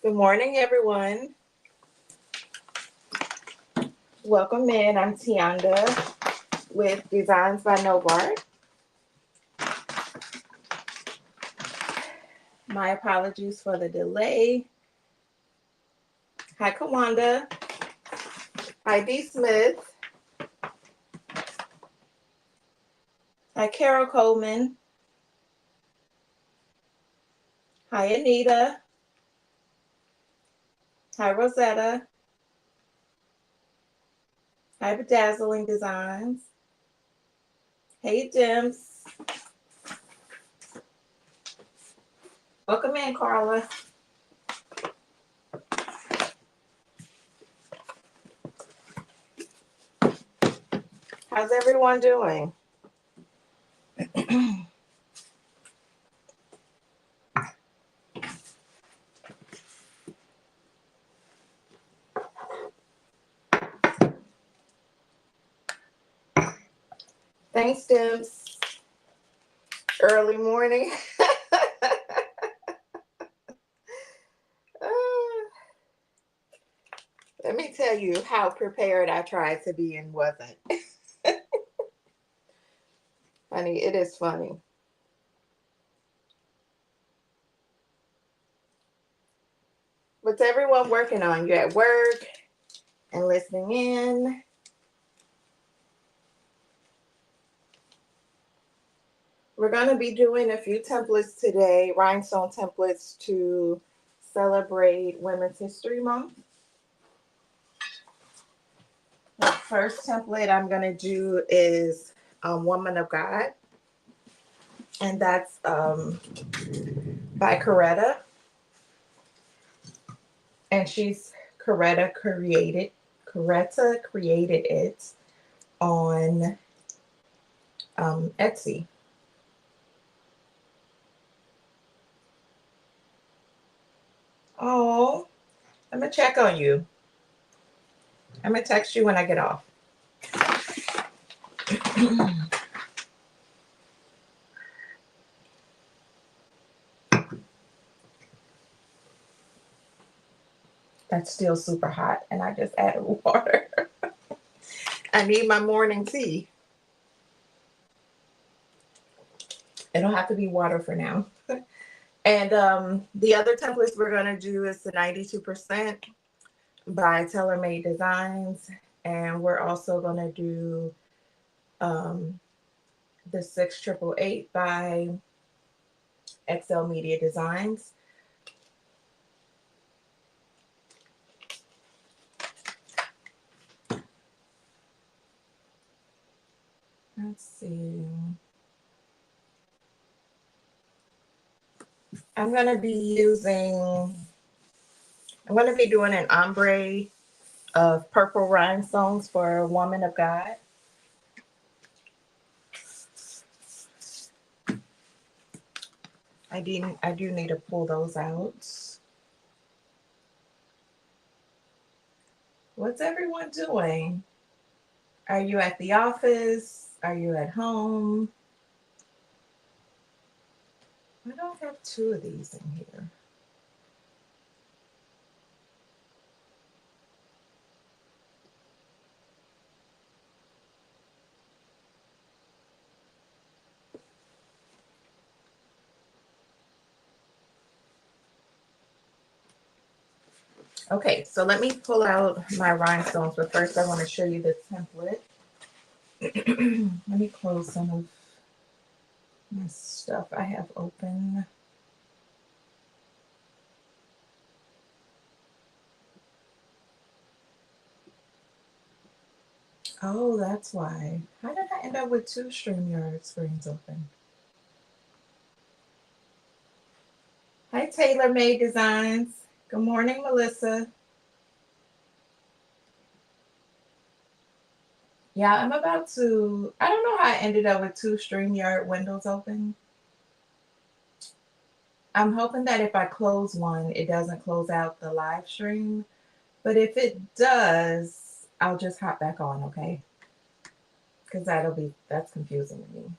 Good morning, everyone. Welcome in. I'm Tianda with Designs by Novart. My apologies for the delay. Hi, Kawanda. Hi, D. Smith. Hi, Carol Coleman. Hi, Anita. Hi, Rosetta. Hi, Bedazzling Designs. Hey, Dims. Welcome in, Carla. How's everyone doing? Thanks, Dims. Early morning. Let me tell you how prepared I tried to be and wasn't. Honey, it is funny. What's everyone working on? You're at work and listening in. We're going to be doing a few templates today, rhinestone templates to celebrate Women's History Month. The first template I'm going to do is Woman of God. And that's by Coretta. And she's Coretta Created It on Etsy. Oh, I'm going to check on you. I'm going to text you when I get off. That's still super hot, and I just added water. I need my morning tea. It'll have to be water for now. And the other templates we're going to do is the 92% by TaylorMadeDesigns. And we're also going to do the 6888 by ExhaleMediaDesigns. Let's see. I'm going to be doing an ombre of purple rhinestones for a Woman of God. I do need to pull those out. What's everyone doing? Are you at the office? Are you at home? I don't have two of these in here. Okay, so let me pull out my rhinestones, but first I want to show you the template. Let me close some of my stuff I have open. Oh, that's why. How did I end up with two StreamYard screens open? Hi, TaylorMadeDesigns. Good morning, Melissa. Yeah, I'm about to, I don't know how I ended up with two StreamYard windows open. I'm hoping that if I close one, it doesn't close out the live stream. But if it does, I'll just hop back on, okay? Because that's confusing to me.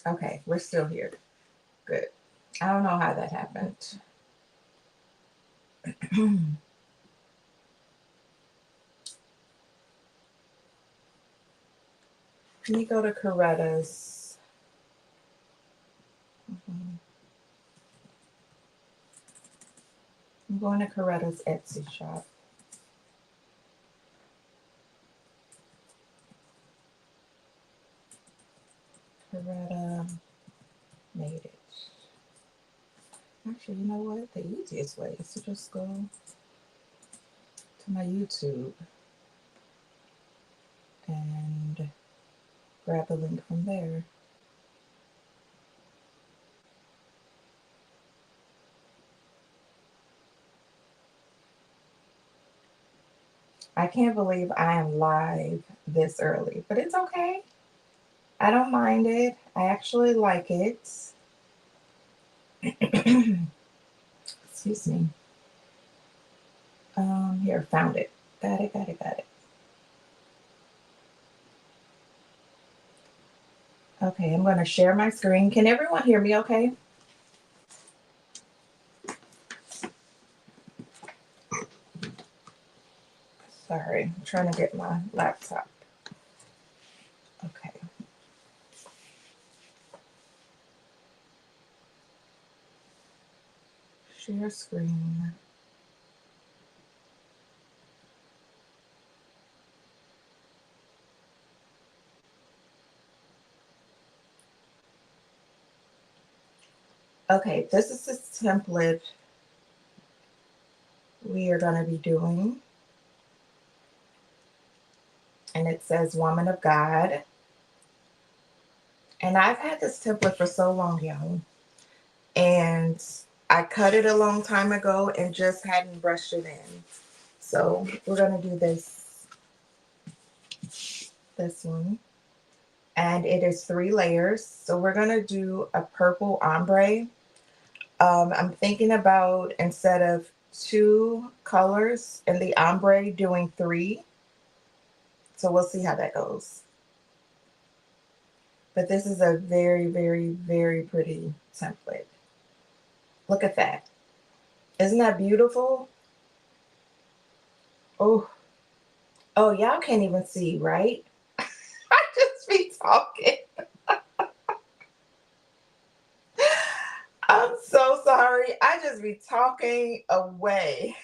Okay, we're still here. Good. I don't know how that happened. Let me go to Coretta's. I'm going to Coretta's Etsy shop. Coretta made it. Actually, you know what? The easiest way is to just go to my YouTube and grab the link from there. I can't believe I am live this early, but it's okay. I don't mind it. I actually like it. Excuse me. Here, found it. Got it. Okay, I'm going to share my screen. Can everyone hear me okay? Sorry, I'm trying to get my laptop. Okay. Share screen. Okay, this is the template we are going to be doing. And it says Woman of God. And I've had this template for so long, y'all. And I cut it a long time ago and just hadn't brushed it in. So we're going to do this one. And it is 3 layers. So we're going to do a purple ombre. I'm thinking about, instead of 2 colors in the ombre, doing 3. So we'll see how that goes. But this is a very, very, very pretty template. Look at that. Isn't that beautiful? Oh, y'all can't even see, right? I just be talking. I'm so sorry. I just be talking away.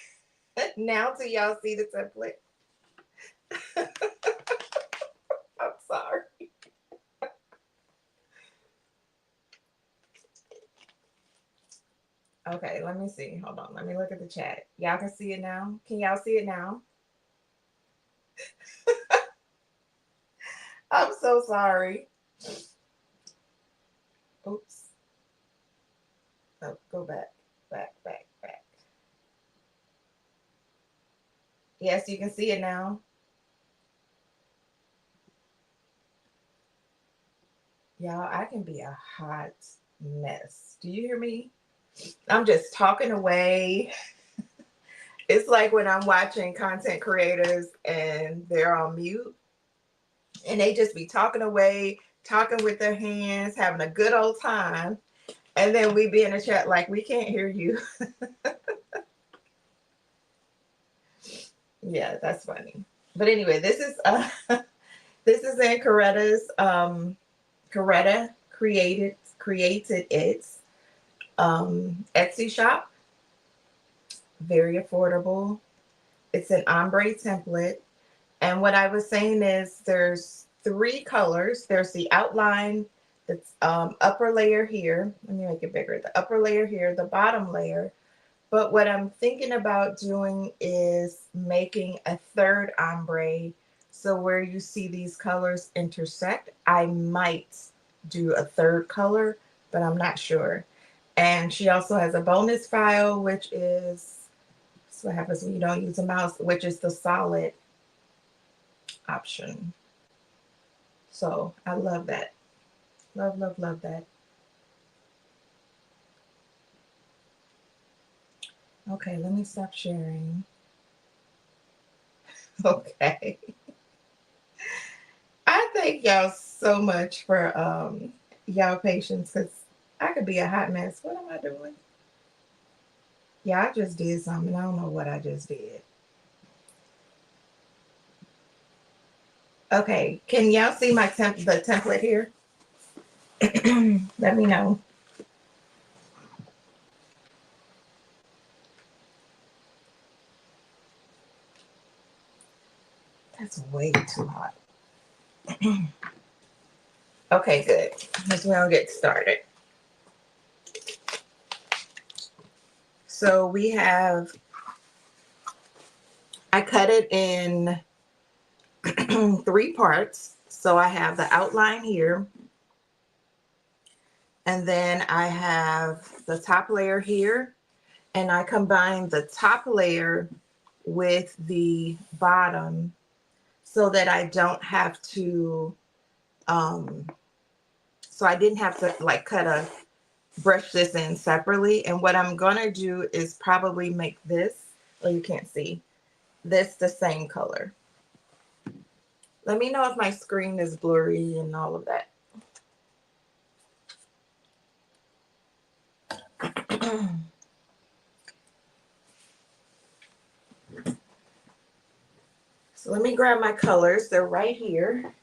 Now till y'all see the template. I'm sorry. Okay, let me see. Hold on. Let me look at the chat. Y'all can see it now? Can y'all see it now? I'm so sorry. Oops. Oh, go back. Yes, you can see it now. Y'all, I can be a hot mess. Do you hear me? I'm just talking away. It's like when I'm watching content creators and they're on mute and they just be talking away, talking with their hands, having a good old time. And then we be in a chat like, we can't hear you. Yeah, that's funny. But anyway, this is in Coretta's Coretta Created It Etsy shop. Very affordable. It's an ombre template. And what I was saying is there's 3 colors. There's the outline, that's upper layer here. Let me make it bigger. The upper layer here, the bottom layer. But what I'm thinking about doing is making a 3rd ombre. So where you see these colors intersect, I might do a 3rd color, but I'm not sure. And she also has a bonus file, which is, that's what happens when you don't use a mouse, which is the solid option. So I love that. Love that. Okay, let me stop sharing. Okay. I thank y'all so much for y'all patience, because I could be a hot mess. What am I doing? Yeah, I just did something. I don't know what I just did. Okay, can y'all see my the template here? Let me know. That's way too hot. Okay, good. Let's now get started. So we have, I cut it in 3 parts. So I have the outline here, and then I have the top layer here, and I combine the top layer with the bottom so that I don't have to, so I didn't have to like brush this in separately. And what I'm gonna do is probably make this, oh, you can't see, this the same color. Let me know if my screen is blurry and all of that. So let me grab my colors. They're right here.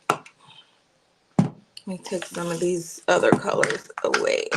Let me take some of these other colors away.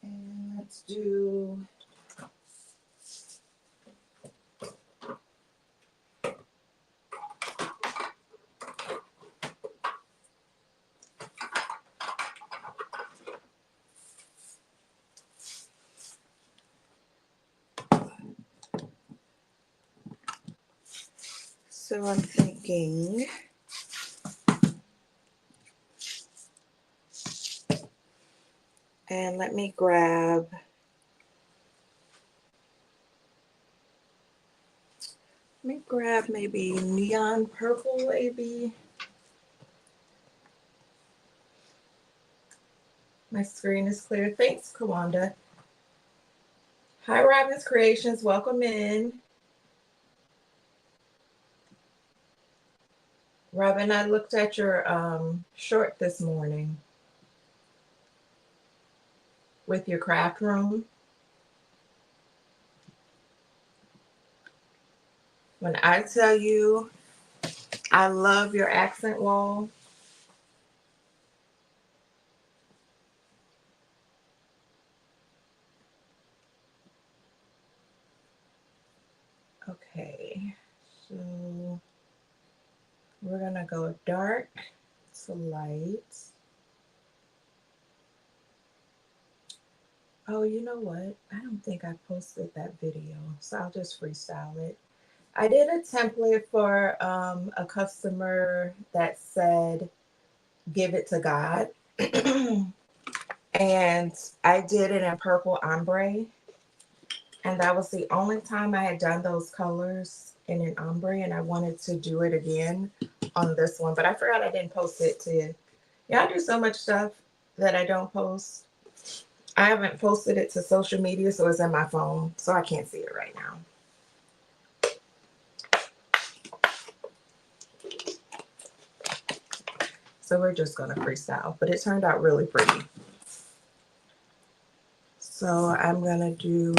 And let's do, so I'm thinking, and let me grab, maybe neon purple, maybe. My screen is clear. Thanks, Kawanda. Hi, Robin's Creations. Welcome in. Robin, I looked at your short this morning with your craft room. When I tell you I love your accent wall, okay, so we're gonna go dark to light. Oh, you know what? I don't think I posted that video, so I'll just freestyle it. I did a template for a customer that said, give it to God. And I did it in purple ombre. And that was the only time I had done those colors in an ombre, and I wanted to do it again on this one, but I forgot I didn't post it to you. Yeah, I do so much stuff that I don't post. I haven't posted it to social media, so it's in my phone, so I can't see it right now. So we're just gonna freestyle, but it turned out really pretty. So I'm gonna do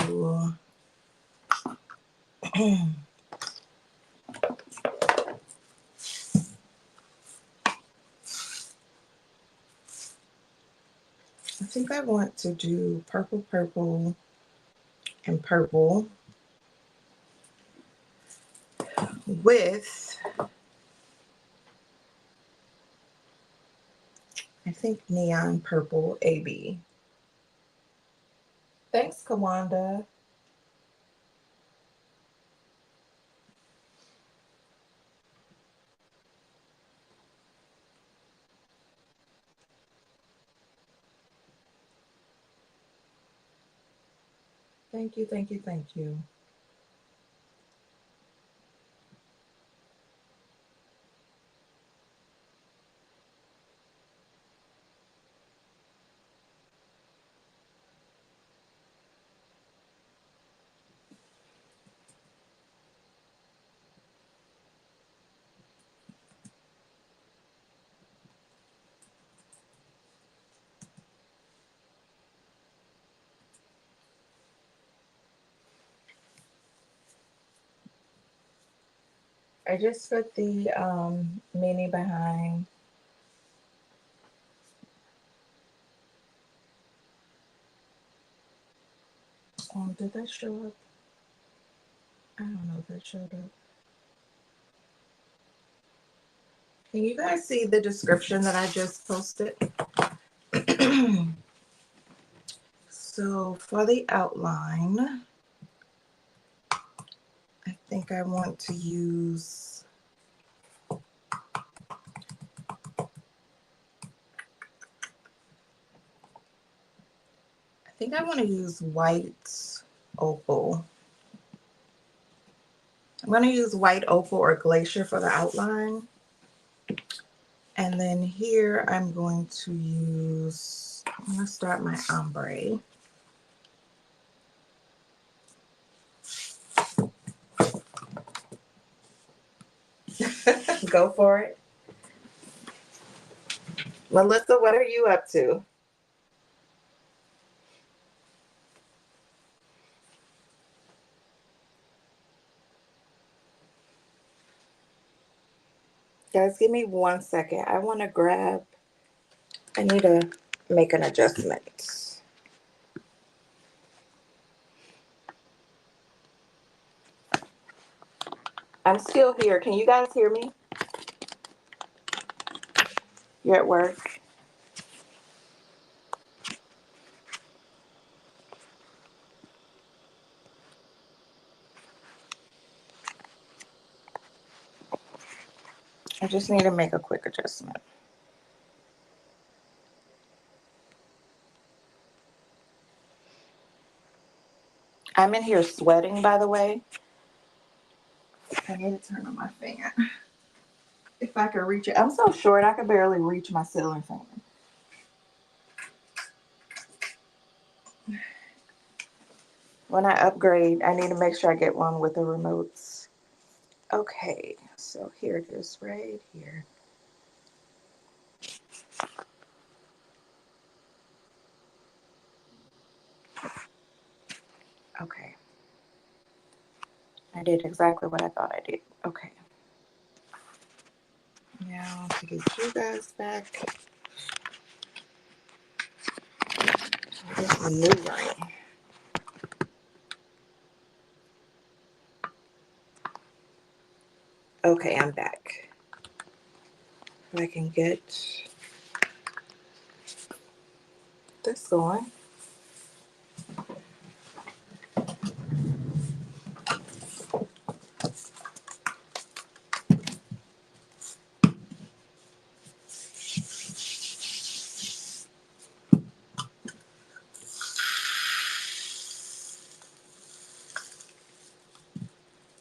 I think I want to do purple, purple, and purple with, I think, neon purple AB. Thanks, Kawanda. Thank you, thank you, thank you. I just put the mini behind. Did that show up? I don't know if that showed up. Can you guys see the description that I just posted? So for the outline, I think I want to use, white opal. I'm going to use white opal or glacier for the outline. And then here I'm going to use, I'm going to start my ombre. Go for it. Melissa, what are you up to? Guys, give me 1 second. I need to make an adjustment. I'm still here. Can you guys hear me? You're at work? I just need to make a quick adjustment. I'm in here sweating, by the way. I need to turn on my fan. If I could reach it. I'm so short, I could barely reach my ceiling fan. When I upgrade, I need to make sure I get one with the remotes. Okay, so here it is right here. Okay. I did exactly what I thought I did. Okay. Now to get you guys back. This is a new ring. Okay, I'm back. If I can get this going.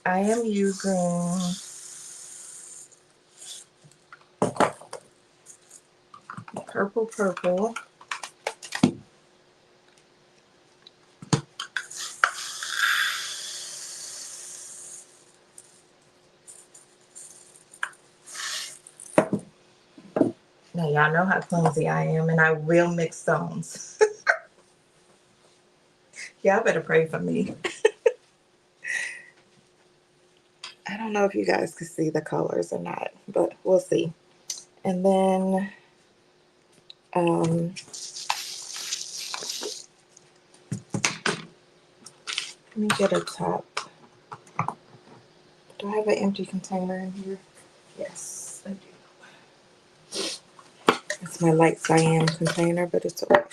I am using purple. Now y'all know how clumsy I am, and I will mix stones. Y'all better pray for me. I don't know if you guys can see the colors or not, but we'll see. And then let me get a top. Do I have an empty container in here? Yes, I do. It's my light cyan container, but it's okay.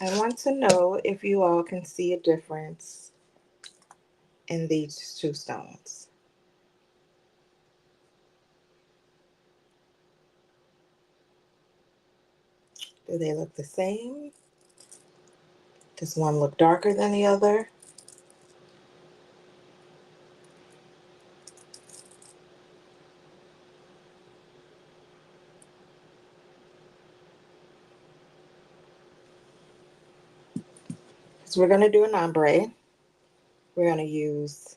I want to know if you all can see a difference in these two stones. Do they look the same? Does one look darker than the other? So we're going to do an ombre. We're going to use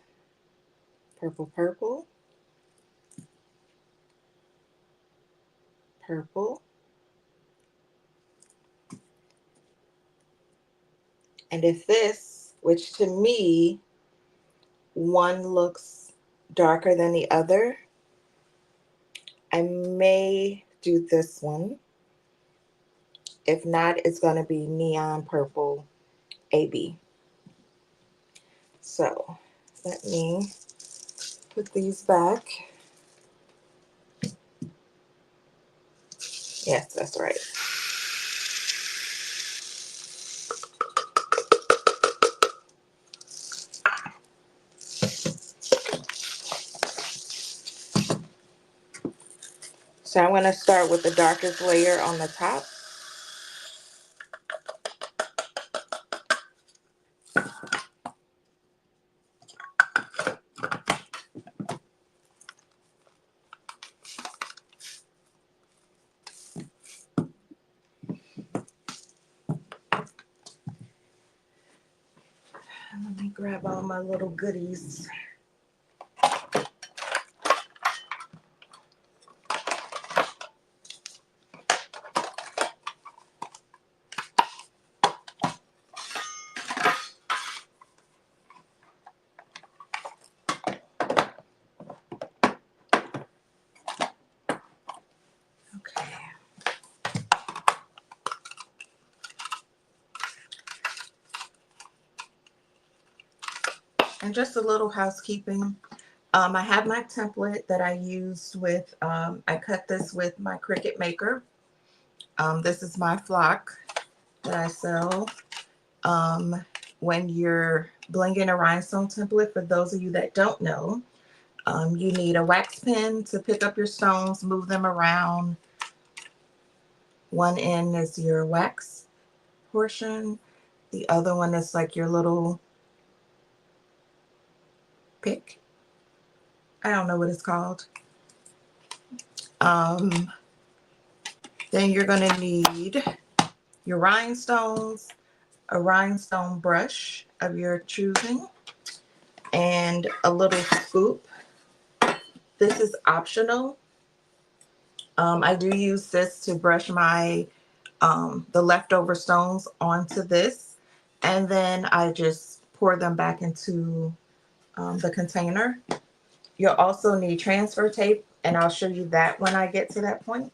purple, purple, purple. And if this, which to me, one looks darker than the other, I may do this one. If not, it's going to be neon purple AB. So let me put these back. Yes, that's right. So I'm going to start with the darkest layer on the top. Let me grab all my little goodies. Okay. And just a little housekeeping. I have my template that I used with, I cut this with my Cricut Maker. This is my flock that I sell. When you're blinging a rhinestone template, for those of you that don't know, you need a wax pen to pick up your stones, move them around. One end is your wax portion. The other one is like your little pick. I don't know what it's called. Then you're going to need your rhinestones, a rhinestone brush of your choosing, and a little scoop. This is optional. I do use this to brush my the leftover stones onto this, and then I just pour them back into the container. You'll also need transfer tape, and I'll show you that when I get to that point.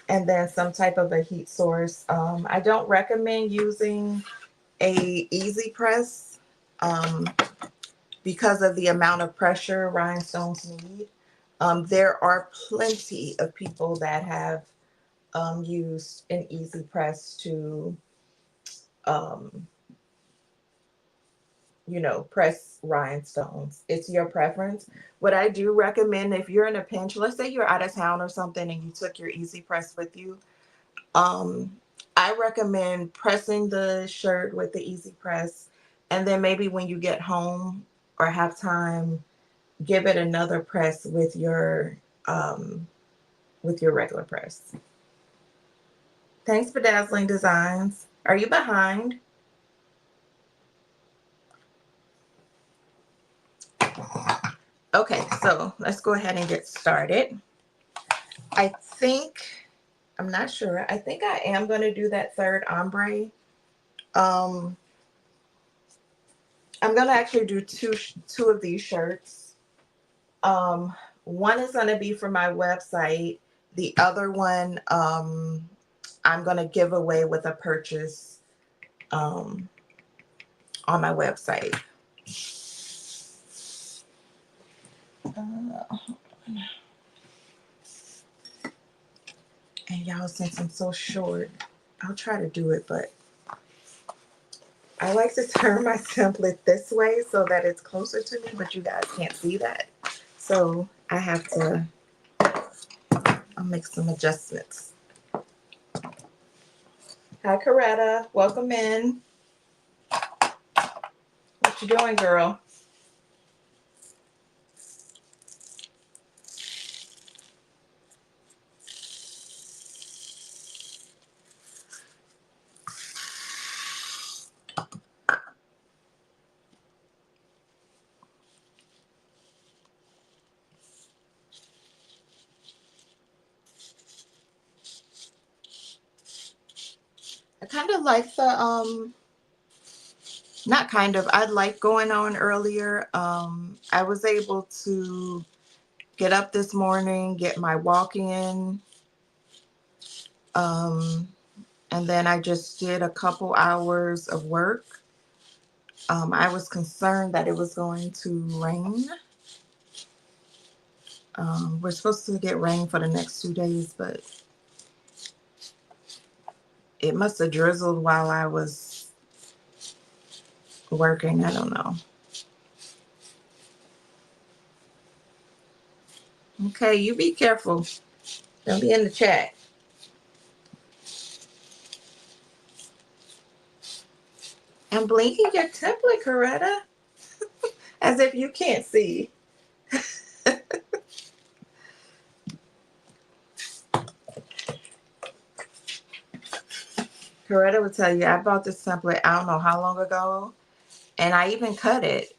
And then some type of a heat source. I don't recommend using a easy press because of the amount of pressure rhinestones need. There are plenty of people that have used an easy press to, you know, press rhinestones. It's your preference. What I do recommend, if you're in a pinch, let's say you're out of town or something and you took your easy press with you, I recommend pressing the shirt with the easy press, and then maybe when you get home or have time, give it another press with your regular press. Thanks for Dazzling Designs. Are you behind? Okay, so let's go ahead and get started. I think, I'm not sure. I think I am going to do that third ombre. I'm going to actually do two of these shirts. One is going to be for my website. The other one, I'm going to give away with a purchase on my website. And y'all, since I'm so short, I'll try to do it, but I like to turn my template this way so that it's closer to me, but you guys can't see that. So I have to, I'll make some adjustments. Hi, Coretta. Welcome in. What you doing, girl? I kind of like the not kind of, I like going on earlier. I was able to get up this morning, get my walk in, and then I just did a couple hours of work. I was concerned that it was going to rain. We're supposed to get rain for the next 2 days, but it must have drizzled while I was working. I don't know. Okay, you be careful. Don't be in the chat. I'm blinking your template, Coretta, as if you can't see. Coretta will tell you, I bought this template, I don't know how long ago, and I even cut it,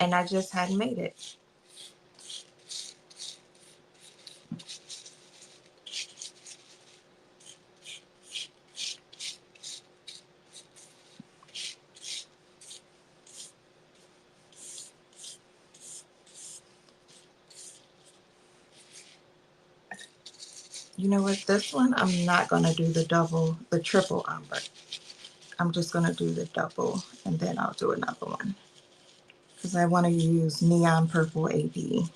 and I just hadn't made it. You know what? This one, I'm not going to do the triple umber. I'm just going to do the double, and then I'll do another one. Because I want to use neon purple AD. You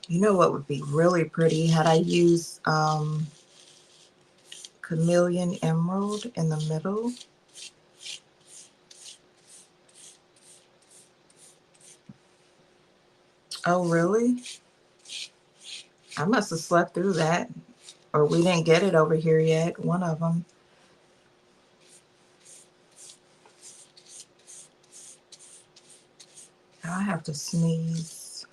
know what would be really pretty had I used Chameleon Emerald in the middle. Oh, really? I must have slept through that. Or we didn't get it over here yet. One of them. I have to sneeze.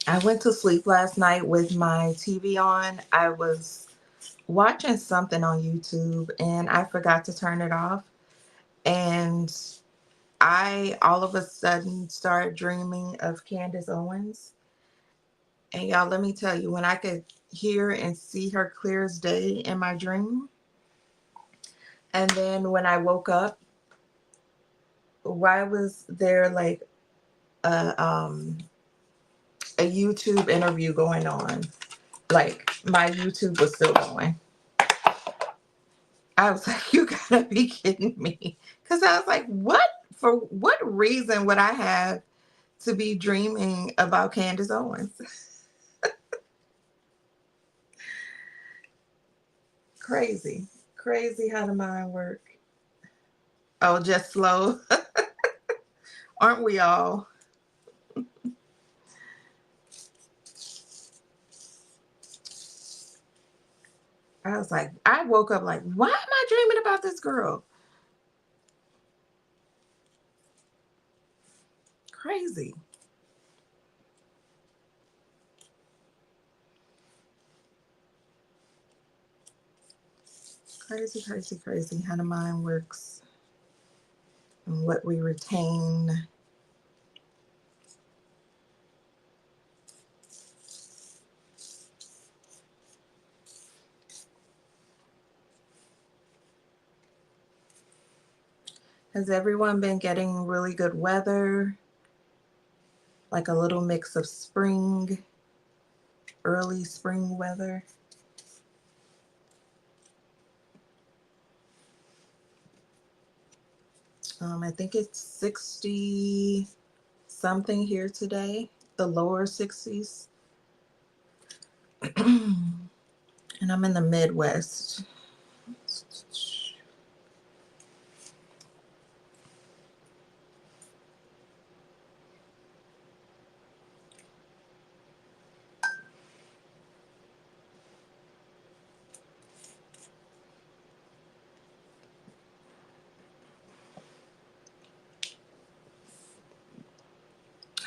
I went to sleep last night with my TV on. I was watching something on YouTube and I forgot to turn it off. And I all of a sudden started dreaming of Candace Owens. And y'all, let me tell you, when I could hear and see her clear as day in my dream, and then when I woke up, why was there like a YouTube interview going on? Like my YouTube was still going. I was like, you gotta be kidding me. Because I was like, for what reason would I have to be dreaming about Candace Owens? Crazy. Crazy how the mind works. Oh, just slow. Aren't we all? I was like, I woke up like, why am I dreaming about this girl? Crazy. Crazy, crazy, crazy how the mind works and what we retain. Has everyone been getting really good weather? Like a little mix of spring, early spring weather? I think it's 60 something here today, the lower 60s. And I'm in the Midwest.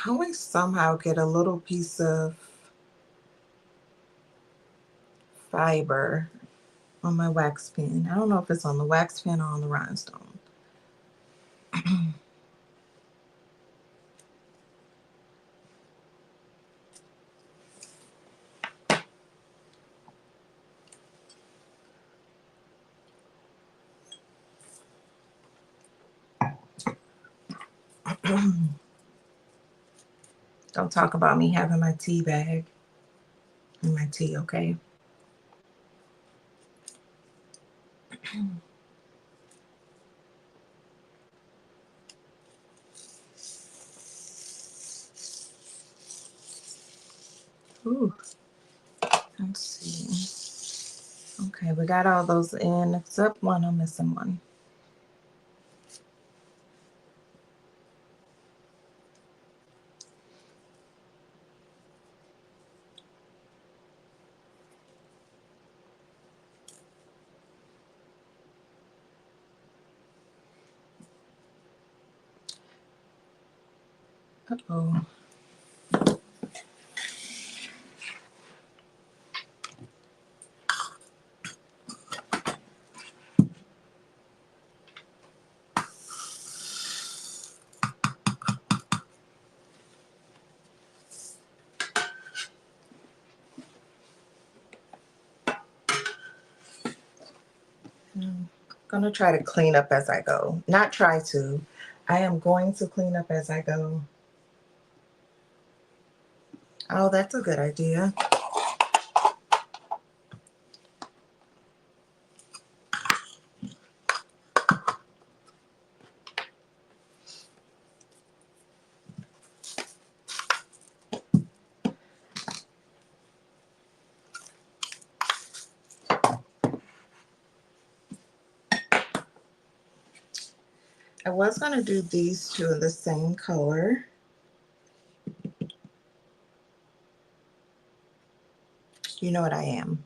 I always somehow get a little piece of fiber on my wax pen. I don't know if it's on the wax pen or on the rhinestone. Don't talk about me having my tea bag and my tea, okay? Ooh, let's see. Okay, we got all those in except one. I'm missing one. Uh-oh. I'm gonna try to clean up as I go. Not try to. I am going to clean up as I go. Oh, that's a good idea. I was gonna do these two in the same color. You know what I am?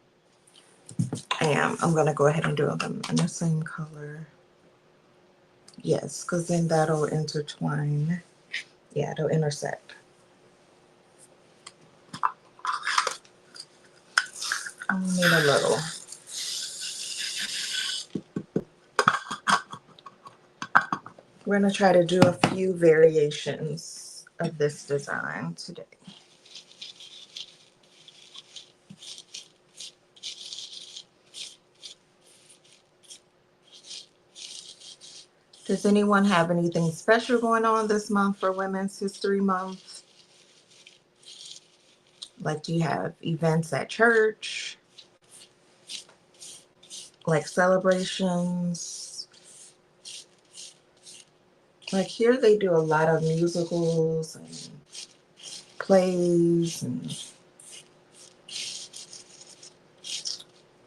I'm gonna go ahead and do them in the same color. Yes, because then that'll intertwine. Yeah, it'll intersect. I'll need a little. We're gonna try to do a few variations of this design today. Does anyone have anything special going on this month for Women's History Month? Like, do you have events at church? Like celebrations? Like here they do a lot of musicals and plays, and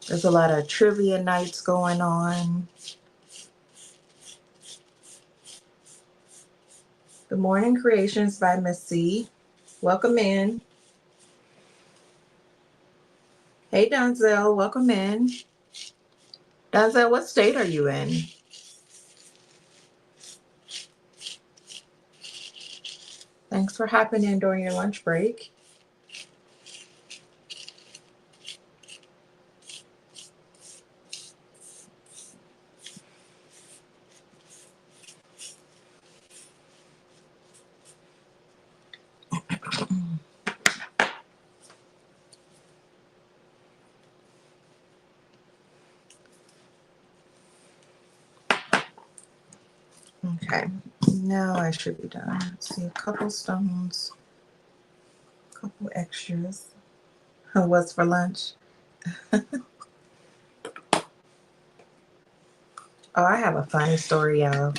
there's a lot of trivia nights going on. Good morning, Creations by Miss C. Welcome in. Hey, Donzel, welcome in. Donzel, what state are you in? Thanks for hopping in during your lunch break. Okay, now I should be done. Let's see, a couple stones, a couple extras. What's for lunch? Oh, I have a funny story, y'all.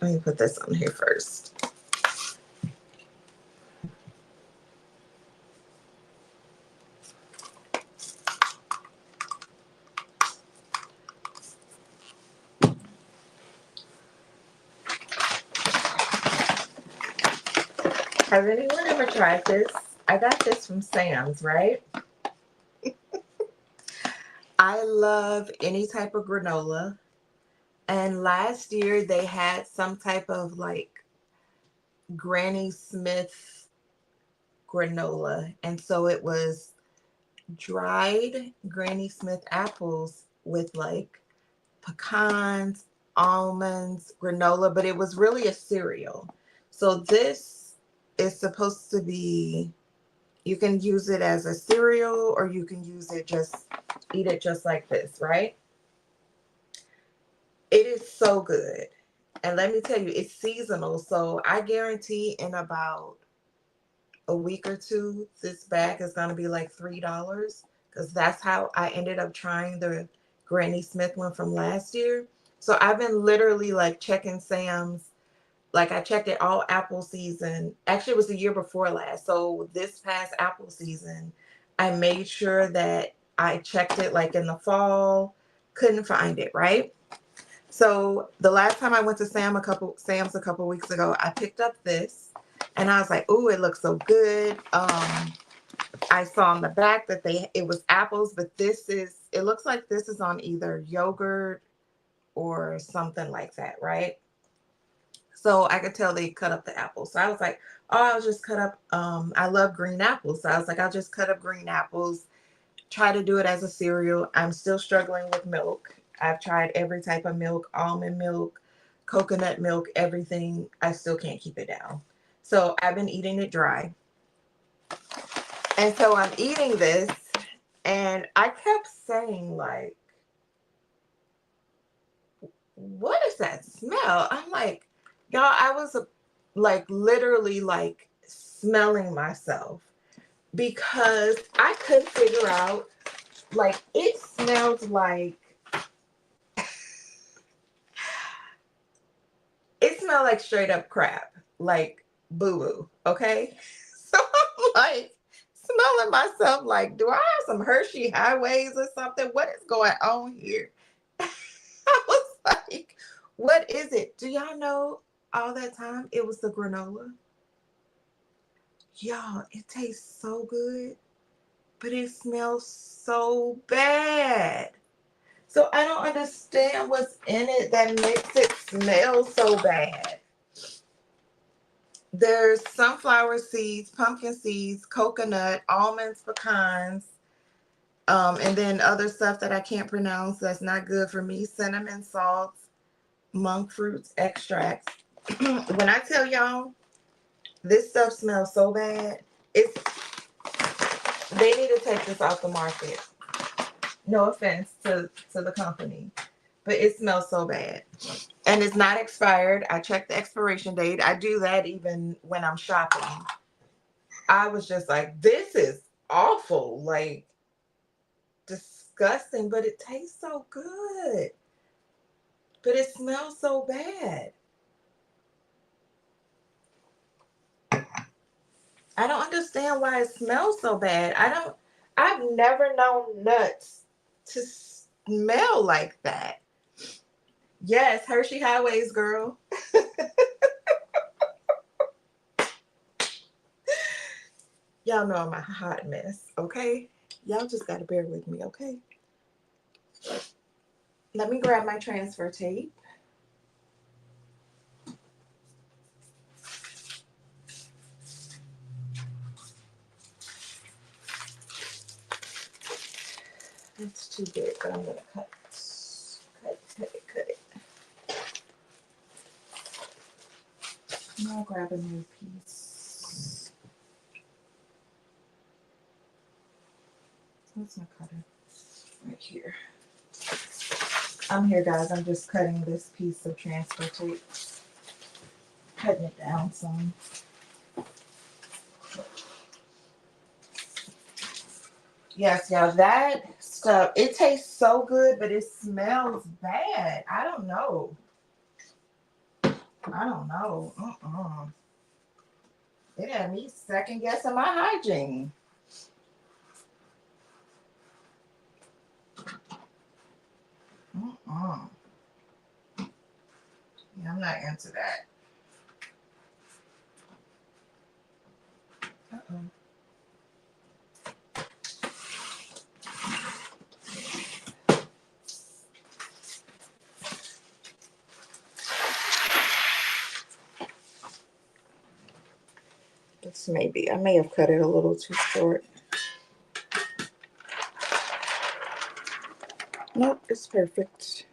Let me put this on here first. Has anyone ever tried this? I got this from Sam's, right? I love any type of granola. And last year they had some type of like Granny Smith granola. And so it was dried Granny Smith apples with like pecans, almonds, granola, but it was really a cereal. So this is supposed to be, you can use it as a cereal or you can use it just, eat it just like this, right? It is so good. And let me tell you, it's seasonal. So I guarantee in about a week or two, this bag is going to be like $3 because that's how I ended up trying the Granny Smith one from last year. So I've been literally like checking Sam's. Like I checked it all apple season. Actually, it was the year before last. So this past apple season, I made sure that I checked it like in the fall. Couldn't find it, right? So the last time I went to Sam's a couple weeks ago, I picked up this and I was like, "Ooh, it looks so good." I saw on the back that it was apples, but it looks like this is on either yogurt or something like that, right? So I could tell they cut up the apples. So I was like, "Oh, I'll just cut up I love green apples." So I was like, "I'll just cut up green apples, try to do it as a cereal." I'm still struggling with milk. I've tried every type of milk, almond milk, coconut milk, everything. I still can't keep it down. So I've been eating it dry. And so I'm eating this and I kept saying like, "What is that smell?" I'm like, y'all, I was like literally like smelling myself because I couldn't figure out, like it smelled like, it smelled like straight up crap, like boo boo. Okay. So I'm like smelling myself like, do I have some Hershey Highways or something? What is going on here? I was like, what is it? Do y'all know all that time it was the granola? Y'all, it tastes so good, but it smells so bad. So I don't understand what's in it that makes it smell so bad. There's sunflower seeds, pumpkin seeds, coconut, almonds, pecans, and then other stuff that I can't pronounce that's not good for me. Cinnamon, salts, monk fruits, extracts. When I tell y'all, this stuff smells so bad. They need to take this off the market. No offense to the company, but it smells so bad. And it's not expired. I checked the expiration date. I do that even when I'm shopping. I was just like, this is awful, like disgusting, but it tastes so good. But it smells so bad. I don't understand why it smells so bad. I've never known nuts to smell like that. Yes, Hershey Highways, girl. Y'all know I'm a hot mess, okay? Y'all just got to bear with me, okay? Let me grab my transfer tape. That's too big, but I'm going to cut it. I'll grab a new piece. Where's my cutter? Right here. I'm here, guys. I'm just cutting this piece of transfer tape. Cutting it down some. Yes, y'all, that stuff, it tastes so good, but it smells bad. I don't know. It had me second guessing my hygiene. Yeah, I'm not into that. inches, maybe. I may have cut it a little too short. Nope, it's perfect.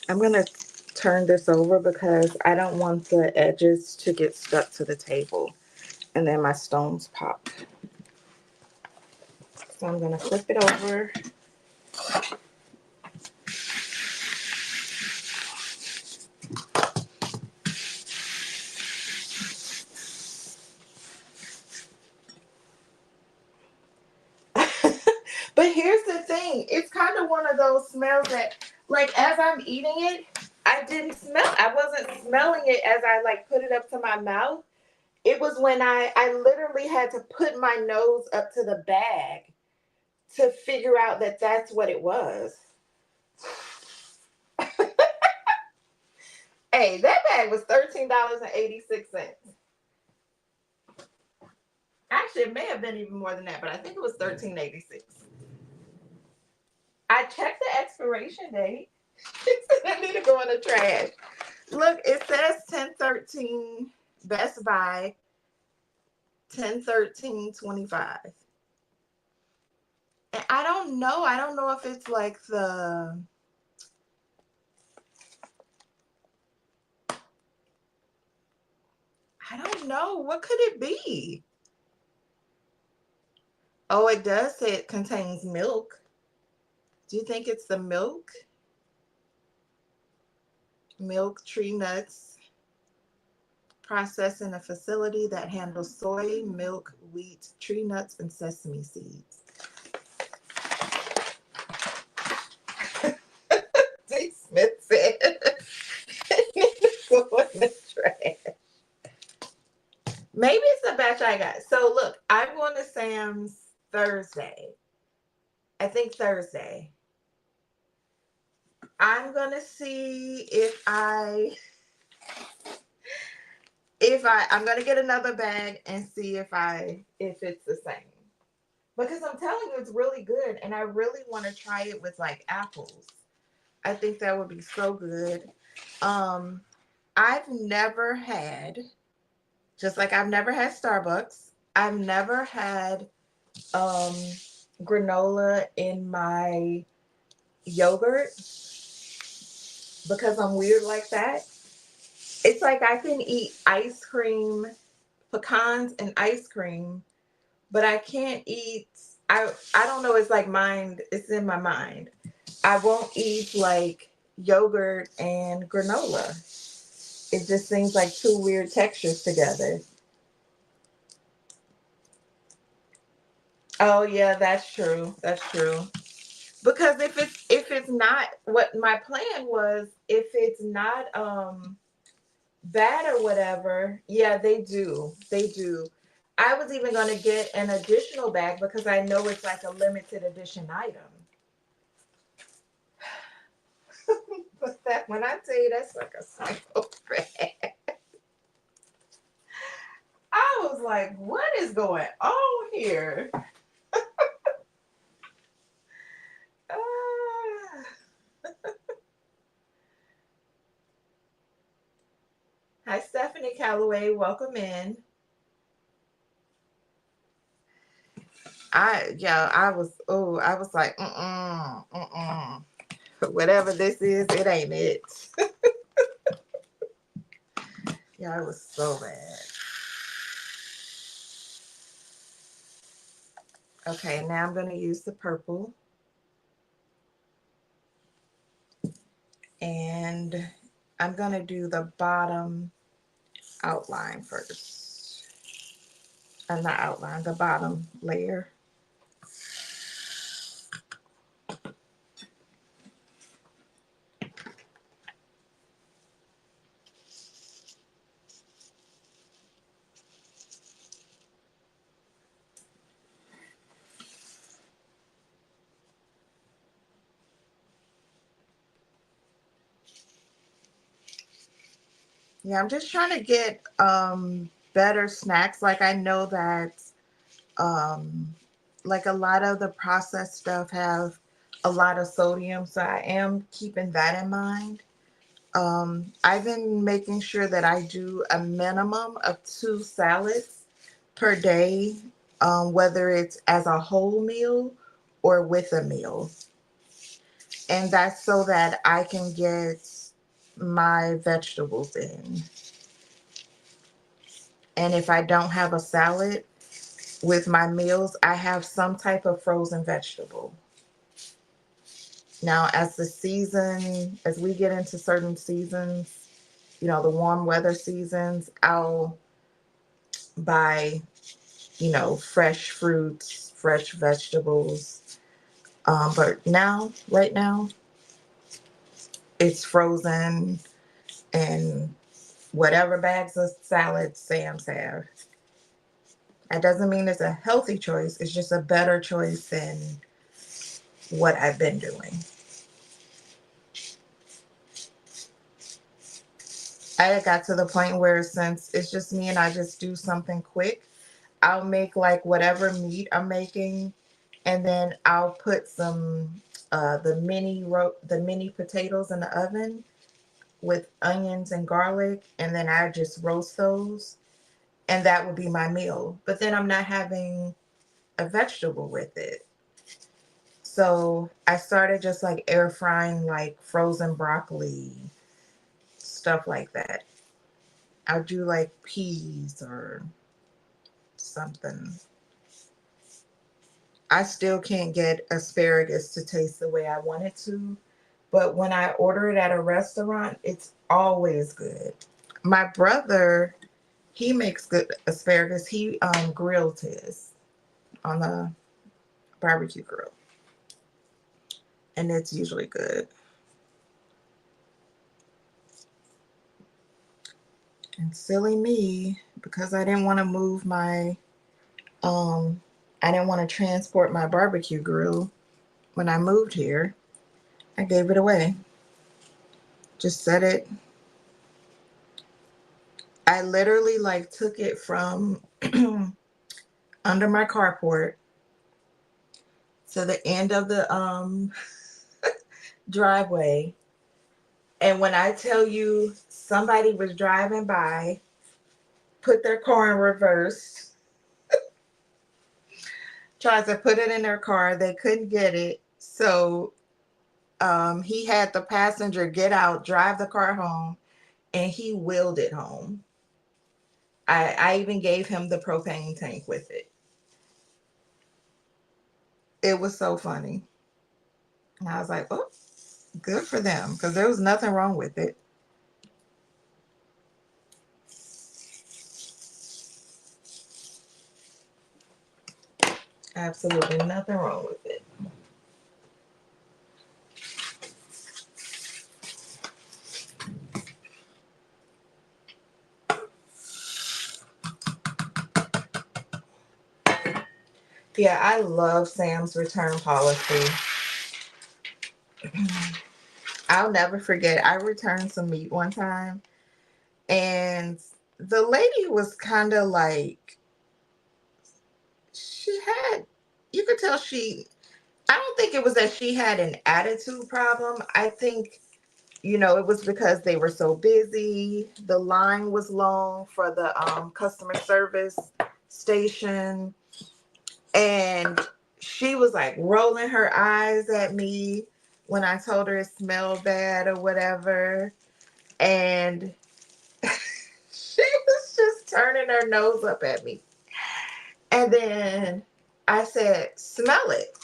I'm going to turn this over because I don't want the edges to get stuck to the table and then my stones pop. So I'm going to flip it over. But here's the thing. It's kind of one of those smells that, like, as I'm eating it, I wasn't smelling it as I, like, put it up to my mouth. It was when I literally had to put my nose up to the bag to figure out that that's what it was. Hey, that bag was $13.86. Actually, it may have been even more than that, but I think it was $13.86. I checked the expiration date. I need to go in the trash. Look, it says 10/13 Best Buy 10/13/25. And I don't know. I don't know if it's like the I don't know. What could it be? Oh, it does say it contains milk. Do you think it's the milk? Milk, tree nuts, processed in a facility that handles soy, milk, wheat, tree nuts, and sesame seeds. D. Smith said, go in the trash. Maybe it's the batch I got. So look, I'm going to Sam's Thursday. I think Thursday. I'm going to see if I'm going to get another bag and see if it's the same. Because I'm telling you, it's really good. And I really want to try it with like apples. I think that would be so good. I've never had, just like I've never had Starbucks, I've never had granola in my yogurt because I'm weird like that. It's like I can eat ice cream, pecans and ice cream, but I can't eat, I don't know, it's like it's in my mind. I won't eat like yogurt and granola. It just seems like two weird textures together. Oh yeah, that's true. That's true. Because if it's not, what my plan was, if it's not bad or whatever, yeah, they do. They do. I was even going to get an additional bag because I know it's like a limited edition item. But that, when I tell you that's like a sample bag, I was like, what is going on here? Hi, Stephanie Calloway. Welcome in. I was like, whatever this is, it ain't it. Yeah, it was so bad. Okay, now I'm going to use the purple. And I'm going to do the bottom outline first. Not outline, the bottom layer. Yeah, I'm just trying to get better snacks. Like I know that like a lot of the processed stuff have a lot of sodium, so I am keeping that in mind. I've been making sure that I do a minimum of 2 salads per day, whether it's as a whole meal or with a meal. And that's so that I can get my vegetables in. And if I don't have a salad with my meals, I have some type of frozen vegetable. Now, as we get into certain seasons, the warm weather seasons, I'll buy, fresh fruits, fresh vegetables. But right now, it's frozen and whatever bags of salad Sam's have. That doesn't mean it's a healthy choice. It's just a better choice than what I've been doing. I got to the point where since it's just me and I just do something quick, I'll make like whatever meat I'm making, and then I'll put some the mini potatoes in the oven with onions and garlic, and then I just roast those, and that would be my meal. But then I'm not having a vegetable with it. So I started just like air frying like frozen broccoli, stuff like that. I'll do like peas or something. I still can't get asparagus to taste the way I want it to, but when I order it at a restaurant, it's always good. My brother, he makes good asparagus. He grilled his on the barbecue grill, and it's usually good. And silly me, because I didn't want to move my I didn't want to transport my barbecue grill when I moved here. I gave it away. Just set it. I literally like took it from under my carport to the end of the driveway. And when I tell you somebody was driving by, put their car in reverse, tried to put it in their car, they couldn't get it. So he had the passenger get out, drive the car home, and he wheeled it home. I even gave him the propane tank with it. It was so funny. And I was like, oh, good for them, because there was nothing wrong with it. Absolutely nothing wrong with it. Yeah, I love Sam's return policy. I'll never forget. I returned some meat one time, and the lady was kind of like, she had, you could tell I don't think it was that she had an attitude problem. I think, it was because they were so busy. The line was long for the customer service station. And she was like rolling her eyes at me when I told her it smelled bad or whatever. And she was just turning her nose up at me. And then I said, smell it.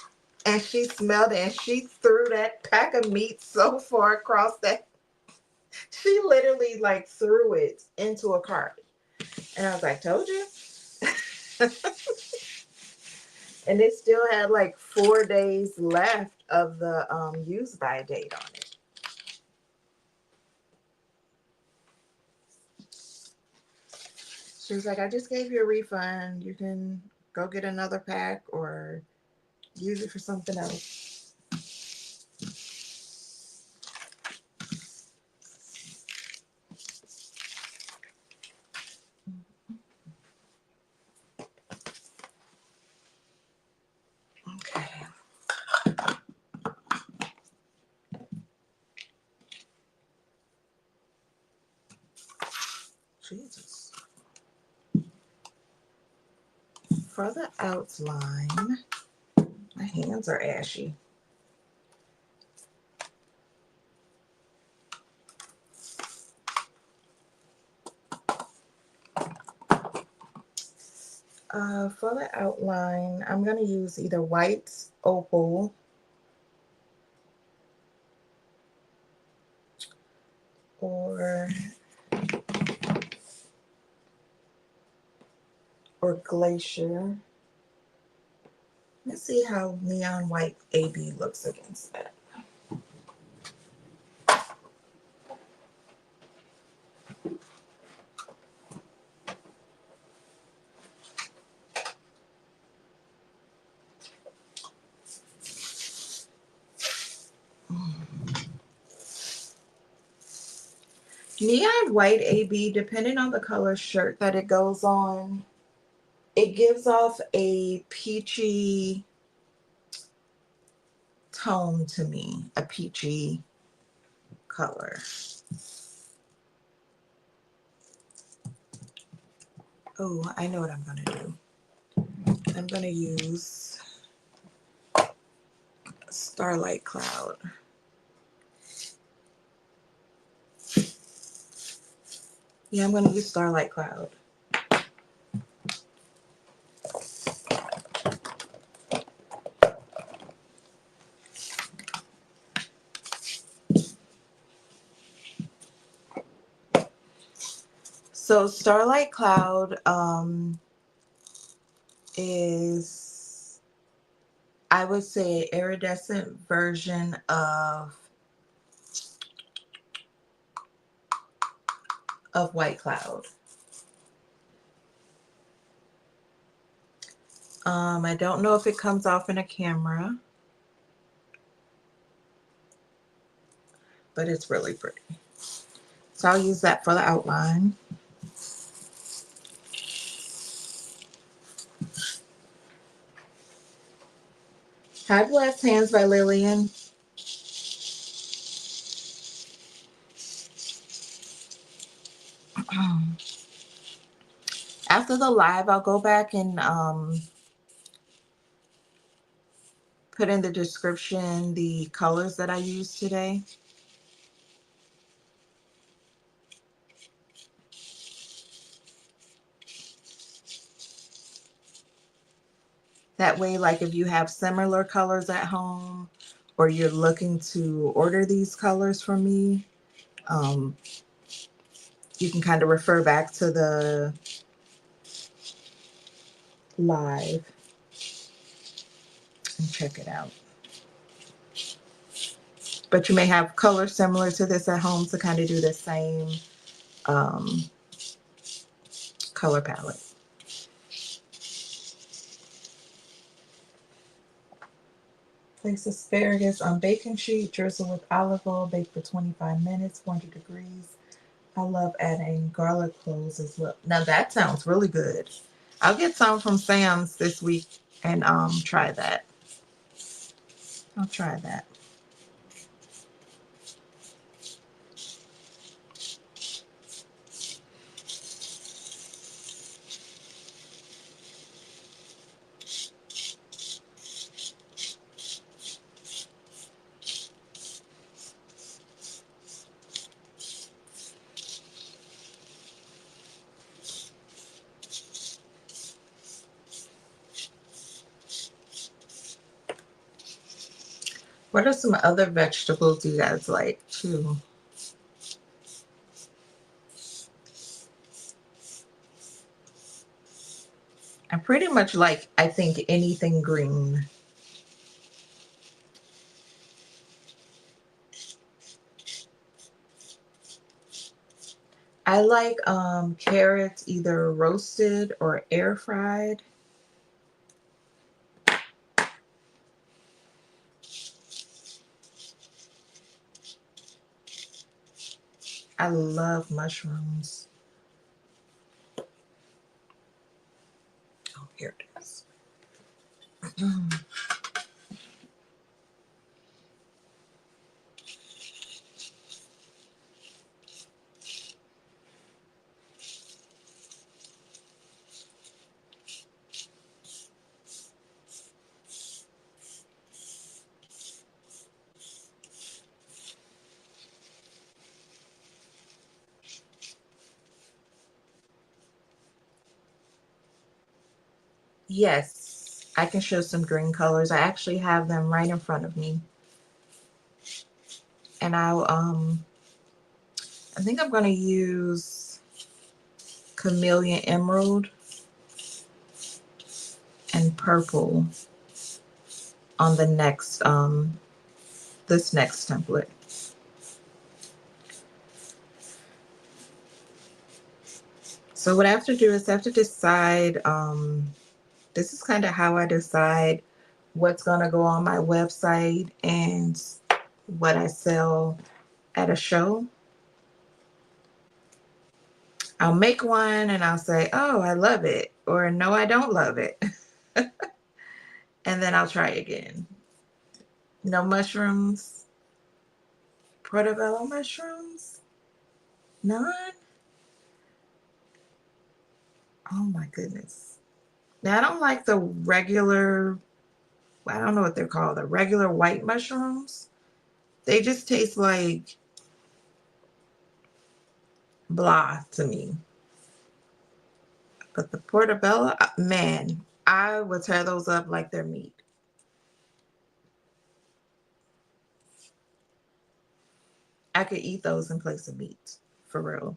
And she smelled it, and she threw that pack of meat so far across that. She literally like threw it into a cart. And I was like, told you. And it still had like 4 days left of the use by date on it. She was like, I just gave you a refund. You can go get another pack or use it for something else. Okay. for the outline, my hands are ashy. For the outline, I'm going to use either white opal or glacier. Let's see how neon white AB looks against that. Neon white AB, depending on the color shirt that it goes on, it gives off a peachy tone to me, a peachy color. Oh, I know what I'm going to do. I'm going to use Starlight Cloud. Yeah, I'm going to use Starlight Cloud. So Starlight Cloud is, I would say, an iridescent version of White Cloud. I don't know if it comes off in a camera, but it's really pretty. So I'll use that for the outline. High Blessed Hands by Lillian. After the live, I'll go back and put in the description the colors that I used today. That way, like if you have similar colors at home or you're looking to order these colors from me, you can kind of refer back to the live and check it out. But you may have colors similar to this at home to kind of do the same color palette. Place asparagus on baking sheet, drizzle with olive oil, bake for 25 minutes, 400 degrees. I love adding garlic cloves as well. Now that sounds really good. I'll get some from Sam's this week and try that. I'll try that. What are some other vegetables you guys like too? I pretty much like, I think, anything green. I like carrots either roasted or air fried. I love mushrooms. Oh, here it is. Yes, I can show some green colors. I actually have them right in front of me. And I think I'm going to use Chameleon Emerald and purple on the next, this next template. So what I have to do is I have to decide, this is kind of how I decide what's going to go on my website and what I sell at a show. I'll make one and I'll say, oh, I love it, or no, I don't love it. And then I'll try again. No mushrooms, portobello mushrooms, none. Oh my goodness. Now I don't like the regular, I don't know what they're called, the regular white mushrooms. They just taste like blah to me. But the portobello, man, I would tear those up like they're meat. I could eat those in place of meat, for real.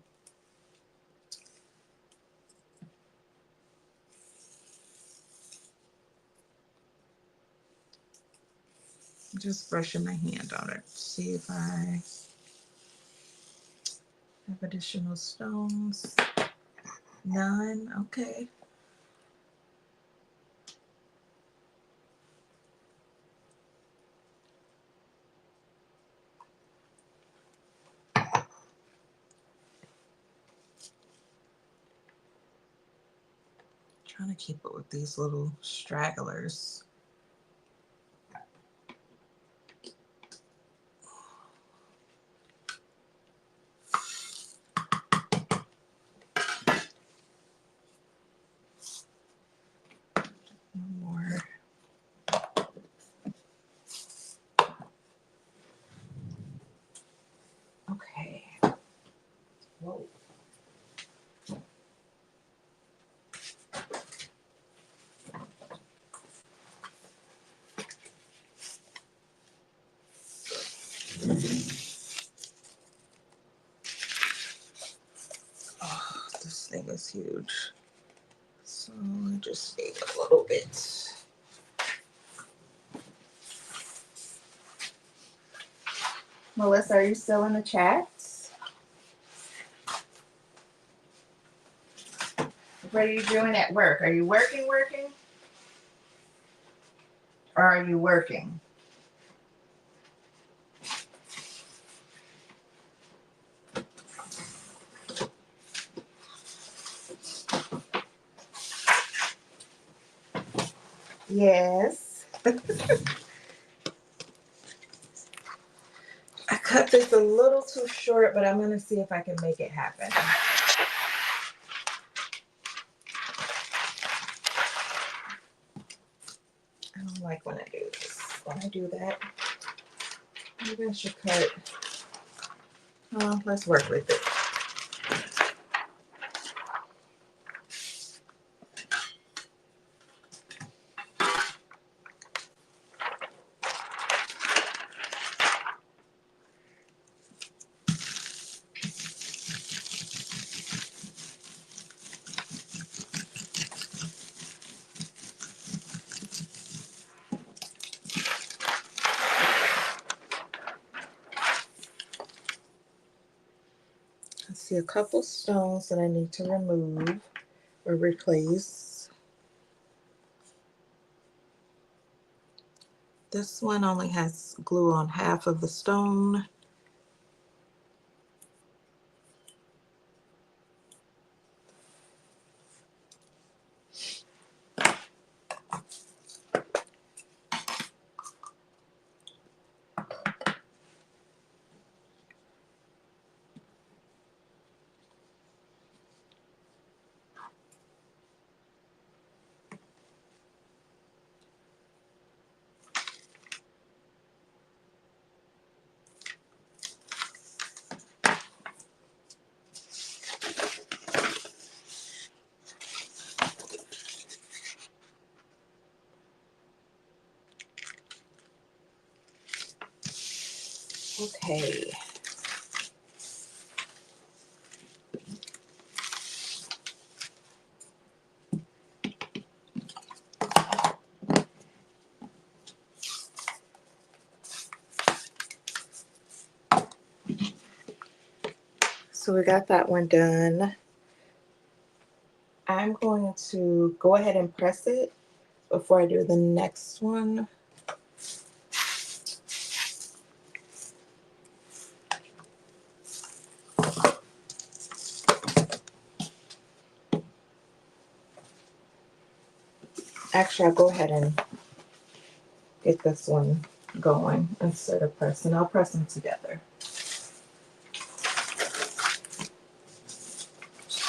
Just brushing my hand on it. See if I have additional stones. None. Okay. Trying to keep it with these little stragglers. One more. Okay. Whoa. Oh, this thing is huge. So I just need a little bit. Melissa, are you still in the chat? What are you doing at work? Are you working? Or are you working? Yes. I cut this a little too short, but I'm going to see if I can make it happen. I don't like when I do this. When I do that, maybe I should cut. Oh, let's work with it. I see a couple stones that I need to remove or replace. This one only has glue on half of the stone. Okay. So we got that one done. I'm going to go ahead and press it before I do the next one. Actually, I'll go ahead and get this one going instead of pressing. I'll press them together.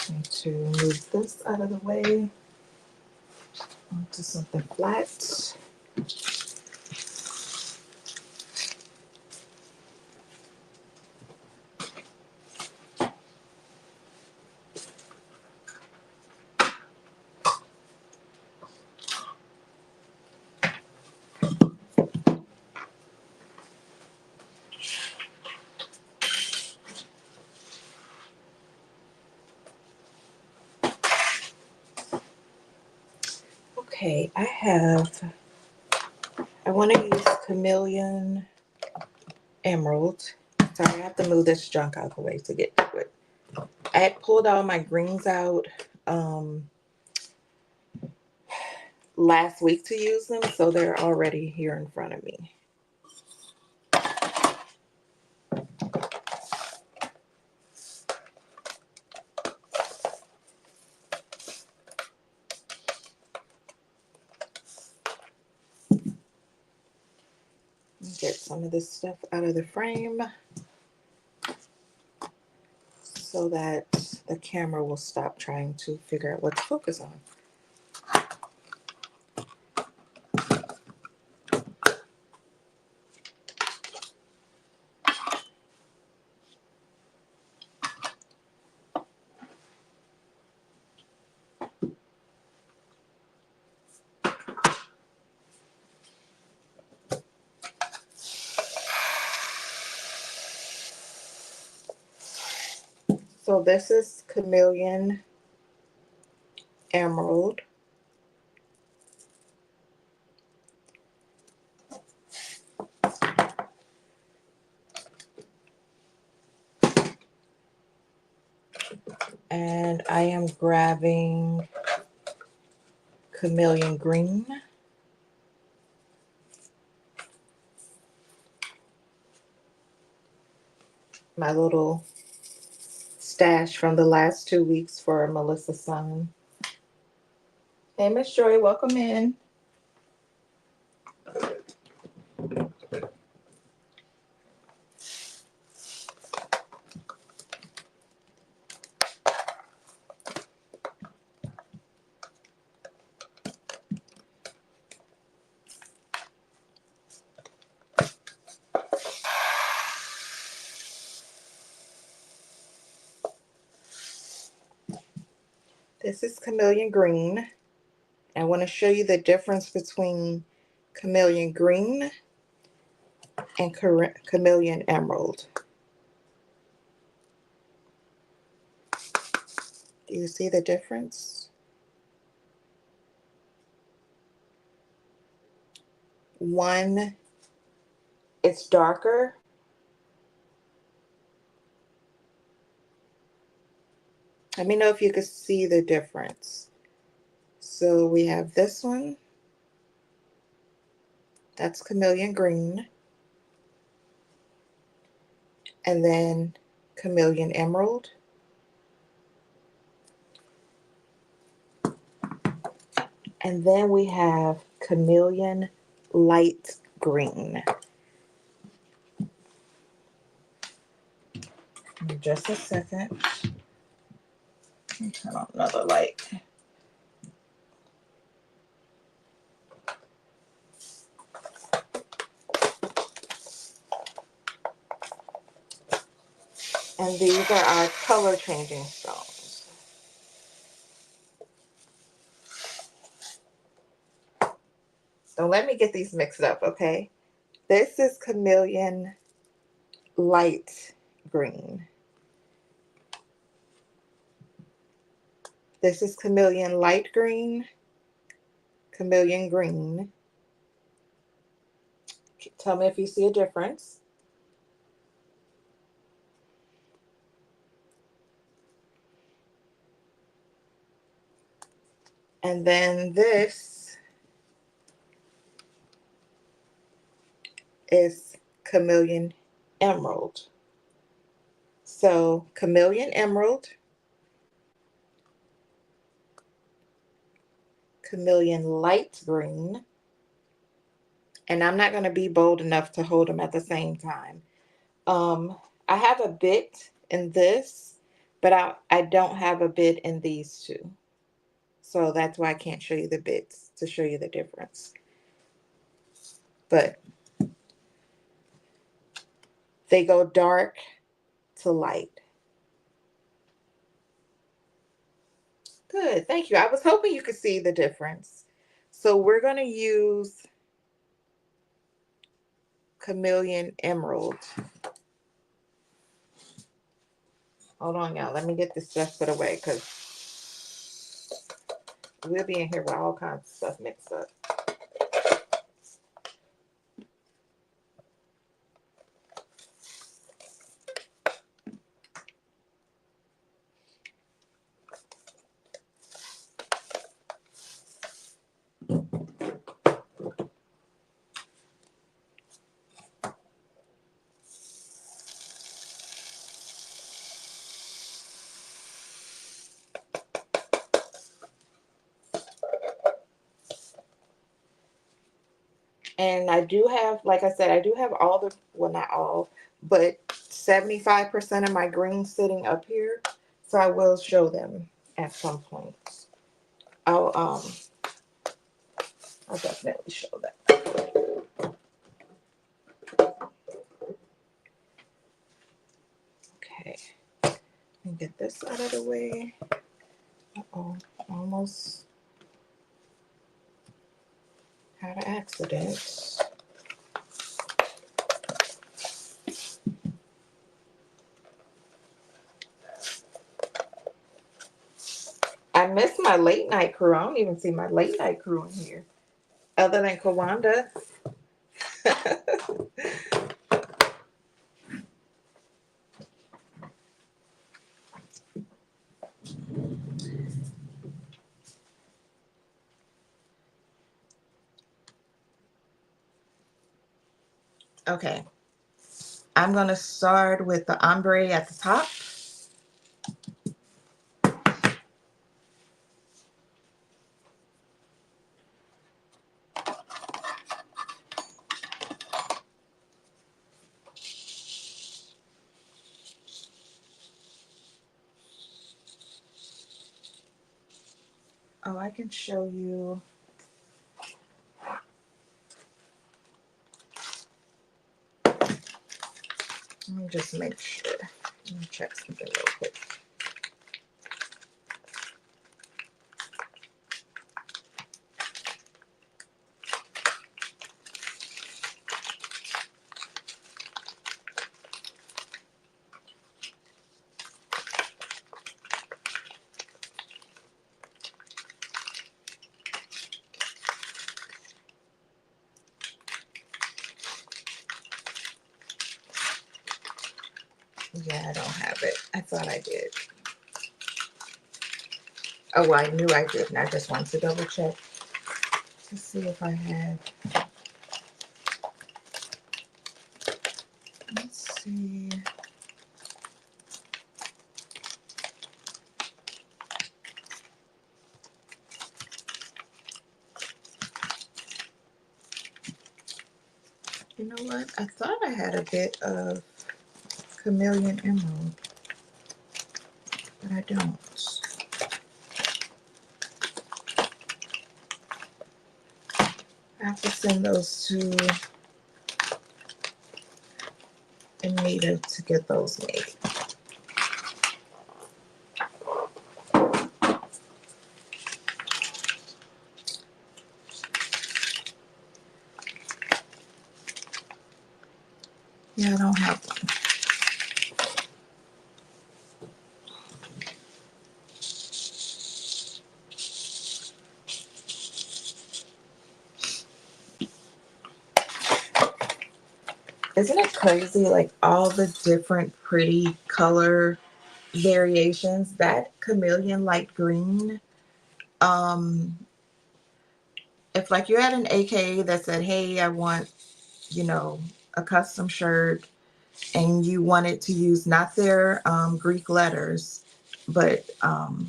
Need to move this out of the way onto something flat. Okay, I want to use Chameleon Emerald. Sorry, I have to move this junk out of the way to get to it. I had pulled all my greens out last week to use them, so they're already here in front of me. Get some of this stuff out of the frame so that the camera will stop trying to figure out what to focus on. So this is Chameleon Emerald. And I am grabbing Chameleon Green. My little stash from the last 2 weeks for Melissa's son. Hey, Miss Joy, welcome in. This is Chameleon Green. I want to show you the difference between Chameleon Green and Chameleon Emerald. Do you see the difference? One, it's darker. Let me know if you can see the difference. So we have this one. That's Chameleon Green. And then Chameleon Emerald. And then we have Chameleon Light Green. Just a second. Let me turn on another light. And these are our color changing stones. Don't let me get these mixed up, okay? This is Chameleon light green. This is Chameleon light green, Chameleon green. Tell me if you see a difference. And then this is Chameleon Emerald. So Chameleon Emerald, Chameleon light green, and I'm not going to be bold enough to hold them at the same time. I have a bit in this, but I don't have a bit in these two. So that's why I can't show you the bits to show you the difference. But they go dark to light. Good, thank you. I was hoping you could see the difference. So we're going to use Chameleon Emerald. Hold on, y'all. Let me get this stuff put away because we'll be in here with all kinds of stuff mixed up. And I do have, like I said, I do have all the, well, not all, but 75% of my greens sitting up here. So I will show them at some point. I'll definitely show that. Okay. Let me get this out of the way. Uh-oh, almost had an accident. I miss my late night crew. I don't even see my late night crew in here. Other than Kawanda. Okay. I'm going to start with the ombre at the top. Oh, I can show you. Let me just make sure. Let me check something real quick. Yeah, I don't have it. I thought I did. Oh, well, I knew I didn't. I just wanted to double check to see if I had. Let's see. You know what? I thought I had a bit of Chameleon Emerald, but I don't. I have to send those to Anita to get those made. Yeah, I don't have one. Isn't it crazy? Like all the different pretty color variations. That chameleon light green. Um, if like you had an AKA that said, hey, I want, you know, a custom shirt, and you wanted to use not their Greek letters, but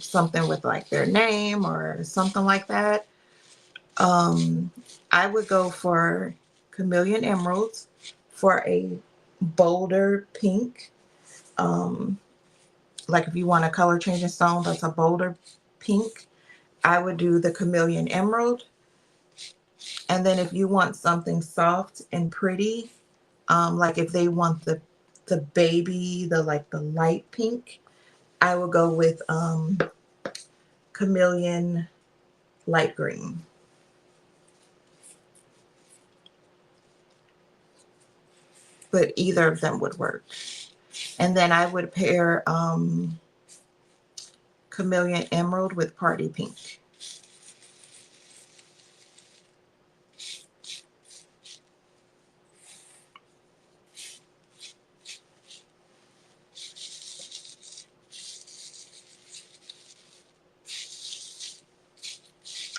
something with like their name or something like that, I would go for Chameleon Emeralds for a bolder pink. Um, like if you want a color changing stone that's a bolder pink, I would do the Chameleon Emerald. And then if you want something soft and pretty, like if they want the baby, the like the light pink, I will go with Chameleon Light Green. But either of them would work. And then I would pair Chameleon Emerald with Party Pink.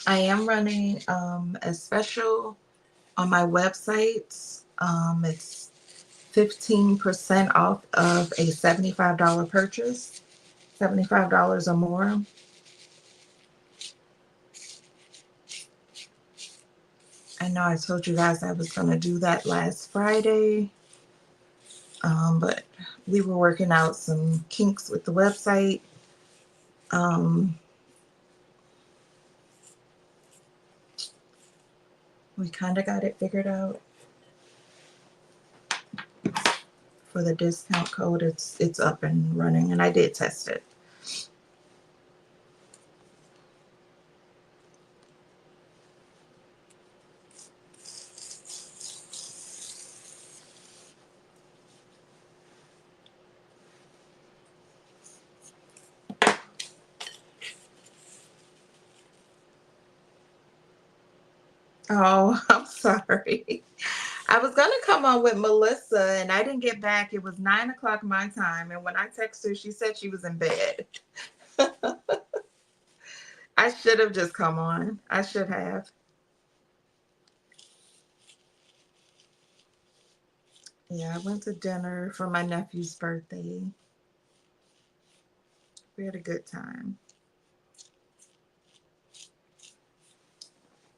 I am running a special on my website. It's 15% off of a $75 purchase, $75 or more. I know I told you guys I was going to do that last Friday, but we were working out some kinks with the website. We kind of got it figured out. For the discount code, it's up and running, and I did test it. Oh, I'm sorry. I was gonna come on with Melissa, and I didn't get back. It was 9 o'clock my time, and when I texted her, she said she was in bed. I should have just come on. I should have. Yeah, I went to dinner for my nephew's birthday. We had a good time.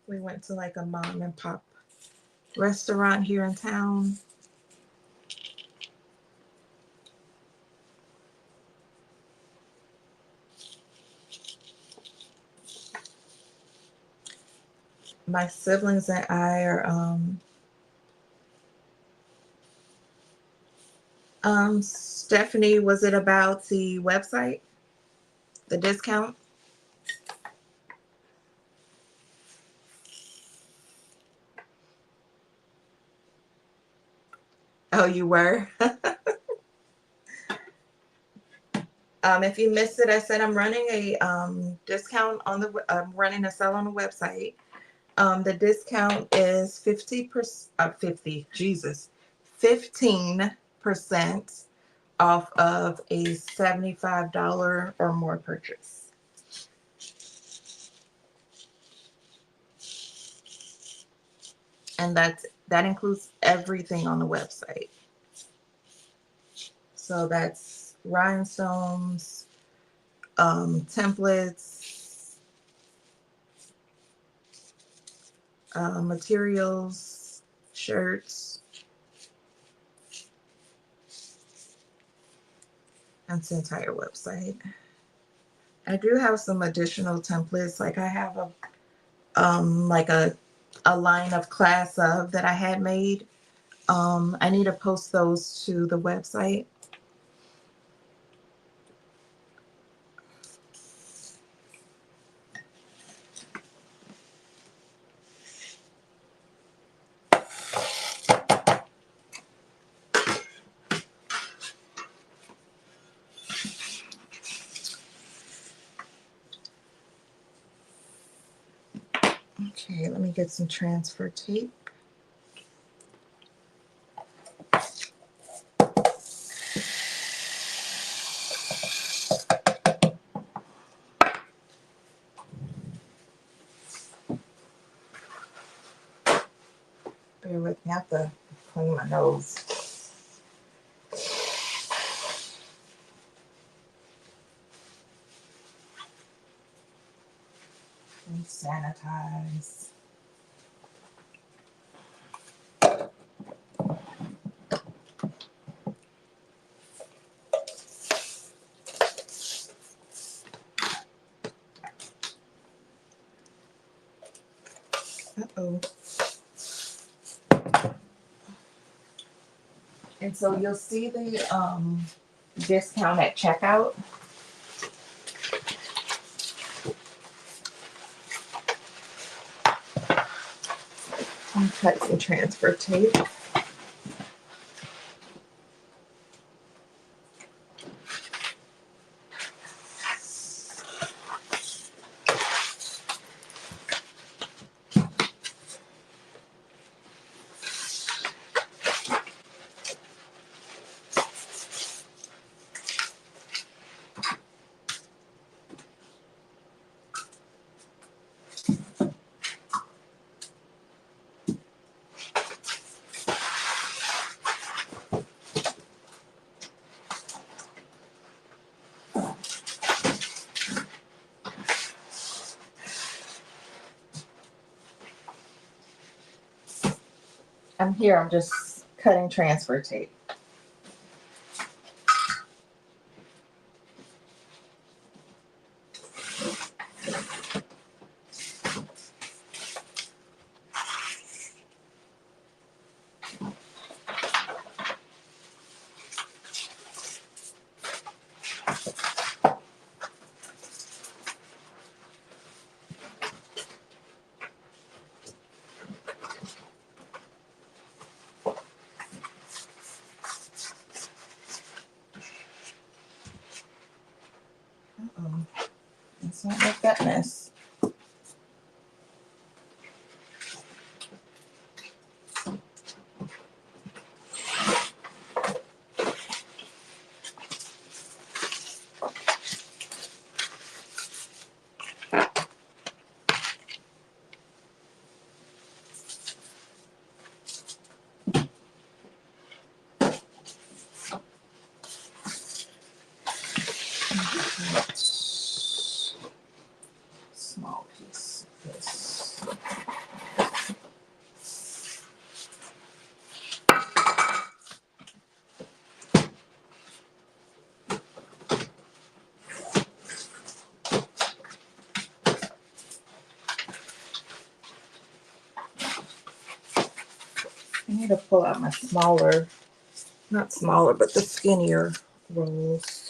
We went to like a mom and pop restaurant here in town. My siblings and I are Stephanie, was it about the website? The discount? Oh, you were? If you missed it, I said I'm running a discount on the I'm running a sale on the website. The discount is 50%, 50, Jesus, 15% off of a $75 or more purchase. And that includes everything on the website. So that's rhinestones, templates, materials, shirts, and the entire website. I do have some additional templates. Like I have like a line of class of that I had made. I need to post those to the website. Okay, let me get some transfer tape. have to clean my nose. And sanitize. Uh-oh. And so you'll see the discount at checkout. And cut some transfer tape. I'm just cutting transfer tape. Uh-oh. Let's not make that mess. Small piece of this. I need to pull out my smaller, not smaller, but the skinnier rolls.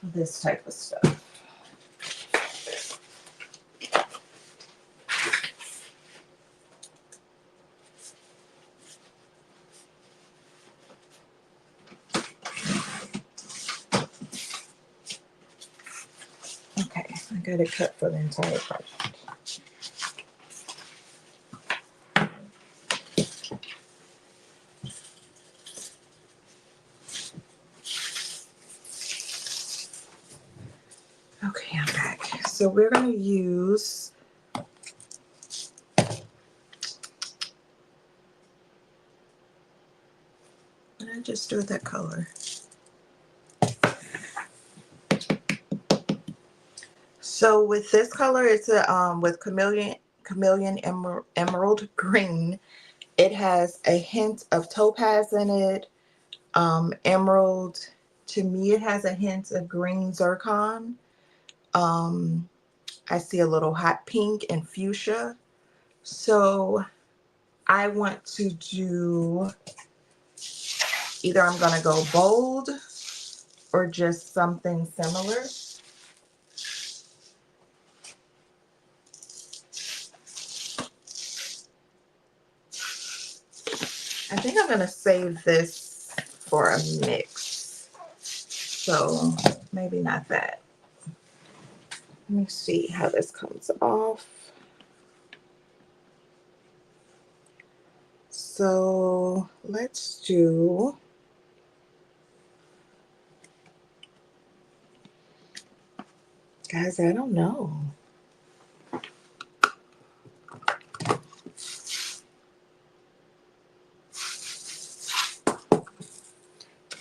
This type of stuff. Okay, I got it cut for the entire project. Okay, I'm back. So we're going to use what did I just do with that color? So with this color, it's a with chameleon emerald green. It has a hint of topaz in it. Emerald, to me, it has a hint of green zircon. I see a little hot pink and fuchsia. So I want to do, either I'm going to go bold or just something similar. I think I'm going to save this for a mix. So maybe not that. Let me see how this comes off. So let's do, guys, I don't know.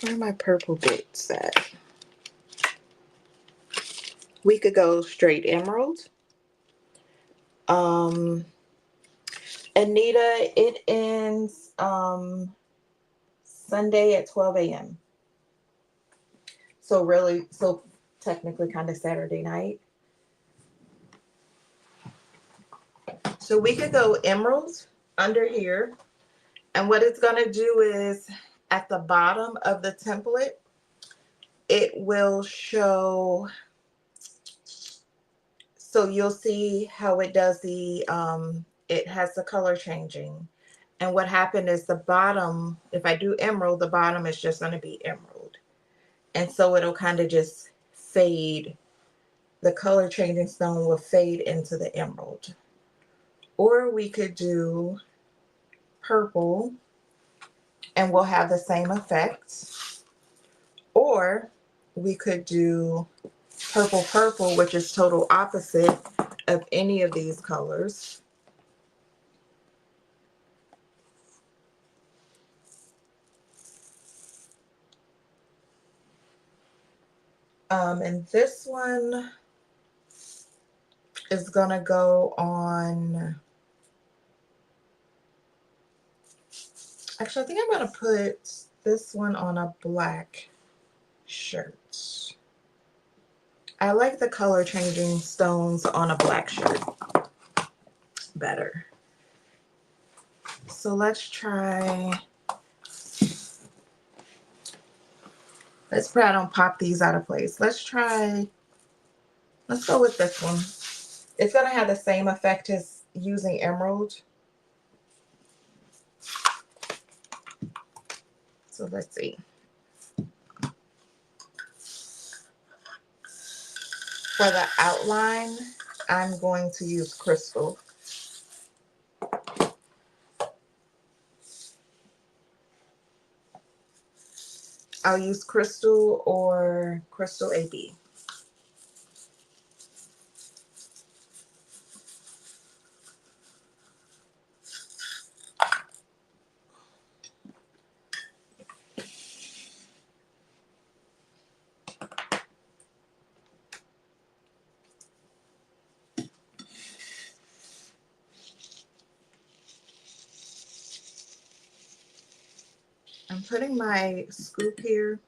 Where are my purple bits at? We could go straight emerald. Anita, it ends Sunday at 12 a.m. So technically kind of Saturday night. So we could go emerald under here. And what it's going to do is at the bottom of the template, it will show. So you'll see how it does it has the color changing. And what happened is the bottom, if I do emerald, the bottom is just going to be emerald. And so it'll kind of just fade. The color changing stone will fade into the emerald. Or we could do purple and we'll have the same effect. Or we could do purple purple, which is total opposite of any of these colors. And this one is gonna go on. Actually, I think I'm gonna put this one on a black shirt. I like the color changing stones on a black shirt better. So let's try. Let's pray I don't pop these out of place. Let's go with this one. It's gonna have the same effect as using emerald. So let's see. For the outline, I'm going to use crystal. I'll use crystal or crystal AB. I'm putting my scoop here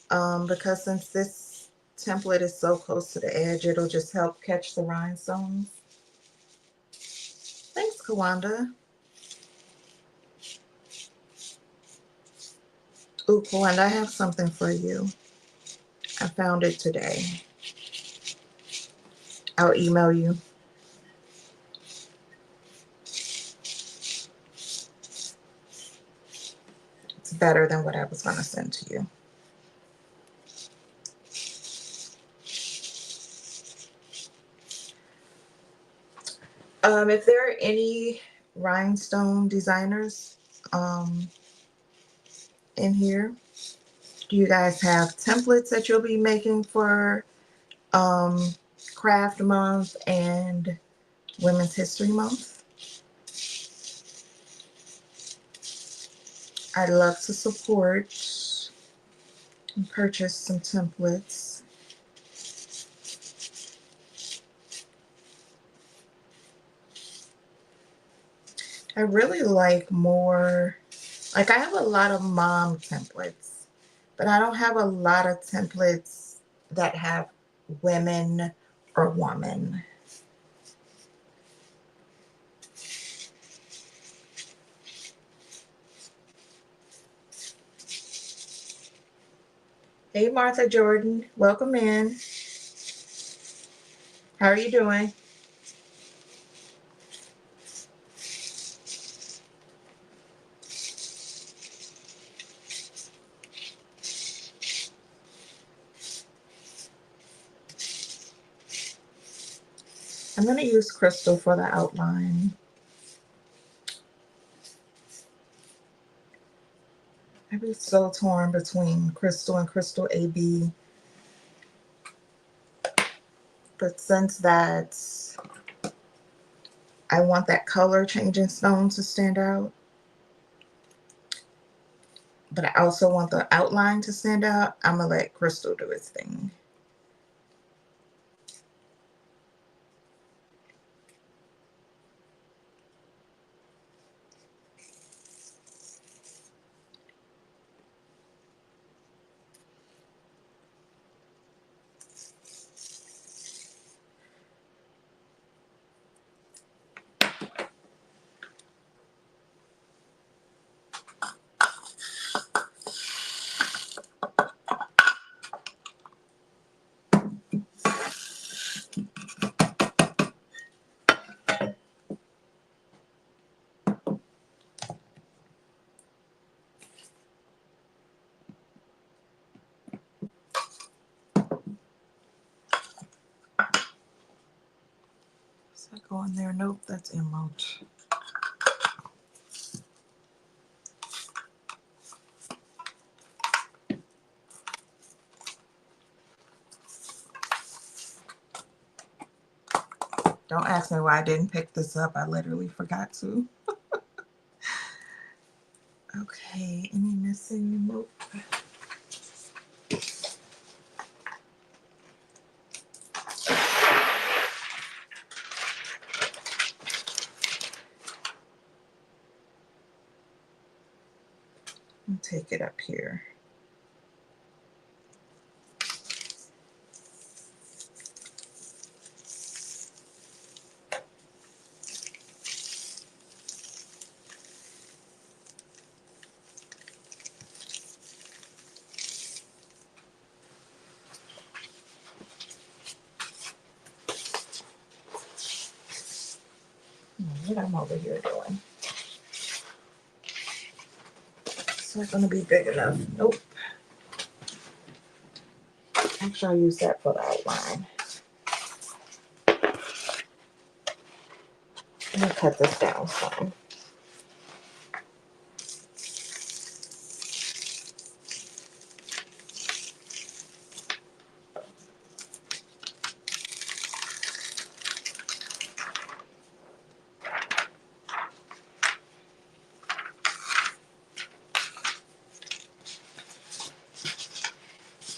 because since this template is so close to the edge, it'll just help catch the rhinestones. Thanks, Kawanda. Ooh, Kawanda, I have something for you. I found it today. I'll email you. It's better than what I was going to send to you. If there are any rhinestone designers in here, do you guys have templates that you'll be making for Craft Month and Women's History Month? I'd love to support and purchase some templates. I really like more, like I have a lot of mom templates, but I don't have a lot of templates that have women or woman. Hey, Martha Jordan, welcome in. How are you doing? I'm going to use crystal for the outline. I'd be so torn between crystal and crystal AB. But since I want that color changing stone to stand out, but I also want the outline to stand out. I'm gonna let Crystal do its thing. Does that go in there? Nope, that's emerald. Don't ask me why I didn't pick this up. I literally forgot to. Okay, any missing? Nope. I'll take it up here. What I'm over here doing. It's not going to be big enough. Nope. Actually, I'll use that for the outline. I'm going to cut this down some.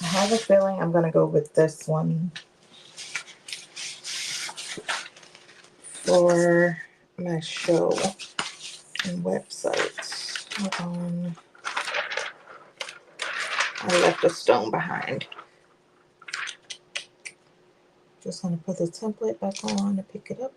I have a feeling I'm going to go with this one for my show and website. Hold on. I left a stone behind. Just going to put the template back on to pick it up.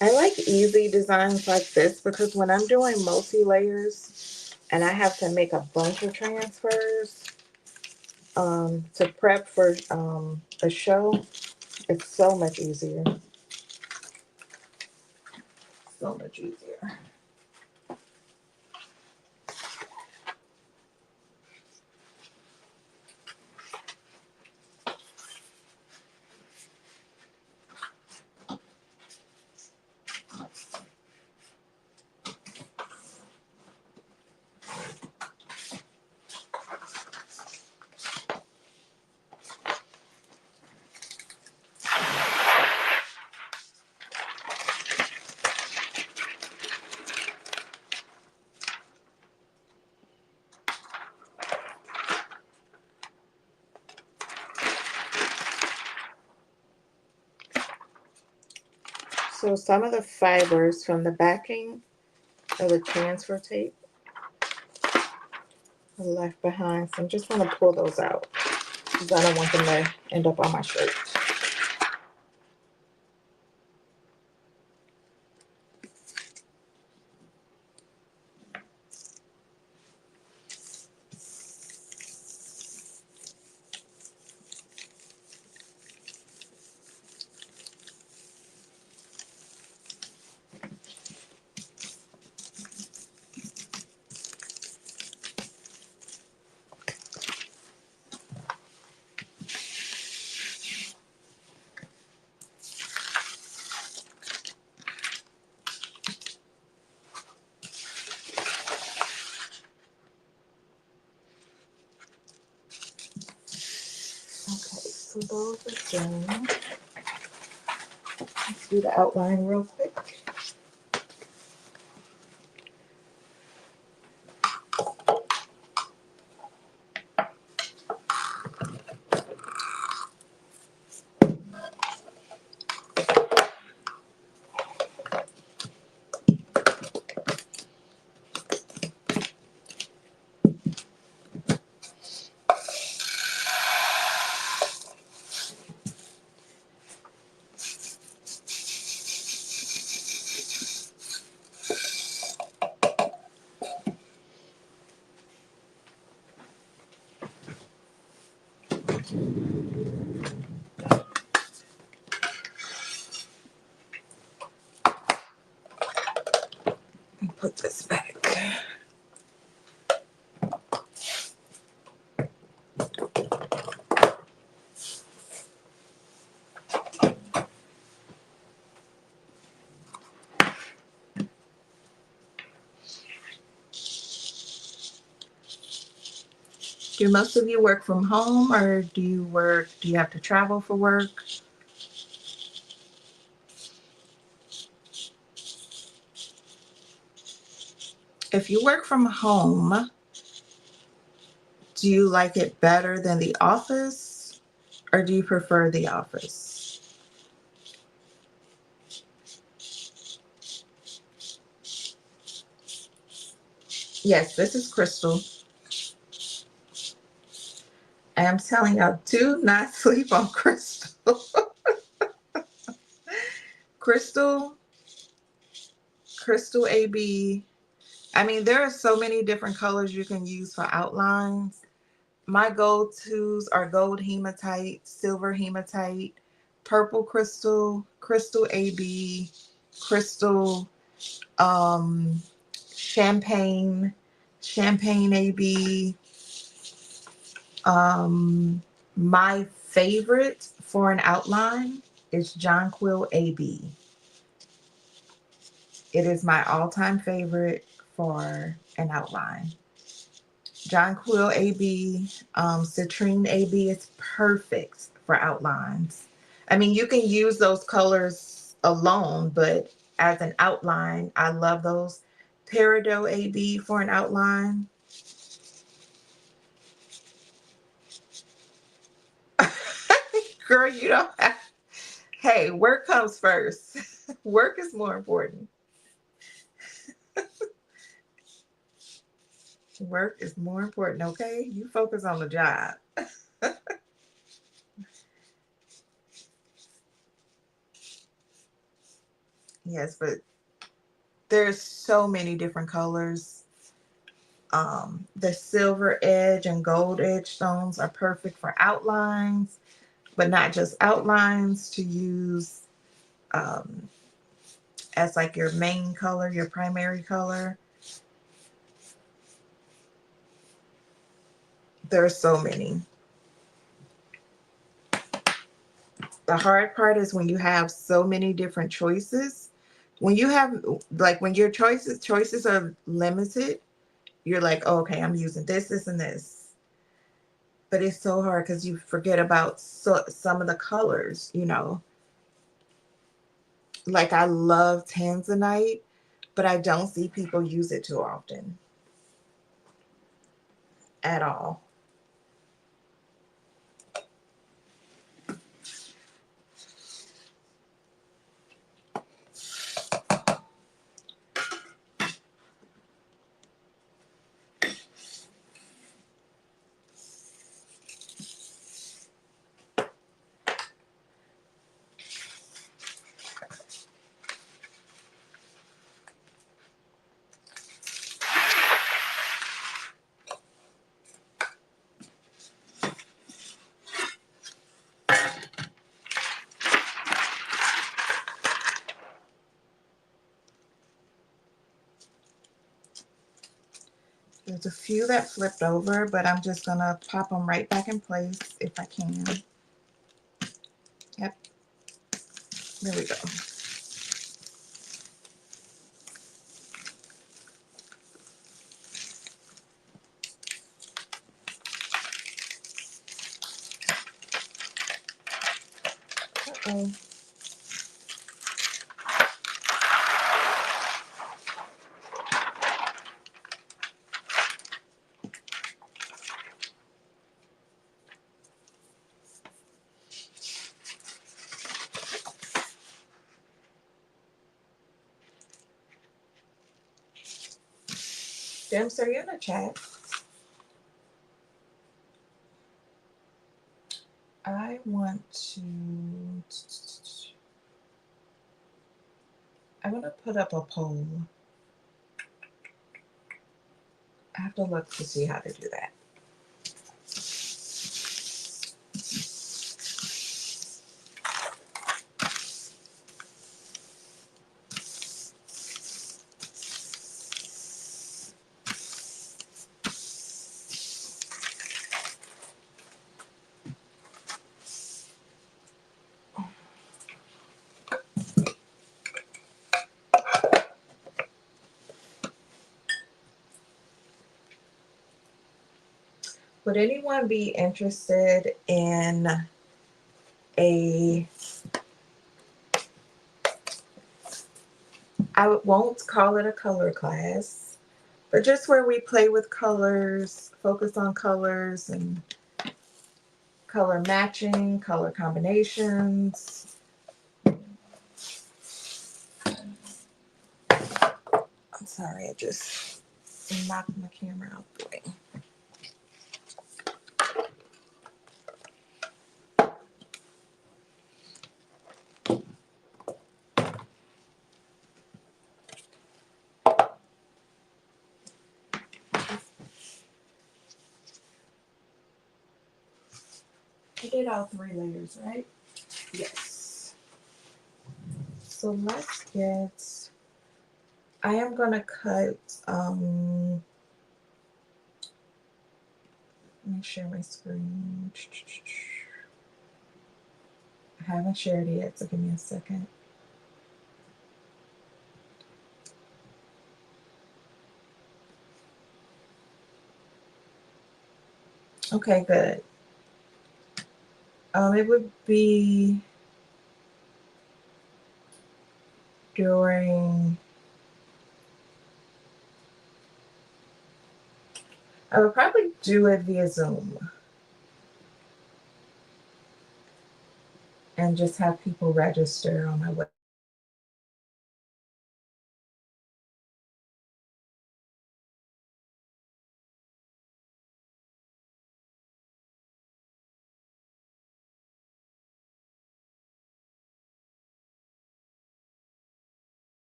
I like easy designs like this because when I'm doing multi-layers and I have to make a bunch of transfers to prep for a show, it's so much easier. So much easier. So some of the fibers from the backing of the transfer tape are left behind. So I'm just going to pull those out because I don't want them to end up on my shirt. So those are done. Let's do the outline real quick. Put this back. Do most of you work from home, or do you have to travel for work? If you work from home, do you like it better than the office, or do you prefer the office? Yes, this is Crystal. I am telling y'all, do not sleep on Crystal. Crystal AB. I mean, there are so many different colors you can use for outlines. My go-tos are gold hematite, silver hematite, purple crystal, crystal AB, crystal champagne AB. My favorite for an outline is Jonquil AB. It is my all-time favorite for an outline. Jonquil AB, Citrine AB is perfect for outlines. I mean, you can use those colors alone, but as an outline, I love those. Peridot AB for an outline. Girl, you don't have. Hey, work comes first. Work is more important. Work is more important, okay? You focus on the job. Yes, but there's so many different colors. The silver edge and gold edge stones are perfect for outlines, but not just outlines, to use as like your main color, your primary color. There's so many. The hard part is when you have so many different choices. When you have, like, when your choices are limited, you're like, oh, okay, I'm using this, this, and this. But it's so hard because you forget about some of the colors, you know. Like, I love tanzanite, but I don't see people use it too often at all. There's a few that flipped over, but I'm just going to pop them right back in place if I can. Yep. There we go. Uh-oh. Jim, sir, you're in the chat. I want to put up a poll. I have to look to see how to do that. Would anyone be interested in I won't call it a color class, but just where we play with colors, focus on colors and color matching, color combinations. I'm sorry, I just knocked my camera out the way. I did all 3 layers, right? Yes. So let's get, I am going to cut, let me share my screen. I haven't shared it yet, so give me a second. Okay, good. It would be during, I would probably do it via Zoom and just have people register on my website.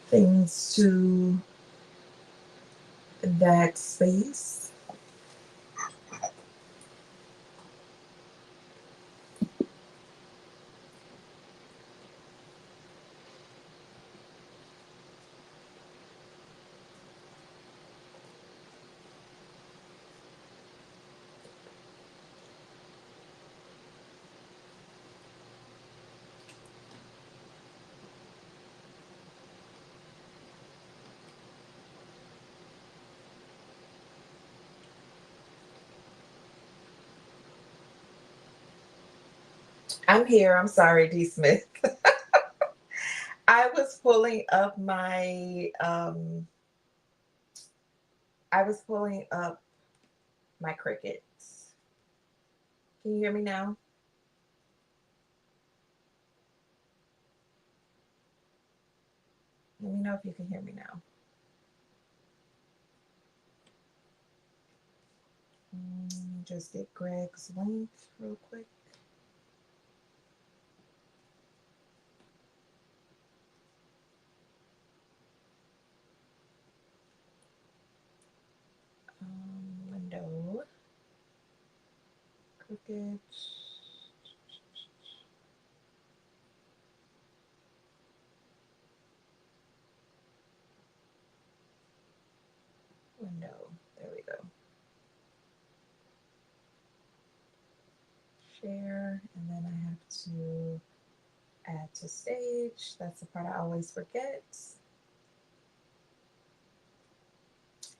Things to that space. I'm here. I'm sorry, D. Smith. I was pulling up my crickets. Can you hear me now? Let me know if you can hear me now. Just get Greg's link real quick. Window. Cricket. Window. There we go. Share, and then I have to add to stage. That's the part I always forget.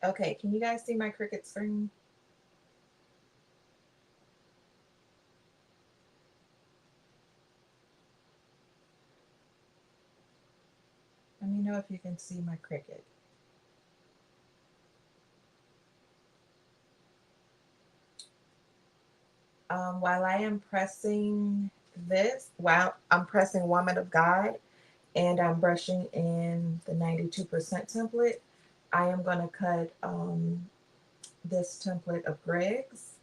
Okay, can you guys see my Cricut screen? Let me know if you can see my Cricut. While I am pressing this, while I'm pressing Woman of God and I'm brushing in the 92% template, I am going to cut this template of Greg's.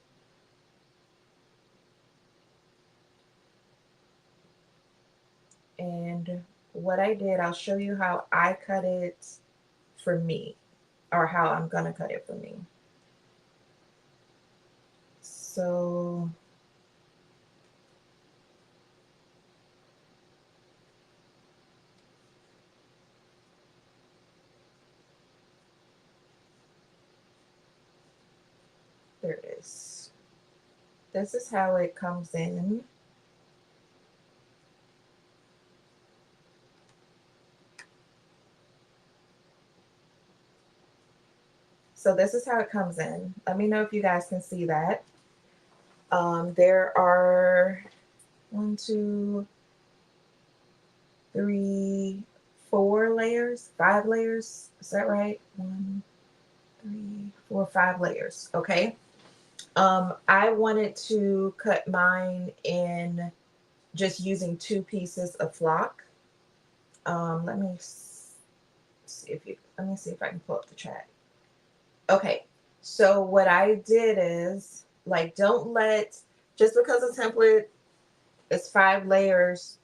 And what I did, I'll show you how I cut it for me, or how I'm going to cut it for me. So there it is. This is how it comes in. So this is how it comes in. Let me know if you guys can see that. There are 1, 2, 3, 4 layers, 5 layers. Is that right? 1, 3, 4, 5 layers. Okay. I wanted to cut mine in just using 2 pieces of flock. Let me see if I can pull up the chat. Okay. So what I did is, like, don't let, just because a template is 5 layers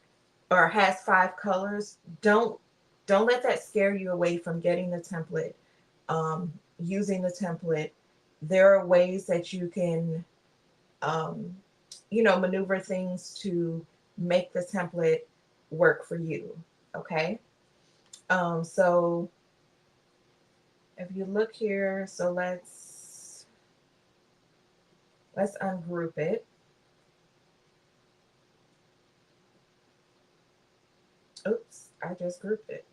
or has 5 colors, don't let that scare you away from getting the template, using the template. There are ways that you can, maneuver things to make the template work for you. Okay. So if you look here, so let's ungroup it. Oops, I just grouped it.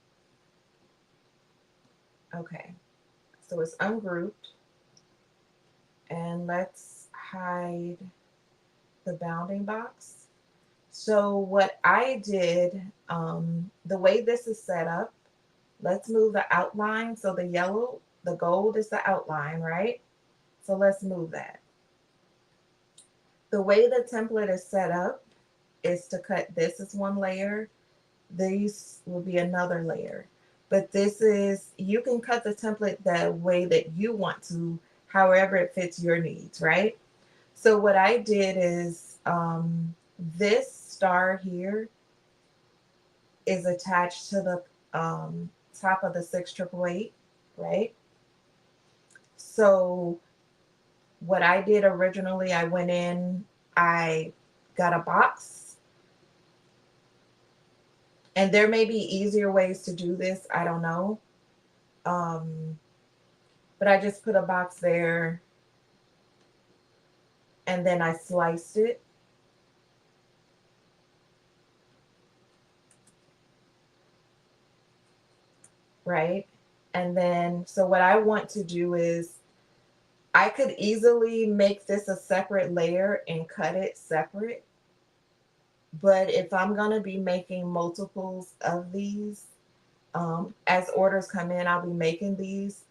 Okay, so it's ungrouped. And let's hide the bounding box. So what I did, the way this is set up, let's move the outline. So the yellow, the gold is the outline, right? So let's move that. The way the template is set up is to cut this as one layer. These will be another layer. But this is, you can cut the template the way that you want to, however it fits your needs, right? So what I did is, this star here is attached to the top of the 6888, right? So what I did originally, I went in, I got a box, and there may be easier ways to do this, I don't know. But I just put a box there and then I sliced it. Right? And then, so what I want to do is, I could easily make this a separate layer and cut it separate. But if I'm going to be making multiples of these, as orders come in, I'll be making these.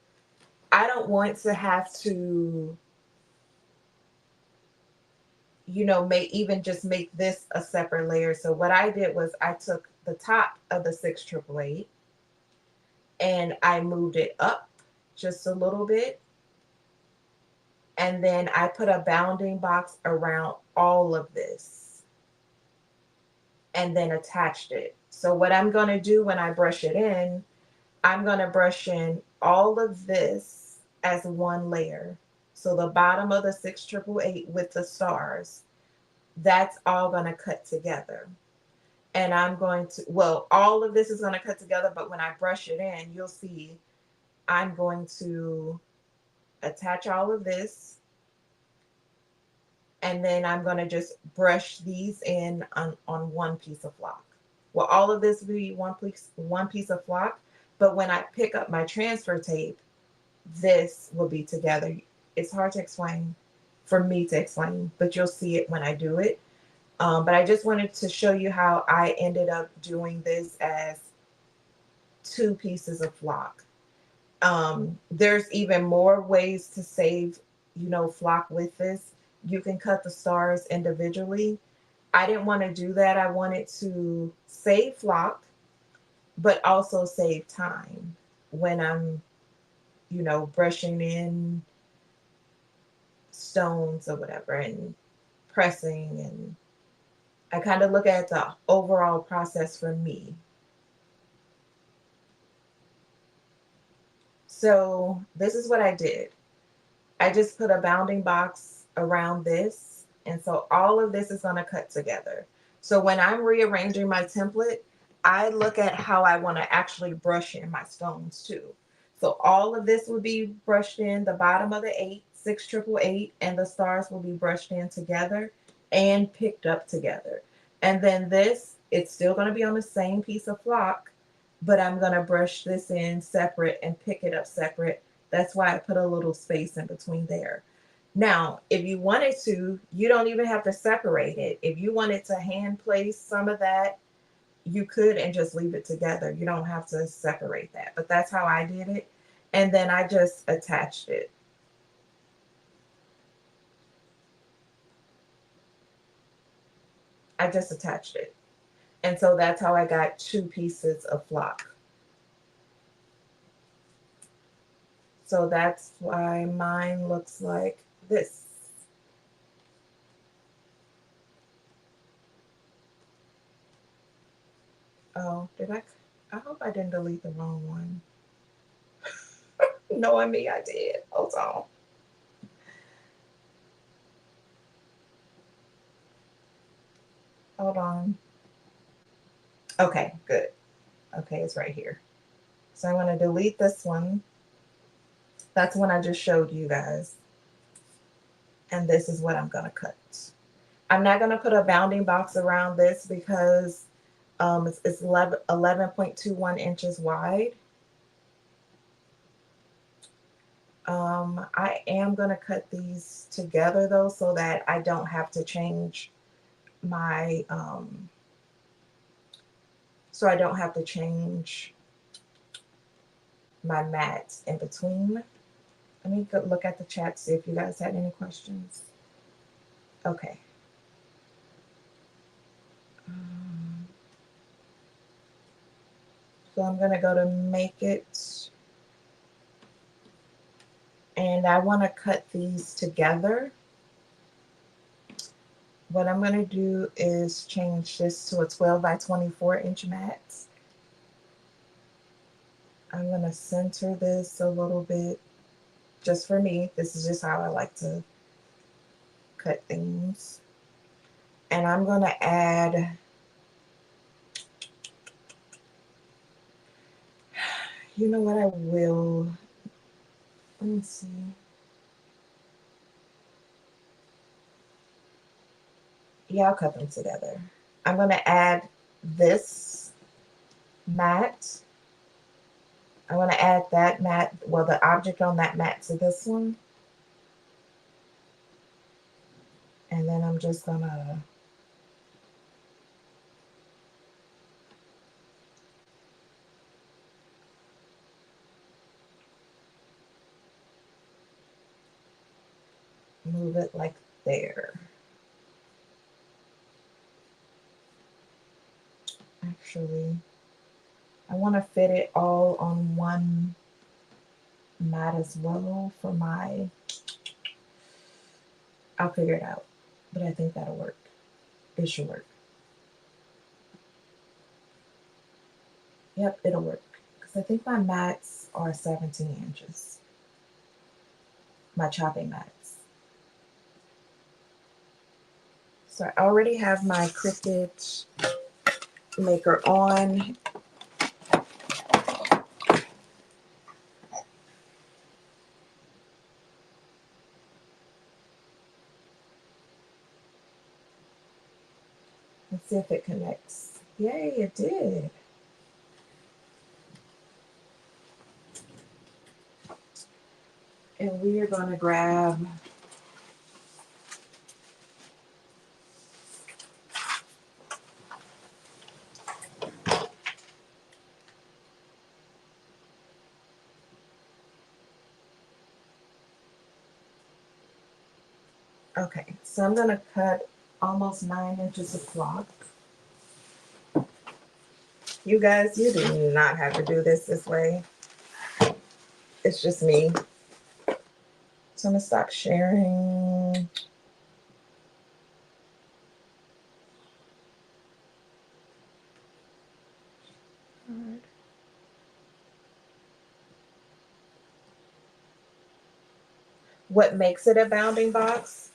I don't want to have to, even just make this a separate layer. So what I did was I took the top of the 6888 and I moved it up just a little bit. And then I put a bounding box around all of this and then attached it. So what I'm going to do when I brush it in, I'm going to brush in all of this as one layer. So the bottom of the 6888 with the stars, that's all going to cut together. And I'm going to, well, all of this is going to cut together, but when I brush it in, you'll see I'm going to attach all of this. And then I'm going to just brush these in on one piece of flock. Well, all of this will be one piece of flock, but when I pick up my transfer tape, this will be together. It's hard to explain, for me to explain, but you'll see it when I do it. But I just wanted to show you how I ended up doing this as 2 pieces of flock. There's even more ways to save, flock with this. You can cut the stars individually. I didn't want to do that. I wanted to save flock, but also save time when I'm, brushing in stones or whatever and pressing. And I kind of look at the overall process for me. So this is what I did. I just put a bounding box around this. And so all of this is going to cut together. So when I'm rearranging my template, I look at how I want to actually brush in my stones too. So all of this will be brushed in, the bottom of the 8, 6, 888, and the stars will be brushed in together and picked up together. And then this, it's still going to be on the same piece of flock, but I'm going to brush this in separate and pick it up separate. That's why I put a little space in between there. Now, if you wanted to, you don't even have to separate it. If you wanted to hand place some of that, you could and just leave it together. You don't have to separate that. But that's how I did it. And then I just attached it. I just attached it. And so that's how I got 2 pieces of flock. So that's why mine looks like this. Oh, I hope I didn't delete the wrong one. Knowing me, I did. Hold on. Hold on. Okay, good. Okay, it's right here. So I'm going to delete this one. That's one I just showed you guys. And this is what I'm going to cut. I'm not going to put a bounding box around this because it's 11.21 inches wide. I am going to cut these together though, so that I don't have to change my, my mats in between. Let me go look at the chat, see if you guys had any questions. Okay. So I'm going to go to make it. And I want to cut these together. What I'm going to do is change this to a 12 by 24 inch mat. I'm going to center this a little bit just for me. This is just how I like to cut things. And I'm going to add, you know what I will, let me see. Yeah, I'll cut them together. I'm going to add this mat. I want to add that mat, well, the object on that mat to this one. And then I'm just going to move it like there. Actually, I want to fit it all on one mat as well for my, I'll figure it out, but I think that'll work. It should work. Yep, it'll work. Because I think my mats are 17 inches. My chopping mats. So I already have my Cricut maker on. Let's see if it connects. Yay, it did. And we are going to grab okay, so I'm going to cut almost 9 inches of cloth. You guys, you do not have to do this way. It's just me. So I'm going to stop sharing. What makes it a bounding box?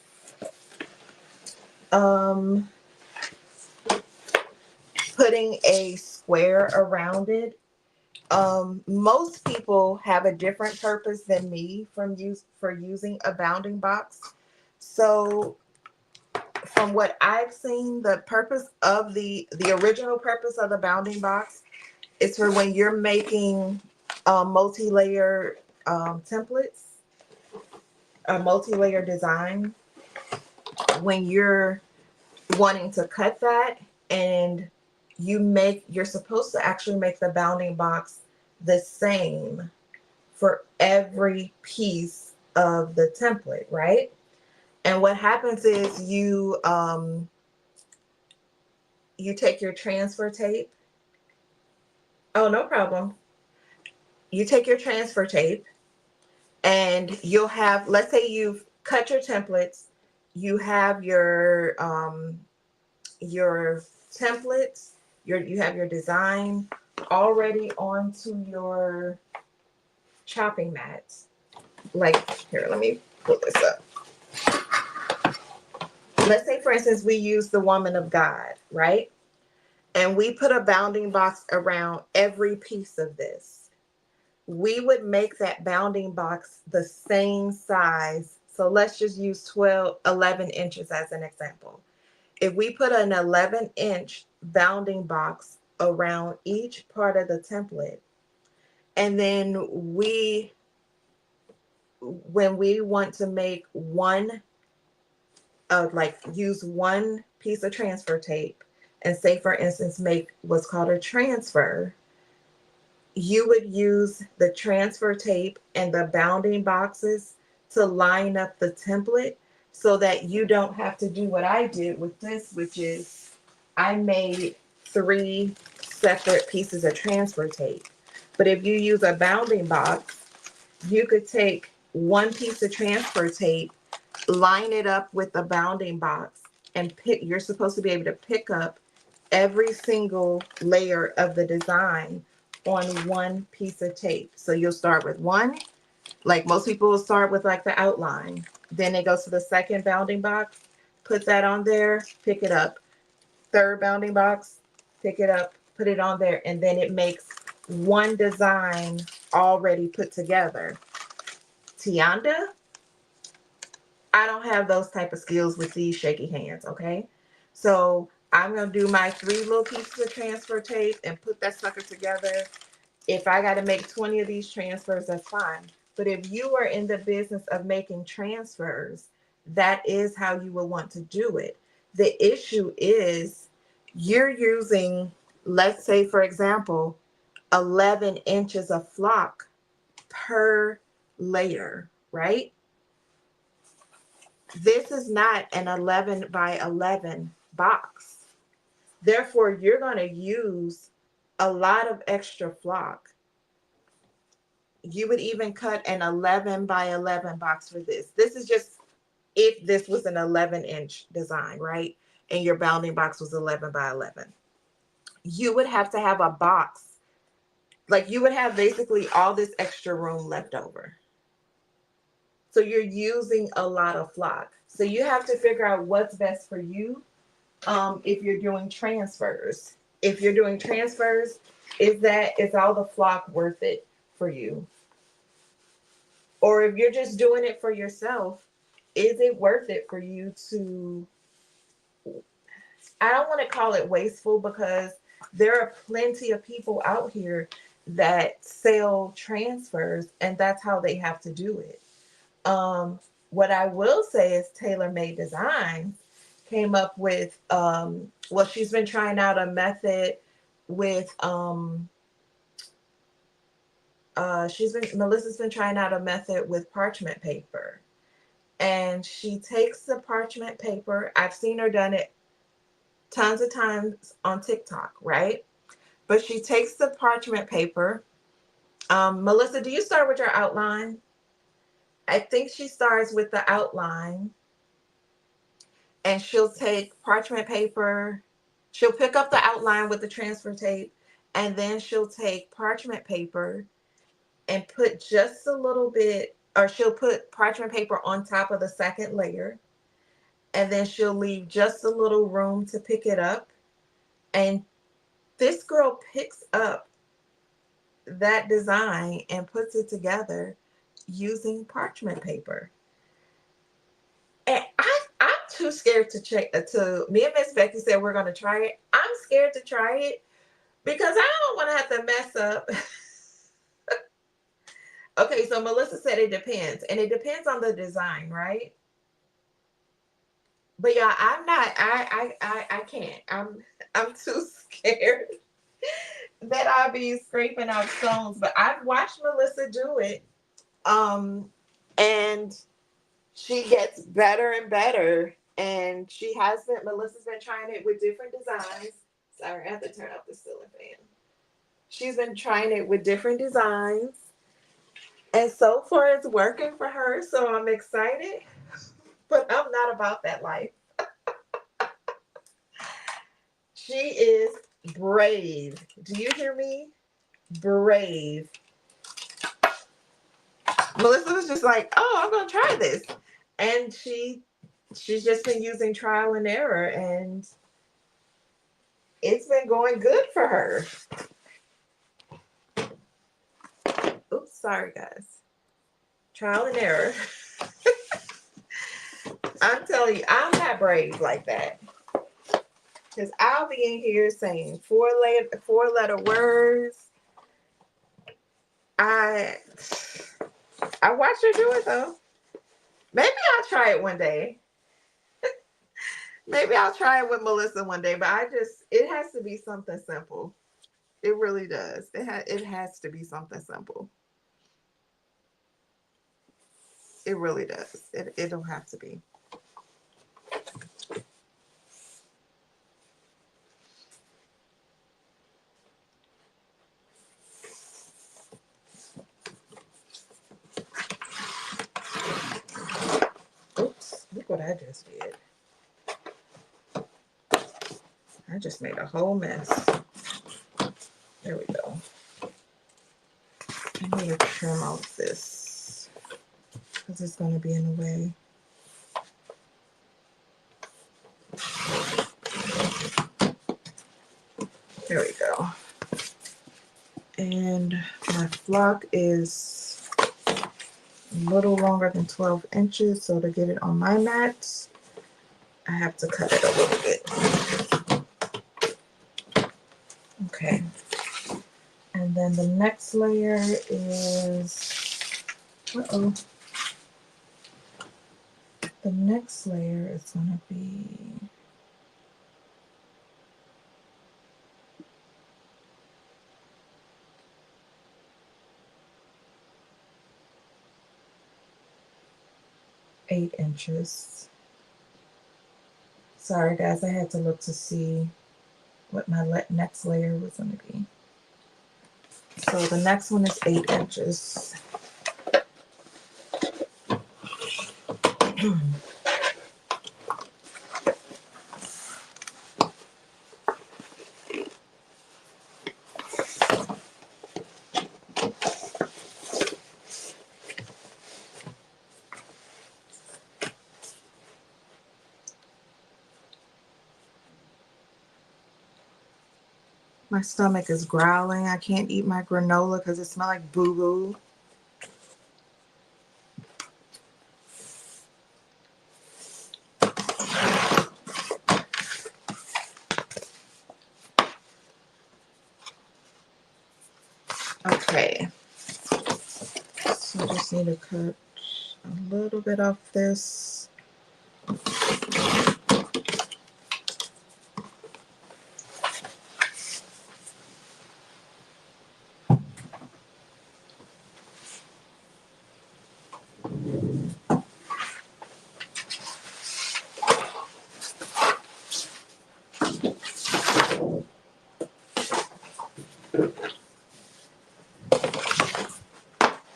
Putting a square around it. Most people have a different purpose than me for using a bounding box. So from what I've seen, the purpose of the original purpose of the bounding box is for when you're making multi-layer templates, a multi-layer design, when you're wanting to cut that, and you're supposed to actually make the bounding box the same for every piece of the template, right? And what happens is you take your transfer tape. Oh, no problem. You take your transfer tape and you'll have, let's say you've cut your templates, you have your templates, you have your design already onto your chopping mat. Like, here, let me pull this up. Let's say, for instance, we use the Woman of God, right? And we put a bounding box around every piece of this. We would make that bounding box the same size. So let's just use 11 inches as an example. If we put an 11-inch bounding box around each part of the template, and then when we want to make one, like use one piece of transfer tape, and say, for instance, make what's called a transfer, you would use the transfer tape and the bounding boxes to line up the template so that you don't have to do what I did with this, which is I made 3 separate pieces of transfer tape. But if you use a bounding box, you could take one piece of transfer tape, line it up with the bounding box, and you're supposed to be able to pick up every single layer of the design on one piece of tape. So you'll start with one, like most people will start with like the outline. Then it goes to the second bounding box, put that on there, pick it up. Third bounding box, pick it up, put it on there, and then it makes one design already put together. Tianda, I don't have those type of skills with these shaky hands, okay? So I'm going to do my 3 little pieces of transfer tape and put that sucker together. If I got to make 20 of these transfers, that's fine. But if you are in the business of making transfers, that is how you will want to do it. The issue is you're using, let's say, for example, 11 inches of flock per layer, right? This is not an 11 by 11 box. Therefore, you're going to use a lot of extra flock. You would even cut an 11 by 11 box for this. This is just if this was an 11-inch design, right? And your bounding box was 11 by 11. You would have to have a box. Like you would have basically all this extra room left over. So you're using a lot of flock. So you have to figure out what's best for you if you're doing transfers. If you're doing transfers, is all the flock worth it for you? Or if you're just doing it for yourself, is it worth it for you to, I don't want to call it wasteful, because there are plenty of people out here that sell transfers and that's how they have to do it. What I will say is TaylorMade Designs came up with, well, she's been trying out a method with, Melissa's been trying out a method with parchment paper. And she takes the parchment paper. I've seen her done it tons of times on TikTok, right? But she takes the parchment paper. Melissa, do you start with your outline? I think she starts with the outline, and she'll take parchment paper. She'll pick up the outline with the transfer tape, and then she'll take parchment paper and put just a little bit, or she'll put parchment paper on top of the second layer, and then she'll leave just a little room to pick it up. And this girl picks up that design and puts it together using parchment paper. And I'm too scared to check. Me and Miss Becky said we're going to try it. I'm scared to try it because I don't want to have to mess up. Okay, so Melissa said it depends, and it depends on the design, right? But yeah, I'm not. I can't. I'm too scared that I'll be scraping out stones. But I've watched Melissa do it, and she gets better and better. And Melissa's been trying it with different designs. Sorry, I have to turn off the ceiling fan. She's been trying it with different designs. And so far it's working for her. So I'm excited. But I'm not about that life. She is brave. Do you hear me? Brave. Melissa was just like, oh, I'm going to try this. And she's just been using trial and error, and it's been going good for her. Oops, sorry guys. Trial and error. I'm telling you, I'm not brave like that. Because I'll be in here saying four letter words. I watched her do it though. Maybe I'll try it one day. Maybe I'll try it with Melissa one day, but it has to be something simple. It really does. It has to be something simple. It really does. It'll have to be. Oops, look what I just did. I just made a whole mess. There we go. I need to trim out this because it's going to be in the way. There we go. And my flock is a little longer than 12 inches. So to get it on my mat, I have to cut it a little bit. Okay. And then the next layer is, the next layer is going to be eight inches. Sorry guys, I had to look to see what my next layer was going to be. So the next one is 8 inches. My stomach is growling. I can't eat my granola because it smells like boo-boo. Okay. So I just need to cut a little bit off this.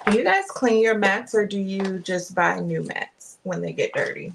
Do you guys clean your mats or do you just buy new mats when they get dirty?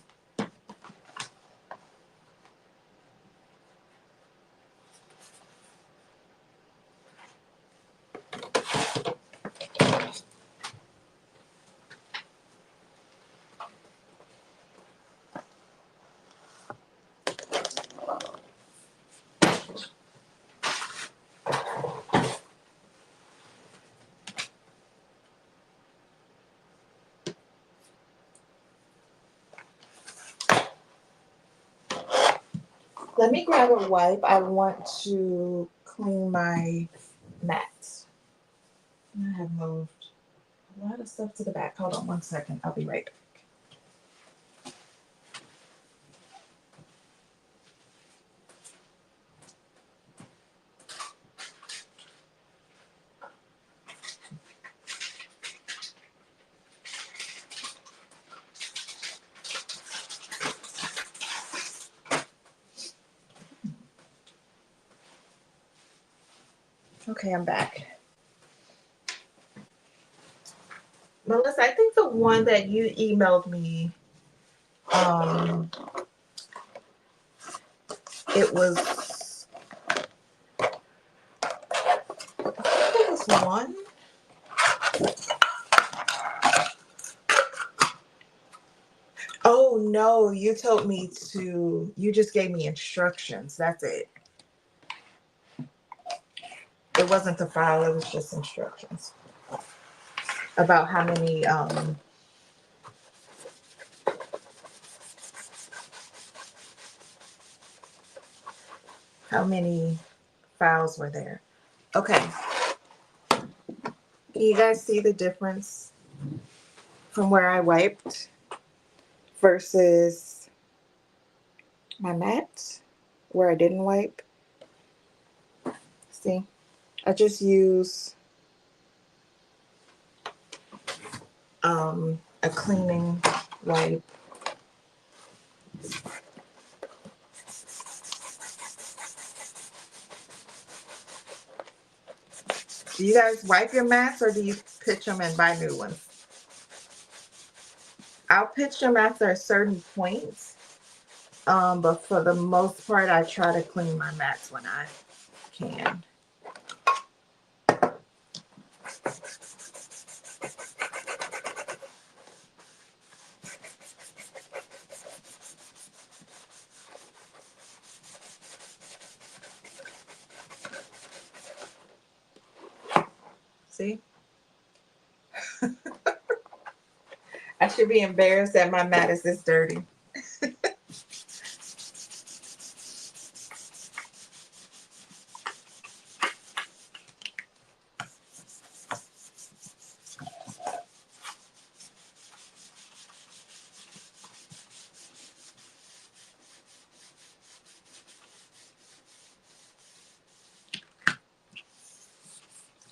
Let me grab a wipe. I want to clean my mats. I have moved a lot of stuff to the back. Hold on one second. I'll be right back. Okay, I'm back. Melissa, I think the one that you emailed me, it was one. Oh no, you told me to, you just gave me instructions. That's it. It wasn't the file, it was just instructions about how many files were there. Okay. Can you guys see the difference from where I wiped versus my mat where I didn't wipe? See, I just use a cleaning wipe. Do you guys wipe your mats or do you pitch them and buy new ones? I'll pitch them after a certain point, but for the most part, I try to clean my mats when I can. See? I should be embarrassed that my mat is this dirty.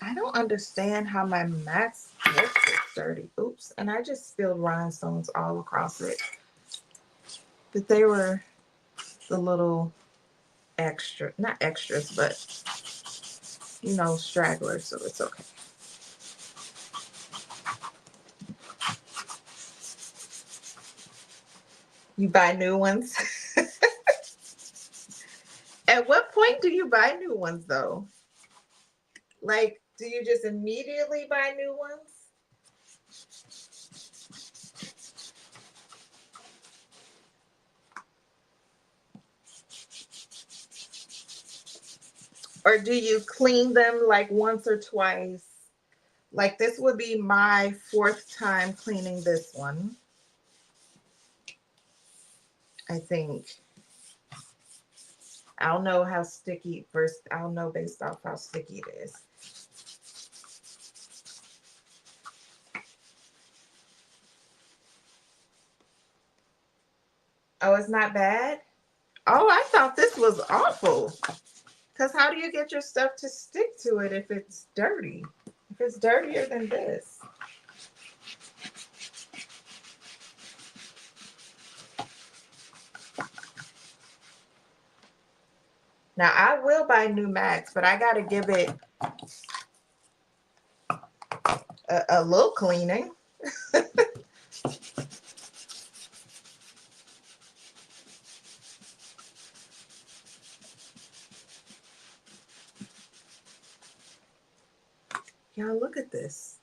I don't understand how my mats get this dirty. Oops, and I just spilled rhinestones all across it. But they were the little extra, not extras, but you know, stragglers, so it's okay. You buy new ones? At what point do you buy new ones though? Like, do you just immediately buy new ones? Or do you clean them like once or twice? Like this would be my 4th time cleaning this one. I think. I'll know how sticky first. I'll know based off how sticky it is. Oh, it's not bad? Oh, I thought this was awful. Because how do you get your stuff to stick to it if it's dirty? If it's dirtier than this? Now, I will buy new mats, but I got to give it a little cleaning. Y'all, look at this.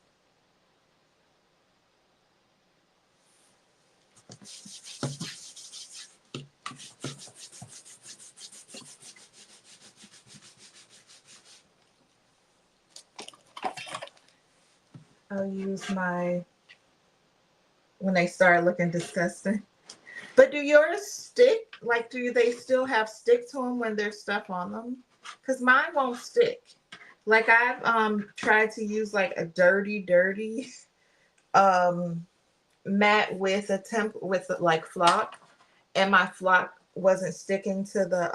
I'll use my, when they start looking disgusting. But do yours stick? Like, do they still have stick to them when there's stuff on them? Because mine won't stick. Like, I've tried to use like a dirty mat with a with like flock, and my flock wasn't sticking to the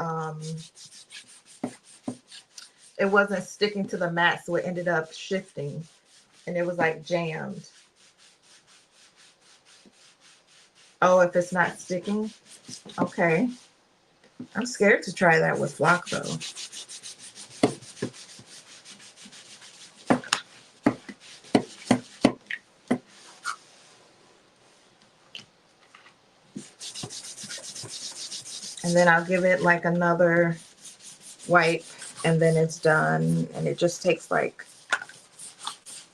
it wasn't sticking to the mat, so it ended up shifting, and it was like jammed. Oh, if it's not sticking? Okay. I'm scared to try that with flock though. And then I'll give it like another wipe, and then it's done. And it just takes like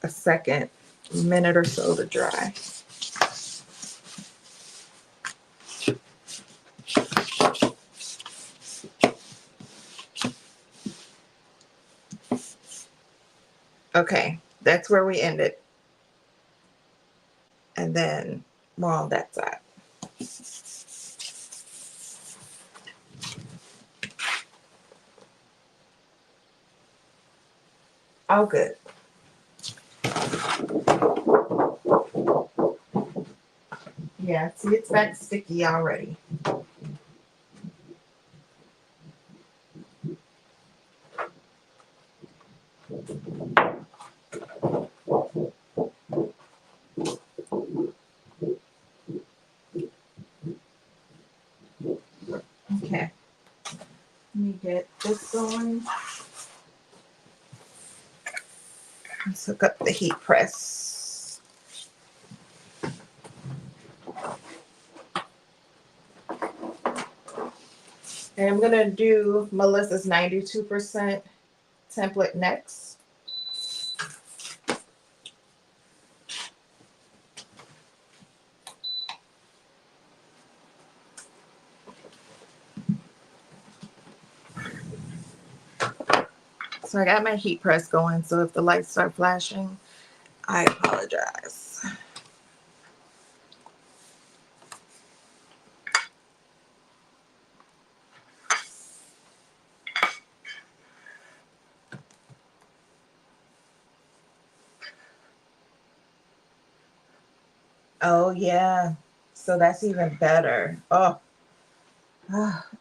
a second, minute or so to dry. Okay, that's where we ended. And then more on that side. All good. Yeah, see, it's back sticky already. Okay. Let me get this going. Let's hook up the heat press. And I'm going to do Melissa's 92% template next. So I got my heat press going, so if the lights start flashing, I apologize. Oh, yeah. So that's even better. Oh,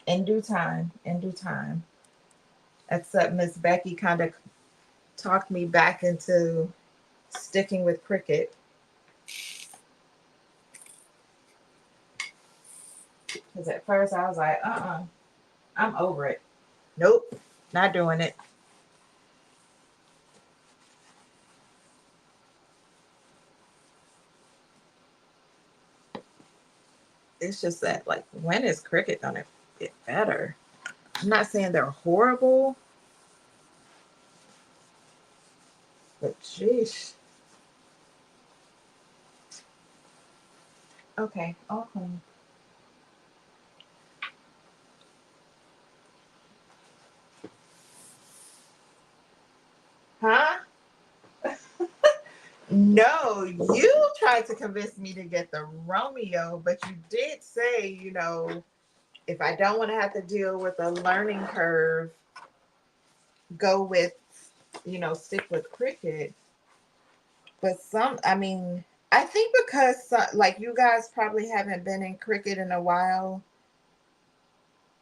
in due time, in due time. Except Miss Becky kind of talked me back into sticking with Cricut. Because at first I was like, I'm over it. Nope, not doing it. It's just that, like, when is Cricut gonna get better? I'm not saying they're horrible, but sheesh. Okay, all clean. Huh? No, you tried to convince me to get the Romeo, but you did say, you know, if I don't want to have to deal with a learning curve, go with, you know, stick with Cricut. But I mean, I think because like you guys probably haven't been in Cricut in a while,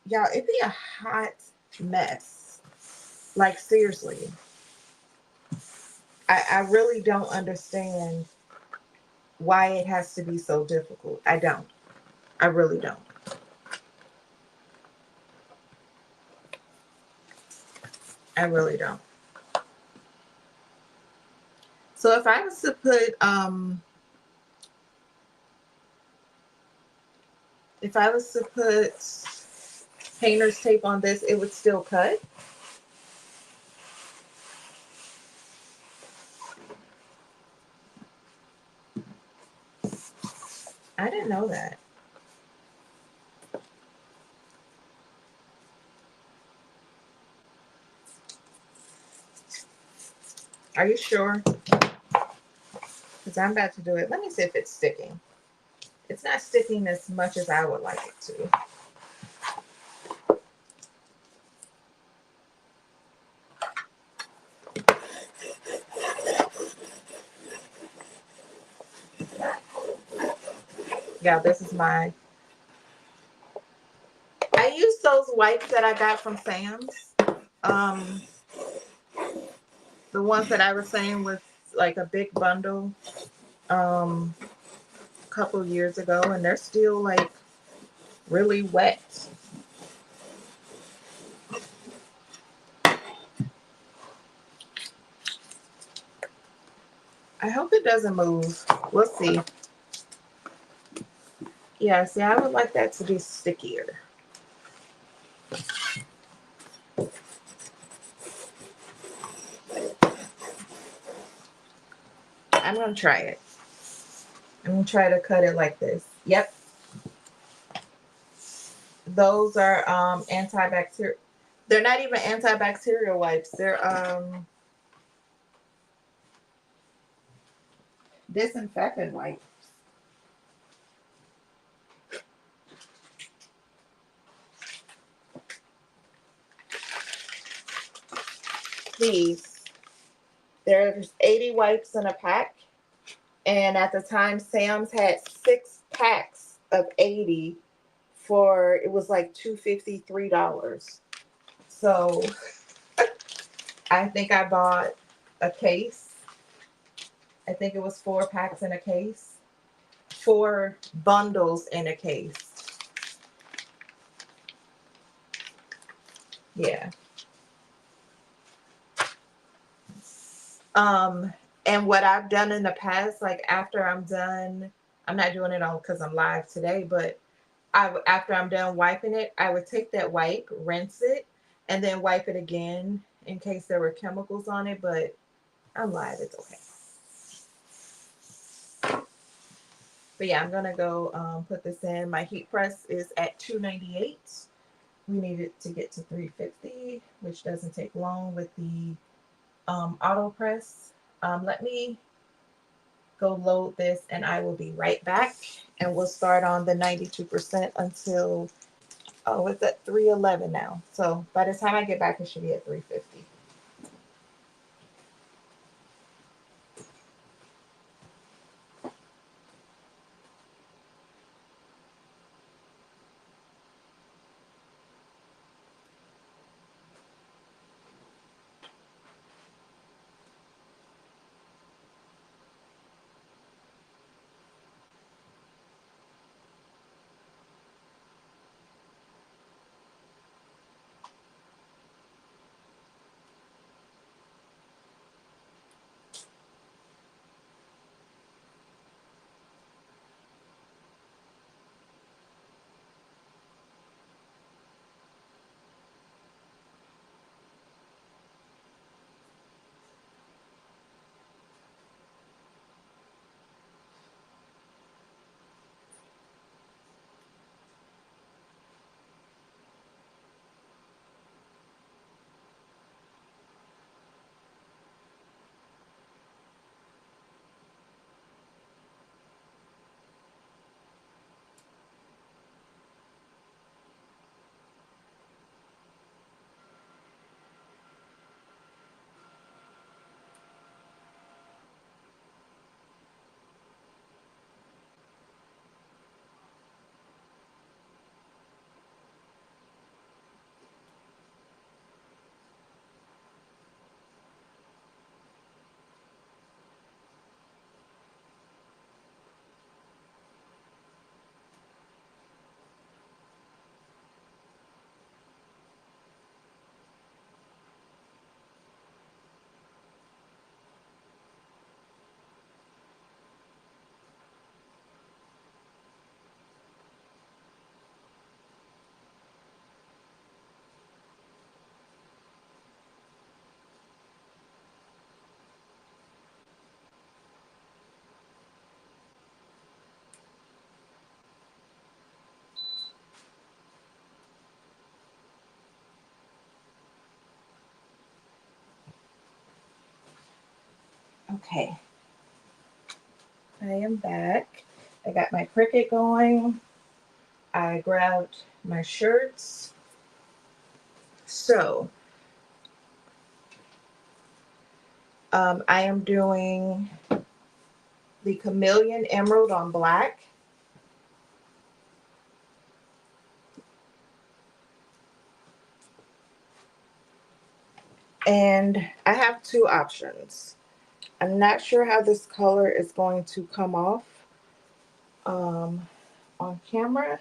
Y'all, it'd be a hot mess. Like, seriously. I really don't understand why it has to be so difficult. I don't. I really don't. I really don't. So if I was to put painter's tape on this, it would still cut. I didn't know that. Are you sure? Because I'm about to do it. Let me see if it's sticking. It's not sticking as much as I would like it to. Yeah, this is my... I use those wipes that I got from Sam's. Um, the ones that I was saying was like a big bundle a couple years ago, and they're still like really wet. I hope it doesn't move. We'll see. Yeah, see, I would like that to be stickier. I'm going to try it. I'm going to try to cut it like this. Yep. Those are antibacterial. They're not even antibacterial wipes. They're disinfectant wipes. These. There's 80 wipes in a pack. And at the time, Sam's had 6 packs of 80 for, it was like $2.50, $3. So I think I bought a case. I think it was 4 packs in a case. 4 bundles in a case. Yeah. And what I've done in the past, like after I'm done, I'm not doing it on because I'm live today, but after I'm done wiping it, I would take that wipe, rinse it, and then wipe it again in case there were chemicals on it. But I'm live, it's okay. But yeah, I'm gonna go put this in. My heat press is at 298. We need it to get to 350, which doesn't take long with the auto press. Let me go load this and I will be right back, and we'll start on the 92% until, oh, it's at 311 now. So by the time I get back, it should be at 350. Okay, I am back. I got my Cricut going. I grabbed my shirts. So, I am doing the Chameleon Emerald on black. And I have two options. I'm not sure how this color is going to come off on camera.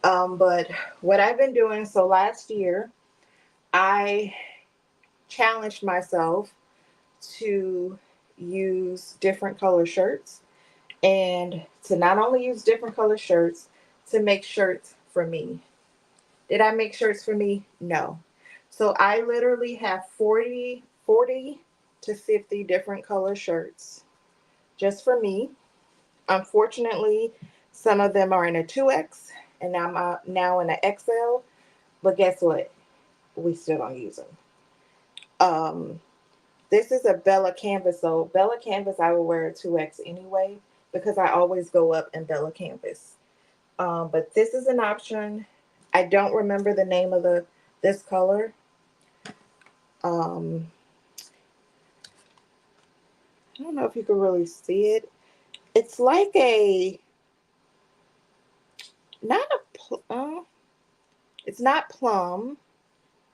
But what I've been doing, so last year, I challenged myself to use different color shirts and to not only use different color shirts, to make shirts for me. Did I make shirts for me? No. So I literally have 40 to 50 different color shirts just for me. Unfortunately, some of them are in a 2X and I'm now in an XL. But guess what? We still don't use them. This is a Bella canvas. So Bella canvas, I will wear a 2X anyway because I always go up in Bella canvas. But this is an option. I don't remember the name of this color. I don't know if you can really see it. It's like it's not plum.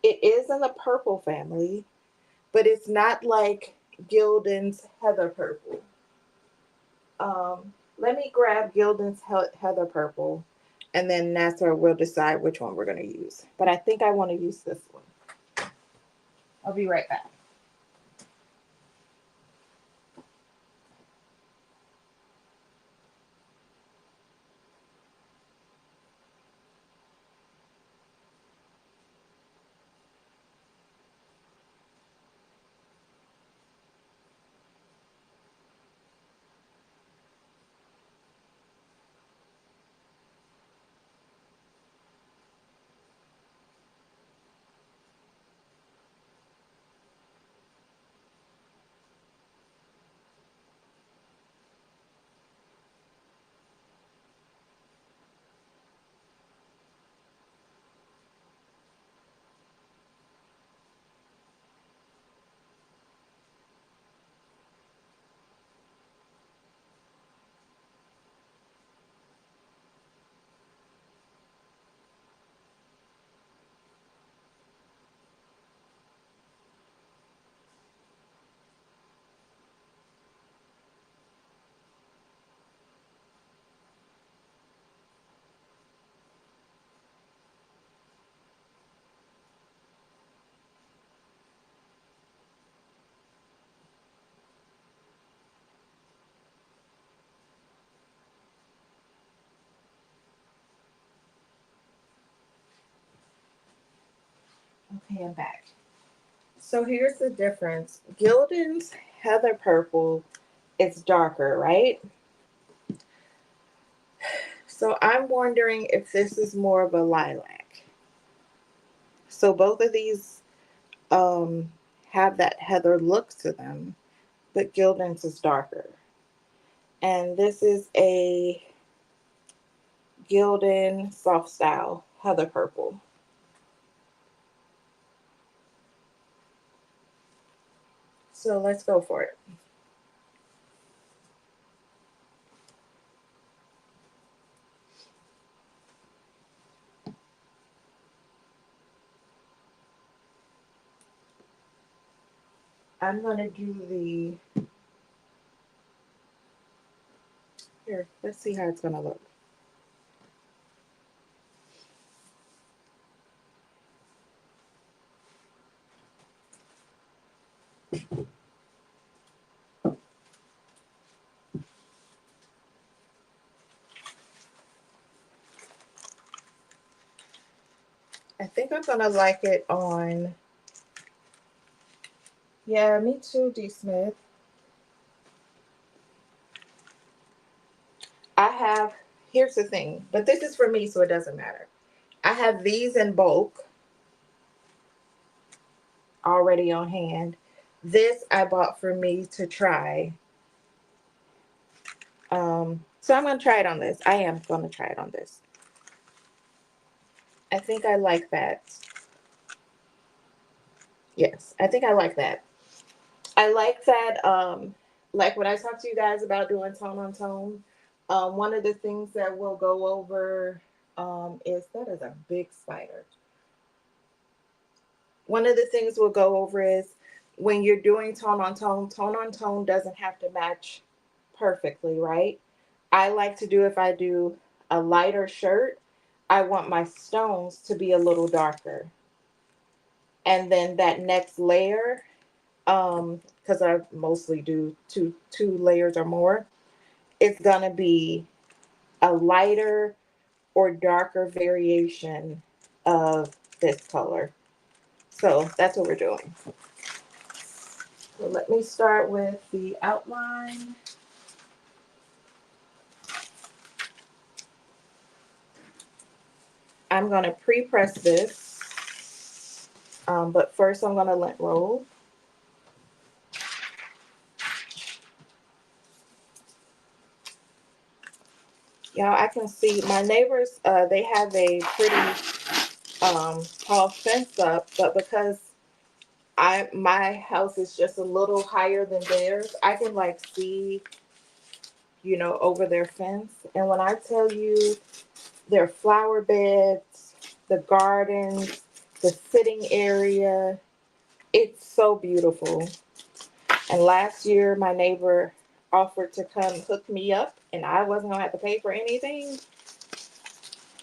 It is in the purple family, but it's not like Gildan's Heather Purple. Let me grab Gildan's Heather Purple, and then Nasser will decide which one we're going to use. But I think I want to use this one. I'll be right back. Okay, I'm back. So here's the difference. Gildan's Heather Purple is darker, right? So I'm wondering if this is more of a lilac. So both of these have that heather look to them, but Gildan's is darker. And this is a Gildan Soft Style Heather Purple. So let's go for it. I'm going to do here, let's see how it's going to look. I think I'm going to like it on, yeah, me too, D. Smith. Here's the thing, but this is for me, so it doesn't matter. I have these in bulk already on hand. This I bought for me to try. So I'm going to try it on this. I am going to try it on this. I think I like that. Yes, I think I like that. I like that, like when I talked to you guys about doing tone on tone, one of the things that we'll go over is that is a big spider. One of the things we'll go over is when you're doing tone on tone doesn't have to match perfectly, right? I like to do, if I do a lighter shirt, I want my stones to be a little darker. And then that next layer, because I mostly do two layers or more, it's gonna be a lighter or darker variation of this color. So that's what we're doing. So let me start with the outline. I'm gonna pre-press this, but first I'm gonna lint roll. Y'all, I can see my neighbors, they have a pretty tall fence up, but because my house is just a little higher than theirs, I can like see, over their fence. And when I tell you their flower beds, the gardens, the sitting area, it's so beautiful. And last year my neighbor offered to come hook me up and I wasn't gonna have to pay for anything.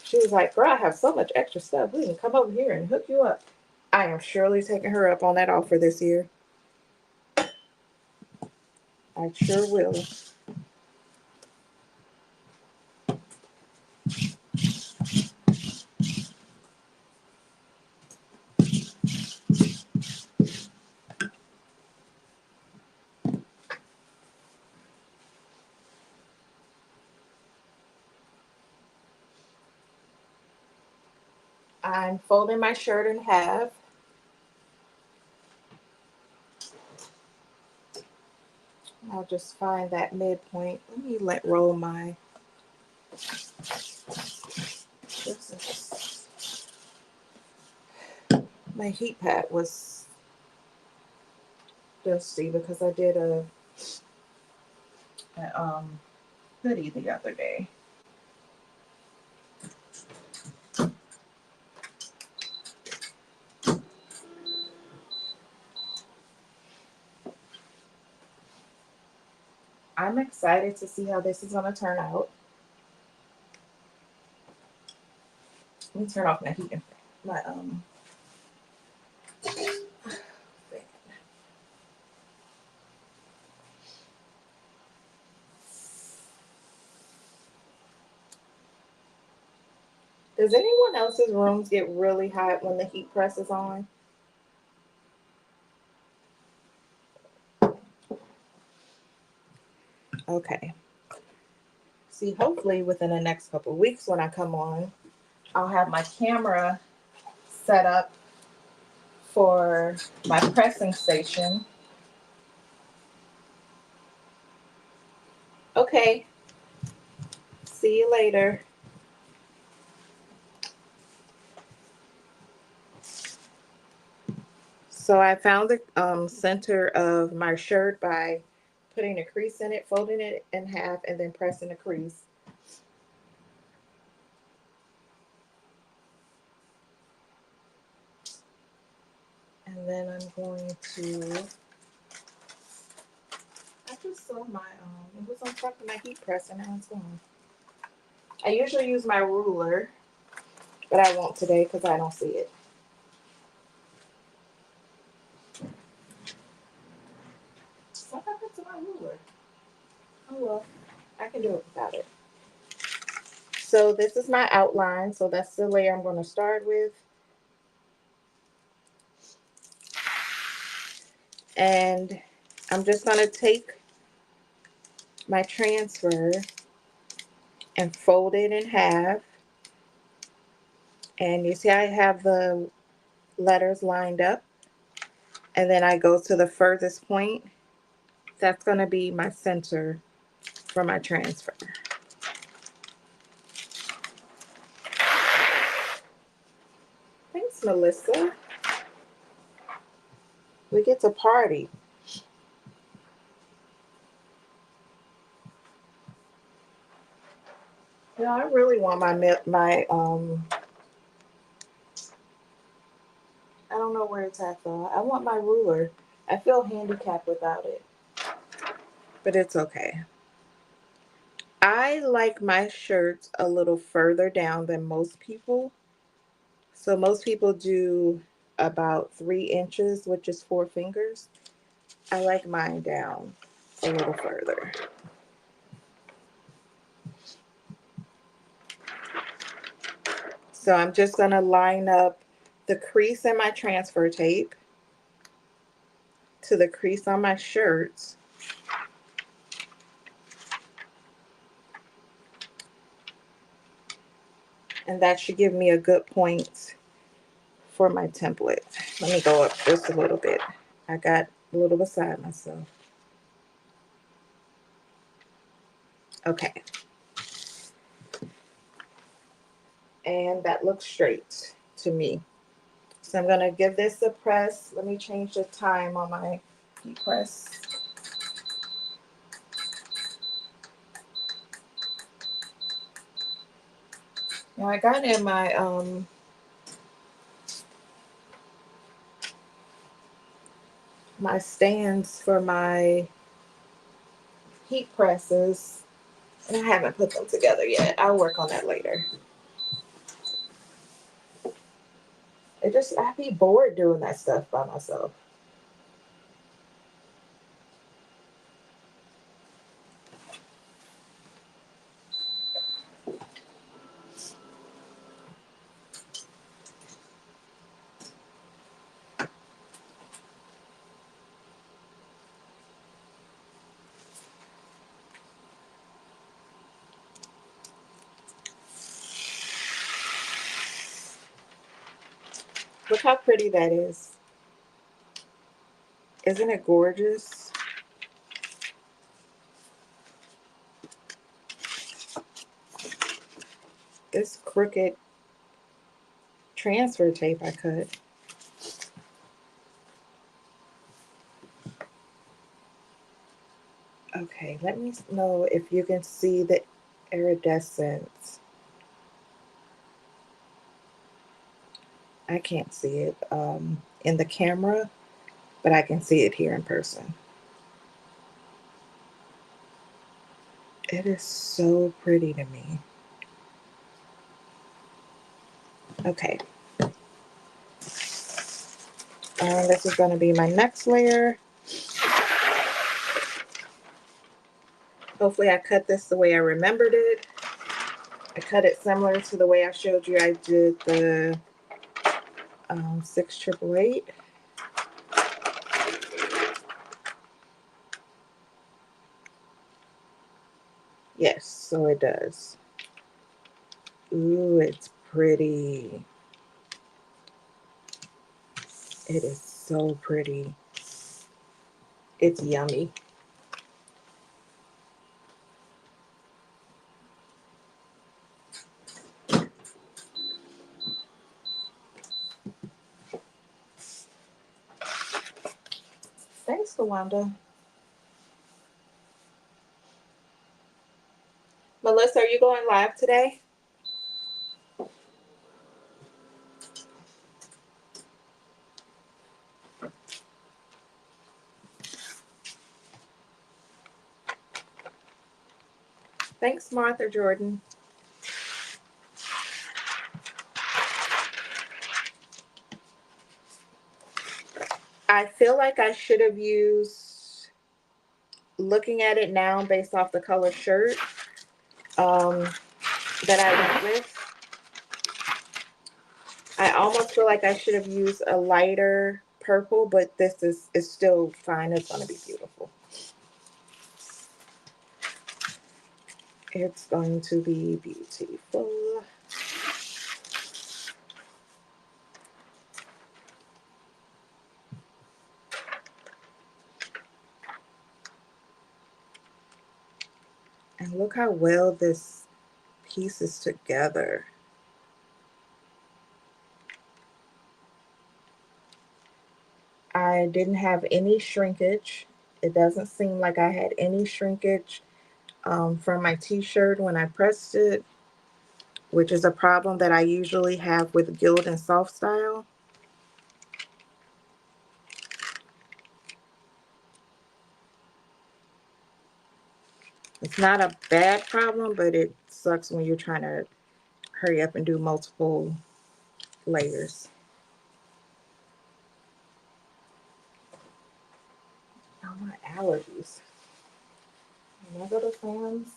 She was like, girl, I have so much extra stuff. We can come over here and hook you up. I am surely taking her up on that offer this year. I sure will. I'm folding my shirt in half. I'll just find that midpoint. Let me let roll my. My heat pad was dusty because I did a hoodie the other day. I'm excited to see how this is going to turn out. Let me turn off my heat. My Does anyone else's rooms get really hot when the heat press is on? Okay. See, hopefully within the next couple of weeks when I come on, I'll have my camera set up for my pressing station. Okay. See you later. So I found the center of my shirt by putting a crease in it, folding it in half, and then pressing the crease. And then I'm going to, I just saw my, it was on top of my heat press and now it's gone. I usually use my ruler, but I won't today because I don't see it. What happened to my ruler? Oh well, I can do it without it. So this is my outline. So that's the layer I'm going to start with. And I'm just going to take my transfer and fold it in half. And you see I have the letters lined up. And then I go to the furthest point. That's going to be my center for my transfer. Thanks, Melissa. We get to party. You know, I really want my I don't know where it's at though. I want my ruler. I feel handicapped without it, but it's okay. I like my shirts a little further down than most people. So most people do about 3 inches, which is 4 fingers. I like mine down a little further. So I'm just going to line up the crease in my transfer tape to the crease on my shirts. And that should give me a good point for my template. Let me go up just a little bit. I got a little beside myself. Okay. And that looks straight to me. So I'm going to give this a press. Let me change the time on my heat press. Now I got in my stands for my heat presses, and I haven't put them together yet. I'll work on that later. I'd be bored doing that stuff by myself. Look how pretty that is. Isn't it gorgeous? This crooked transfer tape I cut. Okay, let me know if you can see the iridescence. I can't see it in the camera, but I can see it here in person. It is so pretty to me. Okay. This is going to be my next layer. Hopefully I cut this the way I remembered it. I cut it similar to the way I showed you I did the 688. Yes, so it does. Ooh, it's pretty. It is so pretty. It's yummy. Thanks, Lawanda. Melissa, are you going live today? Thanks, Martha Jordan. I feel like I should have used, looking at it now based off the color shirt that I went with, I almost feel like I should have used a lighter purple, but this is still fine. It's going to be beautiful. It's going to be beautiful. And look how well this piece is together. I didn't have any shrinkage. It doesn't seem like I had any shrinkage from my t-shirt when I pressed it, which is a problem that I usually have with Gild and Soft Style. It's not a bad problem, but it sucks when you're trying to hurry up and do multiple layers. Oh, my allergies. When I go to Sam's,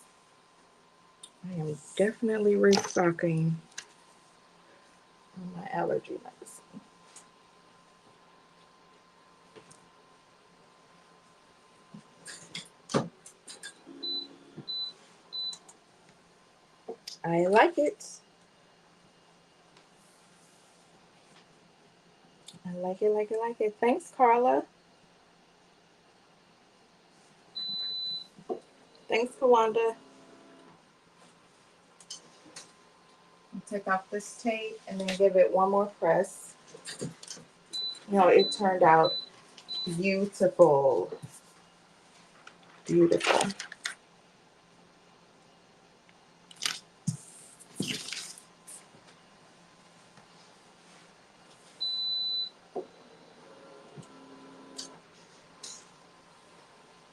I am definitely restocking on my allergy medicine. I like it. I like it, like it, like it. Thanks, Carla. Thanks, Kawanda. Take off this tape and then give it one more press. You know, it turned out beautiful. Beautiful.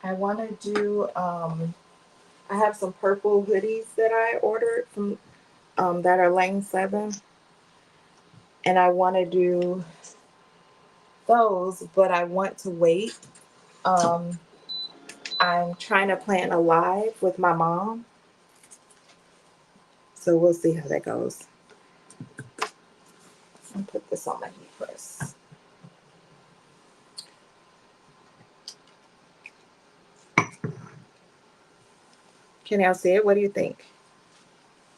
I want to do, I have some purple hoodies that I ordered from, that are lane 7. And I want to do those, but I want to wait. I'm trying to plan a live with my mom. So we'll see how that goes. I'll put this on my heat press. Can y'all see it? What do you think?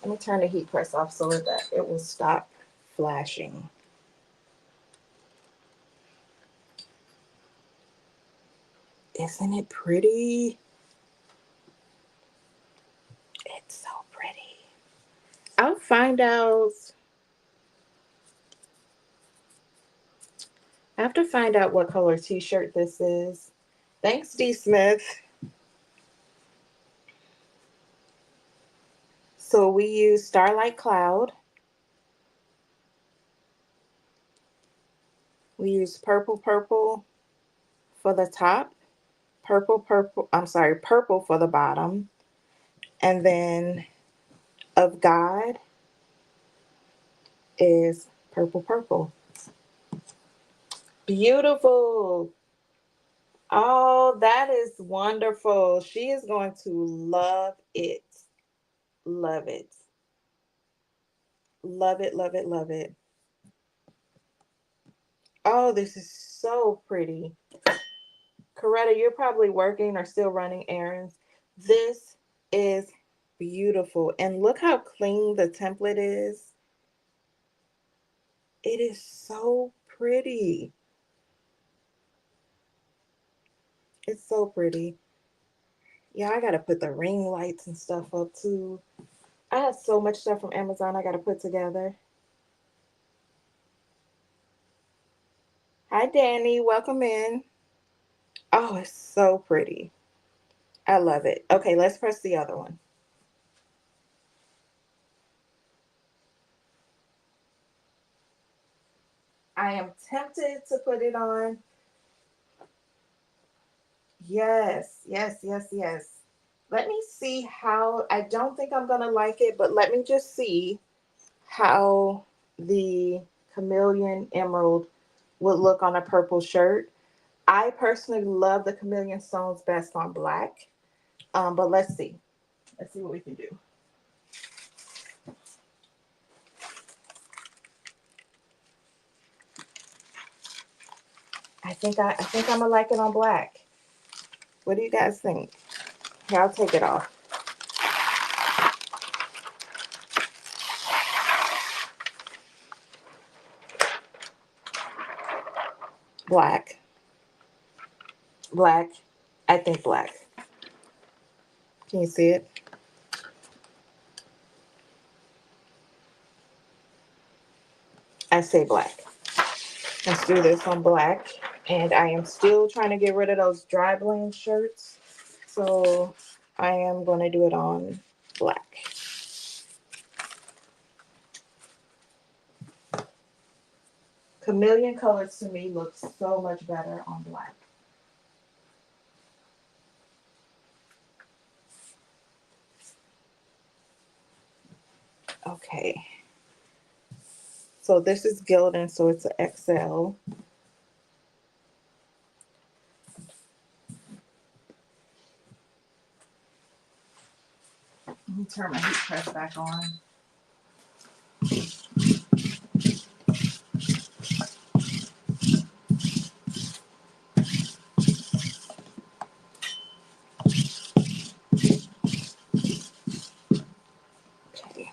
Let me turn the heat press off so that it will stop flashing. Isn't it pretty? It's so pretty. I'll find out. I have to find out what color t-shirt this is. Thanks, D. Smith. So we use Starlight Cloud. We use purple for the top. Purple for the bottom. And then Of God is purple. Beautiful. Oh, that is wonderful. She is going to love it. Love it. Love it, love it, love it. Oh, this is so pretty. Coretta, you're probably working or still running errands. This is beautiful. And look how clean the template is. It is so pretty. It's so pretty. Yeah, I gotta put the ring lights and stuff up too. I have so much stuff from Amazon I gotta put together. Hi, Danny. Welcome in. Oh, it's so pretty. I love it. Okay, let's press the other one. I am tempted to put it on. Yes, yes, yes, yes. Let me see how, I don't think I'm gonna like it, but let me just see how the chameleon emerald would look on a purple shirt. I personally love the chameleon stones best on black. But let's see. Let's see what we can do. I think I'm gonna like it on black. What do you guys think? Here, I'll take it off. Black. Black. I think black. Can you see it? I say black. Let's do this on black. And I am still trying to get rid of those dry Bling shirts. So I am going to do it on black. Chameleon colors to me look so much better on black. Okay. So this is Gildan, so it's an XL. Let me turn my heat press back on. Okay.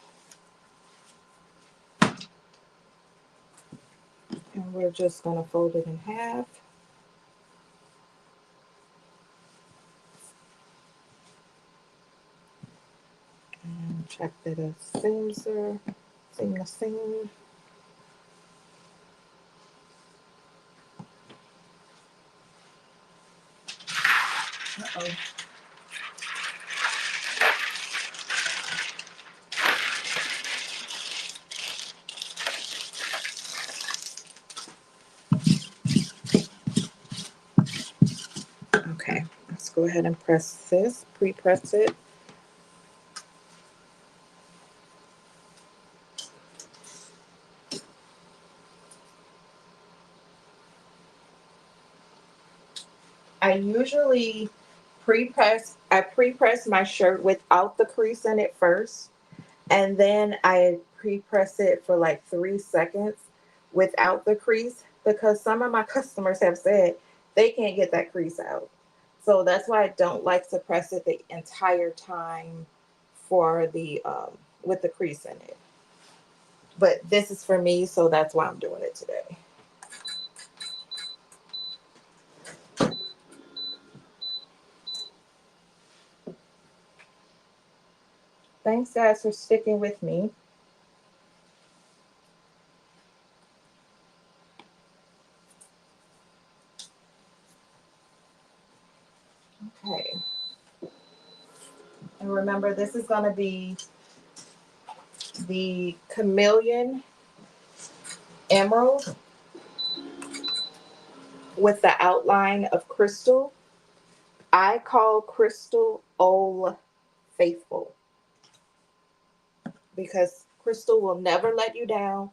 And we're just going to fold it in half. And check that it seams are seam to seam. Uh-oh. Okay, let's go ahead and press this, pre-press it. I usually pre-press my shirt without the crease in it first, and then I pre-press it for like 3 seconds without the crease, because some of my customers have said they can't get that crease out. So that's why I don't like to press it the entire time for the with the crease in it. But this is for me, so that's why I'm doing it today. Thanks guys for sticking with me. Okay. And remember, this is going to be the Chameleon Emerald with the outline of Crystal. I call Crystal Old Faithful because Crystal will never let you down,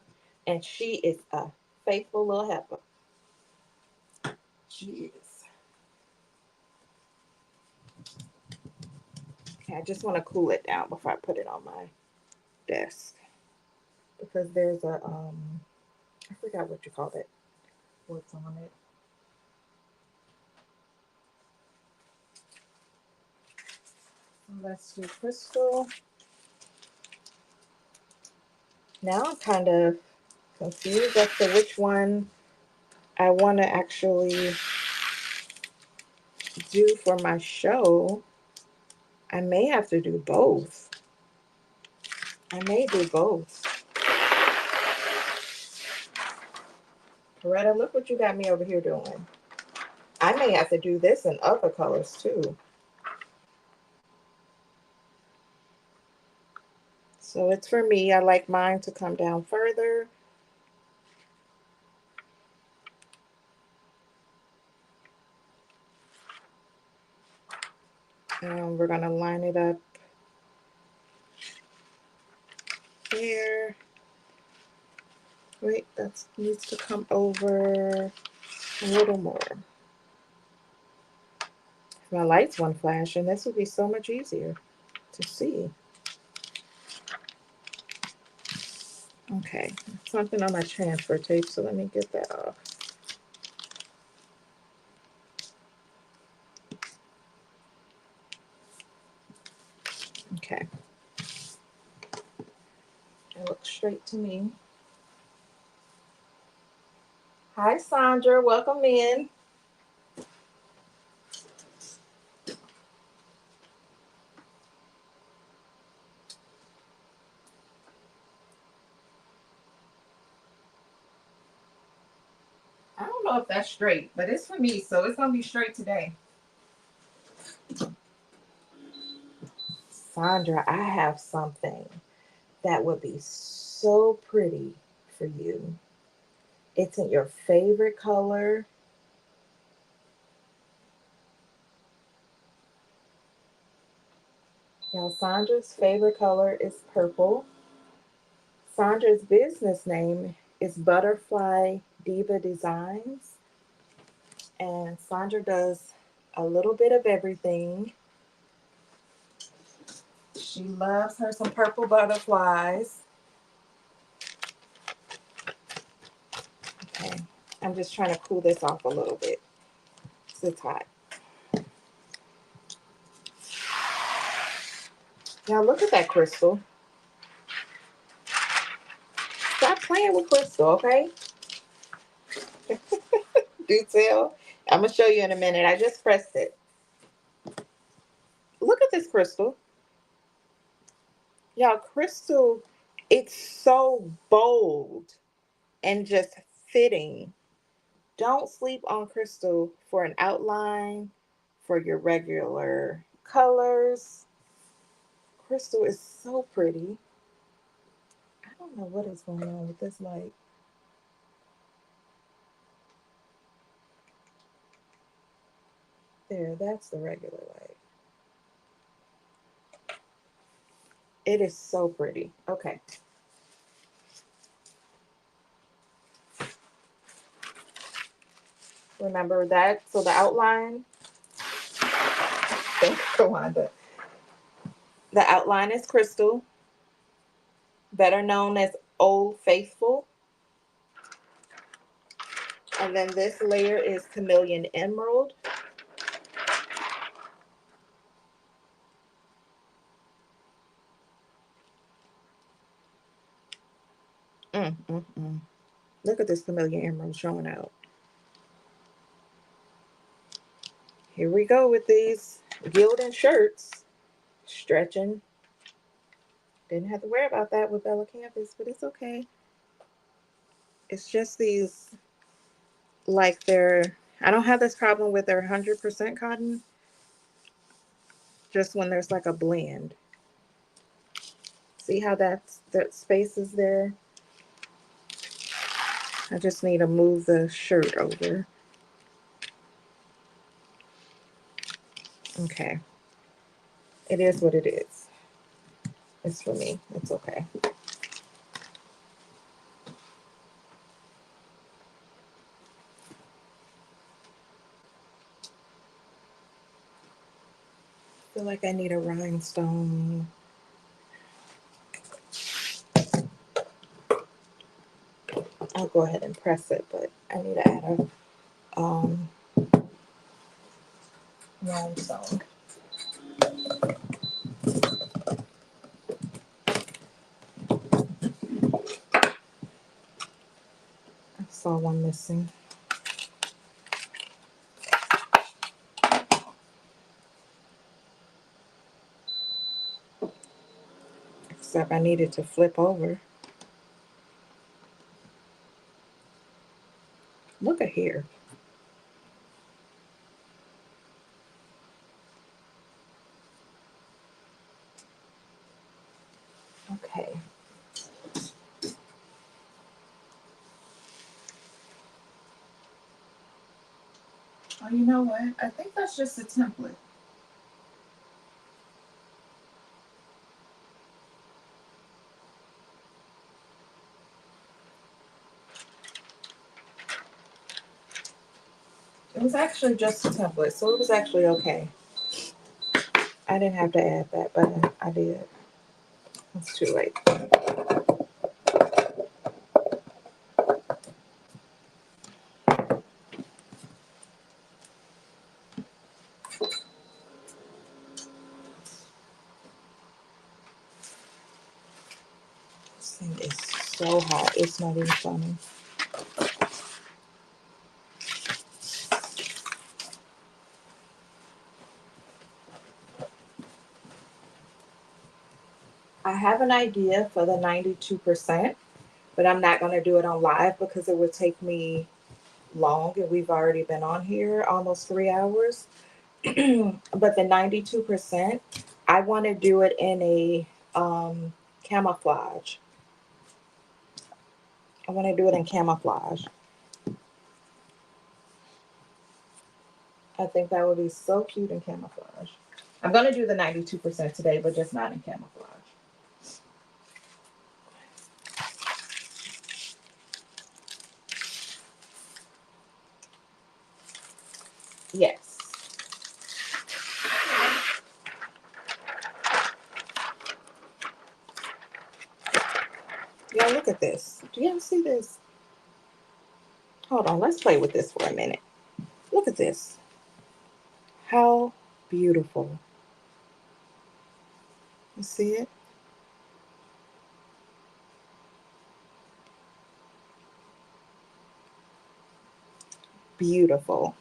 and she is a faithful little heifer. She is. Okay, I just want to cool it down before I put it on my desk, because there's a I forgot what you call it. What's on it? Let's do Crystal. Now I'm kind of confused as to which one I want to actually do for my show. I may have to do both. I may do both. Coretta, look what you got me over here doing. I may have to do this in other colors too. So it's for me. I like mine to come down further. And we're going to line it up here. Wait, that needs to come over a little more. If my lights won't flash, and this would be so much easier to see. Okay, something on my transfer tape, so let me get that off. Okay. It looks straight to me. Hi, Sandra. Welcome in. know if that's straight, but it's for me, so it's gonna be straight today. Sandra, I have something that would be so pretty for you. It's in your favorite color. Now, Sandra's favorite color is purple. Sandra's business name is Butterfly Diva Designs. And Sandra does a little bit of everything. She loves her some purple butterflies. Okay, I'm just trying to cool this off a little bit. It's hot. Now look at that crystal. Stop playing with crystal, okay? Detail. I'm going to show you in a minute. I just pressed it. Look at this crystal. Y'all, crystal, it's so bold and just fitting. Don't sleep on crystal for an outline, for your regular colors. Crystal is so pretty. I don't know what is going on with this light. There, that's the regular light. It is so pretty. Okay. Remember that? So the outline, thanks, Kawanda. The outline is crystal, better known as Old Faithful. And then this layer is Chameleon Emerald. Look at this Chameleon Emerald showing out. Here we go with these gilded shirts. Stretching. Didn't have to worry about that with Bella Campus, but it's okay. It's just these, like I don't have this problem with their 100% cotton. Just when there's like a blend. See how that space is there? I just need to move the shirt over. Okay. It is what it is. It's for me. It's okay. I feel like I need a rhinestone. I'll go ahead and press it, but I need to add a rhinestone. I saw one missing. Except I needed to flip over. Look at here. Okay. Oh, you know what? I think that's just a template. It was actually just a template, so it was actually okay. I didn't have to add that, but I did. It's too late. This thing is so hot. It's not even funny. I have an idea for the 92%, but I'm not going to do it on live because it would take me long, and we've already been on here almost 3 hours. But the 92%, I want to do it in a camouflage. I want to do it in camouflage. I think that would be so cute in camouflage. I'm going to do the 92% today, but just not in camouflage. Yes. Yeah, look at this. Do y'all see this? Hold on, let's play with this for a minute. Look at this. How beautiful. You see it? Beautiful.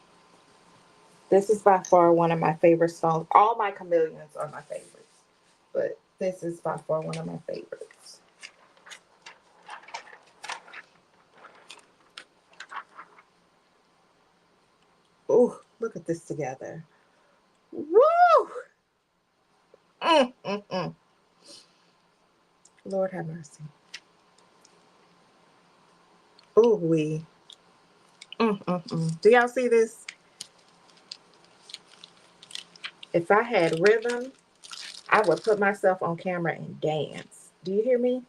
This is by far one of my favorite stones. All my chameleons are my favorites, but this is by far one of my favorites. Oh, look at this together. Woo! Mm, mm, mm. Lord have mercy. Ooh, wee. Mm, mm, mm. Do y'all see this? If I had rhythm, I would put myself on camera and dance. Do you hear me?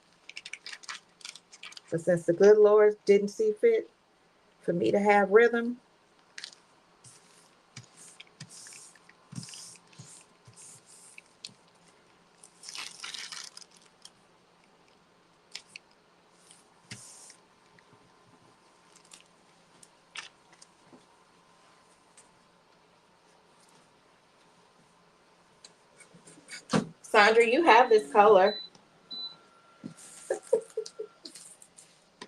But since the good Lord didn't see fit for me to have rhythm, Sandra, you have this color.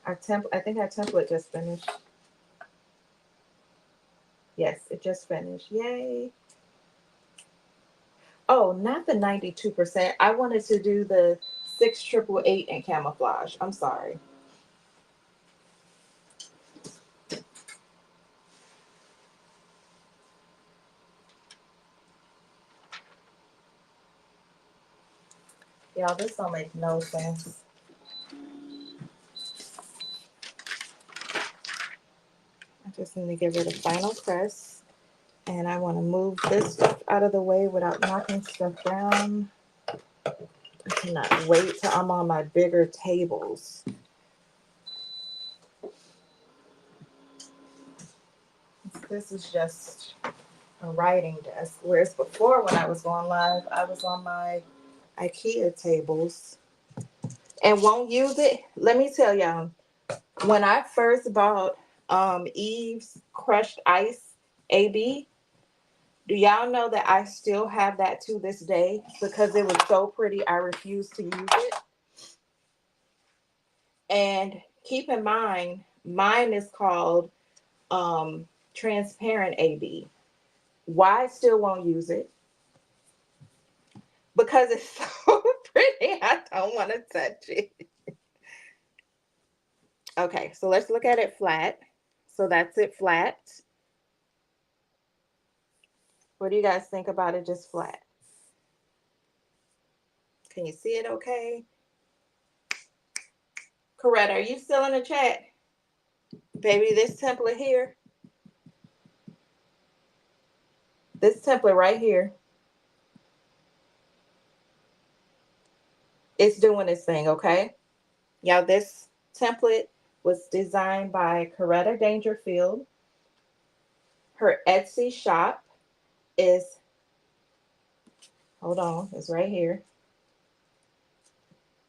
I think our template just finished. Yes, it just finished. Yay. Oh, not the 92%. I wanted to do the 6888 in camouflage. I'm sorry. Y'all, this don't make no sense. I just need to give it a final press. And I want to move this stuff out of the way without knocking stuff down. I cannot wait till I'm on my bigger tables. This is just a writing desk. Whereas before, when I was going live, I was on my IKEA tables and won't use it. Let me tell y'all, when I first bought Eve's crushed ice AB, do y'all know that I still have that to this day because it was so pretty I refused to use it? And keep in mind, mine is called transparent AB. Why I still won't use it? Because it's so pretty, I don't want to touch it. Okay, so let's look at it flat. So that's it flat. What do you guys think about it just flat? Can you see it okay? Coretta, are you still in the chat? Baby, this template here, this template right here, it's doing this thing, okay? Y'all, this template was designed by Coretta Dangerfield. Her Etsy shop is, hold on, it's right here.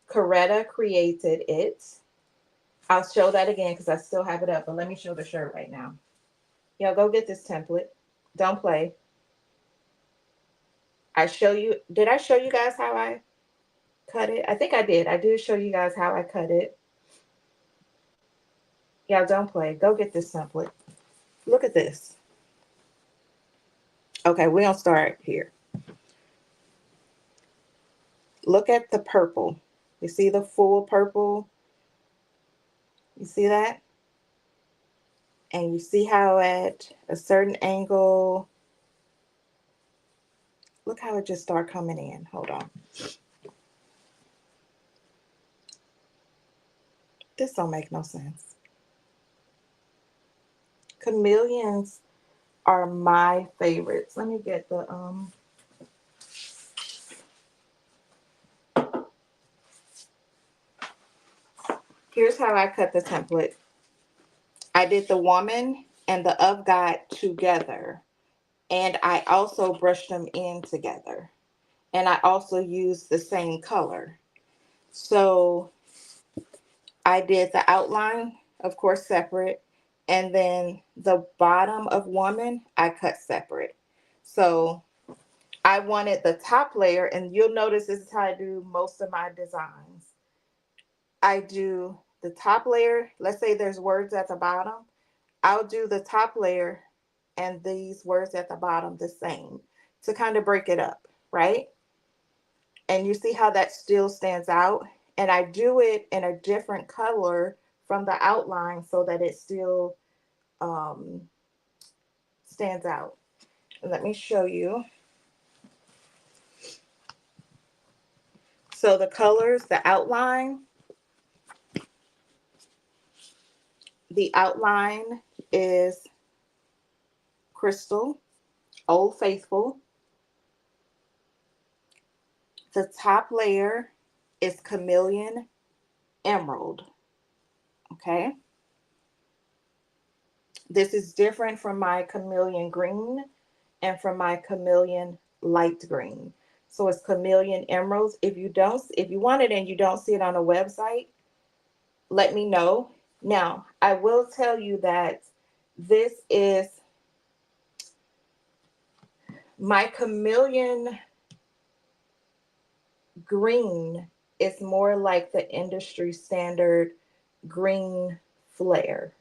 Coretta Created It. I'll show that again because I still have it up, but let me show the shirt right now. Y'all go get this template. Don't play. Did I show you guys how I cut it? I think I did. I did show you guys how I cut it. Y'all don't play. Go get this template. Look at this. Okay, we're going to start here. Look at the purple. You see the full purple? You see that? And you see how at a certain angle, look how it just start coming in. Hold on. This don't make no sense. Chameleons are my favorites. Let me get the here's how I cut the template. I did the woman and the of God together, and I also brushed them in together, and I also used the same color. So I did the outline, of course, separate, and then the bottom of woman I cut separate. So I wanted the top layer, and you'll notice this is how I do most of my designs. I do the top layer. Let's say there's words at the bottom. I'll do the top layer and these words at the bottom the same to kind of break it up, right? And you see how that still stands out? And I do it in a different color from the outline so that it still stands out. And let me show you. So the colors, the outline is Crystal, Old Faithful. The top layer is Chameleon, Emerald. Okay. This is different from my Chameleon Green and from my Chameleon Light Green. So it's Chameleon Emeralds. If you want it and you don't see it on a website, let me know. Now, I will tell you that this is my Chameleon Green is more like the industry standard green flare.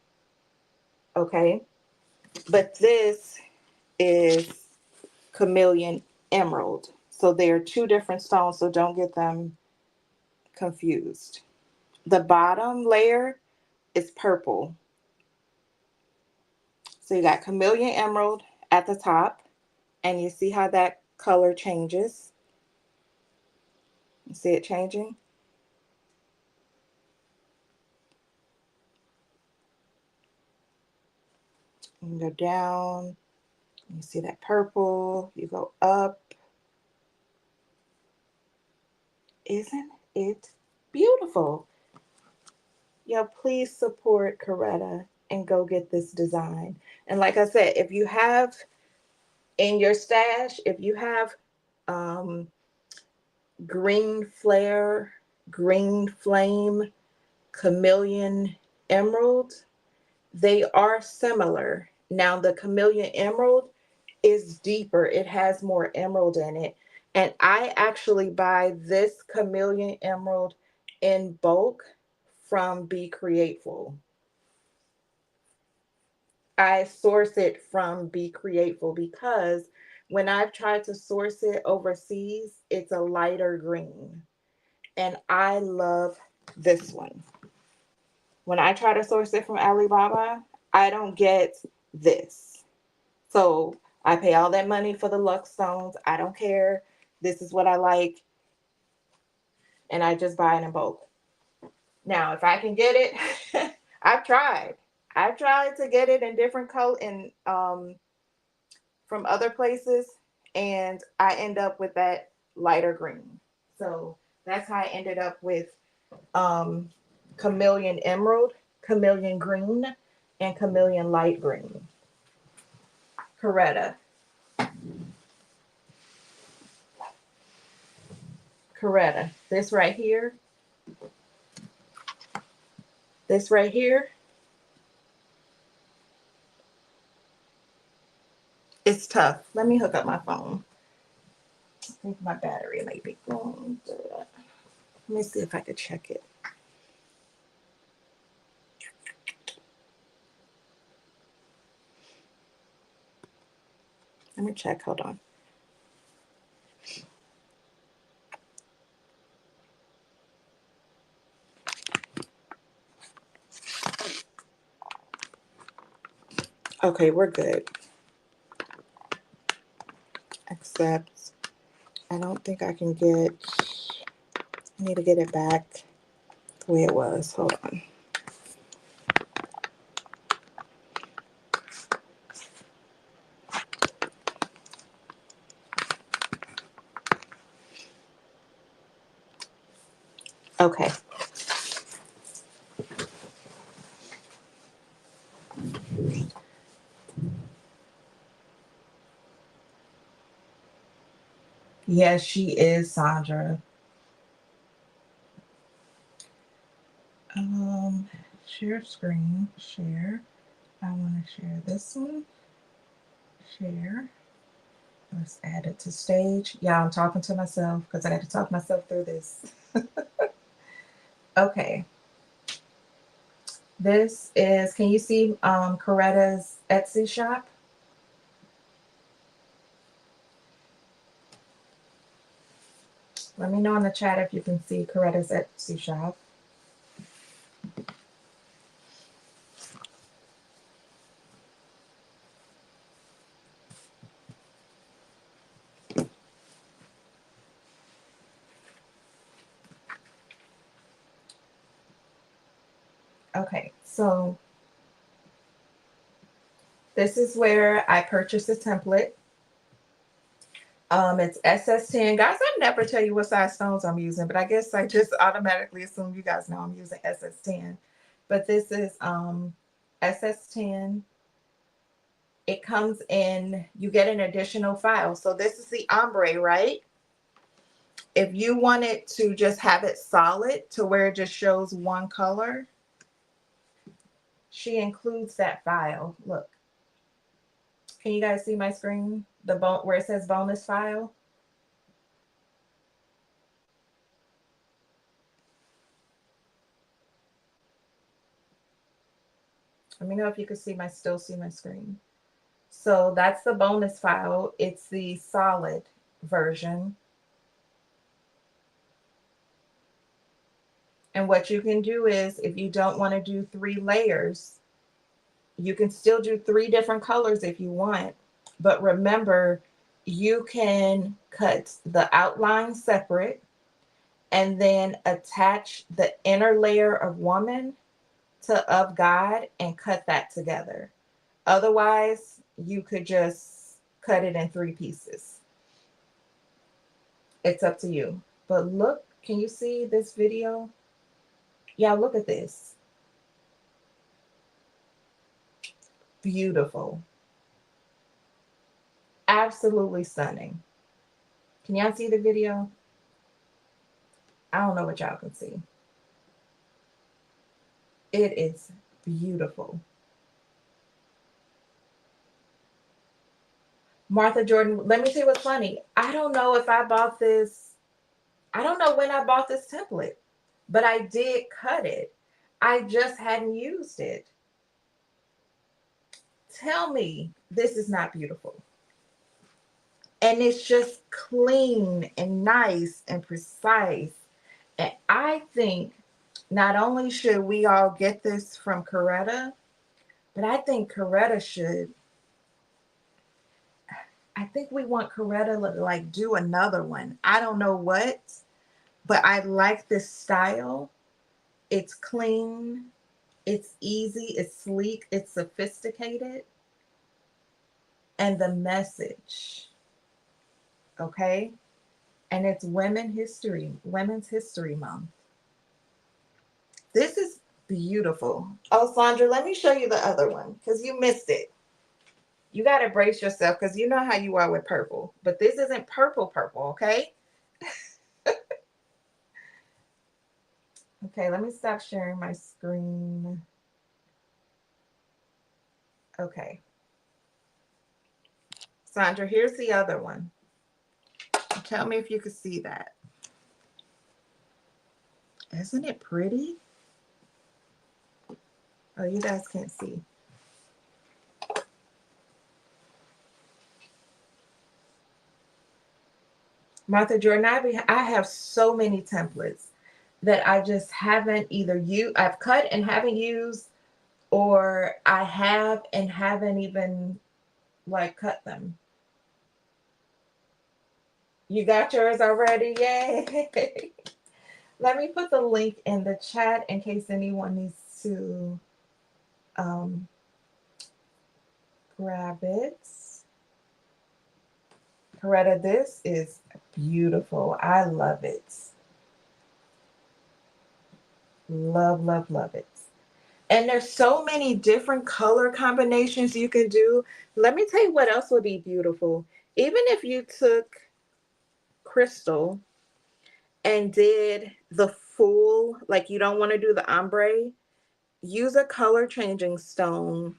Okay. But this is Chameleon Emerald. So they are two different stones, so don't get them confused. The bottom layer is purple. So you got Chameleon Emerald at the top, and you see how that color changes. You see it changing? You go down, you see that purple, you go up. Isn't it beautiful? Yo, please support Coretta and go get this design. And like I said, if you have in your stash, if you have green flare, green flame, chameleon emerald, they are similar. Now the chameleon emerald is deeper. It has more emerald in it. And I actually buy this chameleon emerald in bulk from Be Createful. I source it from Be Createful because when I've tried to source it overseas, it's a lighter green. And I love this one. When I try to source it from Alibaba, I don't get this. So I pay all that money for the Lux stones. I don't care. This is what I like. And I just buy it in bulk. Now, if I can get it, I've tried. I've tried to get it in different color from other places, and I end up with that lighter green. So that's how I ended up with Chameleon Emerald, Chameleon Green, and Chameleon Light Green. Coretta. Coretta. This right here. This right here. It's tough. Let me hook up my phone. I think my battery may be going. Let me see if I could check it. Let me check. Hold on. Okay, we're good. Except I don't think I can get, I need to get it back the way it was. Hold on. Okay. Yes, she is, Sandra. Share screen, share. I want to share this one. Share. Let's add it to stage. Yeah, I'm talking to myself because I got to talk myself through this. Okay. This is, can you see Coretta's Etsy shop? Let me know in the chat if you can see Coretta's Etsy shop. Okay, so this is where I purchased a template. It's SS10. Guys, I never tell you what size stones I'm using, but I guess I just automatically assume you guys know I'm using SS10. But this is SS10. It comes in, you get an additional file. So this is the ombre, right? If you wanted to just have it solid to where it just shows one color, she includes that file. Look. Can you guys see my screen? The where it says bonus file? Let me know if you can see still see my screen. So that's the bonus file. It's the solid version. And what you can do is, if you don't want to do 3 layers, you can still do 3 different colors if you want. But remember, you can cut the outline separate and then attach the inner layer of woman to of God and cut that together. Otherwise, you could just cut it in 3 pieces. It's up to you. But look, can you see this video? Yeah, look at this. Beautiful. Absolutely stunning. Can y'all see the video? I don't know what y'all can see. It is beautiful. Martha Jordan, let me tell you what's funny. I don't know if I bought this. I don't know when I bought this template, but I did cut it. I just hadn't used it. Tell me this is not beautiful. And it's just clean and nice and precise. And I think not only should we all get this from Coretta, but I think Coretta should. I think we want Coretta to like do another one. I don't know what, but I like this style. It's clean, it's easy, it's sleek, it's sophisticated. And the message, okay? And it's Women's History Month. This is beautiful. Oh, Sandra, let me show you the other one because you missed it. You got to brace yourself because you know how you are with purple. But this isn't purple, okay? Okay, let me stop sharing my screen. Okay. Sandra, here's the other one. Tell me if you could see that. Isn't it pretty? Oh, you guys can't see. Martha Jordan, I have so many templates that I just haven't I've cut and haven't used, or I have and haven't even like cut them. You got yours already? Yay! Let me put the link in the chat in case anyone needs to um, grab it. Coretta, this is beautiful. I love it. Love, love, love it. And there's so many different color combinations you can do. Let me tell you what else would be beautiful. Even if you took crystal and did the full, like you don't want to do the ombre, use a color changing stone.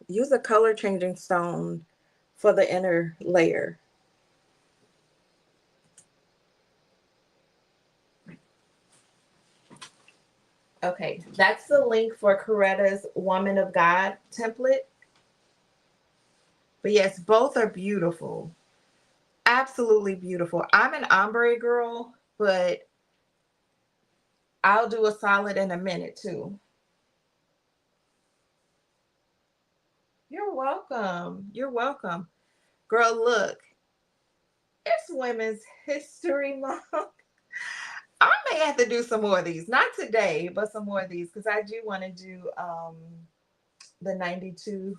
Use a color changing stone for the inner layer. Okay, that's the link for Coretta's Woman of God template. But yes, both are beautiful. Absolutely beautiful. I'm an ombre girl, but I'll do a solid in a minute too. You're welcome. You're welcome. Girl, look, it's Women's History Month. I may have to do some more of these. Not today, but some more of these because I do want to do the 92%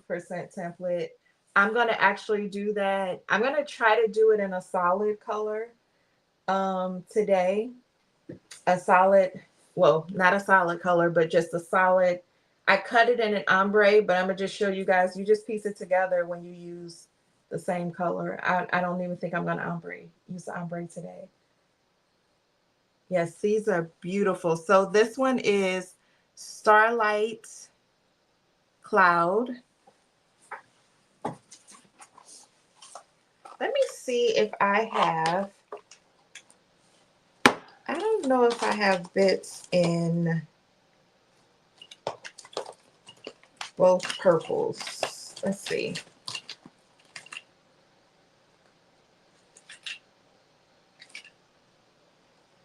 template. I'm going to actually do that. I'm going to try to do it in a solid color today. A solid, well, not a solid color, but just a solid. I cut it in an ombre, but I'm going to just show you guys. You just piece it together when you use the same color. I don't even think I'm going to use the ombre today. Yes, these are beautiful. So this one is Starlight Cloud. Let me see if I have, I don't know if I have bits in both purples. Let's see.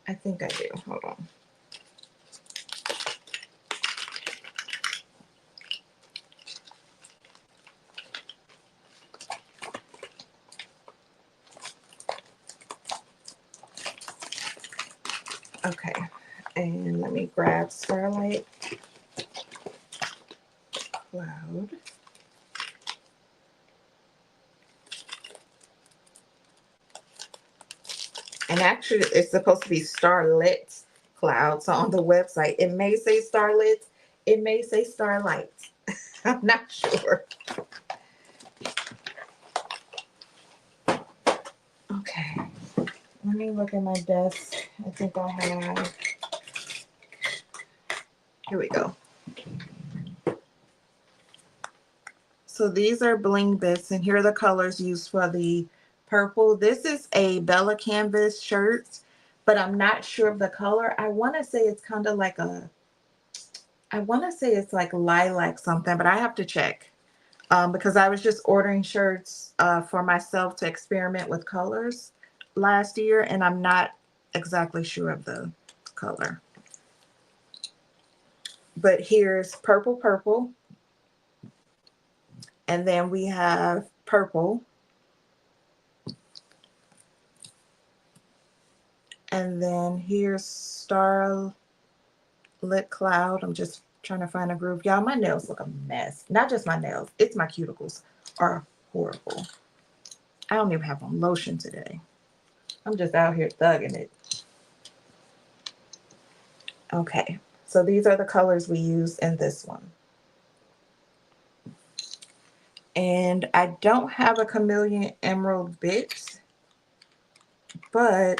I think I do. Hold on. Okay, and let me grab Starlight Cloud. And actually, it's supposed to be Starlit Cloud. So on the website, it may say Starlit, it may say Starlight. I'm not sure. Okay, let me look at my desk. I think I have. Here we go. So these are bling bits, and here are the colors used for the purple. This is a Bella Canvas shirt, but I'm not sure of the color. I want to say it's kind of like I want to say it's like lilac something, but I have to check because I was just ordering shirts for myself to experiment with colors last year, and I'm not exactly sure of the color. But here's purple, purple. And then we have purple. And then here's Starlit Cloud. I'm just trying to find a groove. Y'all, my nails look a mess. Not just my nails. It's my cuticles are horrible. I don't even have on lotion today. I'm just out here thugging it. Okay. So these are the colors we use in this one. And I don't have a Chameleon Emerald bit, but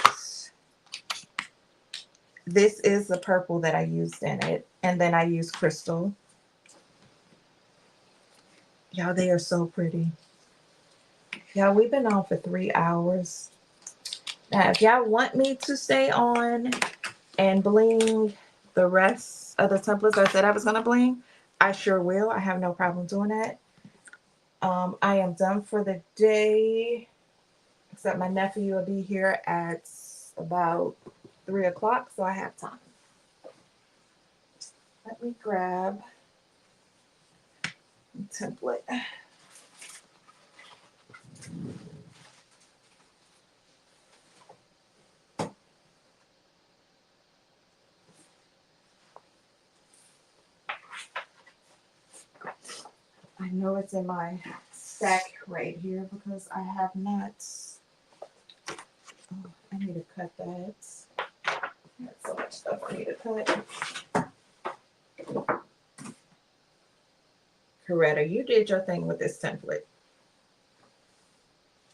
this is the purple that I used in it. And then I use crystal. Y'all, they are so pretty. Y'all, we've been on for 3 hours. Now, if y'all want me to stay on and bling the rest of the templates I said I was going to bling, I sure will. I have no problem doing that. I am done for the day, except my nephew will be here at about 3 o'clock, so I have time. Let me grab template. I know it's in my stack right here because I have not. Oh, I need to cut that. There's so much stuff I need to cut. Coretta, you did your thing with this template.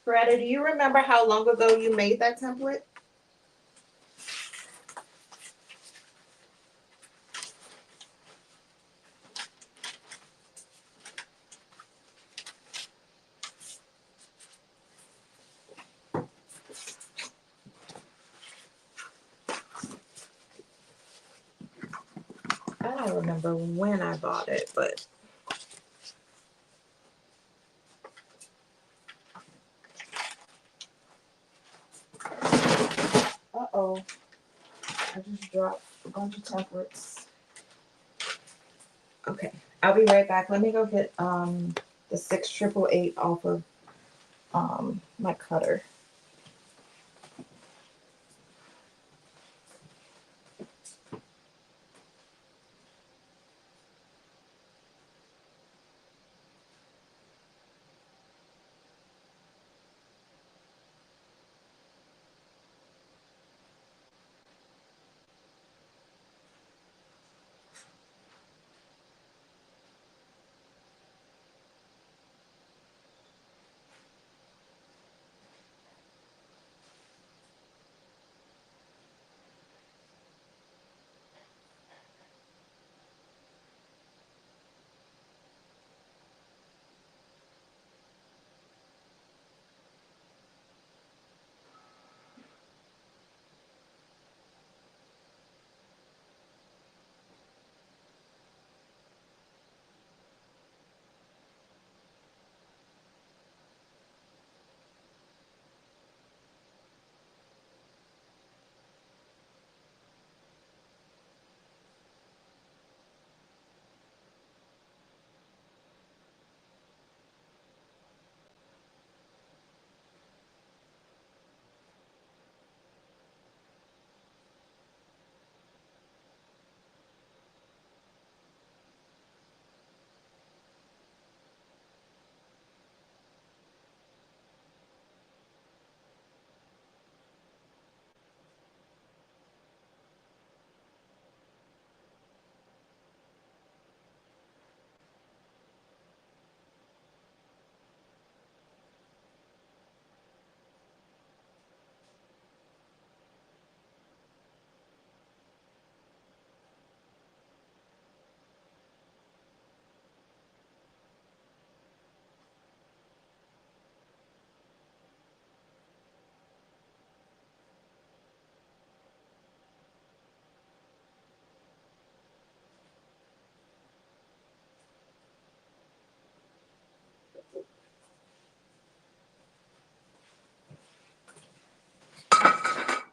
Coretta, do you remember how long ago you made that template? I don't remember when I bought it, but uh-oh, I just dropped a bunch of templates. Okay, I'll be right back. Let me go get the 6888 off of my cutter.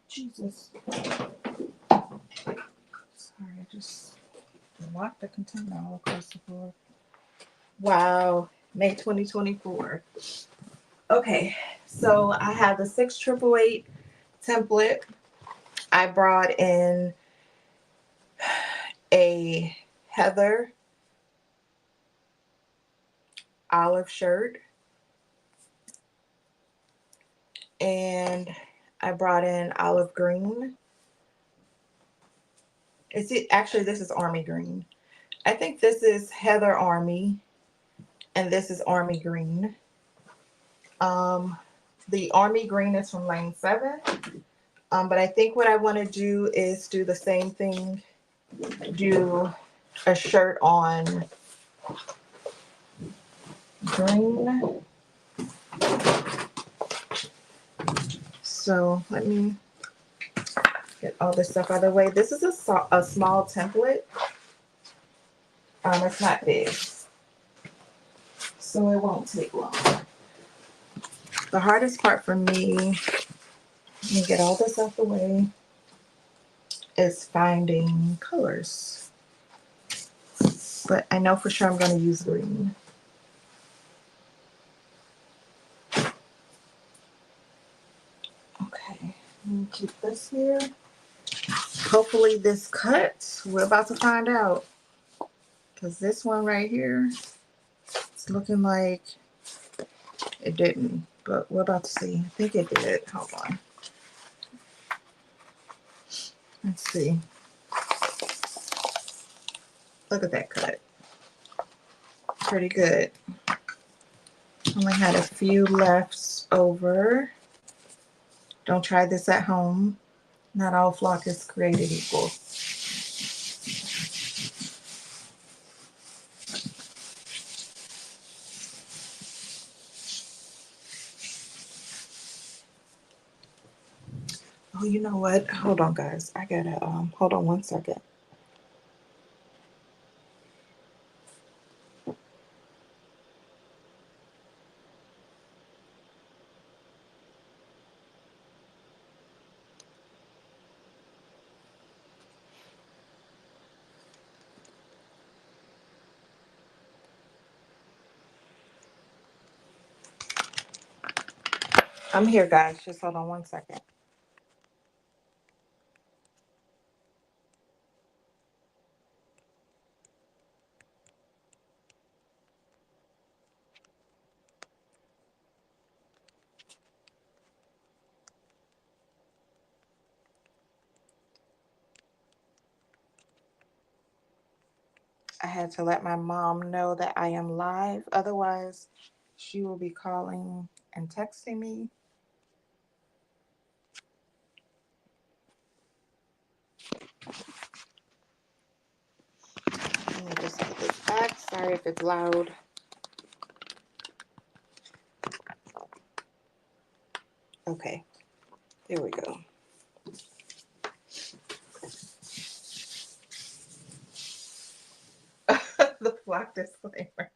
Jesus. Sorry, I just knocked the container all across the floor. Wow, May 2024. Okay, so I have the 6888 template. I brought in a heather olive shirt, and I brought in olive green. Actually, this is army green. I think this is heather army, and this is army green. The army green is from lane 7. But I think what I want to do is do the same thing, do a shirt on green. So let me get all this stuff out of the way. This is a small template. It's not big, so it won't take long. The hardest part for me, let me get all this out the way, is finding colors. But I know for sure I'm going to use green. Keep this here. Hopefully this cuts. We're about to find out. Because this one right here, it's looking like it didn't. But we're about to see. I think it did. Hold on. Let's see. Look at that cut. Pretty good. Only had a few left over. Don't try this at home. Not all flock is created equal. Oh, you know what? Hold on, guys. I gotta hold on one second. I'm here, guys. Just hold on one second. I had to let my mom know that I am live. Otherwise, she will be calling and texting me. Let me just put this back. Sorry if it's loud. Okay, there we go. The flock disclaimer.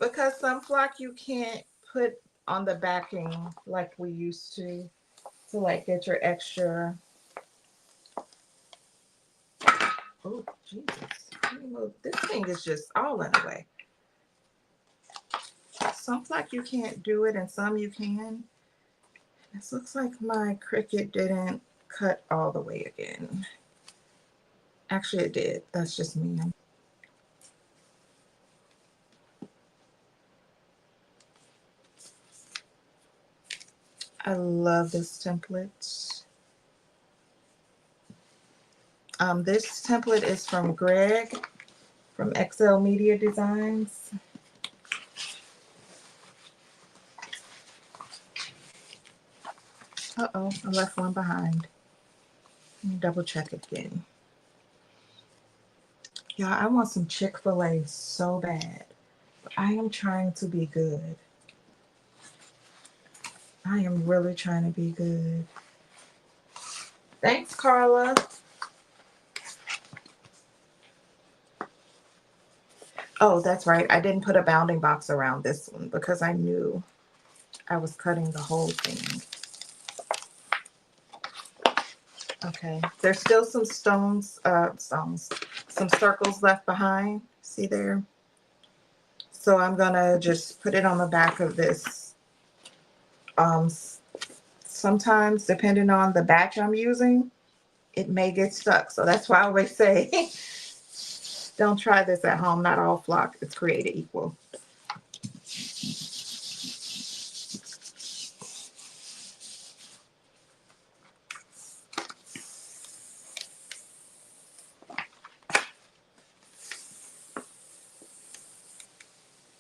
Because some flock you can't put on the backing like we used to like get your extra. Oh, Jesus. Let me move. This thing is just all in the way. Some flock you can't do it and some you can. This looks like my Cricut didn't cut all the way again. Actually, it did. That's just me. I love this template. This template is from Greg from ExhaleMediaDesigns. Uh-oh, I left one behind. Let me double check again. Y'all, I want some Chick-fil-A so bad. I am trying to be good. I am really trying to be good. Thanks, Carla. Oh, that's right. I didn't put a bounding box around this one because I knew I was cutting the whole thing. Okay. There's still some some circles left behind. See there? So I'm going to just put it on the back of this. Sometimes, depending on the batch I'm using, it may get stuck. So that's why I always say, don't try this at home. Not all flock is created equal.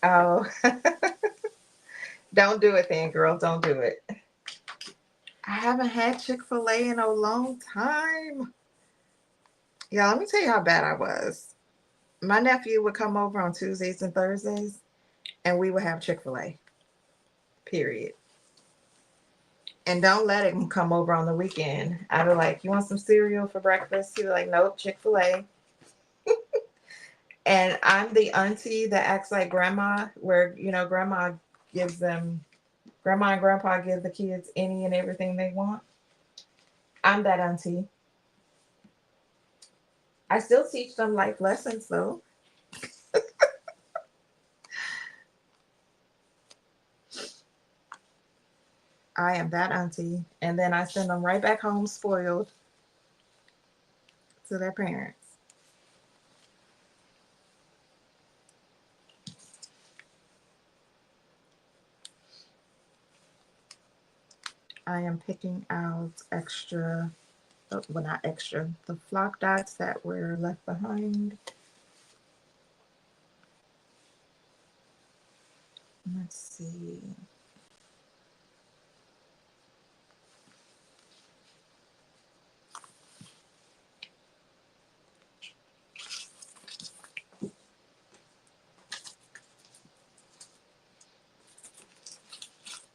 Oh, don't do it then, girl. Don't do it. I haven't had Chick-fil-A in a long time. Yeah, let me tell you how bad I was. My nephew would come over on Tuesdays and Thursdays, and we would have Chick-fil-A. Period. And don't let him come over on the weekend. I'd be like, you want some cereal for breakfast? He'd be like, nope, Chick-fil-A. And I'm the auntie that acts like grandma, where, you know, grandma and grandpa give the kids any and everything they want. I'm that auntie. I still teach them life lessons, though. I am that auntie. And then I send them right back home spoiled to their parents. I am picking out extra, well, not extra, the flock dots that were left behind. Let's see.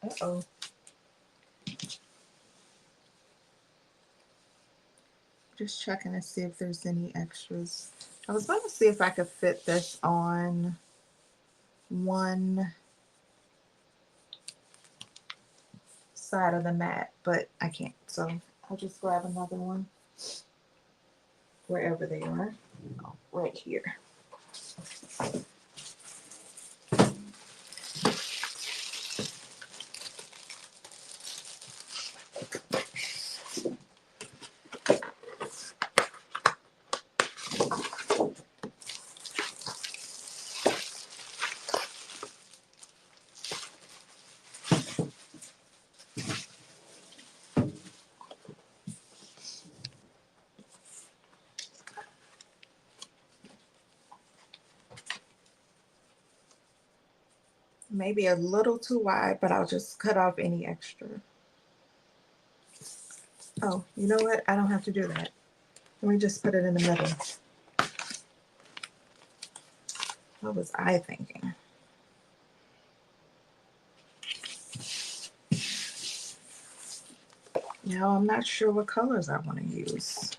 Uh-oh. Just checking to see if there's any extras. I was going to see if I could fit this on one side of the mat, but I can't. So I'll just grab another one wherever they are. Oh, right here. Maybe a little too wide, but I'll just cut off any extra. Oh, you know what? I don't have to do that. Let me just put it in the middle. What was I thinking? Now I'm not sure what colors I want to use.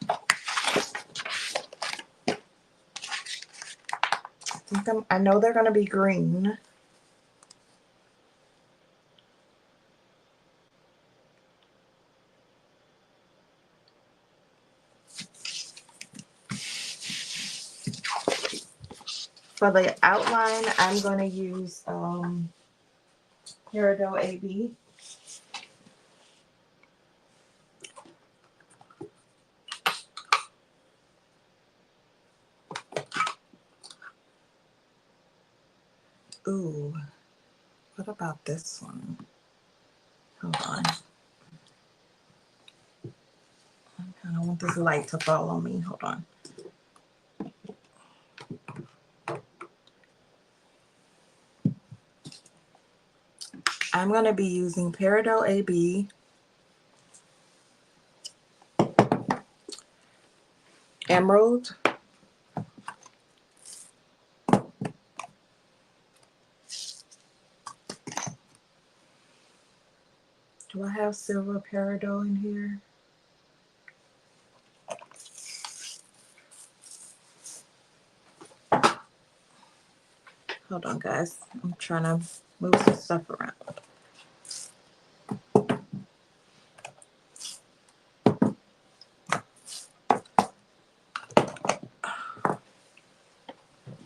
I know they're going to be green. For the outline, I'm going to use Peridot AB. Ooh, what about this one? Hold on. I kind of want this light to fall on me. Hold on. I'm going to be using Peridot AB, Emerald, do I have silver Peridot in here? Hold on, guys. I'm trying to move some stuff around.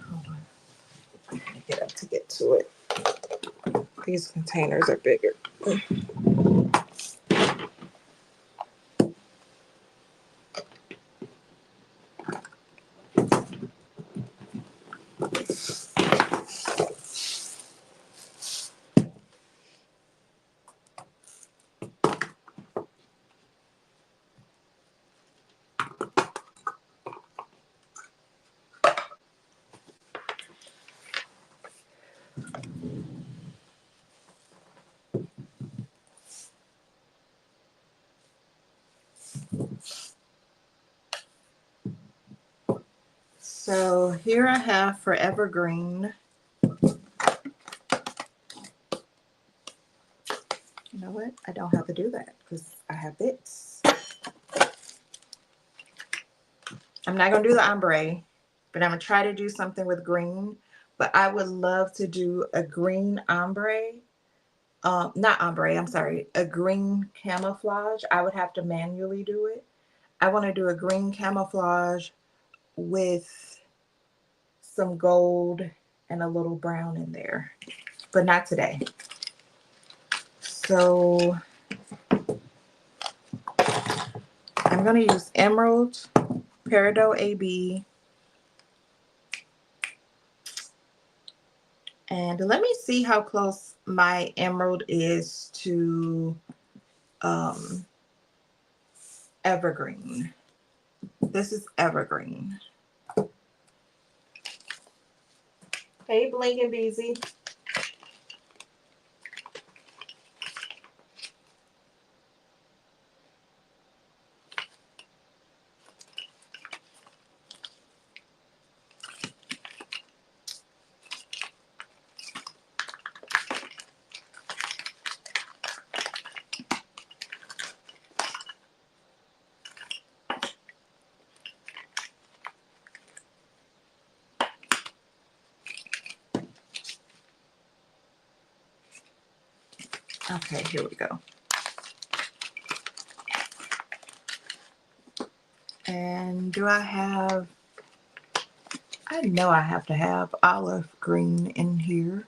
Hold on. I gotta get up to get to it. These containers are bigger. So here I have Forever Green. You know what? I don't have to do that because I have this. I'm not going to do the ombre, but I'm going to try to do something with green. But I would love to do a green ombre. Not ombre, I'm sorry. A green camouflage. I would have to manually do it. I want to do a green camouflage with some gold and a little brown in there. But not today. So I'm going to use Emerald, Peridot AB, and let me see how close my emerald is to Evergreen. This is Evergreen. Hey, Bling and Beezy. Okay, here we go. And do I have, I know I have to have olive green in here.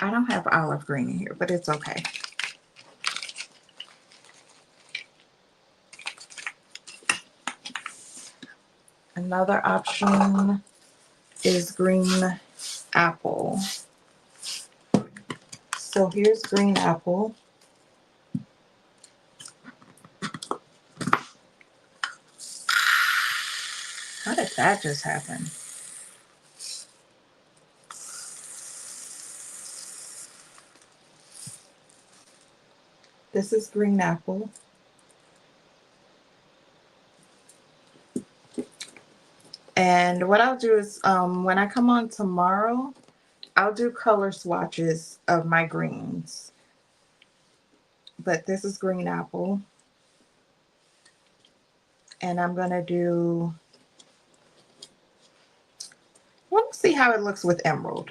I don't have olive green in here, but it's okay. Another option is green apple. So here's green apple. How did that just happen? This is green apple. And what I'll do is when I come on tomorrow, I'll do color swatches of my greens. But this is green apple. And I'm going to do, I want to see how it looks with emerald.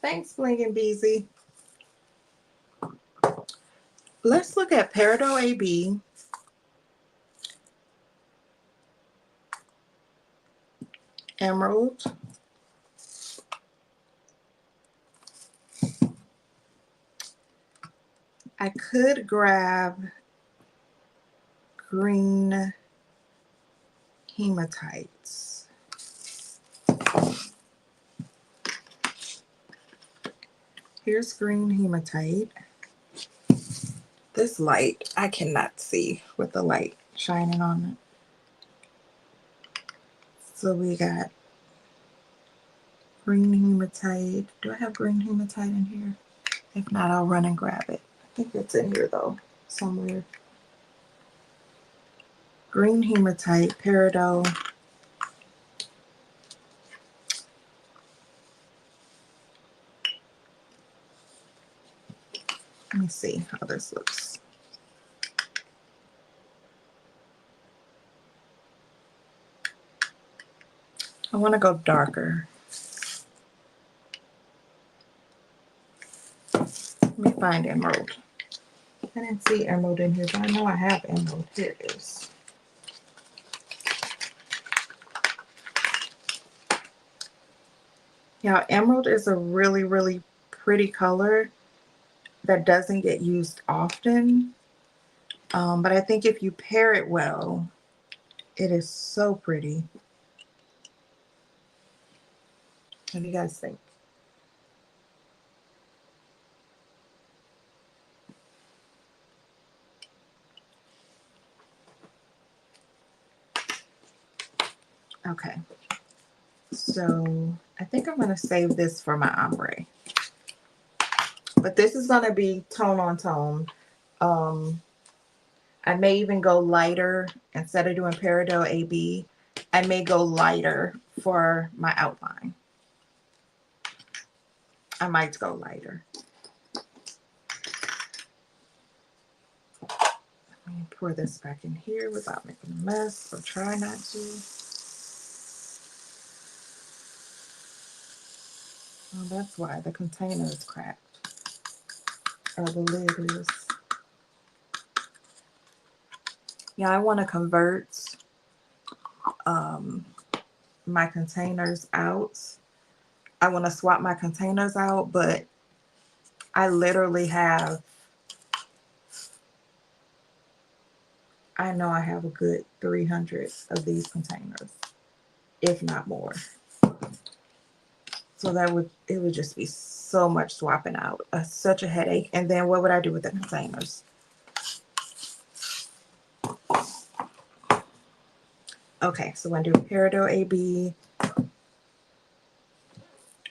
Thanks, Bling and Beezy. Let's look at Peridot AB. Emerald. I could grab green hematites. Here's green hematite. This light, I cannot see with the light shining on it. So we got green hematite. Do I have green hematite in here? If not, I'll run and grab it. I think it's in here though, somewhere. Green hematite, Peridot. Let me see how this looks. I want to go darker. Let me find emerald. I didn't see emerald in here, but I know I have emerald. Here it is. Now, emerald is a really, really pretty color that doesn't get used often. But I think if you pair it well, it is so pretty. What do you guys think? Okay. So I think I'm going to save this for my ombre. But this is going to be tone on tone. I may even go lighter instead of doing Peridot AB. I may go lighter for my outline. I might go lighter. Let me pour this back in here without making a mess, or try not to. Oh, that's why the container is cracked. or the lid is. Yeah, I want to convert my containers out. I want to swap my containers out, but I literally have, I know I have a good 300 of these containers, if not more. So it would just be so much swapping out. Such a headache. And then what would I do with the containers? Okay, so we're going to do Peridot AB.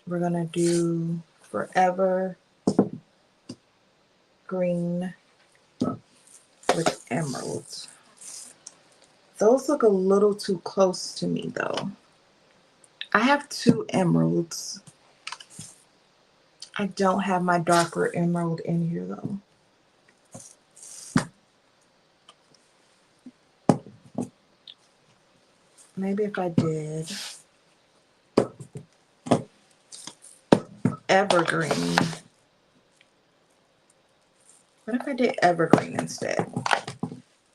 We're going to do Forever Green with emeralds. Those look a little too close to me though. I have 2 emeralds. I don't have my darker emerald in here though. Maybe if I did evergreen. What if I did evergreen instead?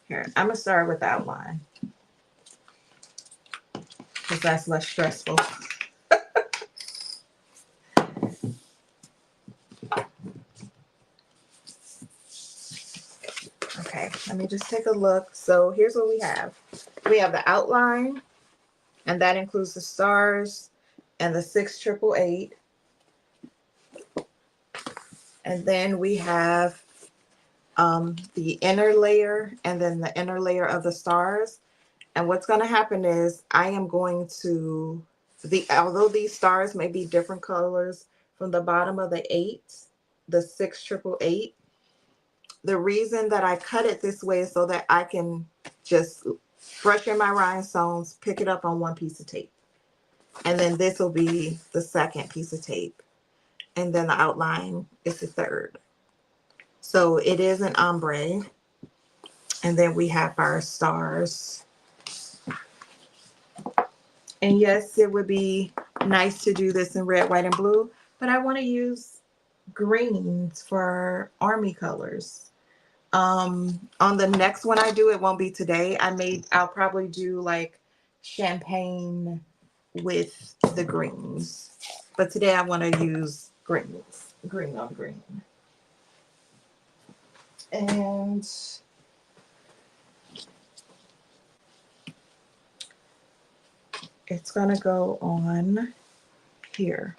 Here, I'm going to start with the outline, because that's less stressful. Okay, let me just take a look. So here's what we have. We have the outline, and that includes the stars and the 68888. And then we have the inner layer and then the inner layer of the stars. And what's going to happen is I am going to, although these stars may be different colors from the bottom of the 8, the 68888, the reason that I cut it this way is so that I can just brush in my rhinestones, pick it up on one piece of tape. And then this will be the second piece of tape. And then the outline is the third. So it is an ombre. And then we have our stars. And yes, it would be nice to do this in red, white, and blue, but I want to use greens for army colors. On the next one I do, it won't be today. I'll probably do like champagne with the greens. But today I want to use greens, green on green. And it's going to go on here.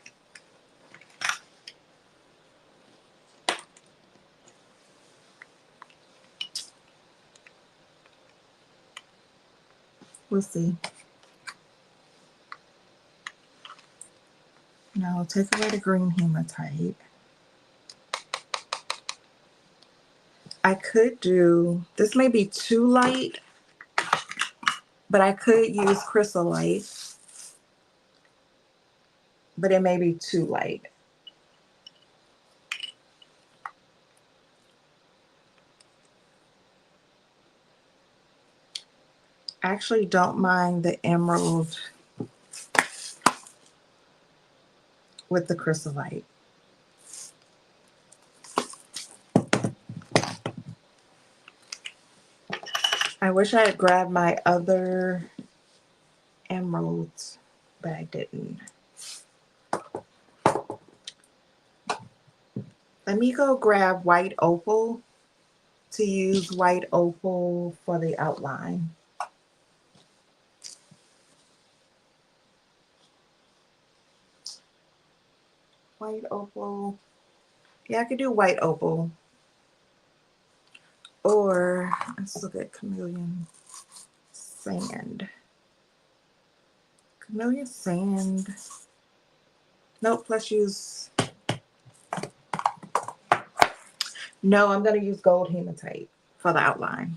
We'll see. Now I'll take away the green hematite. I could do, this may be too light, but I could use chrysolite, but it may be too light. I actually don't mind the emerald with the chrysolite. I wish I had grabbed my other emeralds, but I didn't. Let me go grab white opal to use white opal for the outline. White opal. Yeah, I could do white opal. Or let's look at chameleon sand. Chameleon sand. Nope, let's use. No, I'm going to use gold hematite for the outline.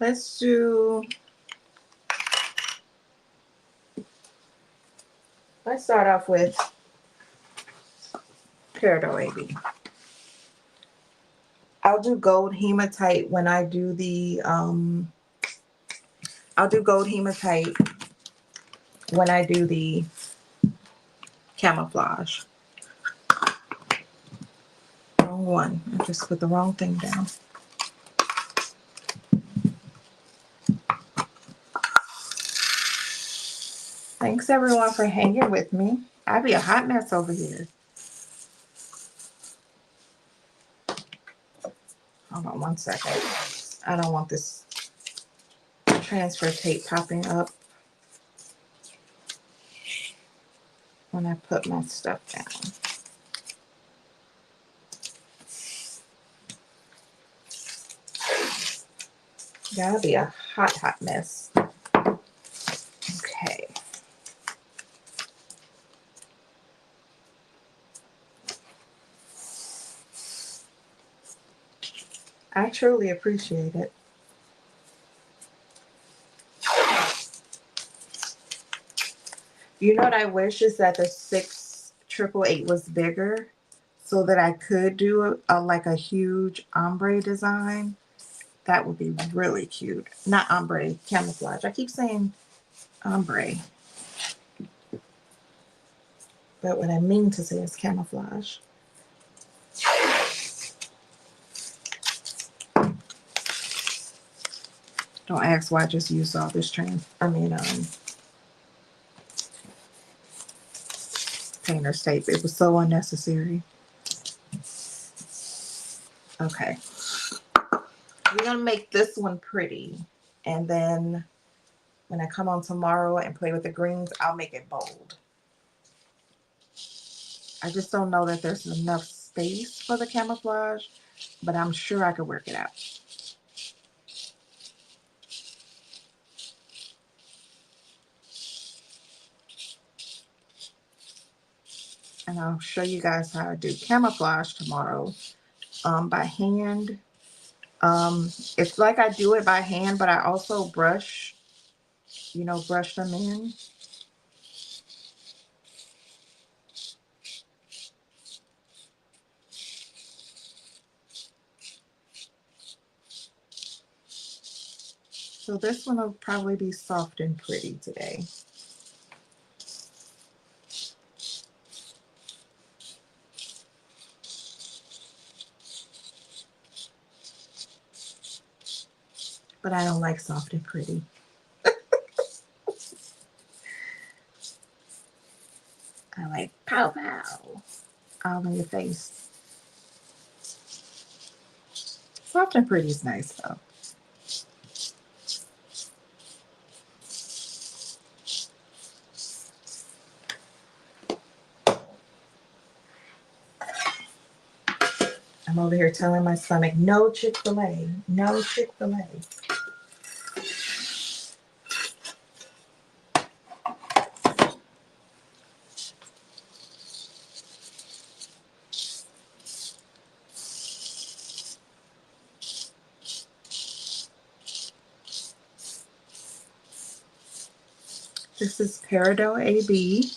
Let's do I start off with Peridot AB. I'll do gold hematite when I do the I'll do gold hematite when I do the camouflage. Wrong one. I just put the wrong thing down. Thanks everyone for hanging with me. I'd be a hot mess over here. Hold on one second. I don't want this transfer tape popping up when I put my stuff down. Gotta be a hot, hot mess. Okay. I truly appreciate it. You know what I wish is that the 688 was bigger so that I could do like a huge ombre design. That would be really cute. Not ombre, camouflage. I keep saying ombre. But what I mean to say is camouflage. Don't ask why I just used all this painter's tape. It was so unnecessary. Okay. We're going to make this one pretty. And then when I come on tomorrow and play with the greens, I'll make it bold. I just don't know that there's enough space for the camouflage, but I'm sure I could work it out. And I'll show you guys how I do camouflage tomorrow by hand. It's like I do it by hand, but I also brush, brush them in. So this one will probably be soft and pretty today. But I don't like soft and pretty. I like pow pow all in your face. Soft and pretty is nice though. I'm over here telling my stomach, no Chick-fil-A, no Chick-fil-A. This is Peridot AB.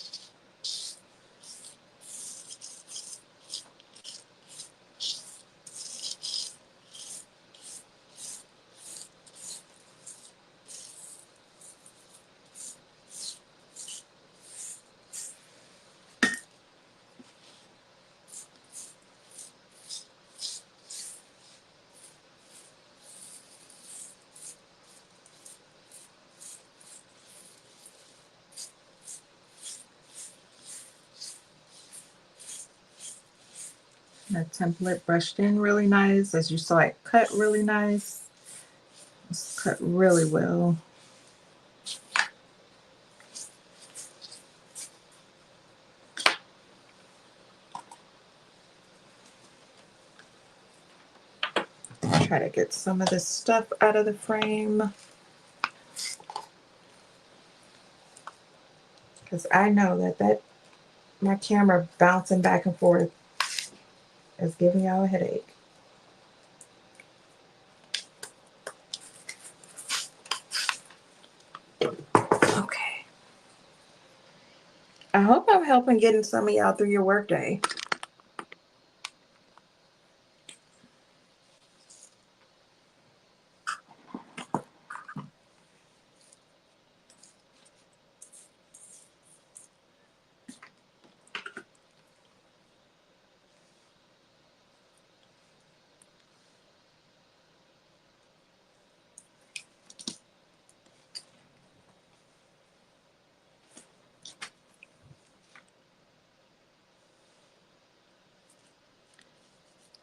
That template brushed in really nice. As you saw, it cut really nice. It's cut really well. Try to get some of this stuff out of the frame. Because I know that my camera bouncing back and forth is giving y'all a headache. Okay. I hope I'm helping getting some of y'all through your workday.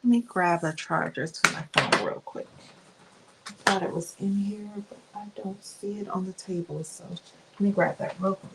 Let me grab a charger to my phone real quick. I thought it was in here, but I don't see it on the table. So let me grab that real quick.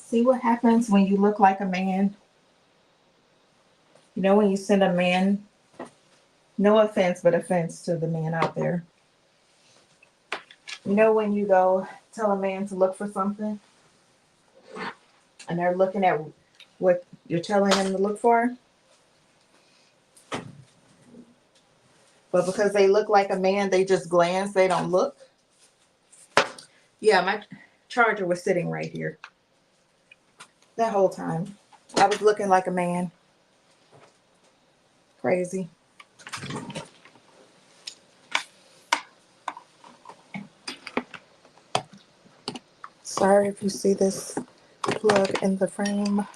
See what happens when you look like a man? You know, when you send a man, no offense, but offense to the man out there. You know, when you go tell a man to look for something and they're looking at what you're telling them to look for, but because they look like a man, they just glance, they don't look. Yeah, my charger was sitting right here that whole time. I was looking like a man. Crazy. Sorry if you see this plug in the frame.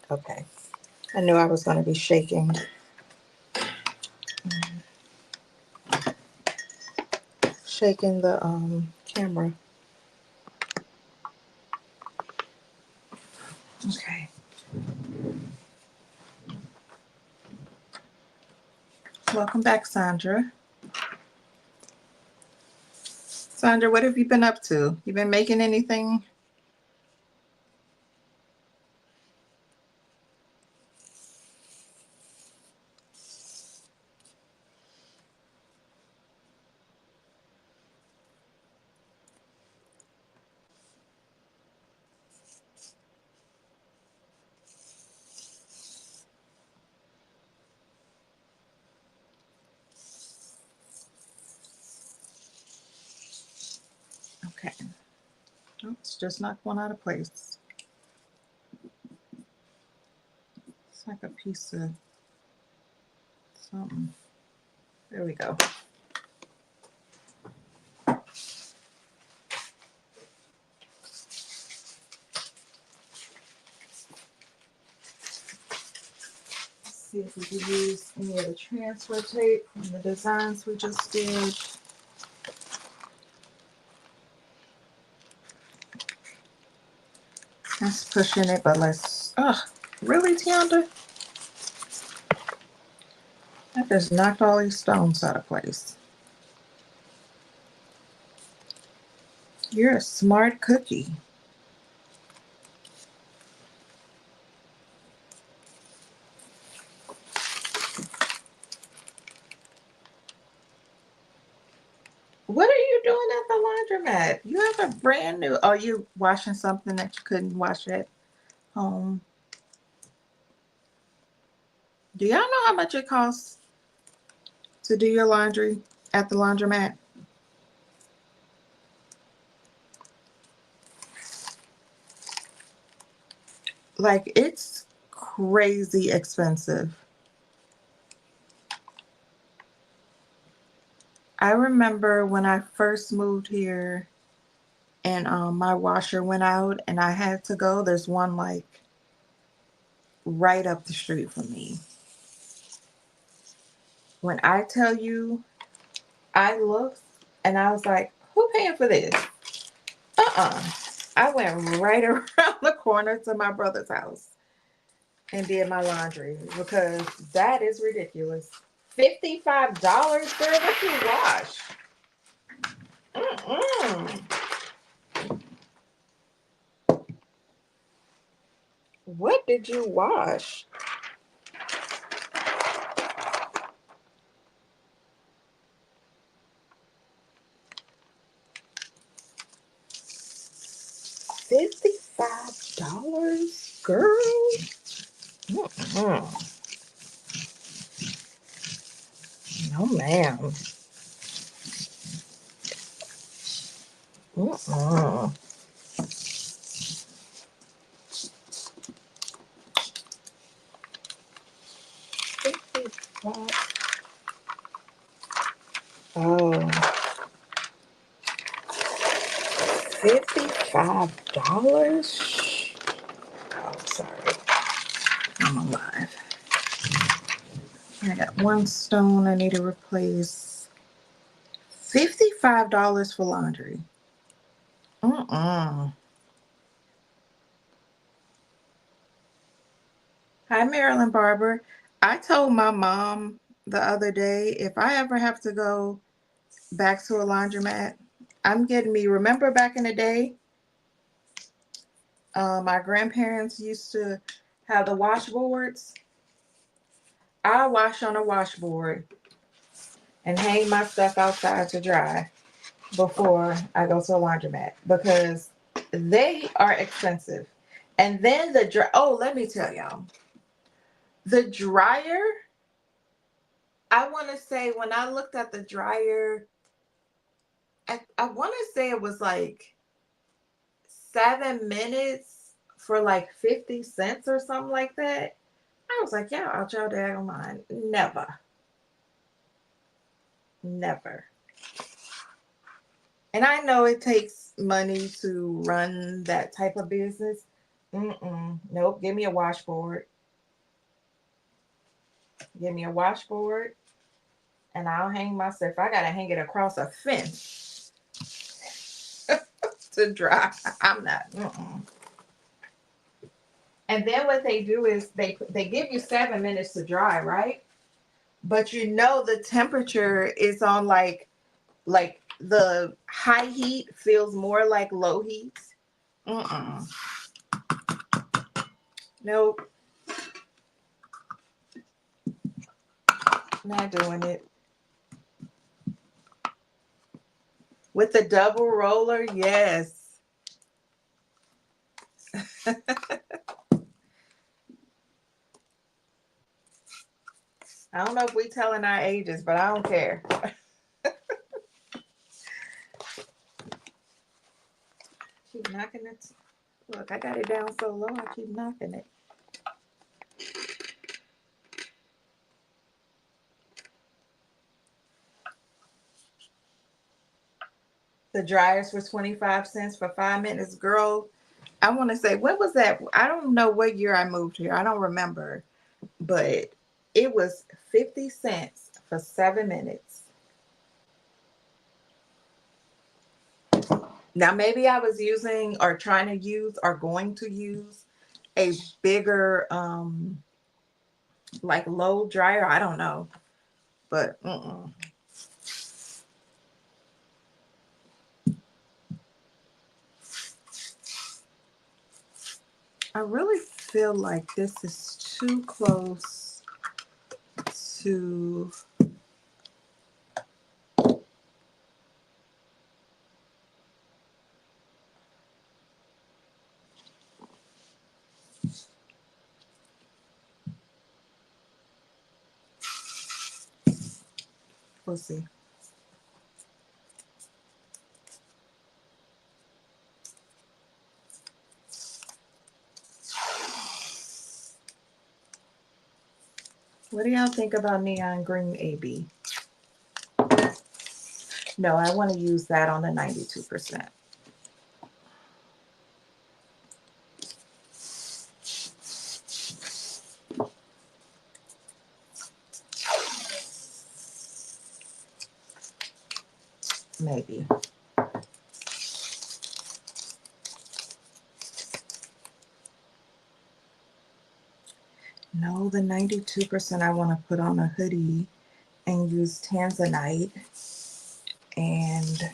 Okay. I knew I was going to be shaking. Shaking the camera. Okay. Welcome back, Sandra. Sandra, what have you been up to? You been making anything? Okay. Oh, it's just not going out of place. It's like a piece of something. There we go. See if we can use any of the transfer tape from the designs we just did. That's pushing it, but let's. Oh, really, Tianda? That just knocked all these stones out of place. You're a smart cookie. What are you doing at the laundromat? You have a brand new. Are you washing something that you couldn't wash at home? Do y'all know how much it costs to do your laundry at the laundromat? Like, it's crazy expensive. I remember when I first moved here and my washer went out and I had to go. There's one like right up the street from me. When I tell you, I looked and I was like, who paying for this? I went right around the corner to my brother's house and did my laundry because that is ridiculous. $55, girl, what you wash? What did you wash? $55, girl? No, ma'am. Oh, $55? Oh, sorry. I'm alive. I got one stone I need to replace. $55 for laundry. Hi, Marilyn Barber. I told my mom the other day, if I ever have to go back to a laundromat, I'm getting me, remember back in the day, my grandparents used to have the washboards. I wash on a washboard and hang my stuff outside to dry before I go to a laundromat because they are expensive. And then let me tell y'all, the dryer, I want to say when I looked at the dryer, I want to say it was like 7 minutes for like 50 cents or something like that. I was like, yeah, I'll y'all daggone mine. Never. Never. And I know it takes money to run that type of business. Nope. Give me a washboard. Give me a washboard. And I'll hang my stuff. I got to hang it across a fence to dry. I'm not. And then what they do is they give you 7 minutes to dry, right? But you know the temperature is on like the high heat feels more like low heat. Nope. Not doing it. With the double roller, yes. I don't know if we telling our ages, but I don't care. Keep knocking it. Look, I got it down so low, I keep knocking it. The dryers for 25 cents for 5 minutes. Girl, I want to say, when was that? I don't know what year I moved here. I don't remember. But it was 50 cents for 7 minutes. Now, maybe I was using or trying to use or going to use a bigger, like low dryer. I don't know. But, I really feel like this is too close to... We'll see. What do y'all think about neon green AB? No, I want to use that on the 92%. maybe. No, the 92% I want to put on a hoodie and use tanzanite and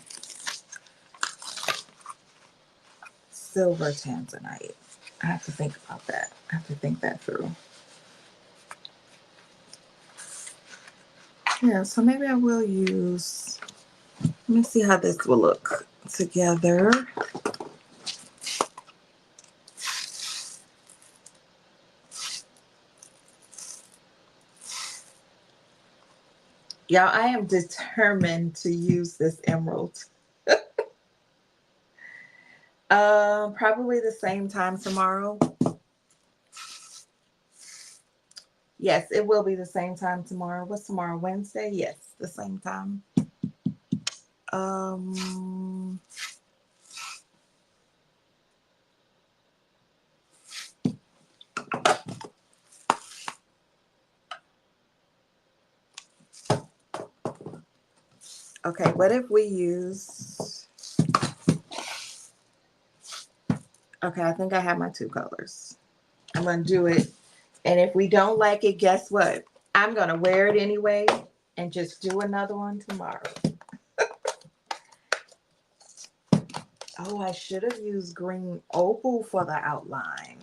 silver tanzanite. I have to think about that. I have to think that through. Yeah, so maybe I will use, let me see how this will look together. Y'all, I am determined to use this emerald. Probably the same time tomorrow. Yes, it will be the same time tomorrow. What's tomorrow? Wednesday? Yes, the same time. Okay, what if we use, okay, I think I have my 2 colors. I'm going to do it. And if we don't like it, guess what? I'm going to wear it anyway and just do another one tomorrow. Oh, I should have used green opal for the outline.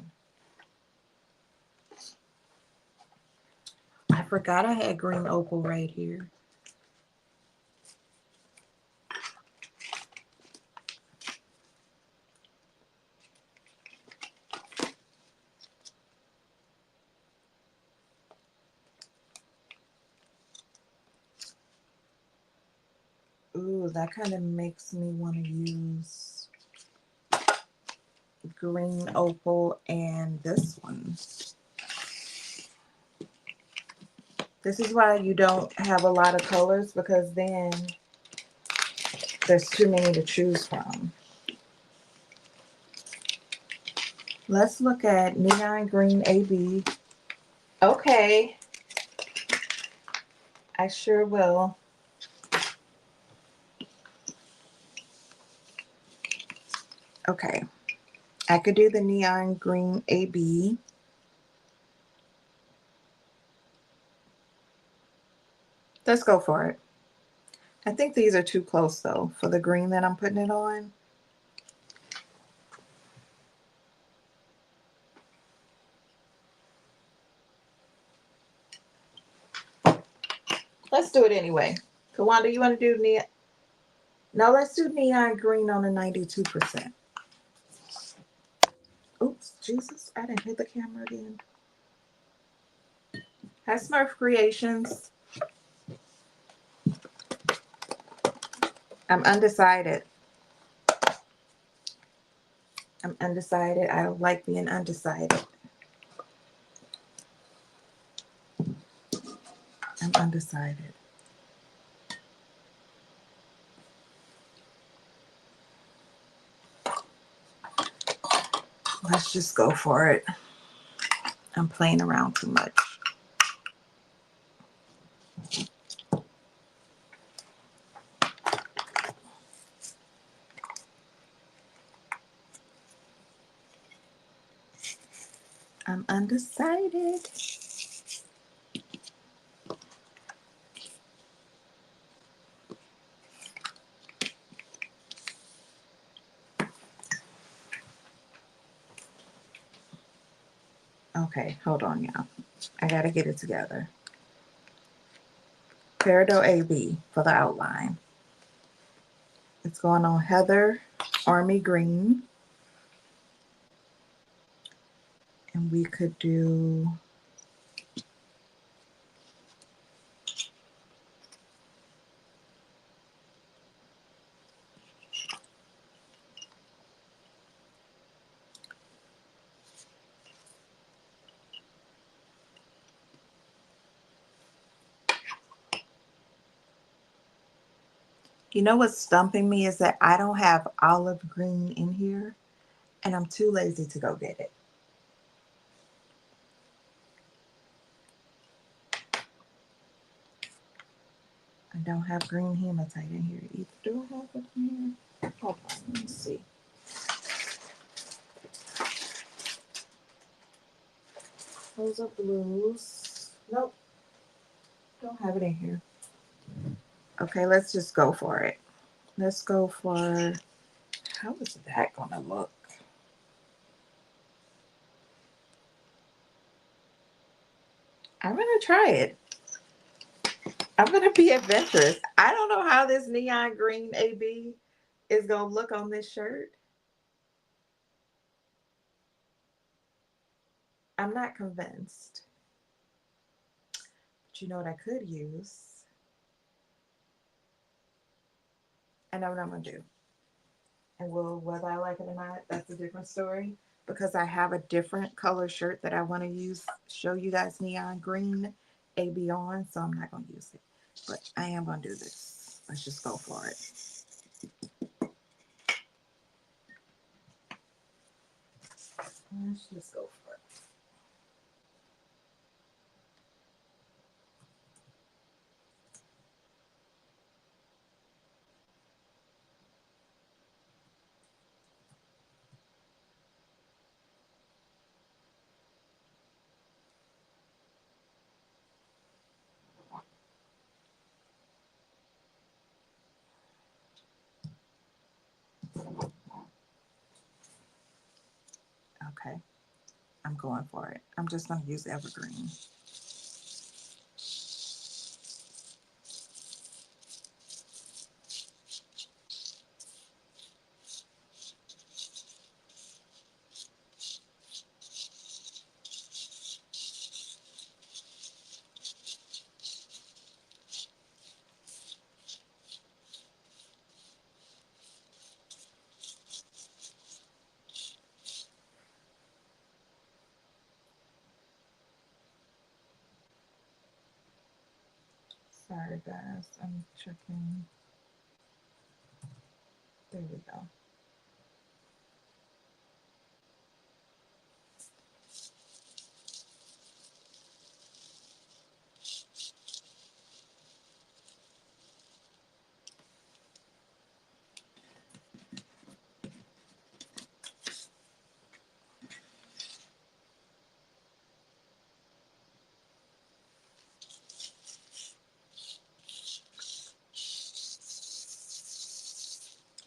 I forgot I had green opal right here. Ooh, that kind of makes me want to use green opal and this one. This is why you don't have a lot of colors, because then there's too many to choose from. Let's look at neon green AB. Okay. I sure will. Okay. I could do the neon green AB. Let's go for it. I think these are too close though for the green that I'm putting it on. Let's do it anyway. Kawanda, you want to do neon? No, let's do neon green on the 92%. Oops, Jesus, I didn't hit the camera again. Hi, Smurf Creations. I'm undecided. I'm undecided. I don't like being undecided. I'm undecided. Let's just go for it. I'm playing around too much. I'm undecided. Okay, hold on, y'all. I gotta get it together. Peridot AB for the outline. It's going on Heather Army Green. And we could do you know what's stumping me is that I don't have olive green in here and I'm too lazy to go get it. I don't have green hematite in here either. Do I have it in here? Hold on, let me see. Those are blues. Nope, don't have it in here. Okay, let's just go for it. Let's go for, how is that gonna look? I'm gonna try it. I'm gonna be adventurous. I don't know how this neon green AB is gonna look on this shirt. I'm not convinced. But you know what I could use? I know what I'm gonna do. And whether I like it or not, that's a different story. Because I have a different color shirt that I want to use, show you guys neon green AB on, so I'm not gonna use it. But I am gonna do this. Let's just go for it. Let's just go for it. Okay, I'm going for it. I'm just gonna use evergreen. Sorry guys, I'm checking. There we go.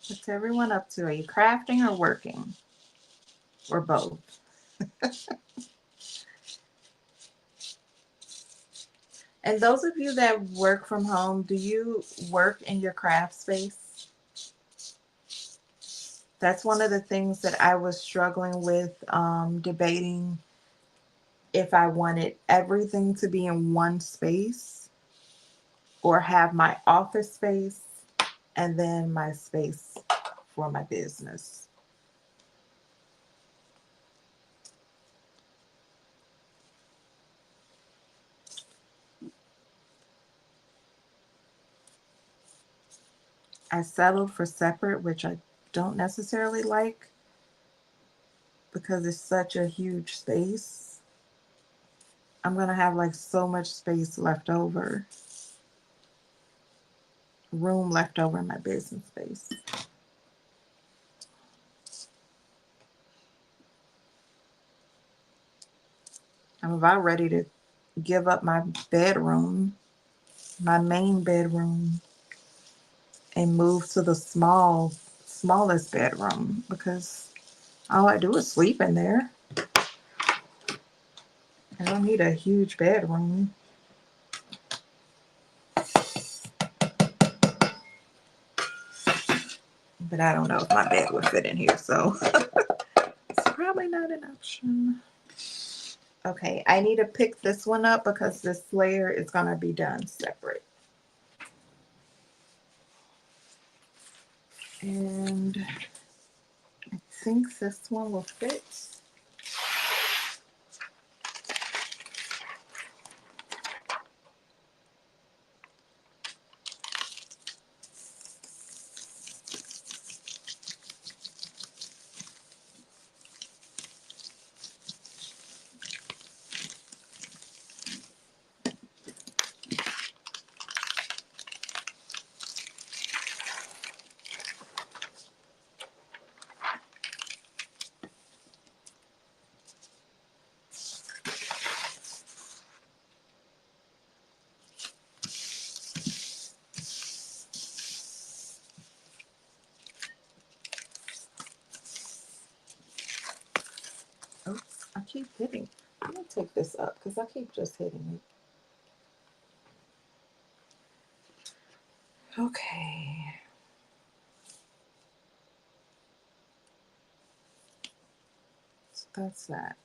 What's everyone up to? Are you crafting or working? Or both? And those of you that work from home, do you work in your craft space? That's one of the things that I was struggling with, debating if I wanted everything to be in one space or have my office space and then my space for my business. I settled for separate, which I don't necessarily like because it's such a huge space. I'm going to have like so much space left over, room left over in my business space. I'm about ready to give up my bedroom, my main bedroom, and move to the smallest bedroom because all I do is sleep in there. I don't need a huge bedroom. But I don't know if my bed would fit in here, so it's probably not an option. Okay, I need to pick this one up because this layer is going to be done separate. And I think this one will fit. keep hitting. Let me take this up because I keep just hitting it. Okay. So that's that.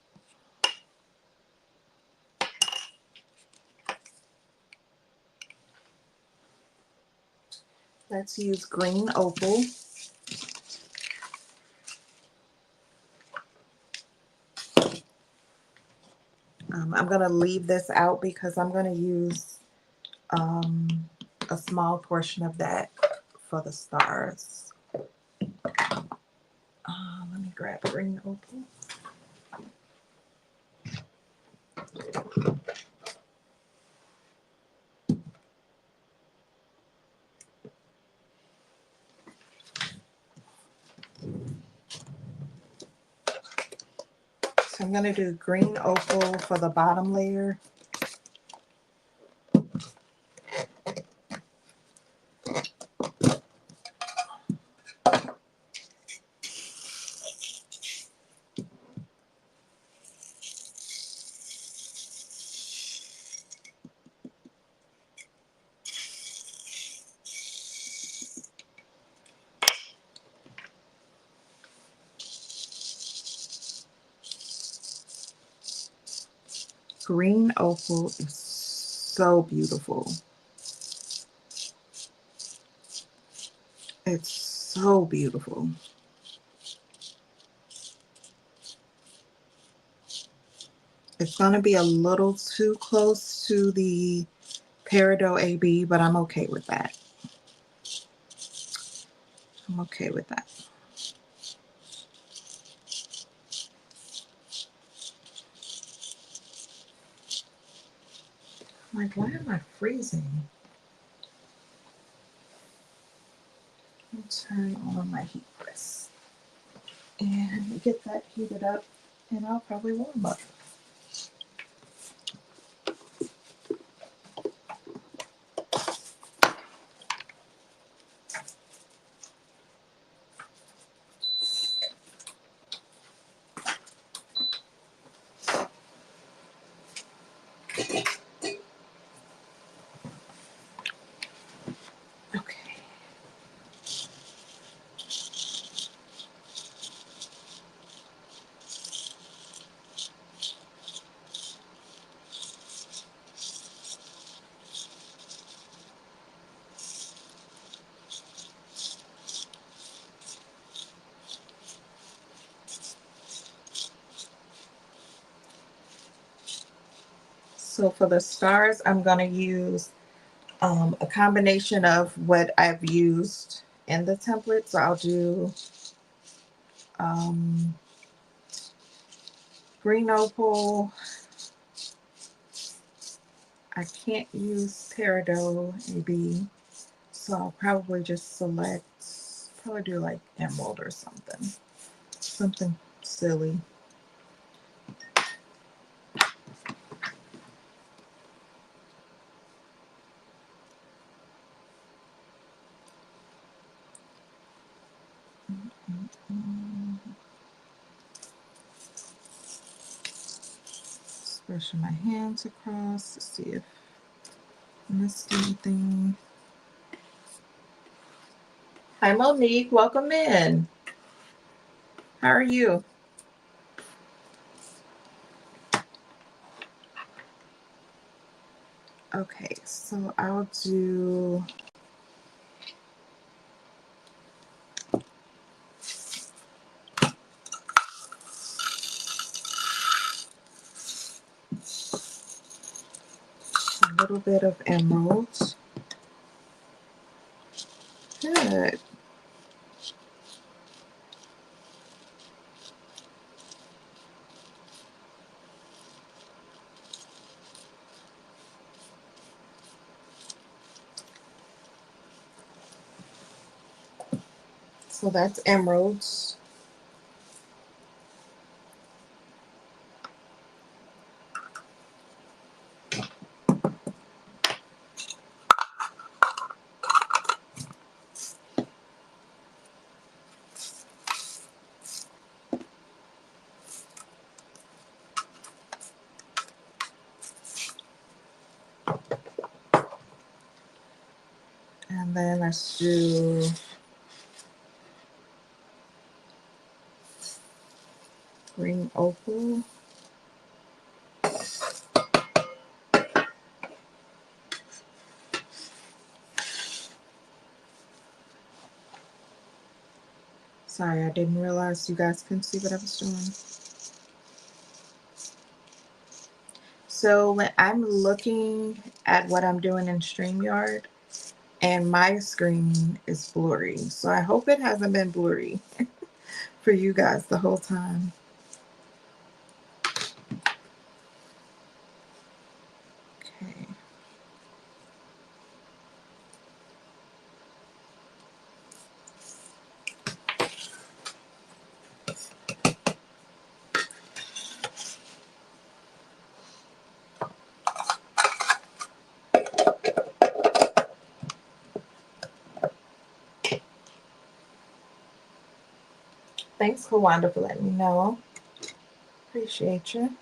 Let's use green opal. I'm going to leave this out because I'm going to use a small portion of that for the stars. Let me grab green opal. So I'm going to do green opal for the bottom layer. Green opal is so beautiful. It's so beautiful. It's going to be a little too close to the Peridot AB, but I'm okay with that. I'm okay with that. I'm like, why am I freezing? I'll turn on my heat press and get that heated up, and I'll probably warm up. Okay. So for the stars, I'm going to use a combination of what I've used in the template. So I'll do green opal. I can't use Peridot AB, so I'll probably just select, probably do like emerald or something. Something silly. Brushing my hands across to see if I missed anything. Hi Monique, welcome in. How are you? Okay, so I'll do a little bit of emerald. Good. So that's emeralds. then let's do green opal. Sorry, I didn't realize you guys couldn't see what I was doing. So when I'm looking at what I'm doing in StreamYard, and my screen is blurry, so I hope it hasn't been blurry for you guys the whole time. Okay. Thanks, Kawanda, for letting me know. Appreciate you.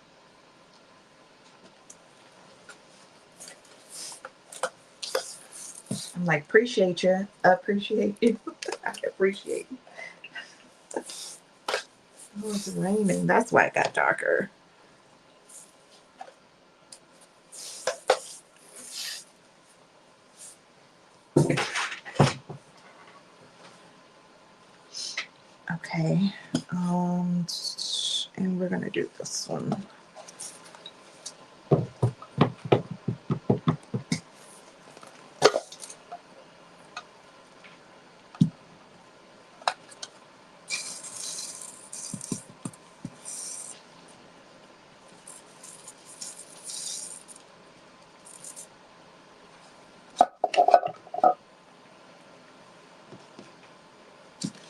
I'm like, appreciate you. Appreciate you. I appreciate you. Oh, it's raining. That's why it got darker. Okay. And we're gonna do this one.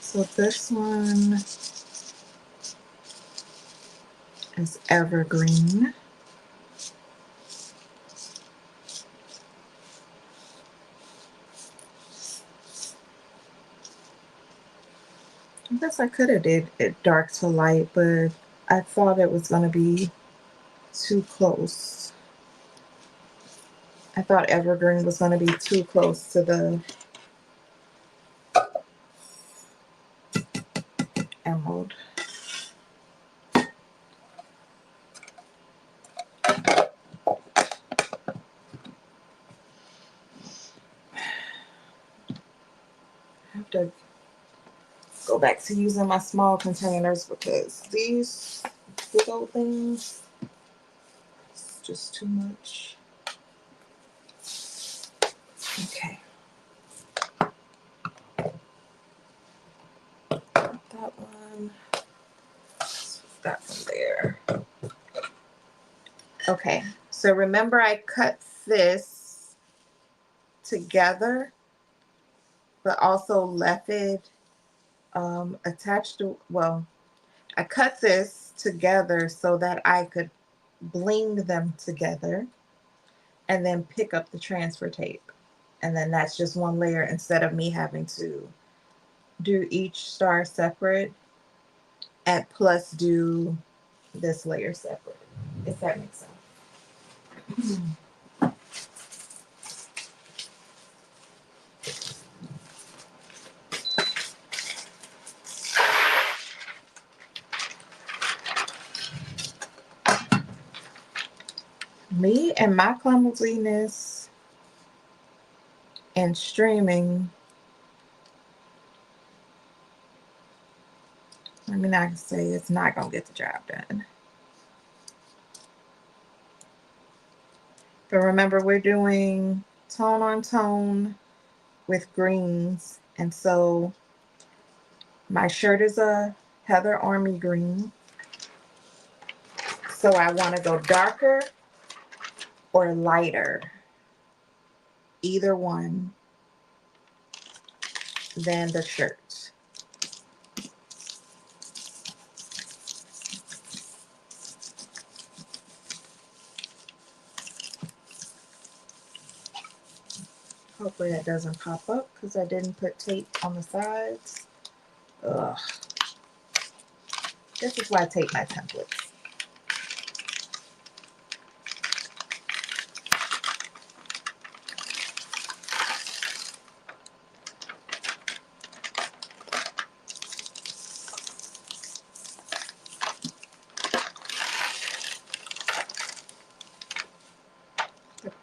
So this one is evergreen. I guess I could have did it dark to light, but I thought it was gonna be too close. I thought evergreen was gonna be too close to the emerald. I have to go back to using my small containers because these big old things, it's just too much. Okay. That one. That one there. Okay. So remember I cut this together, but also left it attached to, well, I cut this together so that I could bling them together and then pick up the transfer tape. And then that's just one layer instead of me having to do each star separate and plus do this layer separate, if that makes sense. Me and my clumsiness and streaming, I mean, I can say it's not going to get the job done. But remember, we're doing tone on tone with greens. And so my shirt is a Heather Army green. So I want to go darker or lighter, either one, than the shirt. Hopefully that doesn't pop up because I didn't put tape on the sides. Ugh. This is why I tape my templates.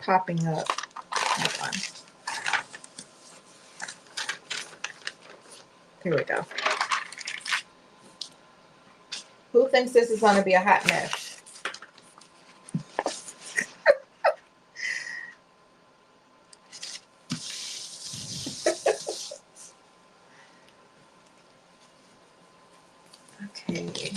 popping up. Hold on. Here we go. Who thinks this is going to be a hot mess? Okay.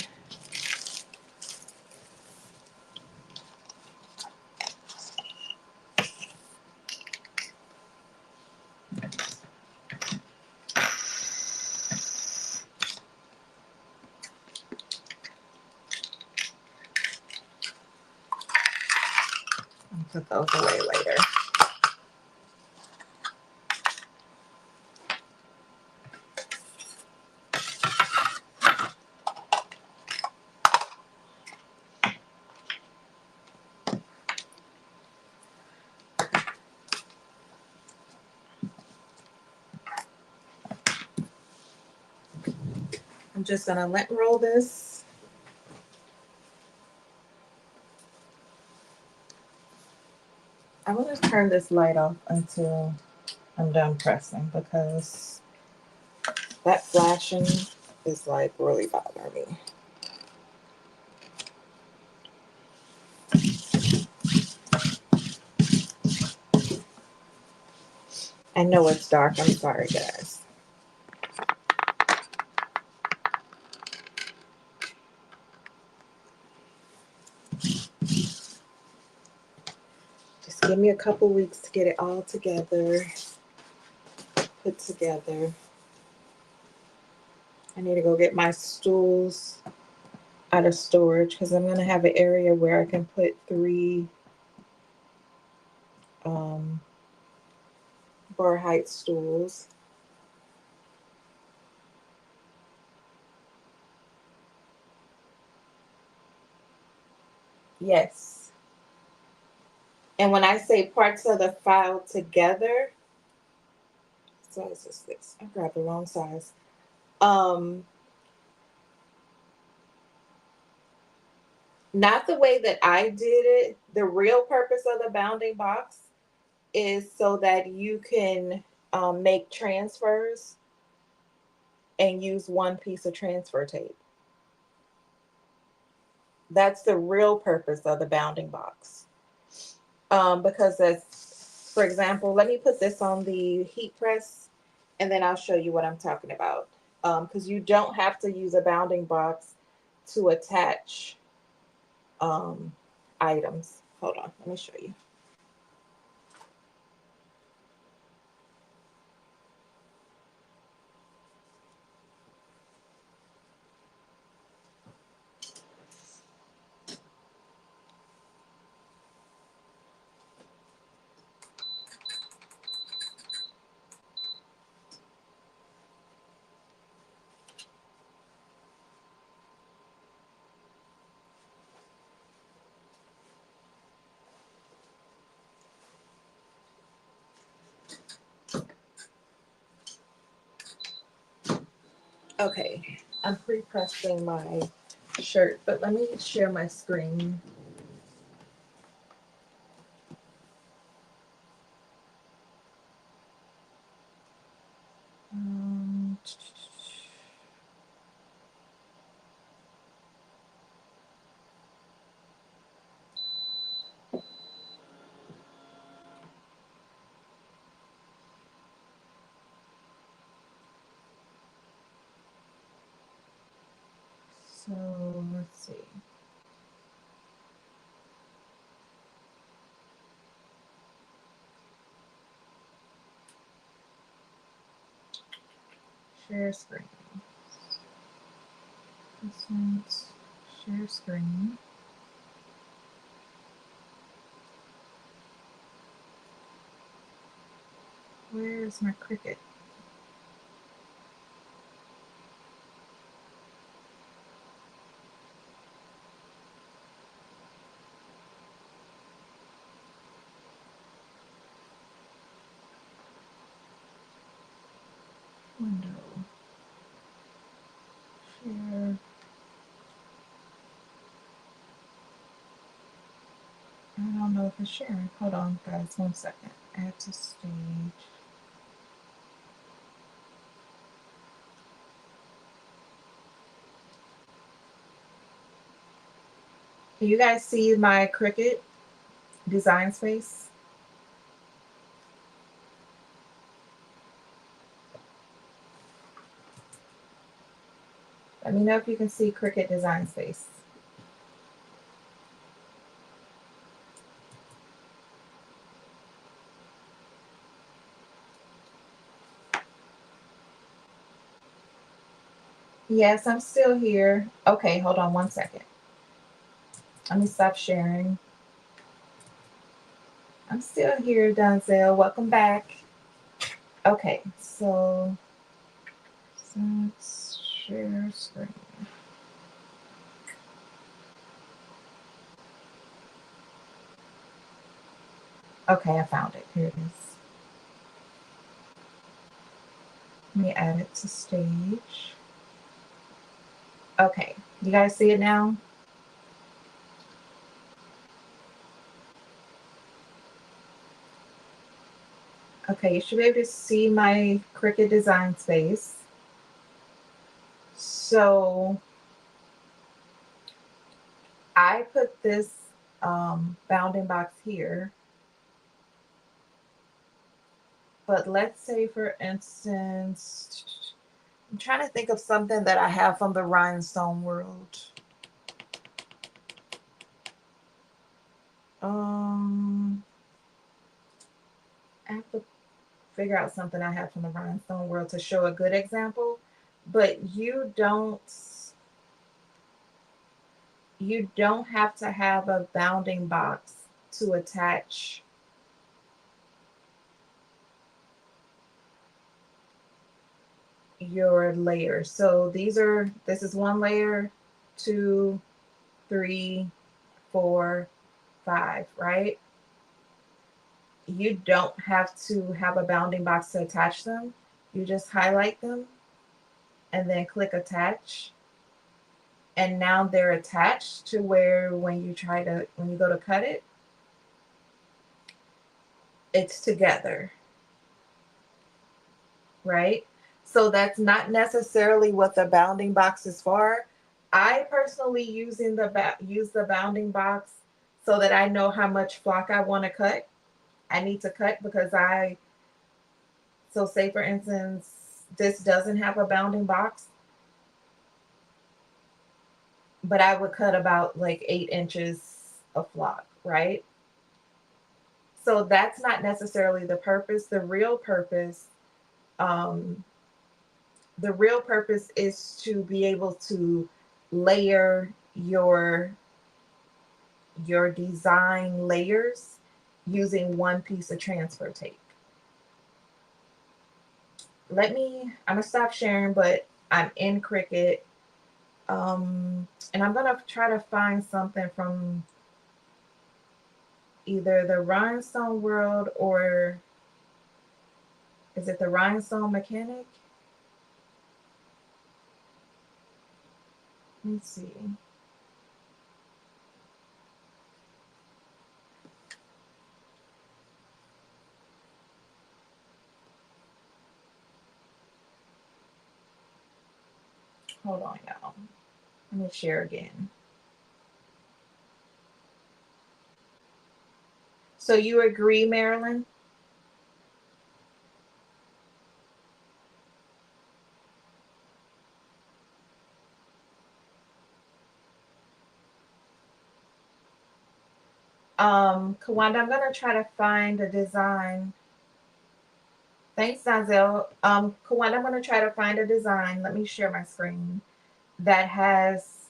I'll put those away later. I'm just going to lint roll this. I'm going to turn this light off until I'm done pressing because that flashing is like really bothering me. I know it's dark. I'm sorry, guys. Just give me a couple weeks to get it all together, put together. I need to go get my stools out of storage because I'm going to have an area where I can put 3 bar height stools. Yes. And when I say parts of the file together, what size is this? I grabbed the wrong size. Not the way that I did it. The real purpose of the bounding box is so that you can make transfers and use one piece of transfer tape. That's the real purpose of the bounding box. Because that's, for example, let me put this on the heat press and then I'll show you what I'm talking about. Because you don't have to use a bounding box to attach items. Hold on, let me show you. Okay, I'm pre-pressing my shirt, but let me share my screen. So let's see. Share screen. This one's share screen. Where's my Cricut? Window. Share. I don't know for sure. Hold on, guys, 1 second. Add to stage. Can you guys see my Cricut design space? Let me know if you can see Cricut design space. Yes, I'm still here. Okay, hold on 1 second. Let me stop sharing. I'm still here, Donzel. Welcome back. Okay, so let's share screen. Okay, I found it. Here it is. Let me add it to stage. Okay, you guys see it now? Okay, you should be able to see my Cricut design space. So I put this bounding box here. But let's say, for instance, I'm trying to think of something that I have from the rhinestone world. I have to figure out something I have from the rhinestone world to show a good example. But you don't have to have a bounding box to attach your layers. So this is one layer, 2, 3, 4, 5, right? You don't have to have a bounding box to attach them. You just highlight them and then click attach. And now they're attached to where when you go to cut it, it's together, right? So that's not necessarily what the bounding box is for. I personally use the bounding box so that I know how much flock I want to cut. I need to cut because so say for instance, this doesn't have a bounding box, but I would cut about like 8 inches of flock, right? So that's not necessarily the purpose. Um, the real purpose is to be able to layer your design layers using one piece of transfer tape. I'm gonna stop sharing, but I'm in Cricut. And I'm gonna try to find something from either the rhinestone world, or is it the rhinestone mechanic? Let me see. Hold on, y'all. Let me share again. So you agree, Marilyn? Kawanda, I'm gonna try to find a design. Thanks, Denzel. Kawanda, I'm gonna try to find a design. Let me share my screen that has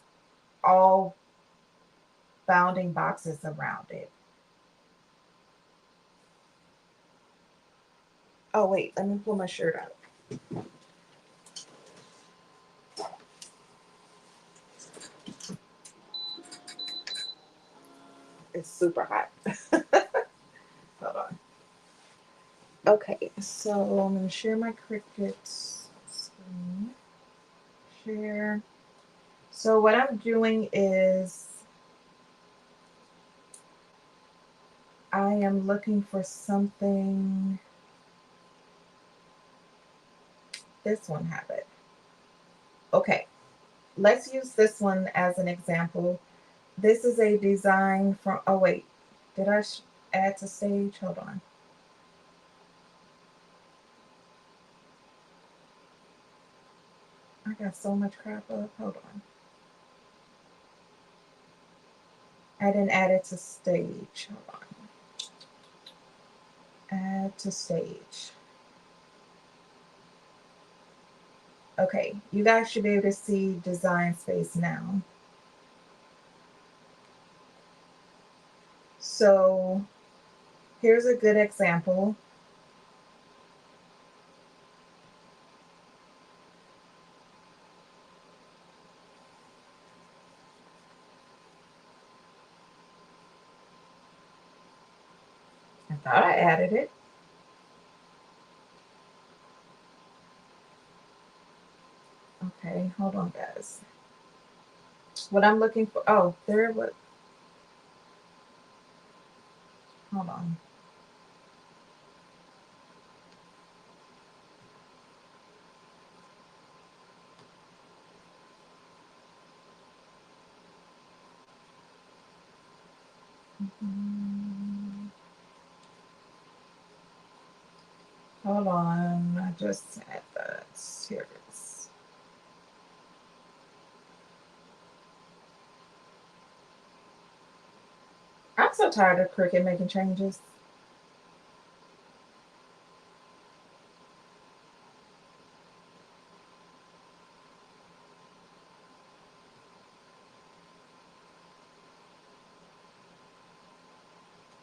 all bounding boxes around it. Oh wait, let me pull my shirt out. It's super hot. Hold on. Okay, so I'm gonna share my Cricut screen. Share. So what I'm doing is I am looking for something. This one have it. Okay, let's use this one as an example. This is a design from, oh wait, did I add to stage? Hold on. I got so much crap up. Hold on. I didn't add it to stage. Hold on. Add to stage. Okay, you guys should be able to see design space now. So here's a good example. I thought I added it. Okay, hold on, guys. What I'm looking for, oh, there it was. Hold on. Hold on, I just had that. Here it is. I'm so tired of Cricut making changes.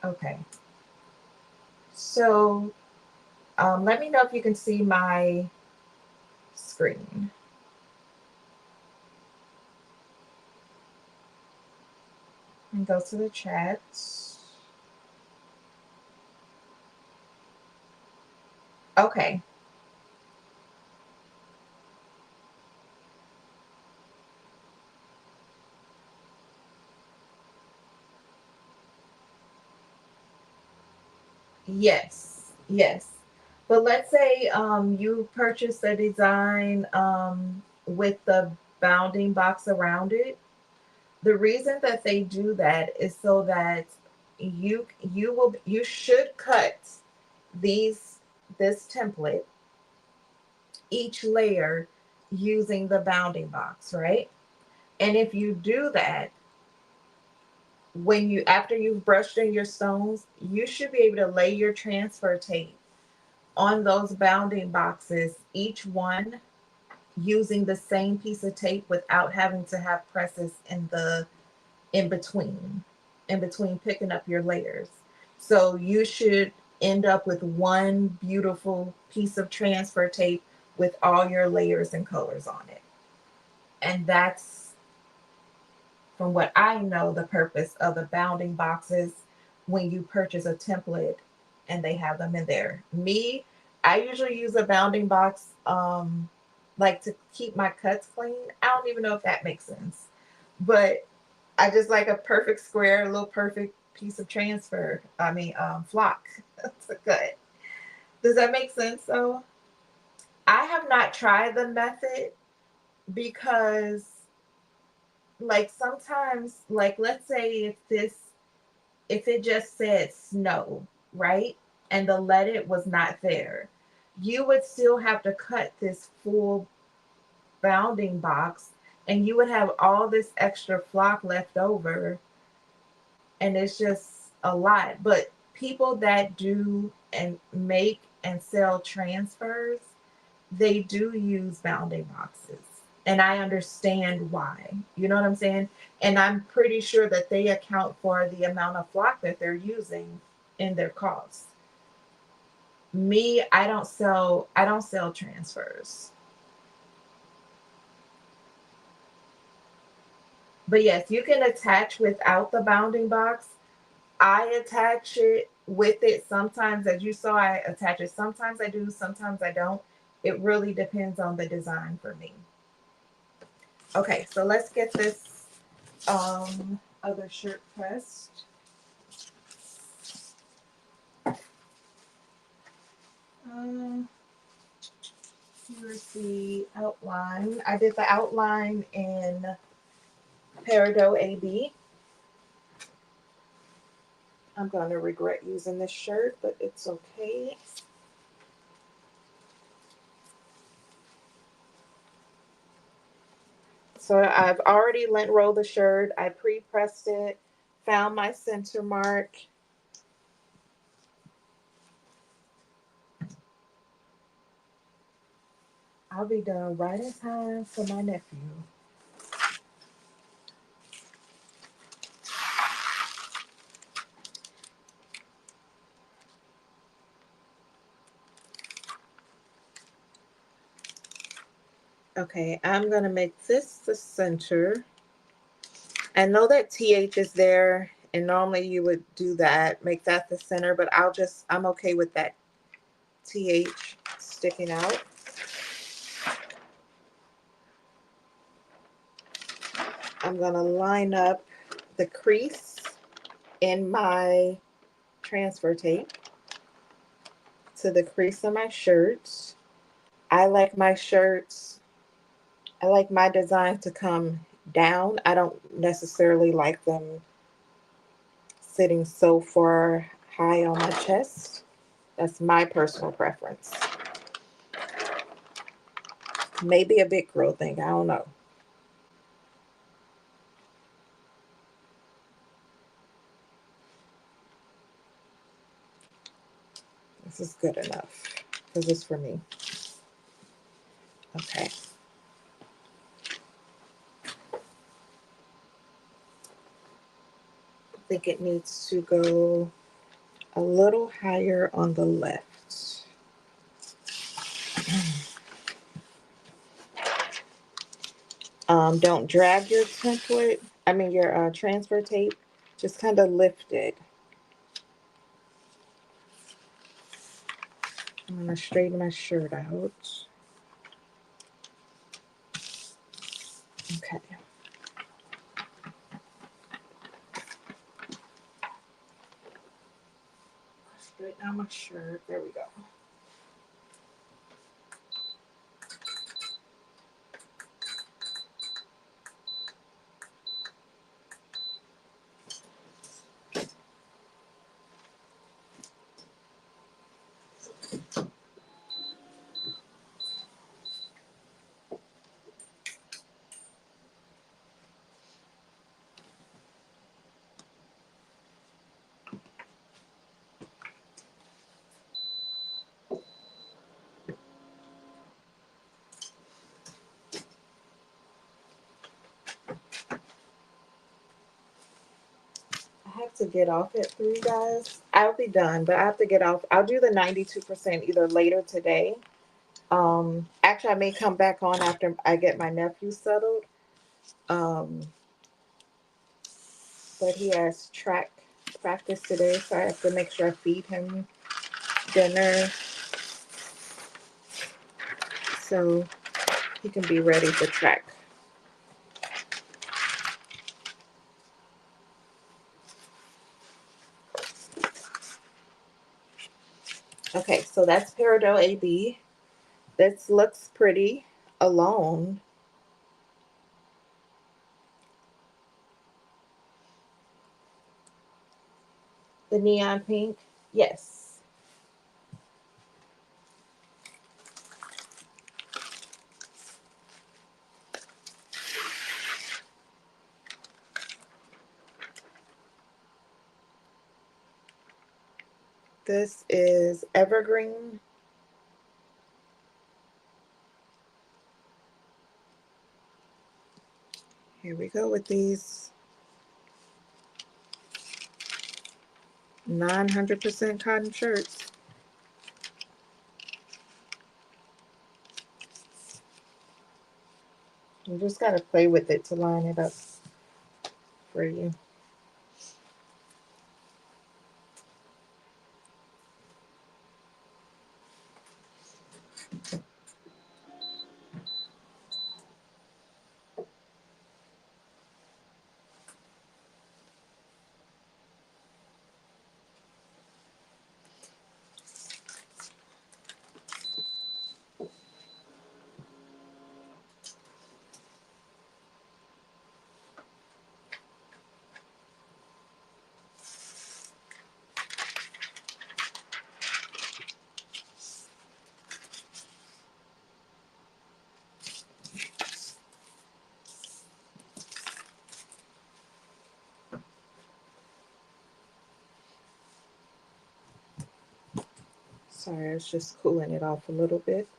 Okay. So let me know if you can see my screen. And go to the chat. Okay. Yes. Yes. But let's say you purchase a design with the bounding box around it. The reason that they do that is so that you should cut these this template each layer using the bounding box, right? And if you do that, when you after you've brushed in your stones, you should be able to lay your transfer tape on those bounding boxes, each one using the same piece of tape without having to have presses in between, in between picking up your layers. So you should end up with one beautiful piece of transfer tape with all your layers and colors on it. And that's, from what I know, the purpose of the bounding boxes when you purchase a template and they have them in there. Me, I usually use a bounding box like to keep my cuts clean. I don't even know if that makes sense. But I just like a perfect square, a little perfect piece of transfer. I mean, flock to cut. Does that make sense though? I have not tried the method because, like, sometimes, like, let's say if it just said snow, right? And the let it was not there, you would still have to cut this full bounding box and you would have all this extra flock left over, and it's just a lot. But people that do and make and sell transfers, they do use bounding boxes. And I understand why. You know what I'm saying? And I'm pretty sure that they account for the amount of flock that they're using in their costs. Me, I don't sell transfers. But yes, you can attach without the bounding box. I attach it with it sometimes, as you saw, I attach it. Sometimes I do, sometimes I don't. It really depends on the design for me. Okay, so let's get this other shirt pressed. Here's the outline. I did the outline in Peridot AB. I'm going to regret using this shirt, but it's okay. So I've already lint rolled the shirt. I pre-pressed it, found my center mark. I'll be done right in time for my nephew. Okay, I'm going to make this the center. I know that TH is there, and normally you would do that, make that the center, but I'm okay with that TH sticking out. I'm going to line up the crease in my transfer tape to the crease of my shirts. I like my shirts, I like my design to come down. I don't necessarily like them sitting so far high on my chest. That's my personal preference. Maybe a big girl thing, I don't know. This is good enough because it's for me. Okay. I think it needs to go a little higher on the left. Don't drag your template, your transfer tape, just kind of lift it. I'm going to straighten my shirt out. Okay. Straighten out my shirt. There we go. I have to get off at 3, guys. I'll be done, but I have to get off. I'll do the 92% either later today. Actually, I may come back on after I get my nephew settled. But he has track practice today, so I have to make sure I feed him dinner so he can be ready for track. Okay, so that's Peridot AB. This looks pretty alone. The neon pink, yes. This is evergreen. Here we go with these 900% cotton shirts. You just got to play with it to line it up for you. Sorry, I was just cooling it off a little bit.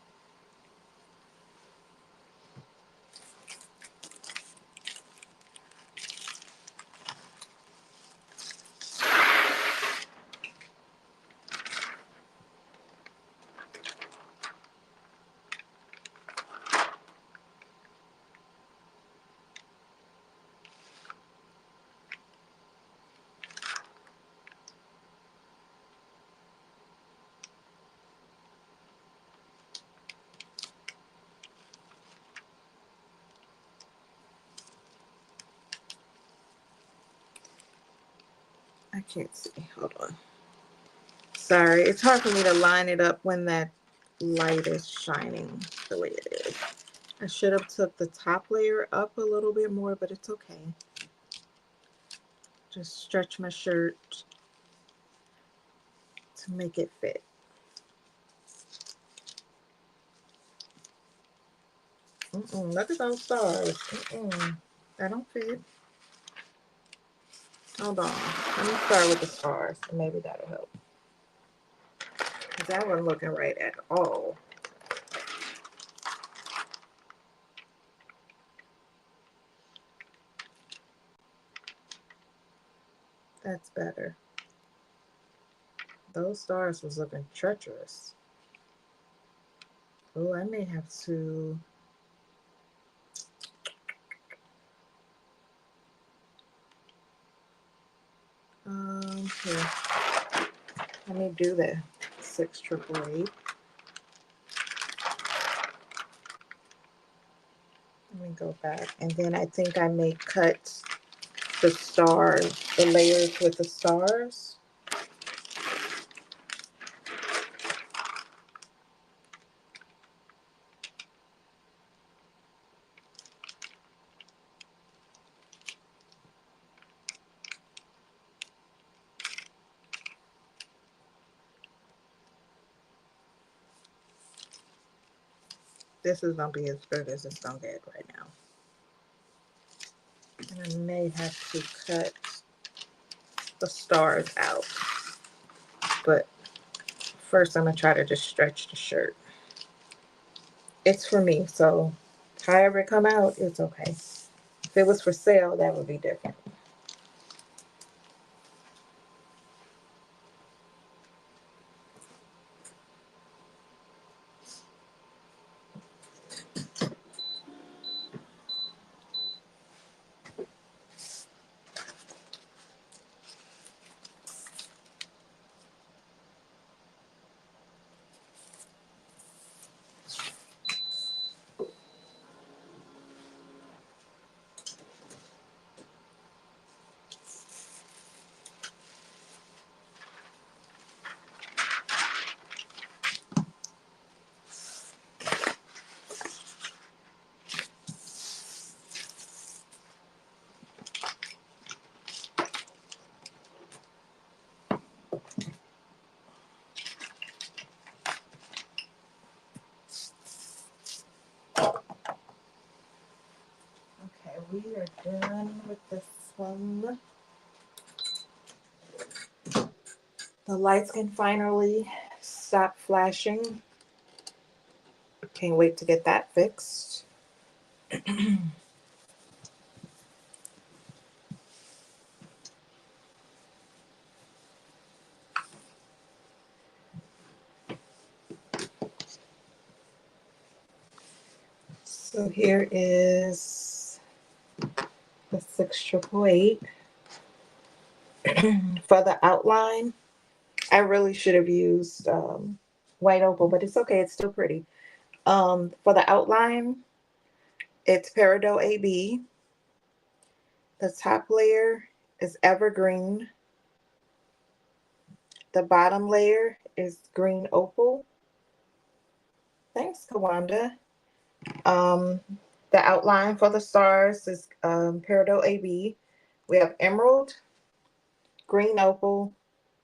I can't see. Hold on. Sorry, it's hard for me to line it up when that light is shining the way it is. I should have took the top layer up a little bit more, but it's okay. Just stretch my shirt to make it fit. Look at those stars. That don't fit. Hold on. Let me start with the stars. Maybe that'll help. Because that wasn't looking right at all. That's better. Those stars was looking treacherous. Oh, I may have to... Here. Let me do the 688. Let me go back. And then I think I may cut the stars, the layers with the stars. This is going to be as good as it's going to get right now. And I may have to cut the stars out. But first I'm going to try to just stretch the shirt. It's for me, so however it come out, it's okay. If it was for sale, that would be different. Okay, we are done with this one. The lights can finally stop flashing. Can't wait to get that fixed. So here is the 688. For the outline, I really should have used white opal, but it's okay. It's still pretty. For the outline, it's Peridot AB. The top layer is evergreen. The bottom layer is green opal. Thanks, Kawanda. The outline for the stars is Peridot AB. We have emerald, green opal,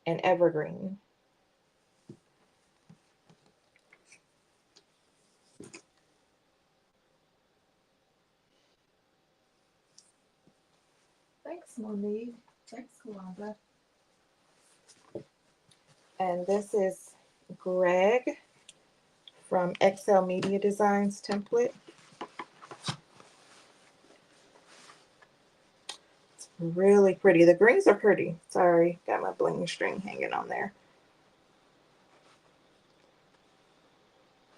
and evergreen. Thanks, Monique. Thanks, Kawanda. And this is Greg from ExhaleMediaDesigns template. It's really pretty. The greens are pretty. Sorry, got my bling string hanging on there.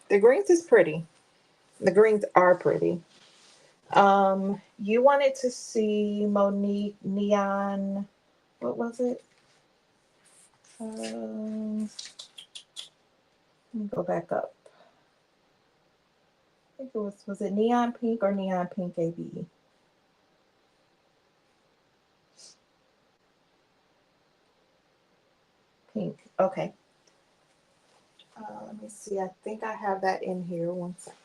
The greens is pretty. The greens are pretty. You wanted to see Monique Neon. What was it? Let me go back up. I think it was it Neon Pink or Neon Pink AB? Pink. Okay. Let me see. I think I have that in here. One second.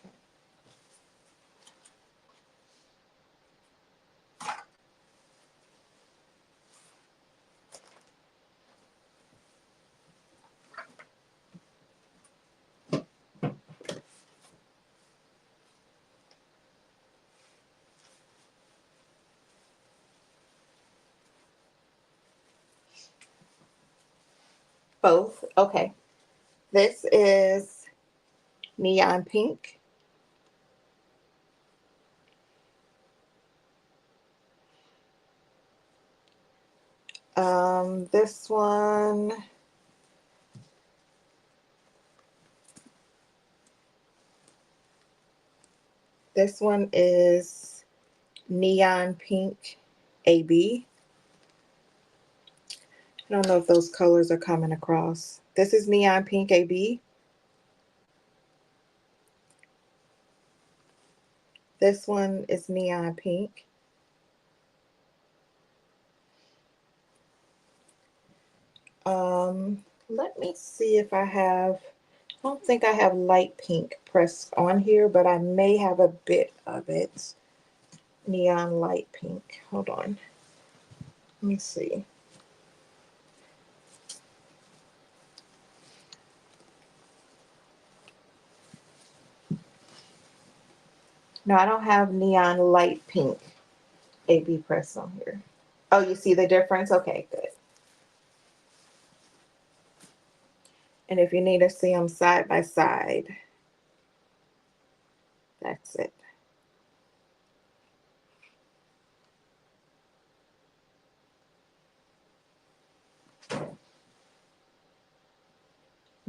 Both. Okay. This is Neon Pink. This one. This one is Neon Pink AB. I don't know if those colors are coming across. This is Neon Pink AB. This one is Neon Pink. Let me see if I have, I don't think I have light pink pressed on here, but I may have a bit of it. Neon light pink. Hold on. Let me see. No, I don't have neon light pink AB pressed on here. Oh, you see the difference? Okay, good. And if you need to see them side by side, that's it.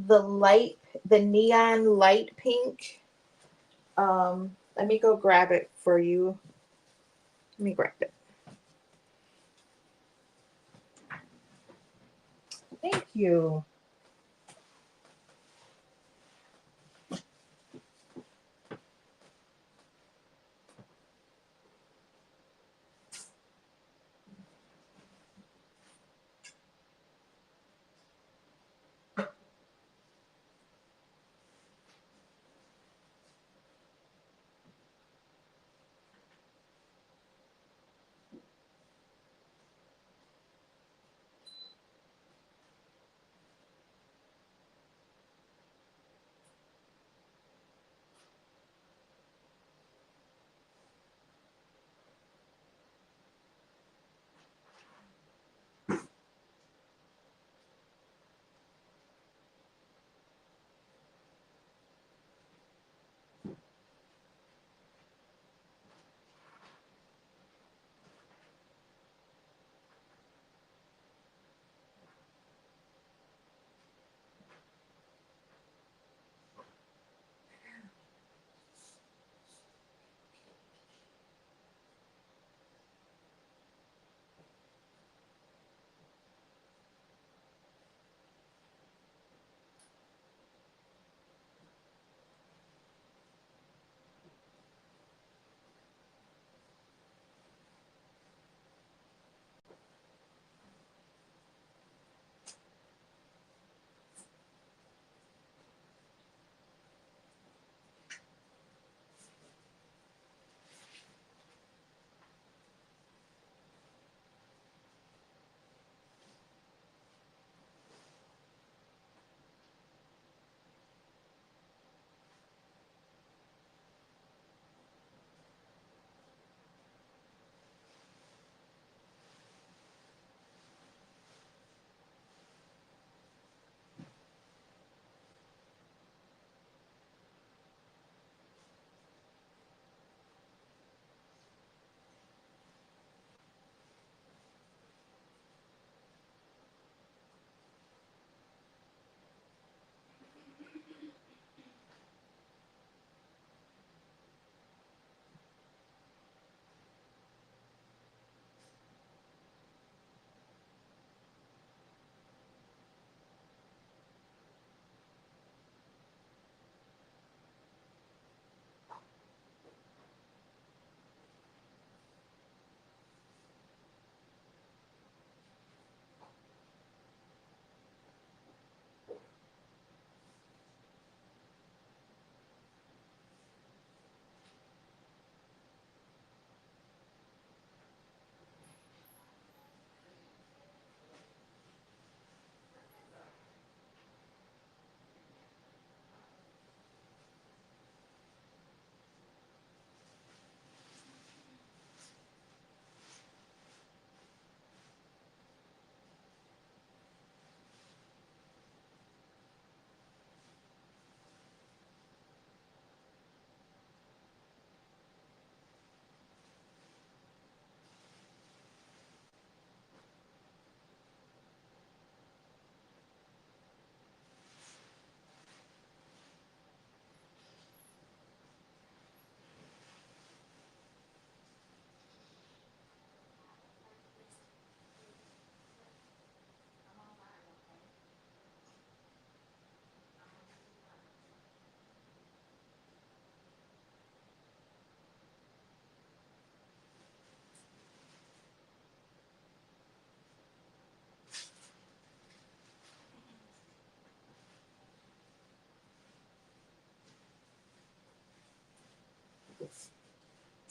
The neon light pink. Let me go grab it for you. Let me grab it. Thank you.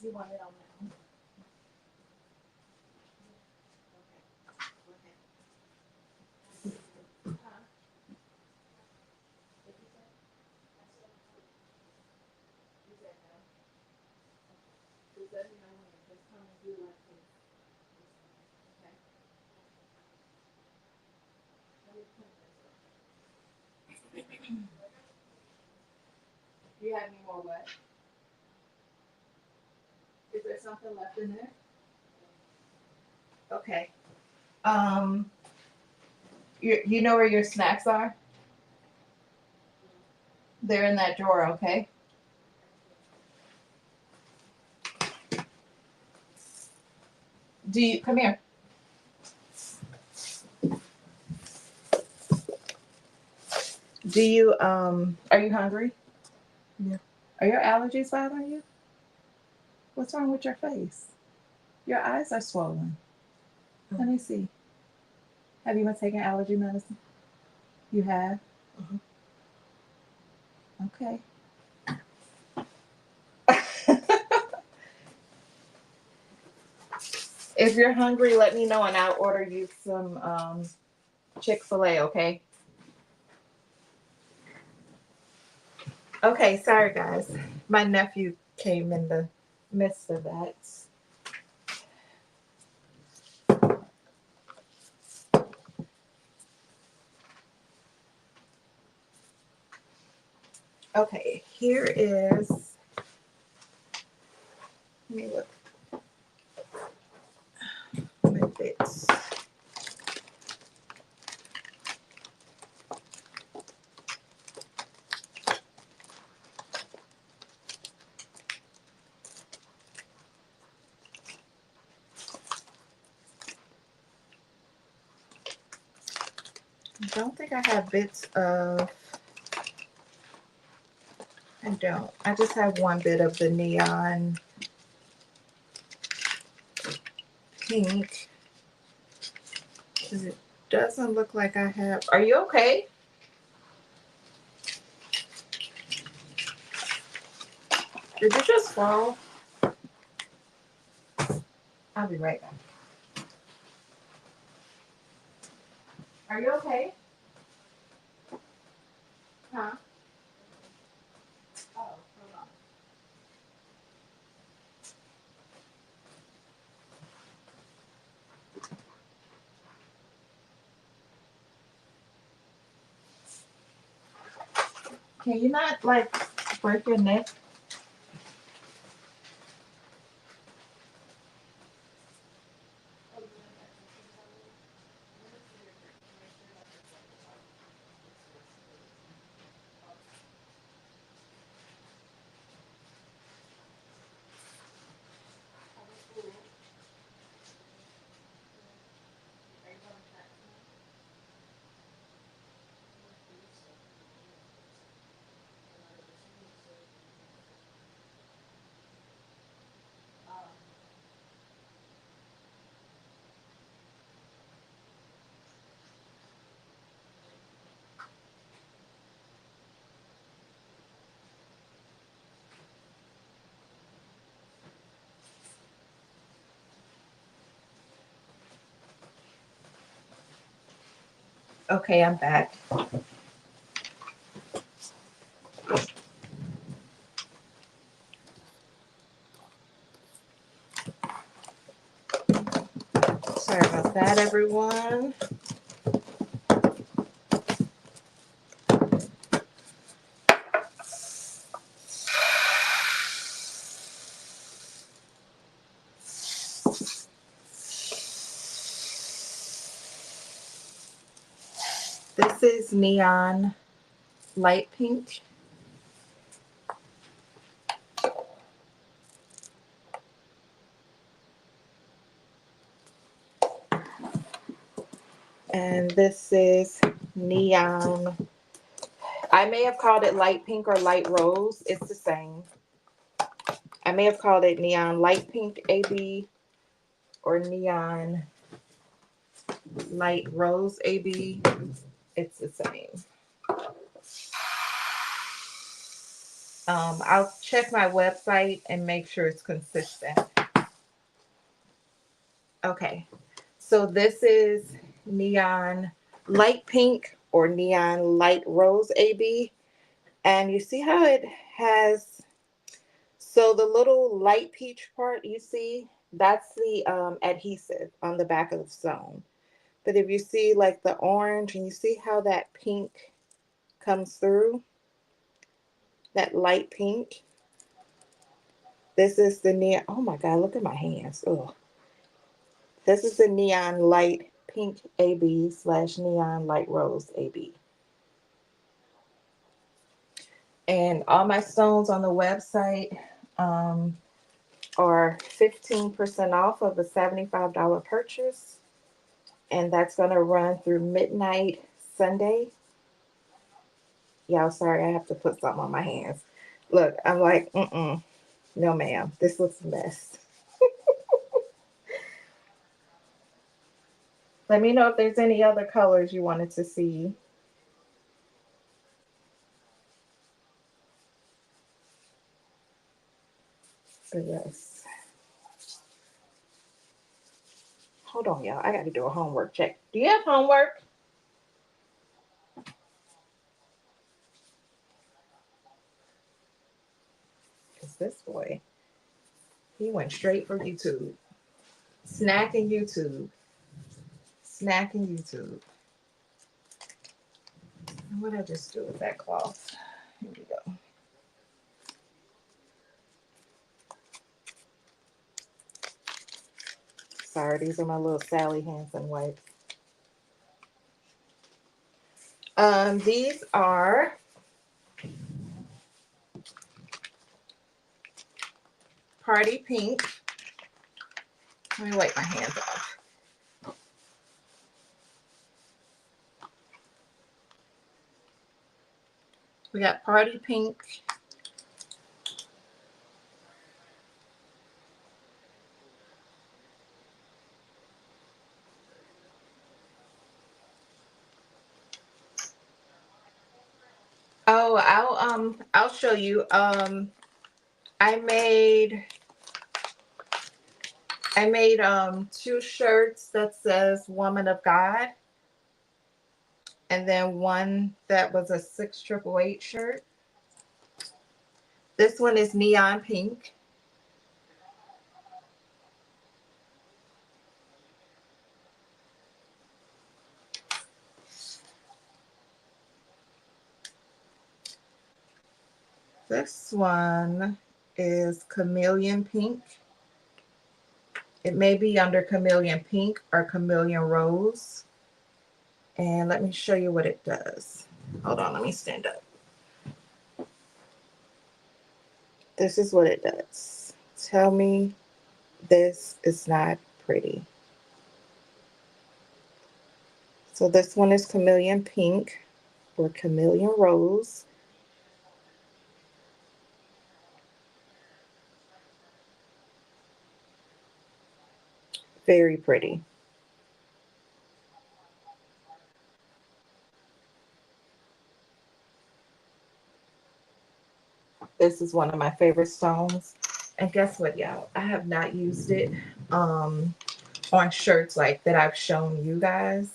You want it on now? Do you have any more what? Is there something left in there? Okay. You know where your snacks are? They're in that drawer, okay? Do you come here? Do you are you hungry? Yeah. Are your allergies bothering you? What's wrong with your face? Your eyes are swollen. Let me see. Have you been taking allergy medicine? You have? Okay. If you're hungry, let me know and I'll order you some Chick-fil-A, okay? Okay, sorry guys. My nephew came in the midst of that. Okay, here is, let me look. My bits. I don't think I have bits of, I don't. I just have one bit of the neon pink. It doesn't look like I have. Are you okay? Did you just fall? I'll be right back. Are you okay? Huh? Oh, hold on. Can you not like break your neck? Okay, I'm back. Sorry about that, everyone. This is neon light pink. And this is neon. I may have called it light pink or light rose. It's the same. I may have called it neon light pink AB or neon light rose AB. It's the same. I'll check my website and make sure it's consistent. Okay, so this is neon light pink or neon light rose AB. And you see how it has, so the little light peach part you see, that's the adhesive on the back of the stone. But if you see like the orange and you see how that pink comes through, that light pink, this is the neon, oh my God, look at my hands. Oh, this is the neon light pink AB slash neon light rose AB. And all my stones on the website are 15% off of a $75 purchase. And that's going to run through midnight Sunday. Y'all, sorry, I have to put something on my hands. Look, I'm like, no, ma'am, this looks a mess. Let me know if there's any other colors you wanted to see. Yes. Hold on, y'all. I got to do a homework check. Do you have homework? Because this boy, he went straight for YouTube. Snacking YouTube. Snacking YouTube. What did I just do with that cloth? Here we go. Sorry, these are my little Sally Hansen wipes. These are Party Pink. Let me wipe my hands off. We got Party Pink. Oh, I'll show you. I made 2 shirts that says Woman of God. And then one that was a 6888 shirt. This one is neon pink. This one is chameleon pink. It may be under chameleon pink or chameleon rose. And let me show you what it does. Hold on, let me stand up. This is what it does. Tell me this is not pretty. So this one is chameleon pink or chameleon rose. Very pretty. This is one of my favorite stones. And guess what, y'all? I have not used it on shirts like that I've shown you guys.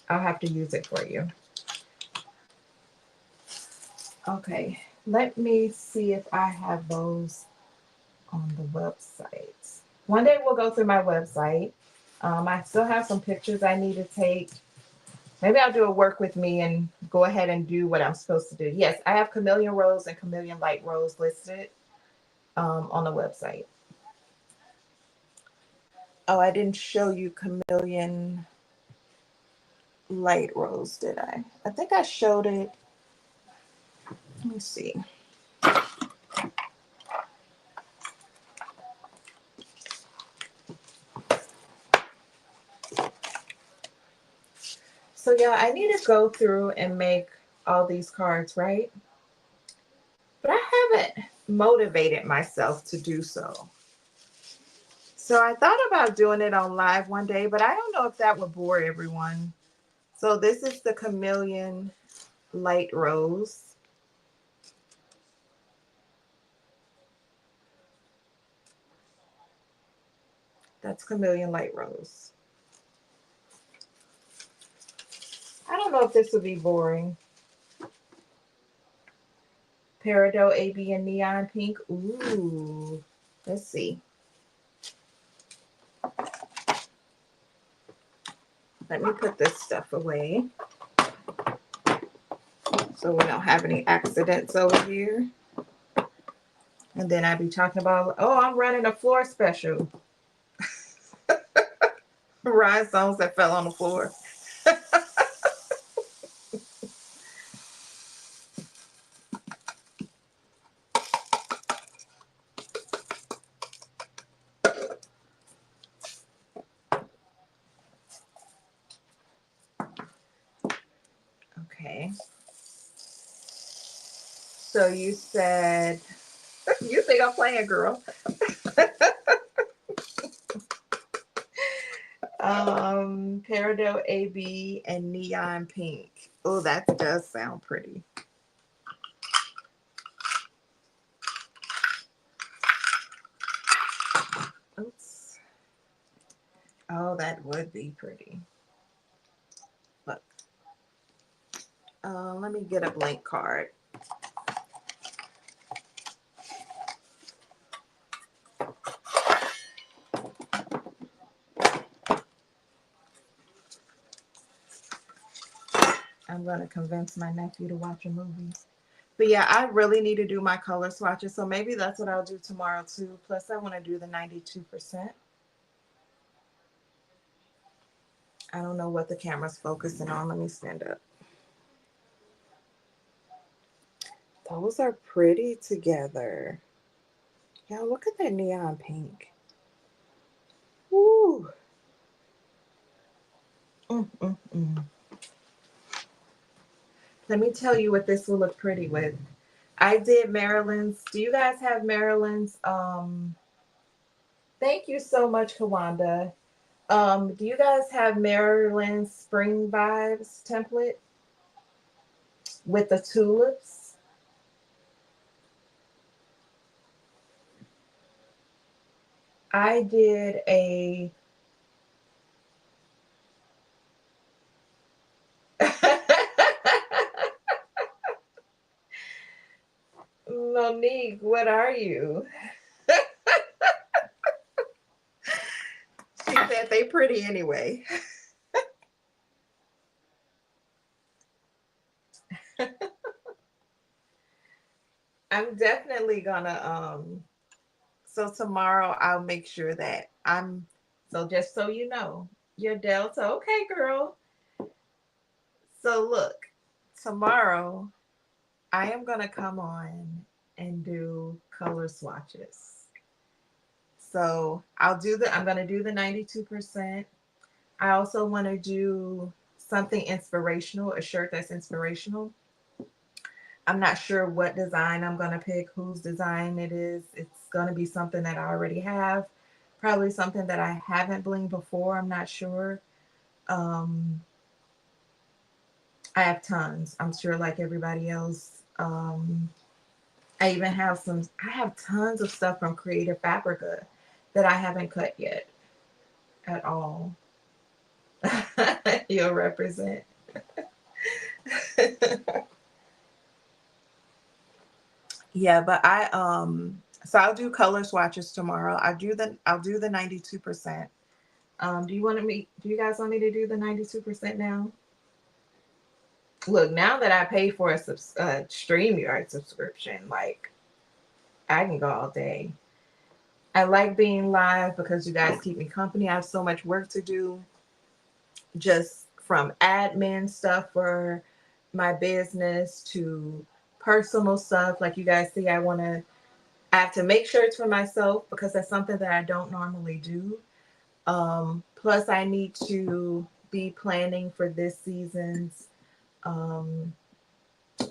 I'll have to use it for you. Okay, let me see if I have those on the website. One day we'll go through my website. I still have some pictures I need to take. Maybe I'll do a work with me and go ahead and do what I'm supposed to do. Yes, I have chameleon rose and chameleon light rose listed on the website. Oh, I didn't show you chameleon light rose, did I? I think I showed it. Let me see. So yeah, I need to go through and make all these cards, right? But I haven't motivated myself to do so. So I thought about doing it on live one day, but I don't know if that would bore everyone. So this is the chameleon light rose. That's Chameleon Light Rose. I don't know if this would be boring. Peridot AB and Neon Pink. Ooh. Let's see. Let me put this stuff away so we don't have any accidents over here. And then I'd be talking about, oh, I'm running a floor special. Rhinestones that fell on the floor. Okay. So you said, you think I'm playing, girl. Peridot AB and Neon Pink. Oh, that does sound pretty. Oops. Oh, that would be pretty. Look. Let me get a blank card. I'm going to convince my nephew to watch a movie. But yeah, I really need to do my color swatches. So maybe that's what I'll do tomorrow too. Plus I want to do the 92%. I don't know what the camera's focusing on. Let me stand up. Those are pretty together. Yeah, look at that neon pink. Woo. Let me tell you what this will look pretty with. I did Maryland's. Do you guys have Maryland's? Thank you so much, Kawanda. Do you guys have Maryland's Spring Vibes template with the tulips? I did a Monique, what are you? She said they pretty anyway. I'm definitely gonna so tomorrow I'll make sure that so just so you know, you're Delta. Okay, girl. So look, tomorrow I am gonna come on and do color swatches. So I'm gonna do the 92%. I also want to do something inspirational, a shirt that's inspirational. I'm not sure what design I'm going to pick, whose design it is. It's going to be something that I already have, probably something that I haven't blinged before. I'm not sure. I have tons. I'm sure like everybody else. I even have I have tons of stuff from Creative Fabrica that I haven't cut yet at all. You'll represent. Yeah, but so I'll do color swatches tomorrow. I'll do the 92%. Do you guys want me to do the 92% now? Look, now that I pay for a StreamYard subscription, like I can go all day. I like being live because you guys keep me company. I have so much work to do, just from admin stuff for my business to personal stuff. Like you guys see, I have to make shirts for myself because that's something that I don't normally do. Plus, I need to be planning for this season's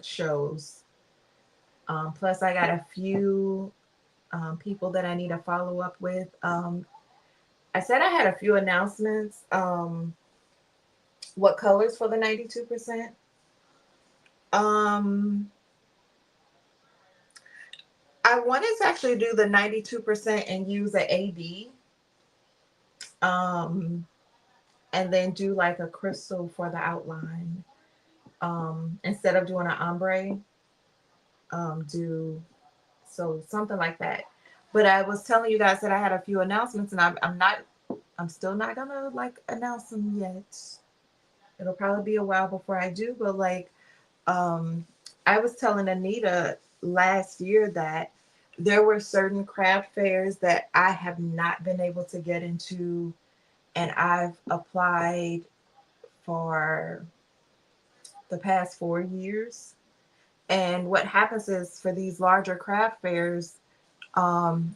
shows. Plus, I got a few people that I need to follow up with. I said I had a few announcements. What colors for the 92%? I wanted to actually do the 92% and use an AD. Um, and then do like a crystal for the outline. Instead of doing an ombre, do so something like that. But I was telling you guys that I had a few announcements, and I'm still not gonna like announce them yet. It'll probably be a while before I do, but like, um, I was telling Anita last year that there were certain craft fairs that I have not been able to get into, and I've applied for the past 4 years. And what happens is for these larger craft fairs,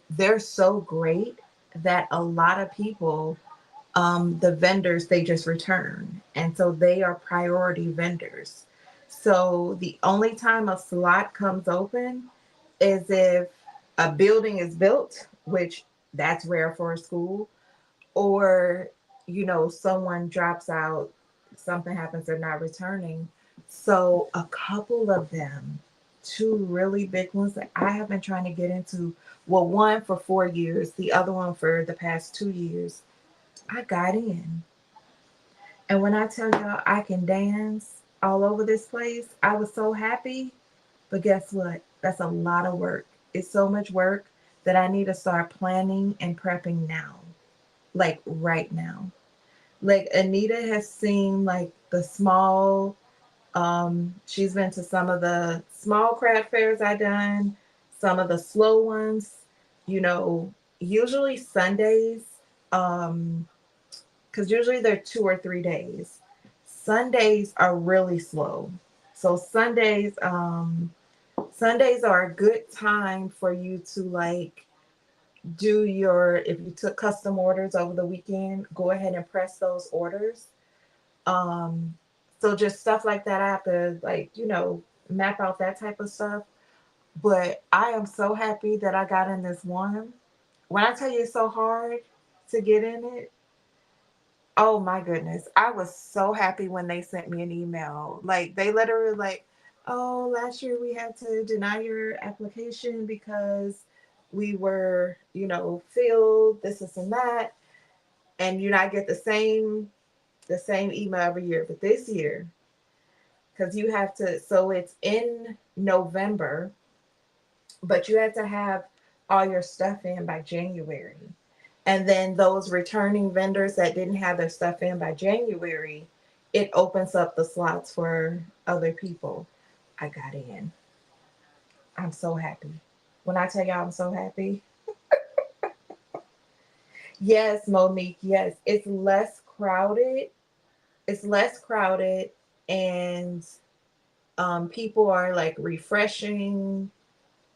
they're so great that a lot of people, the vendors, they just return. And so they are priority vendors. So the only time a slot comes open is if a building is built, which that's rare for a school, or someone drops out, something happens, they're not returning. So a couple of them, two really big ones that I have been trying to get into, well, one for 4 years, the other one for the past 2 years, I got in. And when I tell y'all I can dance all over this place, I was so happy. But guess what? That's a lot of work. It's so much work that I need to start planning and prepping now, like right now. Like Anita has seen like the small, she's been to some of the small craft fairs I done, some of the slow ones, you know, usually Sundays, because usually they're 2 or 3 days. Sundays are really slow. So Sundays are a good time for you to like do your, if you took custom orders over the weekend, go ahead and press those orders. Um, so just stuff like that, I have to like, map out that type of stuff. But I am so happy that I got in this one. When I tell you it's so hard to get in it, oh my goodness. I was so happy when they sent me an email. Like they literally like, oh, last year we had to deny your application because we were, filled, this and that. And I get the same email every year. But this year, because you have to, so it's in November, but you had to have all your stuff in by January. And then those returning vendors that didn't have their stuff in by January, it opens up the slots for other people. I got in. I'm so happy. When I tell y'all I'm so happy, yes, Monique, yes, it's less crowded. It's less crowded, and people are like refreshing.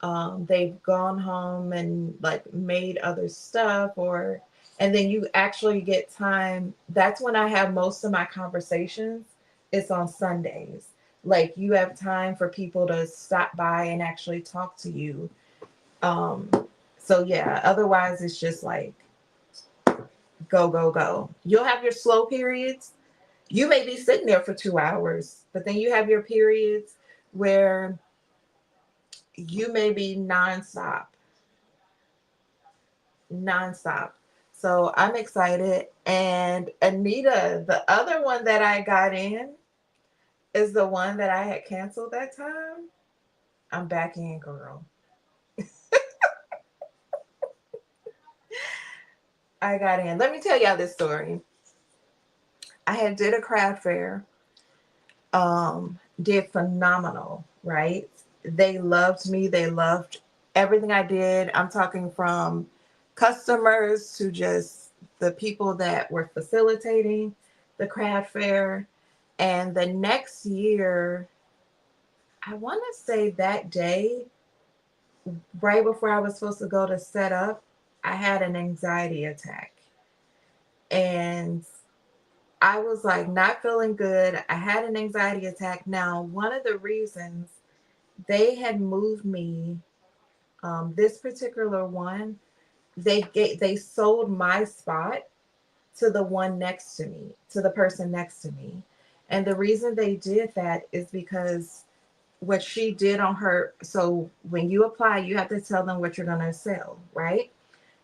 They've gone home and like made other stuff, or and then you actually get time. That's when I have most of my conversations. It's on Sundays. Like you have time for people to stop by and actually talk to you. Um, so yeah, otherwise it's just like go, go, go. You'll have your slow periods. You may be sitting there for 2 hours, but then you have your periods where you may be nonstop, nonstop. So I'm excited. And Anita, the other one that I got in is the one that I had canceled that time. I'm back in, girl. I got in. Let me tell y'all this story. I had did a craft fair, did phenomenal, right? They loved me. They loved everything I did. I'm talking from customers to just the people that were facilitating the craft fair. And the next year, I want to say that day, right before I was supposed to go to set up, I had an anxiety attack. And I was like not feeling good. I had an anxiety attack. Now, one of the reasons they had moved me, this particular one, they sold my spot to the one next to me, to the person next to me. And the reason they did that is because what she did on her, so when you apply, you have to tell them what you're going to sell, right?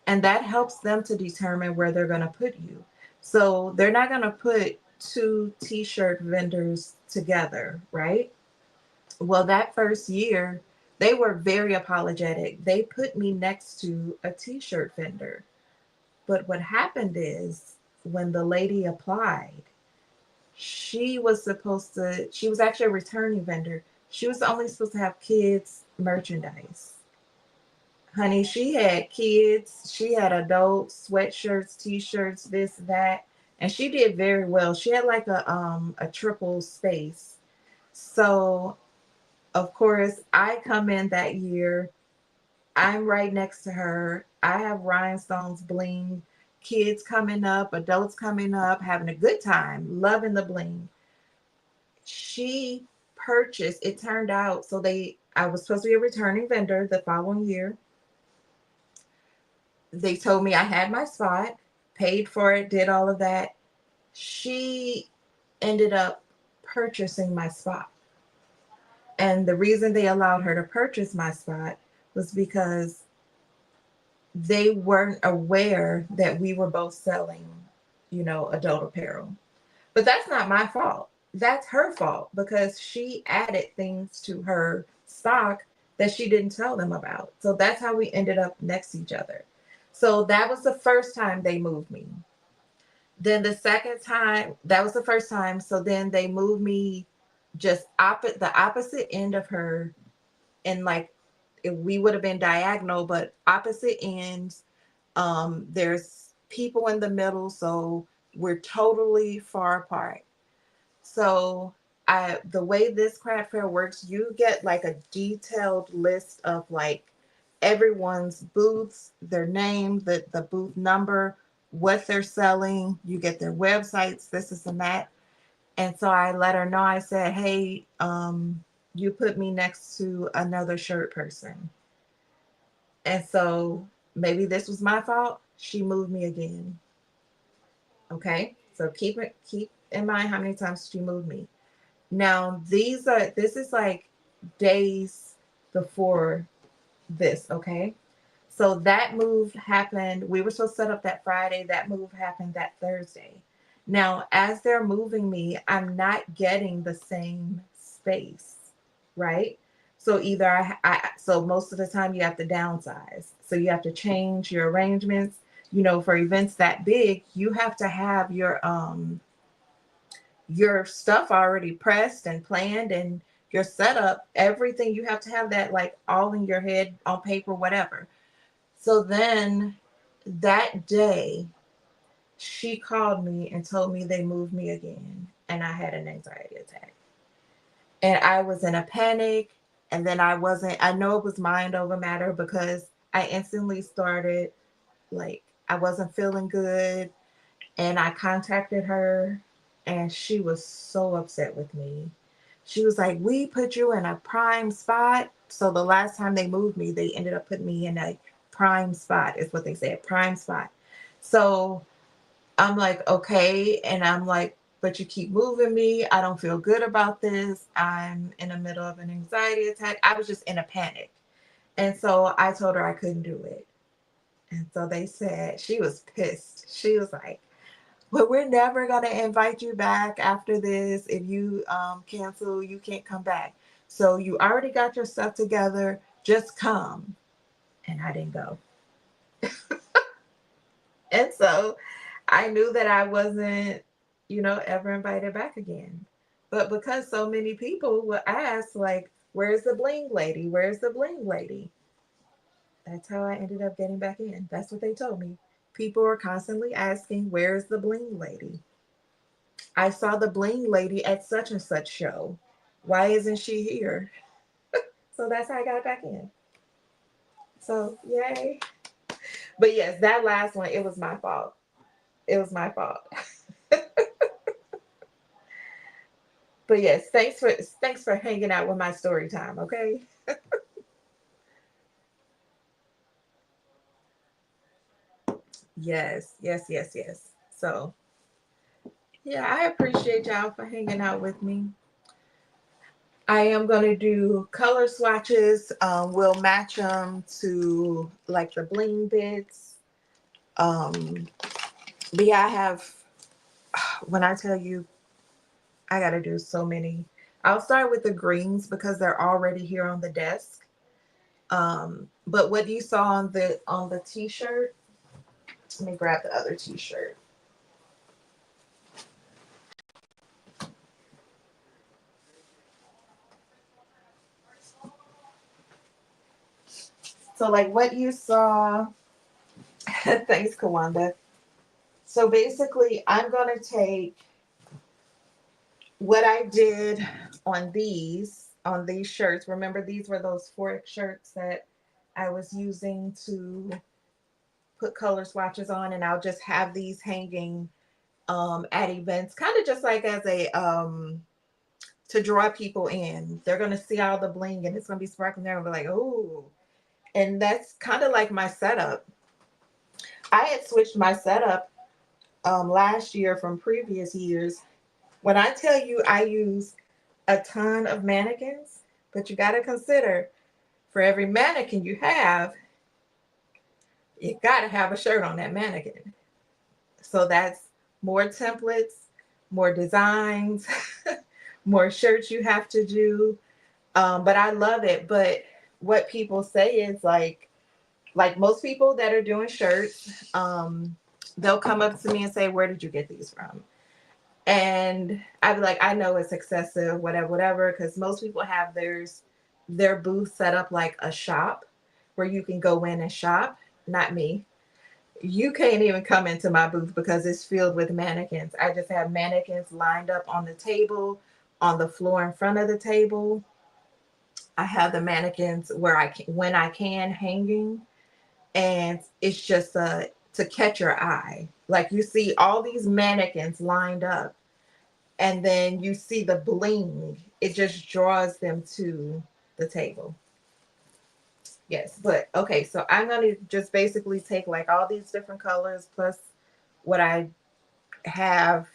And that helps them to determine where they're going to put you. So they're not going to put two t-shirt vendors together, right? Well, that first year, they were very apologetic. They put me next to a t-shirt vendor. But what happened is when the lady applied, she was actually a returning vendor. She was only supposed to have kids merchandise. Honey, she had kids, she had adults, sweatshirts, t-shirts, this, that, and she did very well. She had like a triple space. So of course I come in that year. I'm right next to her. I have rhinestones, bling, kids coming up, adults coming up, having a good time, loving the bling. She purchased, it turned out, so I was supposed to be a returning vendor the following year. They told me I had my spot, paid for it, did all of that. She ended up purchasing my spot. And the reason they allowed her to purchase my spot was because they weren't aware that we were both selling, adult apparel. But that's not my fault. That's her fault because she added things to her stock that she didn't tell them about. So that's how we ended up next to each other. So that was the first time they moved me. Then the second time, that was the first time. So then they moved me just the opposite end of her, and like we would have been diagonal, but opposite ends. There's people in the middle, so we're totally far apart. So the way this craft fair works, you get like a detailed list of like everyone's booths, their name, the booth number, what they're selling. You get their websites, this and that. And so I let her know. I said, "Hey, you put me next to another shirt person." And so maybe this was my fault. She moved me again. Okay, so keep in mind how many times she moved me. Now this is like days before this, okay? So that move happened. We were supposed to set up that Friday. That move happened that Thursday. Now, as they're moving me, I'm not getting the same space, right? So either so most of the time you have to downsize. So you have to change your arrangements. For events that big, you have to have your stuff already pressed and planned, and your setup, everything. You have to have that like all in your head on paper, whatever. So then that day, she called me and told me they moved me again, and I had an anxiety attack. And I was in a panic. And then I know it was mind over matter because I instantly started like, I wasn't feeling good. And I contacted her, and she was so upset with me. She was like, "We put you in a prime spot." So the last time they moved me, they ended up putting me in a prime spot, is what they said, prime spot. So I'm like, okay. And I'm like, "But you keep moving me. I don't feel good about this. I'm in the middle of an anxiety attack." I was just in a panic. And so I told her I couldn't do it. And so they said, she was pissed. She was like, "But we're never going to invite you back after this. If you cancel, you can't come back. So you already got your stuff together. Just come." And I didn't go. And so I knew that I wasn't, ever invited back again. But because so many people would ask, like, "Where's the bling lady? Where's the bling lady?" That's how I ended up getting back in. That's what they told me. People were constantly asking, "Where's the bling lady? I saw the bling lady at such and such show. Why isn't she here?" So that's how I got back in. So yay. But yes, that last one, it was my fault. It was my fault. But yes, thanks for hanging out with my story time, okay? Yes, yes, yes, yes. So yeah, I appreciate y'all for hanging out with me. I am going to do color swatches. We'll match them to like the bling bits. But yeah, I have, when I tell you, I got to do so many. I'll start with the greens because they're already here on the desk. But what you saw on the t-shirt, let me grab the other t-shirt. So like what you saw, thanks, Kawanda. So basically, I'm going to take what I did on these shirts. Remember, these were those fork shirts that I was using to put color swatches on, and I'll just have these hanging at events, kind of just like as a to draw people in. They're gonna see all the bling, and it's gonna be sparkling there, and be like, oh. And that's kind of like my setup. I had switched my setup last year from previous years. When I tell you I use a ton of mannequins, but you got to consider for every mannequin you got to have a shirt on that mannequin. So that's more templates, more designs, more shirts you have to do. But I love it. But what people say is like most people that are doing shirts, they'll come up to me and say, "Where did you get these from?" And I'd be like, "I know it's excessive, whatever, whatever," because most people have their booth set up like a shop where you can go in and shop. Not me. You can't even come into my booth because it's filled with mannequins. I just have mannequins lined up on the table, on the floor in front of the table. I have the mannequins where I can, when I can, hanging, and it's just to catch your eye. Like you see all these mannequins lined up, and then you see the bling. It just draws them to the table. Yes, but okay, so I'm going to just basically take like all these different colors plus what I have,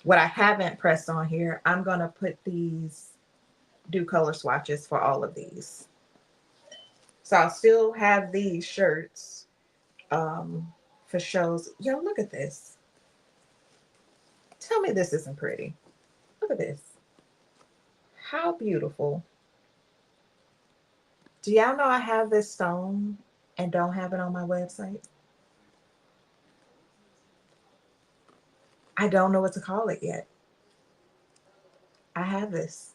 what I haven't pressed on here. I'm going to do color swatches for all of these. So I'll still have these shirts for shows. Yo, look at this. Tell me this isn't pretty. Look at this. How beautiful. Do y'all know I have this stone and don't have it on my website? I don't know what to call it yet. I have this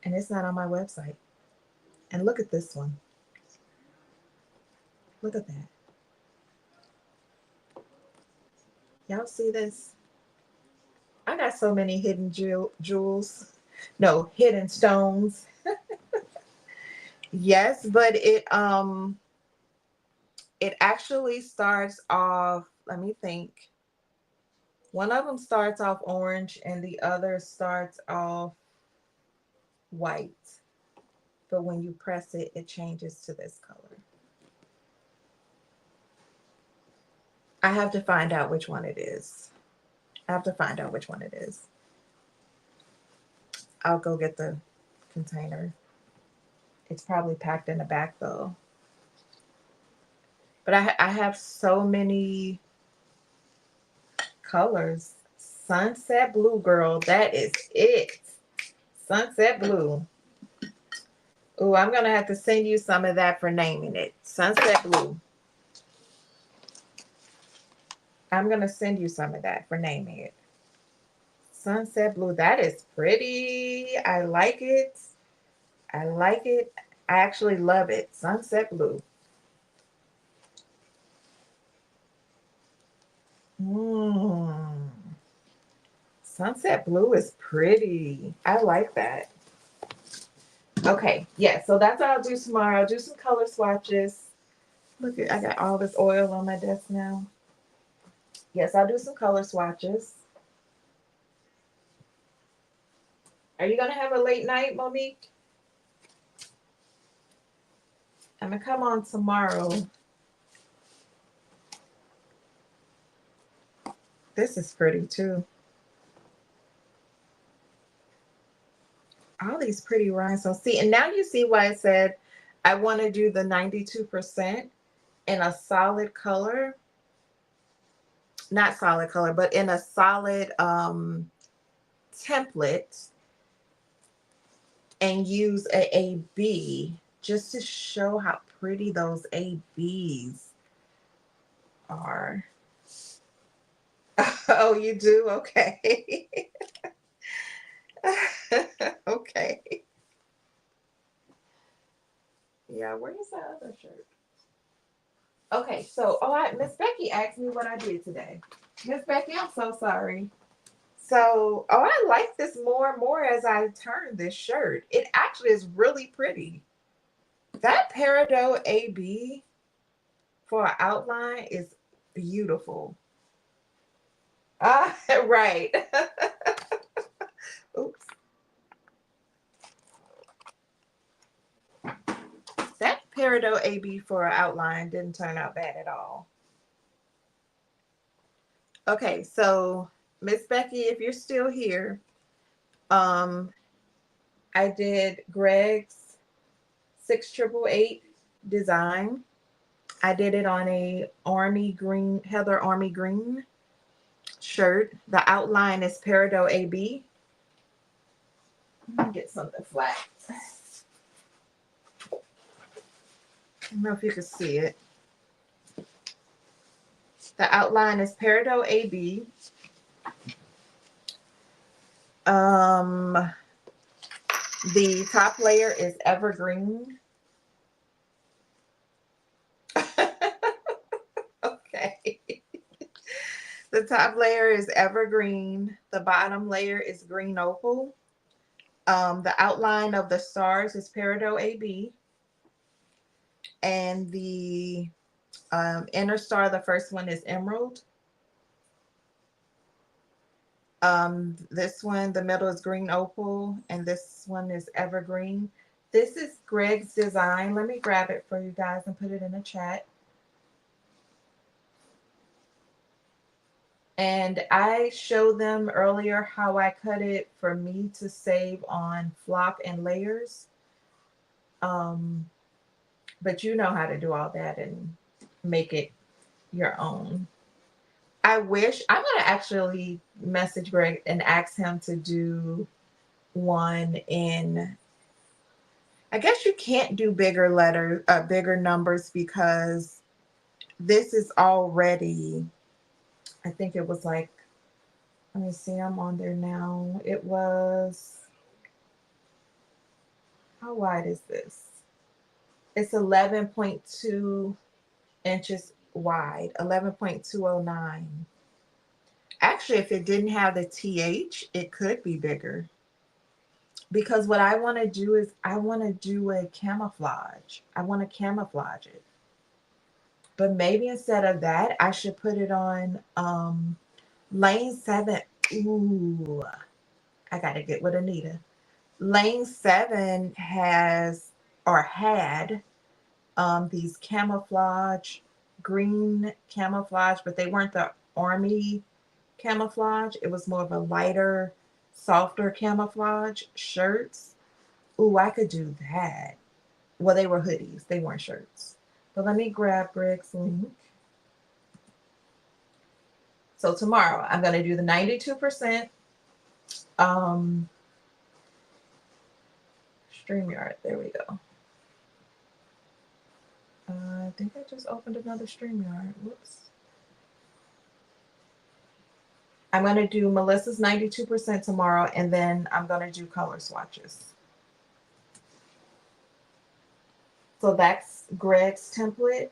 and it's not on my website. And look at this one. Look at that. Y'all see this? I got so many hidden jewels. No, hidden stones. Yes, but it actually starts off, let me think. One of them starts off orange and the other starts off white. But when you press it, it changes to this color. I have to find out which one it is. I have to find out which one it is. I'll go get the container. It's probably packed in the back though. But I have so many colors. Sunset blue, girl. That is it. Sunset blue. Ooh, I'm going to have to send you some of that for naming it. Sunset blue. I'm going to send you some of that for naming it. Sunset blue. That is pretty. I like it. I like it. I actually love it. Sunset blue. Sunset blue is pretty. I like that. Okay, yeah, so that's what I'll do tomorrow. I'll do some color swatches. Look at, I got all this oil on my desk now. Yes, I'll do some color swatches. Are you going to have a late night, Monique? I'm going to come on tomorrow. This is pretty too. All these pretty rhinestones. See, and now you see why I said I want to do the 92%. in a solid color, not solid color, but in a solid template, and use a AB just to show how pretty those ABs are. Oh, you do? Okay. Okay. Yeah, where's that other shirt? Okay, so Miss Becky asked me what I did today. Miss Becky, I'm so sorry. So, I like this more and more as I turn this shirt. It actually is really pretty. That peridot AB for an outline is beautiful. Right. Oops. That peridot AB for an outline didn't turn out bad at all. Okay, so Miss Becky, if you're still here, I did Greg's 6888 design. I did it on a army green, Heather Army Green shirt. The outline is peridot AB. Let me get something flat. I don't know if you can see it. The outline is peridot AB. The top layer is evergreen. Okay. The top layer is evergreen. The bottom layer is green opal. The outline of the stars is peridot AB. And the inner star, the first one, is emerald. This one, the middle, is green opal, and this one is evergreen. This is Greg's design. Let me grab it for you guys and put it in the chat. And I showed them earlier how I cut it for me to save on flock and layers. But you know how to do all that and make it your own. I wish I'm going to actually message Greg and ask him to do one in, I guess you can't do bigger letters, bigger numbers, because this is already, I think it was like, let me see, I'm on there now. It was, how wide is this? It's 11.2 inches wide, 11.209. Actually, if it didn't have the TH, it could be bigger. Because what I want to do is I want to do a camouflage. I want to camouflage it. But maybe instead of that, I should put it on lane 7. Ooh, I got to get with Anita. Lane 7 has or had these camouflage, green camouflage, but they weren't the army camouflage. It was more of a lighter, softer camouflage shirts. Ooh, I could do that. Well, they were hoodies. They weren't shirts. But let me grab Greg's link. So tomorrow, I'm going to do the 92% StreamYard. There we go. I think I just opened another StreamYard. Whoops. I'm going to do Melissa's 92% tomorrow, and then I'm going to do color swatches. So that's Greg's template.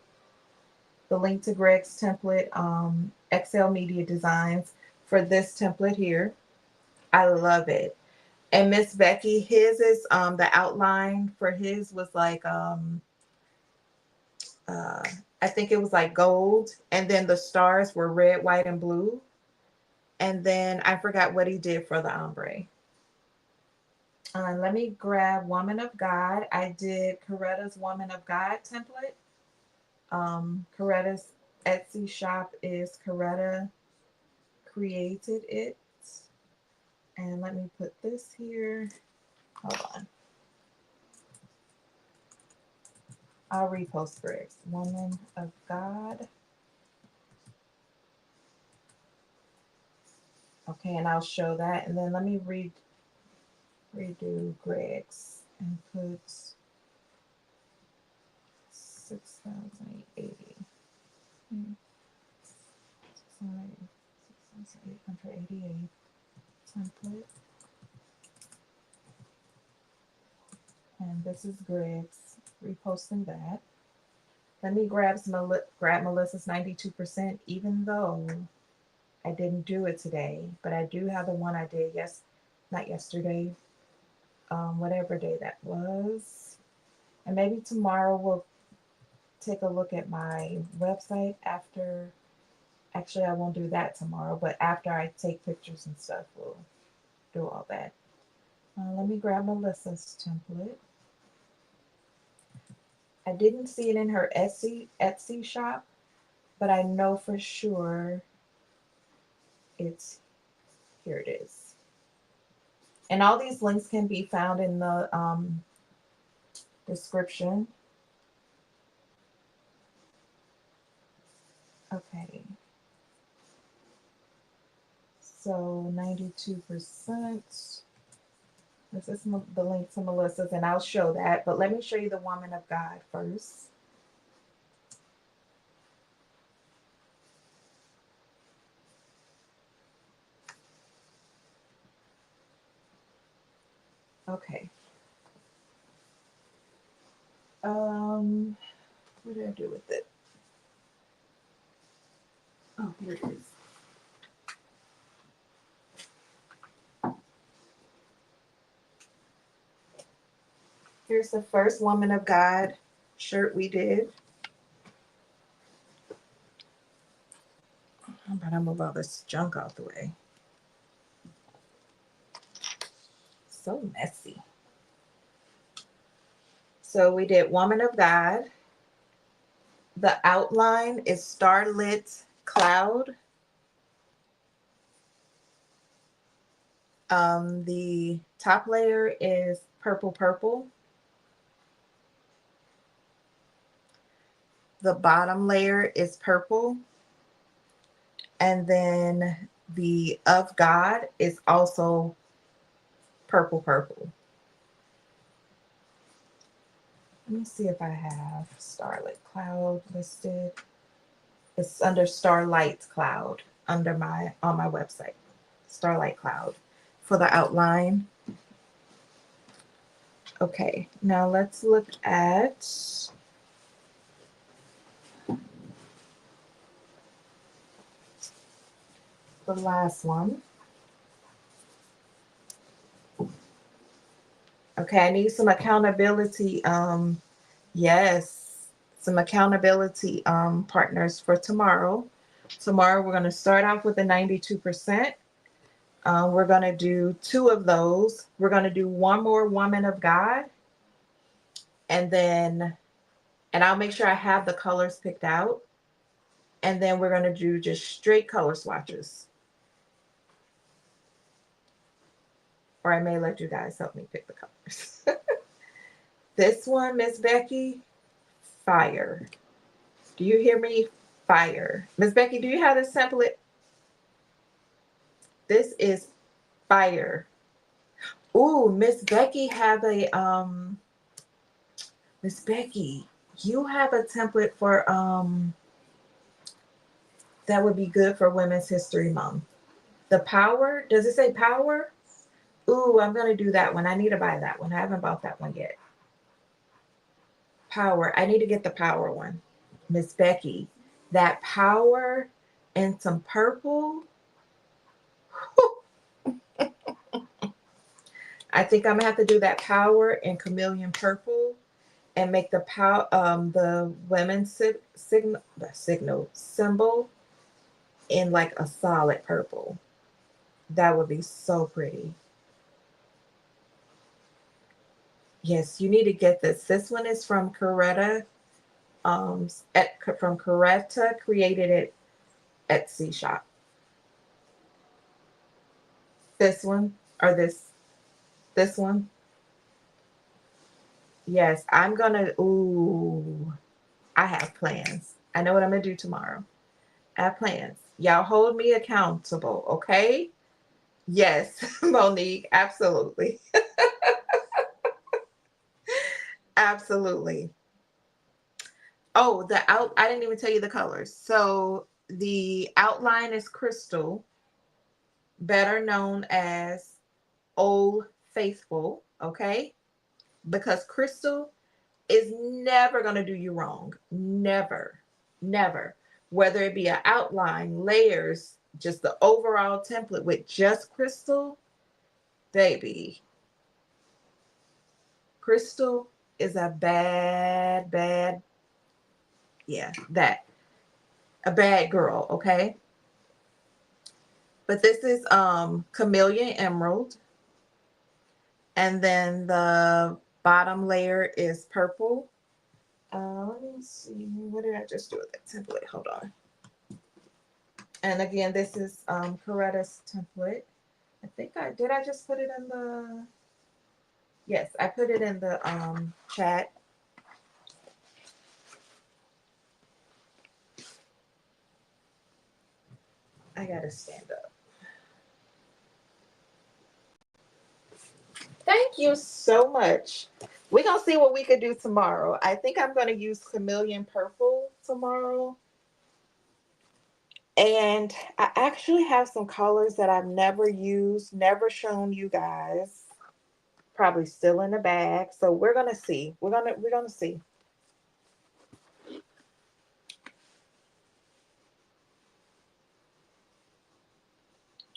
The link to Greg's template, ExhaleMediaDesigns, for this template here. I love it. And Miss Becky, his is the outline for his was like I think it was like gold, and then the stars were red, white, and blue. And then I forgot what he did for the ombre. Let me grab Woman of God. I did Coretta's Woman of God template. Coretta's Etsy shop is CorettaCreatedIt. And let me put this here. Hold on. I'll repost Greg's Woman of God. Okay, and I'll show that. And then let me redo Greg's and put 6,080. 6,888 template. And this is Greg's, reposting that. Let me grab Melissa's 92%, even though I didn't do it today, but I do have the one I did not yesterday, whatever day that was. And maybe tomorrow we'll take a look at my website after. Actually, I won't do that tomorrow, but after I take pictures and stuff, we'll do all that. Let me grab Melissa's template. I didn't see it in her Etsy shop, but I know for sure here it is. And all these links can be found in the description. Okay. So 92%. This is the link to Melissa's, and I'll show that. But let me show you the Woman of God first. Okay. What did I do with it? Oh, here it is. Here's the first Woman of God shirt we did. I'm gonna move all this junk out the way. So messy. So we did Woman of God. The outline is Starlit Cloud. The top layer is Purple Purple. The bottom layer is purple. And then the of God is also Purple Purple. Let me see if I have Starlit Cloud listed. It's under Starlight Cloud on my website. Starlight Cloud for the outline. Okay, now let's look at the last one. Okay, I need some accountability. Yes, some accountability partners for tomorrow. Tomorrow we're going to start off with a 92%. We're going to do 2 of those. We're going to do one more Woman of God. And I'll make sure I have the colors picked out. And then we're going to do just straight color swatches. Or I may let you guys help me pick the colors. This one, Miss Becky, fire. Do you hear me? Fire. Miss Becky, do you have this template? This is fire. Ooh, Miss Becky have a Miss Becky, you have a template for that would be good for Women's History Month. The power, does it say power? Ooh, I'm gonna do that one. I need to buy that one. I haven't bought that one yet. Power. I need to get the power one. Miss Becky, that power and some purple. I think I'm gonna have to do that power and chameleon purple and make the women's symbol in like a solid purple. That would be so pretty. Yes, you need to get this. This one is from Coretta. From Coretta Created It Etsy shop. This one or this one. Yes, I'm gonna, ooh, I have plans. I know what I'm gonna do tomorrow. I have plans. Y'all hold me accountable, okay? Yes, Monique, absolutely. Absolutely. Oh, I didn't even tell you the colors. So the outline is crystal, better known as Old Faithful, okay? Because crystal is never going to do you wrong. Never. Never. Whether it be an outline, layers, just the overall template with just crystal, baby. Crystal is a bad, bad, yeah, that. A bad girl, okay? But this is Chameleon Emerald. And then the bottom layer is purple. Let me see. What did I just do with that template? Hold on. And again, this is Coretta's template. I think I just put it in the, yes, I put it in the chat. I gotta stand up. Thank you so much. We're gonna see what we could do tomorrow. I think I'm gonna use Chameleon Purple tomorrow. And I actually have some colors that I've never used, never shown you guys. Probably still in the bag. So we're gonna see. We're gonna see.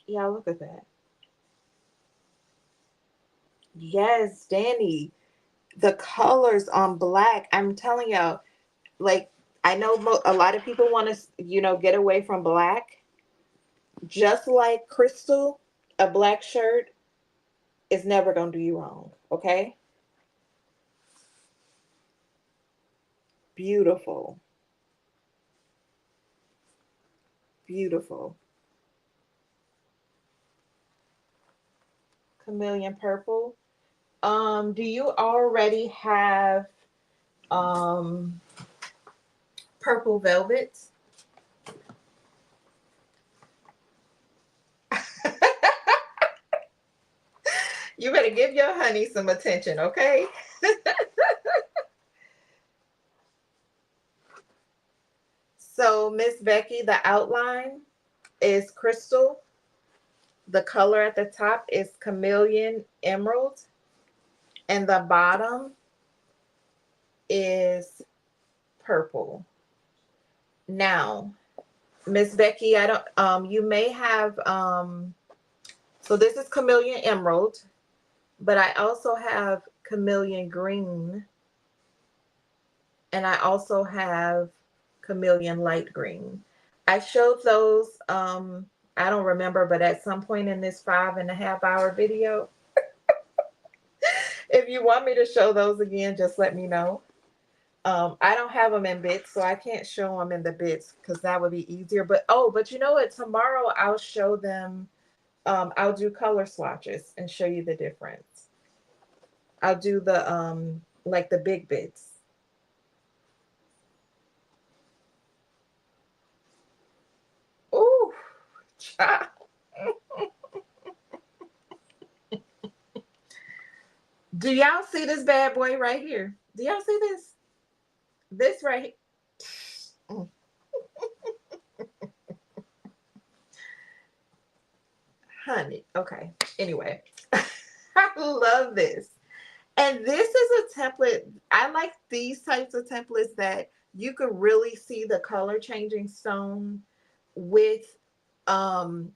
Yeah, look at that. Yes, Danny. The colors on black. I'm telling y'all, like I know a lot of people want to, get away from black. Just like crystal, a black shirt is never gonna do you wrong. Okay. Beautiful. Beautiful. Chameleon purple. Do you already have um purple velvets? You better give your honey some attention, okay? So, Miss Becky, the outline is crystal. The color at the top is chameleon emerald, and the bottom is purple. Now, Miss Becky, I don't you may have so this is chameleon emerald, but I also have chameleon green, and I also have chameleon light green. I showed those I don't remember, but at some point in this 5.5 hour video. If you want me to show those again, just let me know. I don't have them in bits, so I can't show them in the bits because that would be easier. But you know what? Tomorrow I'll show them. I'll do color swatches and show you the difference. I'll do the like the big bits. Ooh, child. Do y'all see this bad boy right here? Do y'all see this? This right here. Mm, honey. Okay. Anyway, I love this. And this is a template. I like these types of templates that you could really see the color changing stone with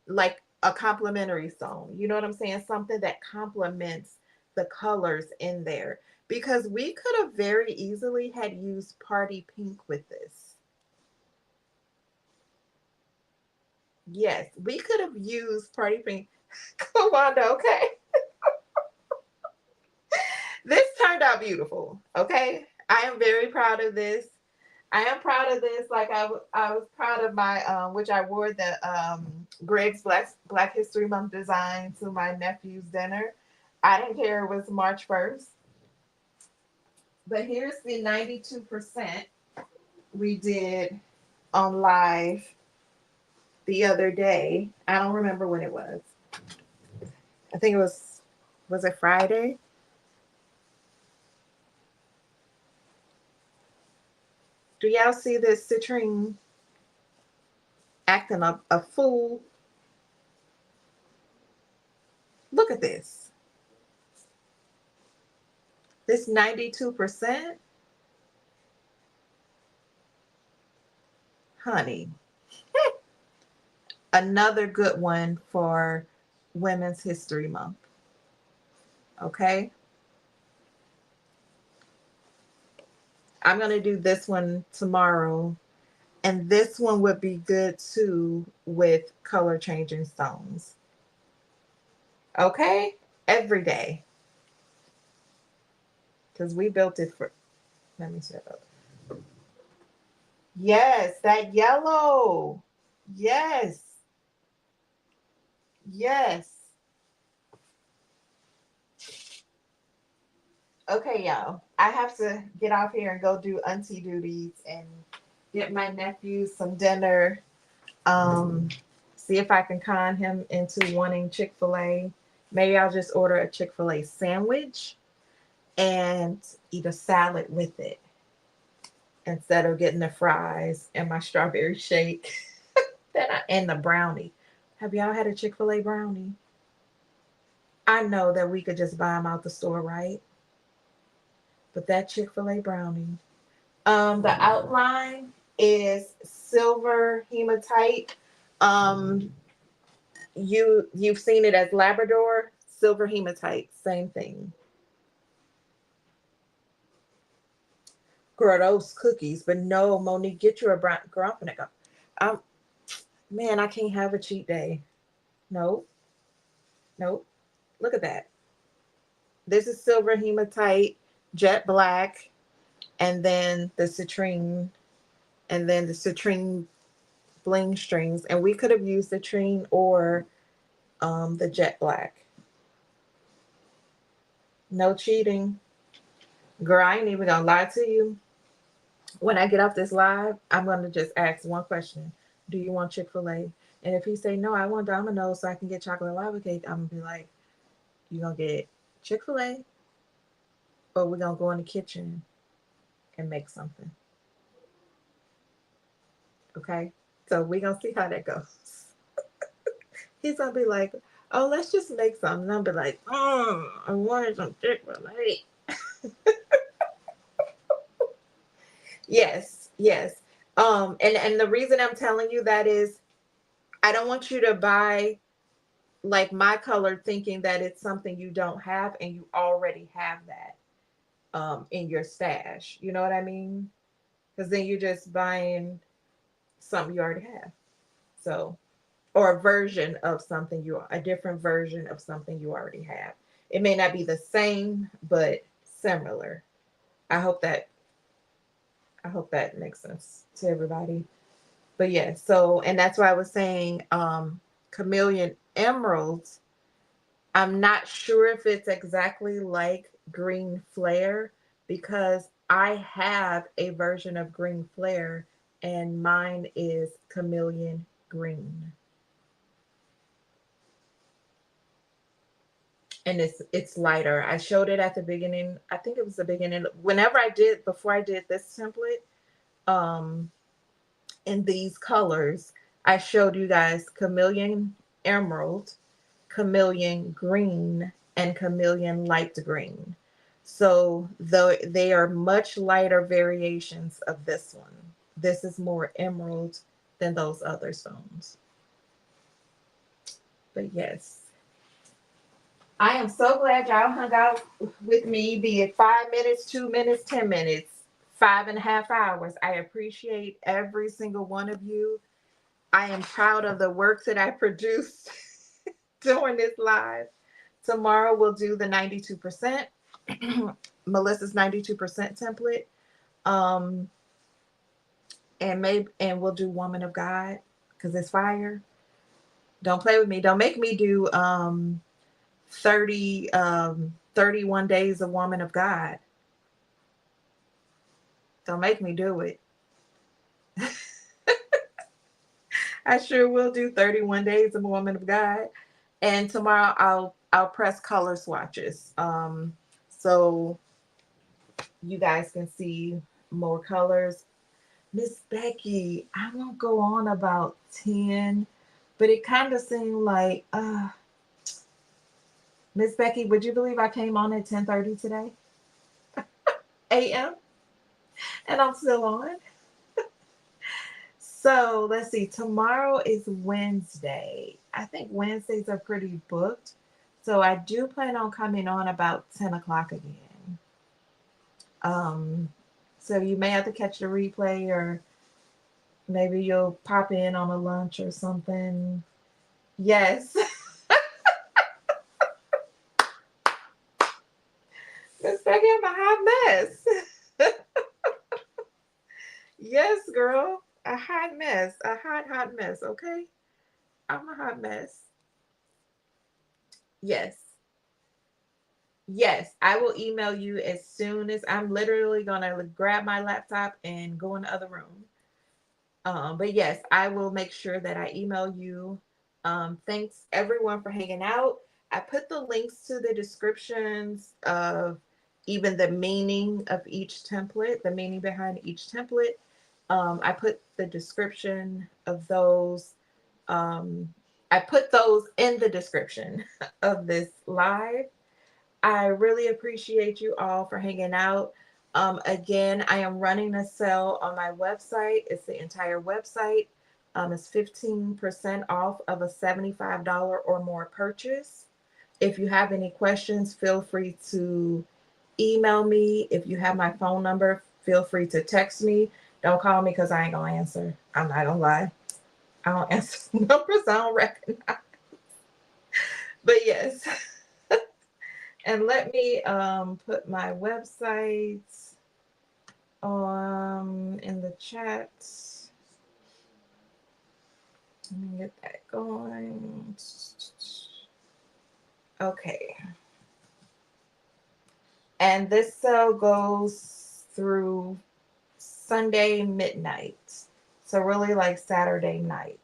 like a complementary stone. You know what I'm saying? Something that complements the colors in there. Because we could have very easily had used party pink with this. Yes, we could have used party pink. Come on, okay? This turned out beautiful. Okay. I am very proud of this. I am proud of this. Like I was proud of my which I wore the Greg's Black History Month design to my nephew's dinner. I didn't care it was March 1st. But here's the 92% we did on live the other day. I don't remember when it was. I think it was it Friday? Do y'all see this citrine acting a fool? Look at this. This 92%, honey. Another good one for Women's History Month. Okay. I'm going to do this one tomorrow. And this one would be good too with color changing stones. Okay. Every day. Because we built it for, let me set up. Yes, that yellow. Yes. Yes. Okay, y'all. I have to get off here and go do auntie duties and get my nephew some dinner. Um, See if I can con him into wanting Chick-fil-A. Maybe I'll just order a Chick-fil-A sandwich and eat a salad with it instead of getting the fries and my strawberry shake and the brownie. Have y'all had a Chick-fil-A brownie? I know that we could just buy them out the store, right? But that Chick-fil-A brownie. The outline is silver hematite. Um, you've seen it as Labrador, silver hematite, same thing. Girl, those cookies, but no, Monique, get you a brown. Girl, I'm gonna go. Um, man, I can't have a cheat day. Nope, nope. Look at that. This is silver hematite, jet black, and then the citrine, and then the citrine bling strings, and we could have used the citrine or the jet black. No cheating. Girl, I ain't even gonna lie to you. When I get off this live, I'm gonna just ask one question. Do you want Chick-fil-A? And if he say no, I want Domino's so I can get chocolate lava cake, I'm gonna be like, you gonna get Chick-fil-A or we're gonna go in the kitchen and make something. Okay? So we're gonna see how that goes. He's gonna be like, oh, let's just make something. And I'll be like, I wanted some Chick-fil-A. Yes, yes. And the reason I'm telling you that is I don't want you to buy like my color thinking that it's something you don't have and you already have that in your stash. You know what I mean? Because then you're just buying something you already have. So, or a version of something a different version of something you already have. It may not be the same, but similar. I hope that I hope that makes sense to everybody. But yeah, so and that's why I was saying chameleon emeralds. I'm not sure if it's exactly like green flare because I have a version of green flare and mine is chameleon green. And it's lighter. I showed it at the beginning. I think it was the beginning. Whenever I did before I did this template, um, in these colors, I showed you guys chameleon emerald, chameleon green, and chameleon light green. So though they are much lighter variations of this one. This is more emerald than those other stones. But yes, I am so glad y'all hung out with me, be it 5 minutes, 2 minutes, 10 minutes, 5.5 hours. I appreciate every single one of you. I am proud of the work that I produced during this live. Tomorrow we'll do the 92%, Melissa's 92% template. Um, and we'll do Woman of God because it's fire. Don't play with me. Don't make me do 31 days of Woman of God. Don't make me do it. I sure will do 31 days of a woman of God. And tomorrow I'll press color swatches. So you guys can see more colors. Miss Becky, I won't go on about 10, but it kind of seemed like Miss Becky, would you believe I came on at 10:30 today? AM? And I'm still on. So let's see. Tomorrow is Wednesday. I think Wednesdays are pretty booked. So I do plan on coming on about 10 o'clock again. Um, so you may have to catch the replay, or maybe you'll pop in on a lunch or something. Yes. Miss Becky, I'm a hot mess. Yes, girl. A hot mess. A hot mess. Okay. I'm a hot mess. Yes. Yes. I will email you as soon as I'm literally going to grab my laptop and go in the other room. But yes, I will make sure that I email you. Thanks everyone for hanging out. I put the links to the descriptions of even the meaning of each template, the meaning behind each template. I put the description of those. I put those in the description of this live. I really appreciate you all for hanging out. Again, I am running a sale on my website. It's the entire website. It's 15% off of a $75 or more purchase. If you have any questions, feel free to email me. If you have my phone number, feel free to text me. Don't call me because I ain't going to answer. I'm not going to lie. I don't answer numbers I don't recognize. But yes. And let me put my website in the chat. Let me get that going. Okay. And this sale goes through Sunday midnight. So really like Saturday night.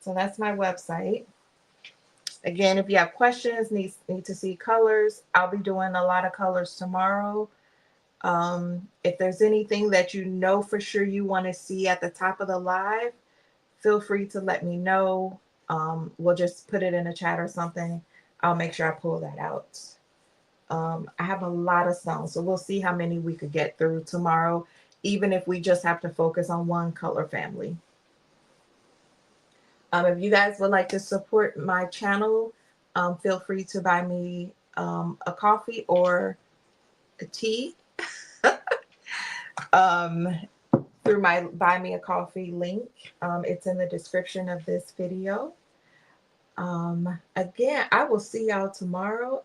So that's my website. Again, if you have questions, need to see colors, I'll be doing a lot of colors tomorrow. If there's anything that you know for sure you want to see at the top of the live, feel free to let me know. We'll just put it in a chat or something. I'll make sure I pull that out. I have a lot of stones, so we'll see how many we could get through tomorrow, even if we just have to focus on one color family. If you guys would like to support my channel, feel free to buy me a coffee or a tea through my Buy Me a Coffee link. It's in the description of this video. Again, I will see y'all tomorrow,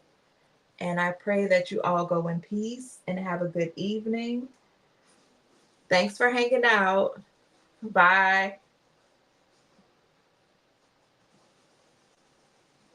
and I pray that you all go in peace and have a good evening. Thanks for hanging out. Bye.